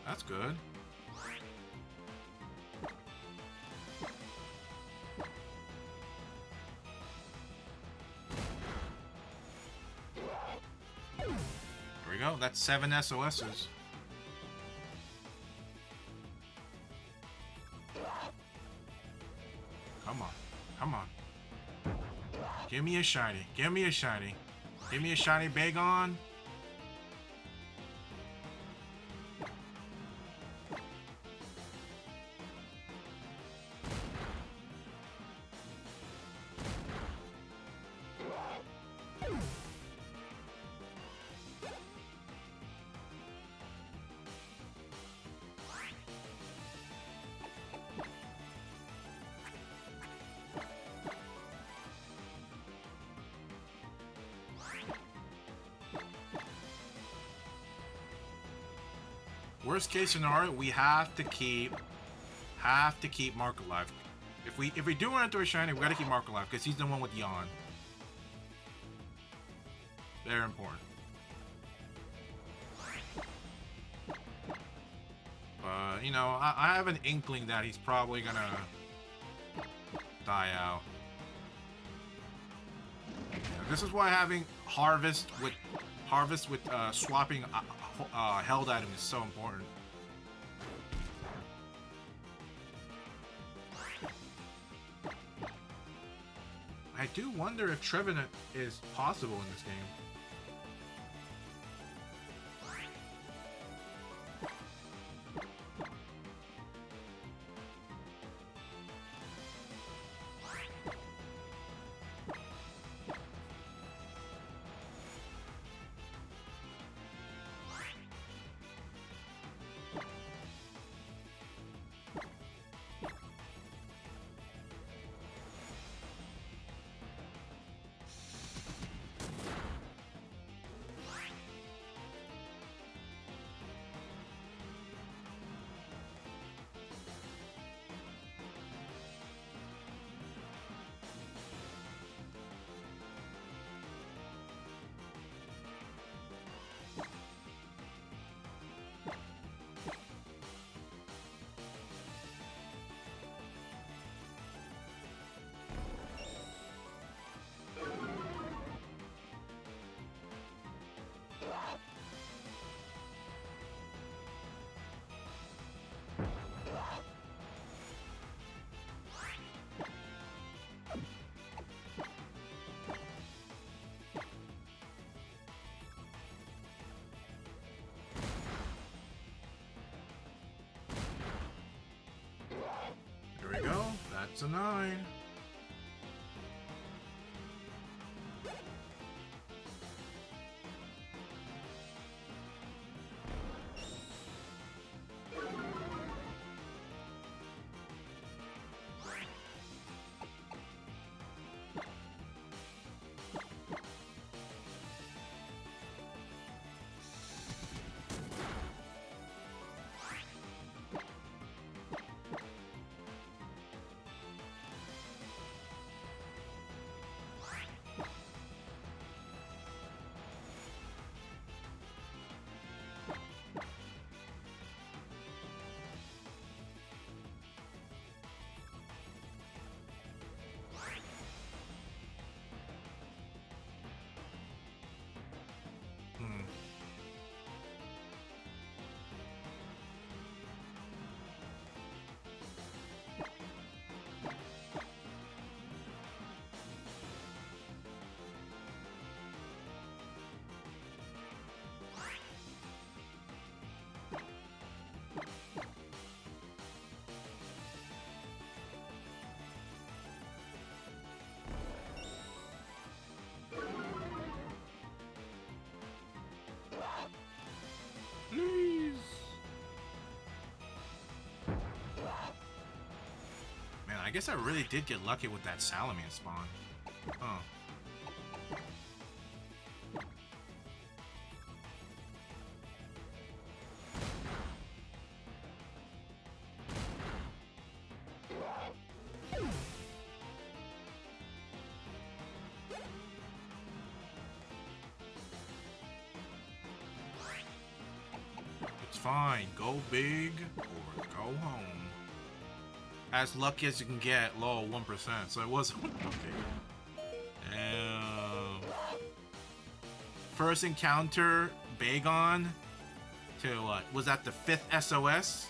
That's good. There we go. That's 7 SOSs. Come on. Come on. Give me a shiny. Give me a shiny. Give me a shiny Bagon. Worst case scenario, we have to keep Mark alive. If we do run into a shiny, we gotta keep Mark alive because he's the one with yawn. Very important. But you know, I have an inkling that he's probably gonna die out. Yeah, this is why having harvest with swapping held item is so important. I do wonder if Trevenant is possible in this game. There we go. That's a 9. Please. Man, I guess I really did get lucky with that Salamine spawn. Huh. It's fine. Go big or go home. As lucky as you can get, low 1%. So it was okay. First encounter, Bagon to what? Was that the 5th SOS?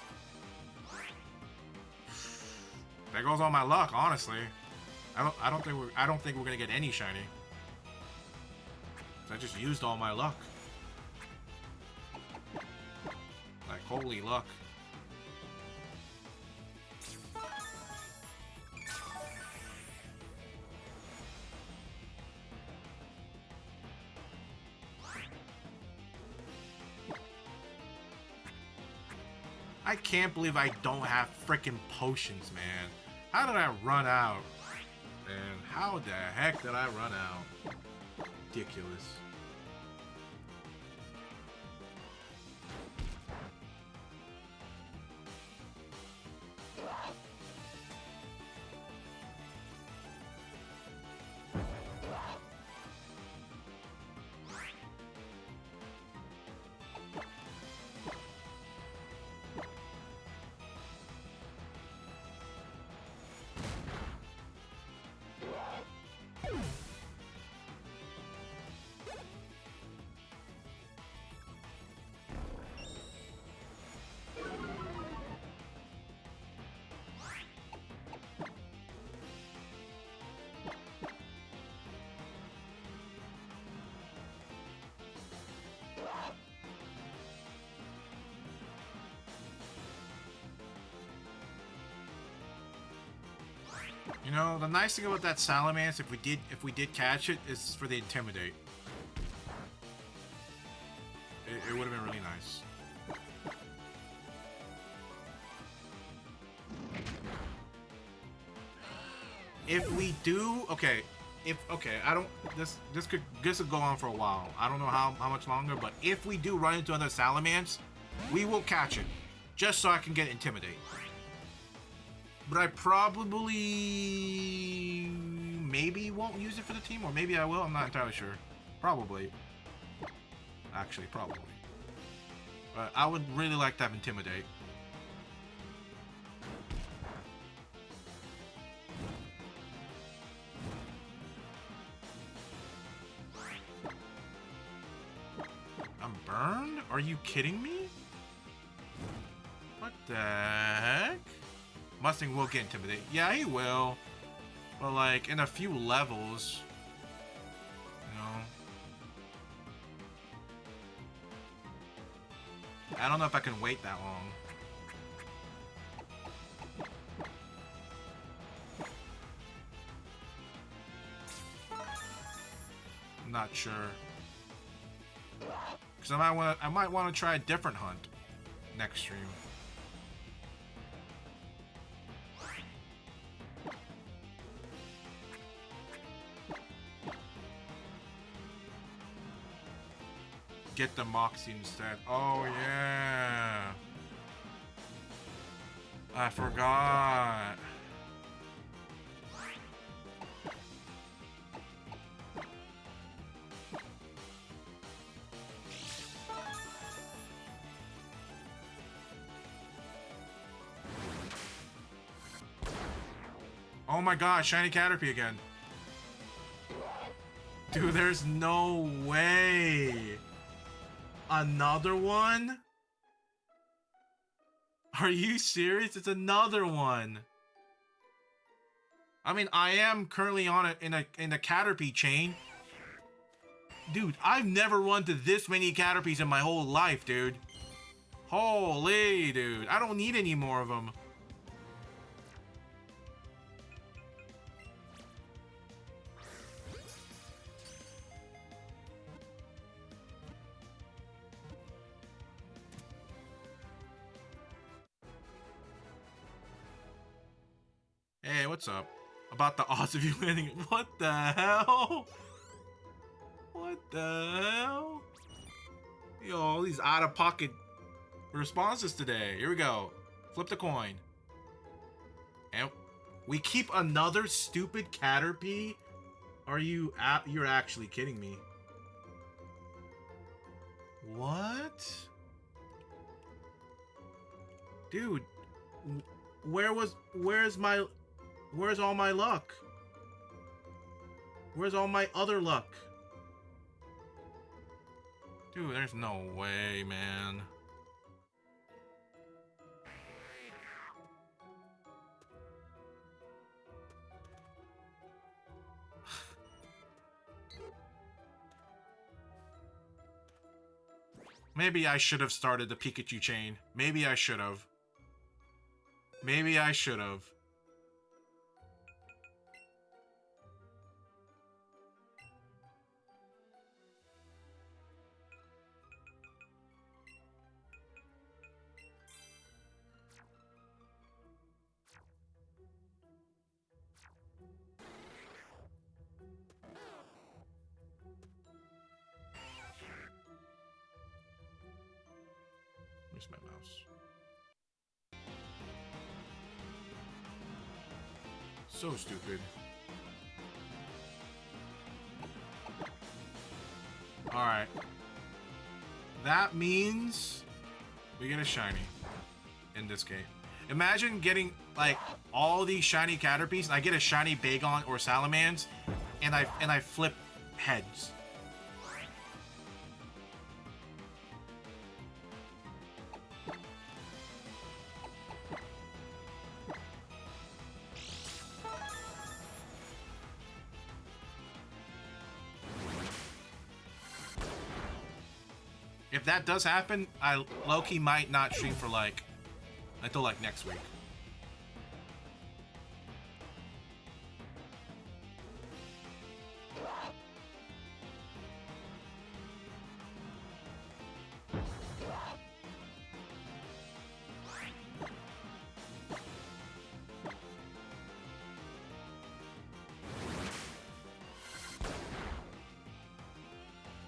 There goes all my luck, honestly. I don't think we're gonna get any shiny. I just used all my luck. Like, holy luck. I can't believe I don't have freaking potions, man. How did I run out? And how the heck did I run out? Ridiculous. You know, the nice thing about that Salamence, if we did catch it, is for the Intimidate. It would have been really nice. If we do, okay, I don't. This could go on for a while. I don't know how much longer, but if we do run into another Salamence, we will catch it, just so I can get Intimidate. But I probably maybe won't use it for the team, or maybe I will. I'm not entirely sure. Probably. Actually, probably. But I would really like to have Intimidate. I'm burned? Are you kidding me? What the heck? Mustang will get Intimidate. Yeah, he will. But like in a few levels, you know. I don't know if I can wait that long. I'm not sure. Cause I might want to try a different hunt next stream. Get the Moxie instead. Oh yeah. I forgot. Oh my god, shiny Caterpie again. Dude, there's no way. Another one? Are you serious? It's another one. I mean, I am currently on it in the Caterpie chain. Dude, I've never run to this many Caterpies in my whole life, dude. Holy, dude. I don't need any more of them. Hey, what's up? About the odds of you winning. What the hell? What the hell? Yo, all these out-of-pocket responses today. Here we go. Flip the coin. And We keep another stupid Caterpie? Are you you're actually kidding me? What? Dude, where's all my luck? Where's all my other luck? Dude, there's no way, man. Maybe I should have started the Pikachu chain. Maybe I should have. Maybe I should have. Where's my mouse? So stupid. Alright. That means we get a shiny in this game. Imagine getting, like, all these shiny Caterpies, and I get a shiny Bagon or Salamence, and I flip heads. If that does happen, I low-key might not stream for like until like next week.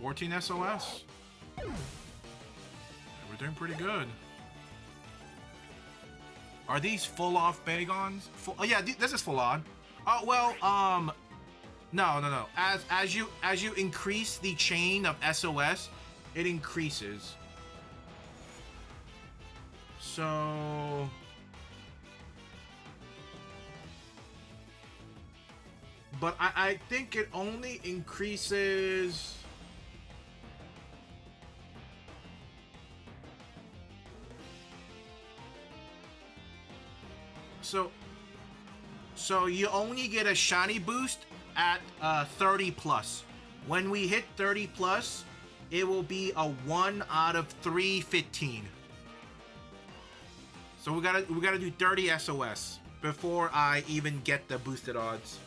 $14 SOS. We're doing pretty good. Are these full off Bagons? Oh yeah, this is full on. Oh well, no. As you increase the chain of SOS, it increases. So but I think it only increases. So you only get a shiny boost at 30 plus. When we hit 30 plus, it will be a 1 out of 315. So we gotta do 30 SOS before I even get the boosted odds.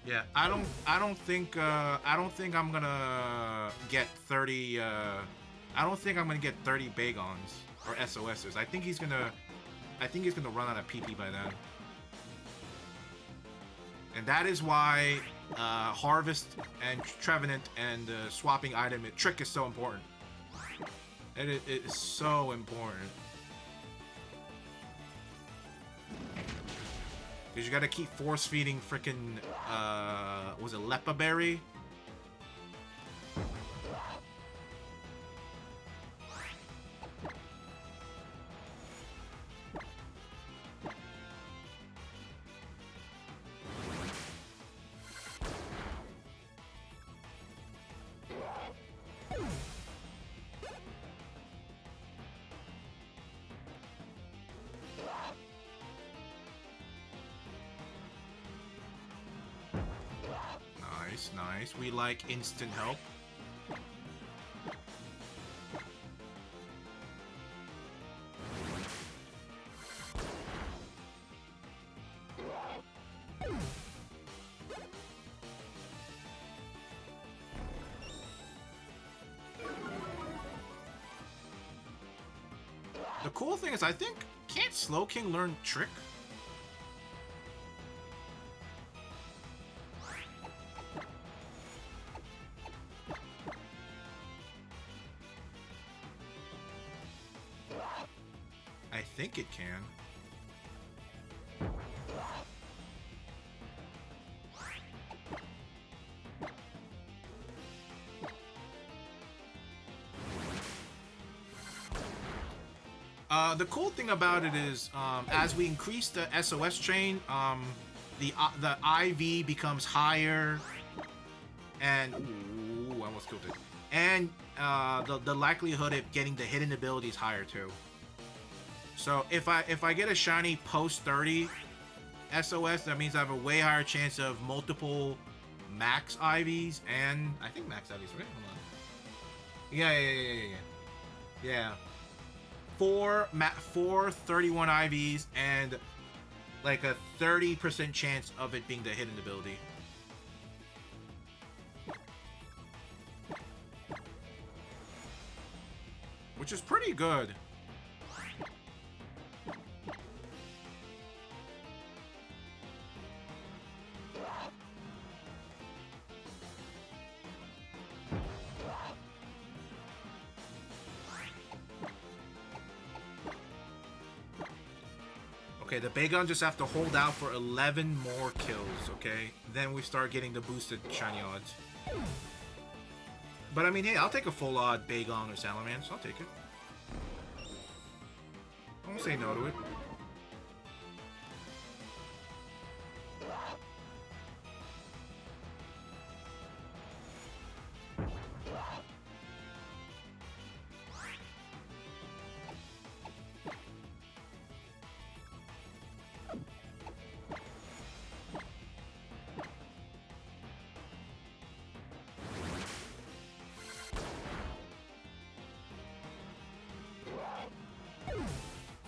Yeah, I don't think I'm gonna get 30 I don't think I'm gonna get 30 Bagons or SOSs. I think he's gonna run out of PP by then. And that is why Harvest and Trevenant and swapping item trick is so important. It is so important. Because you gotta keep force feeding frickin' was it Lepa Berry? Nice. We like instant help. The cool thing is, I think, can't Slowking learn Trick? I think it can. The cool thing about it is, as we increase the SOS chain, the IV becomes higher, and ooh, I almost killed it. And the likelihood of getting the hidden ability is higher too. So if I get a shiny post 30 SOS, that means I have a way higher chance of multiple max IVs, and I think max IVs, right? Hold on. Yeah. Four 31 IVs and like a 30% chance of it being the hidden ability. Which is pretty good. Okay, the Bagon just have to hold out for 11 more kills, okay? Then we start getting the boosted shiny odds. But I mean, hey, I'll take a full odd Bagon or Salamence. I'll take it. I won't say no to it.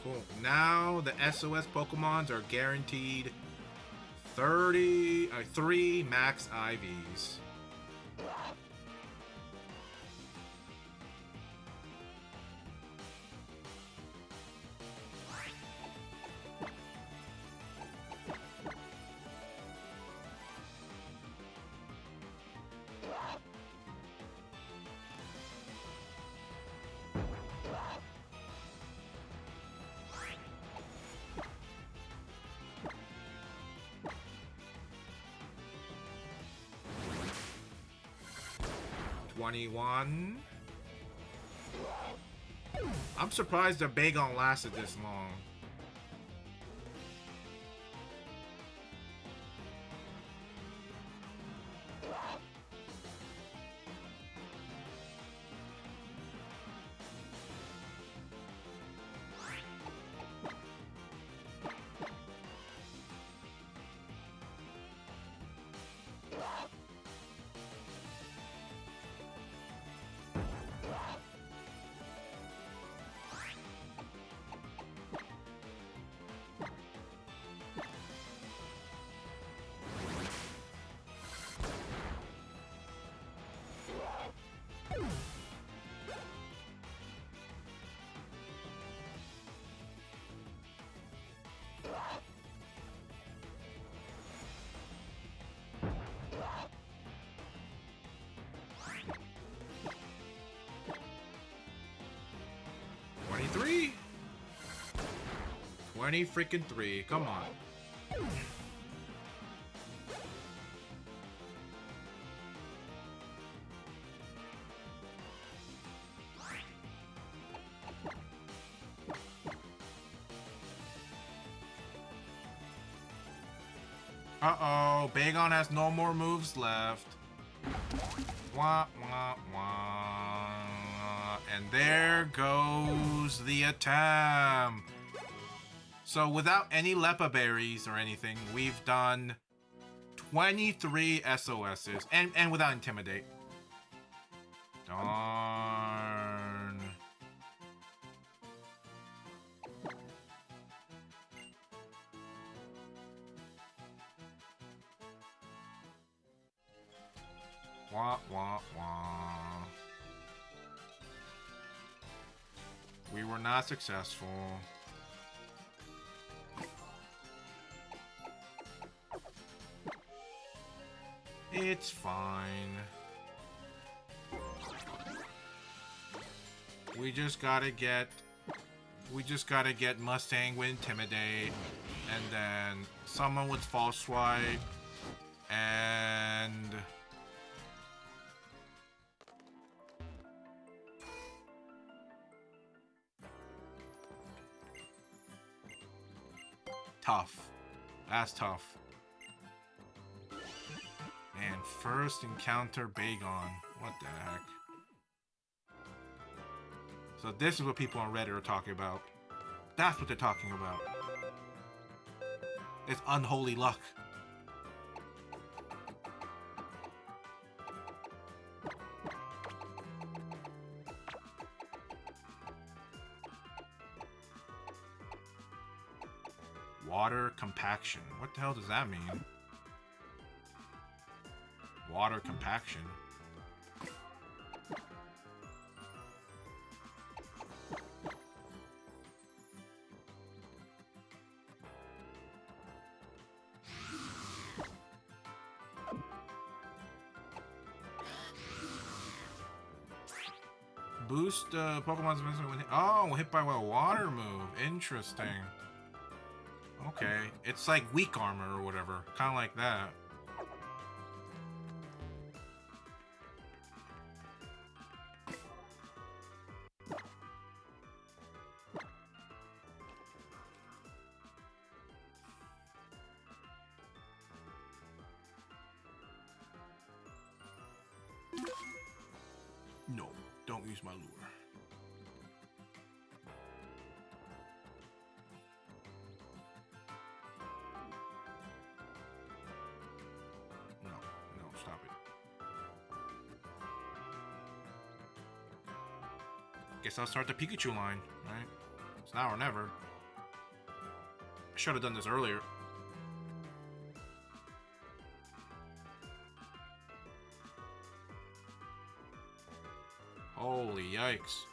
Cool. Now the SOS Pokemons are guaranteed 3 max IVs. I'm surprised the Bagon lasted this long. Three? 20 freaking 3. Come on. Uh-oh, Bagon has no more moves left. Wah, wah, wah. And there goes the attempt. So without any Lepa berries or anything, we've done 23 SOSs. And without Intimidate. Darn. Wah, wah, wah. We were not successful. It's fine. We just gotta get Mustang with Intimidate, and then someone with False Swipe, and tough. That's tough. And first encounter Bagon. What the heck? So this is what people on Reddit are talking about. That's what they're talking about. It's unholy luck. Water compaction. What the hell does that mean? Water compaction. Boost Pokemon's movement when hit by a water move. Interesting. Okay, it's like weak armor or whatever, kind of like that. No, don't use my lure. No, stop it. Guess I'll start the Pikachu line, right? It's now or never. I should have done this earlier. Holy yikes.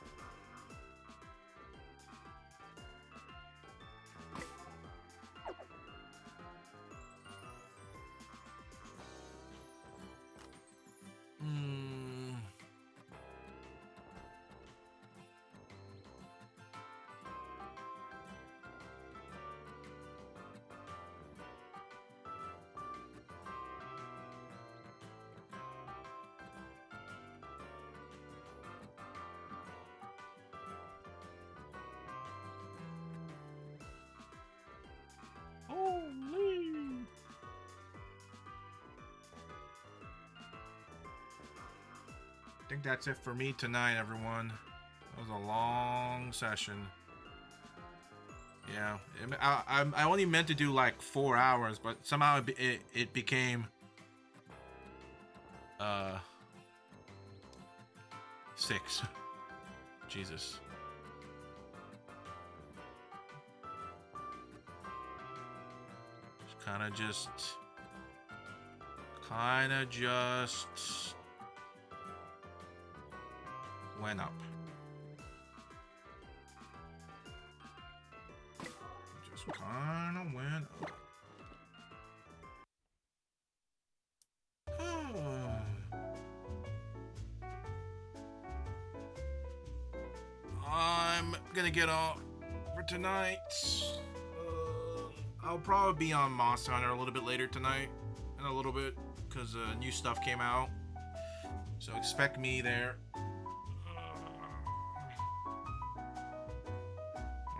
I think that's it for me tonight, everyone. That was a long session. Yeah, I only meant to do like 4 hours, but somehow it became 6. Jesus. Kind of just went up. Just kind of went up. I'm gonna get off for tonight. I'll probably be on Monster Hunter a little bit later tonight, in a little bit, because new stuff came out. So expect me there.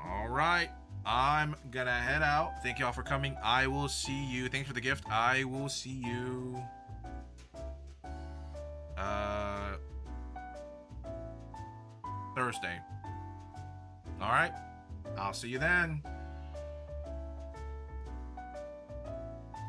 Alright, I'm gonna head out. Thank y'all for coming. I will see you. Thanks for the gift. I will see you Thursday. Alright, I'll see you then.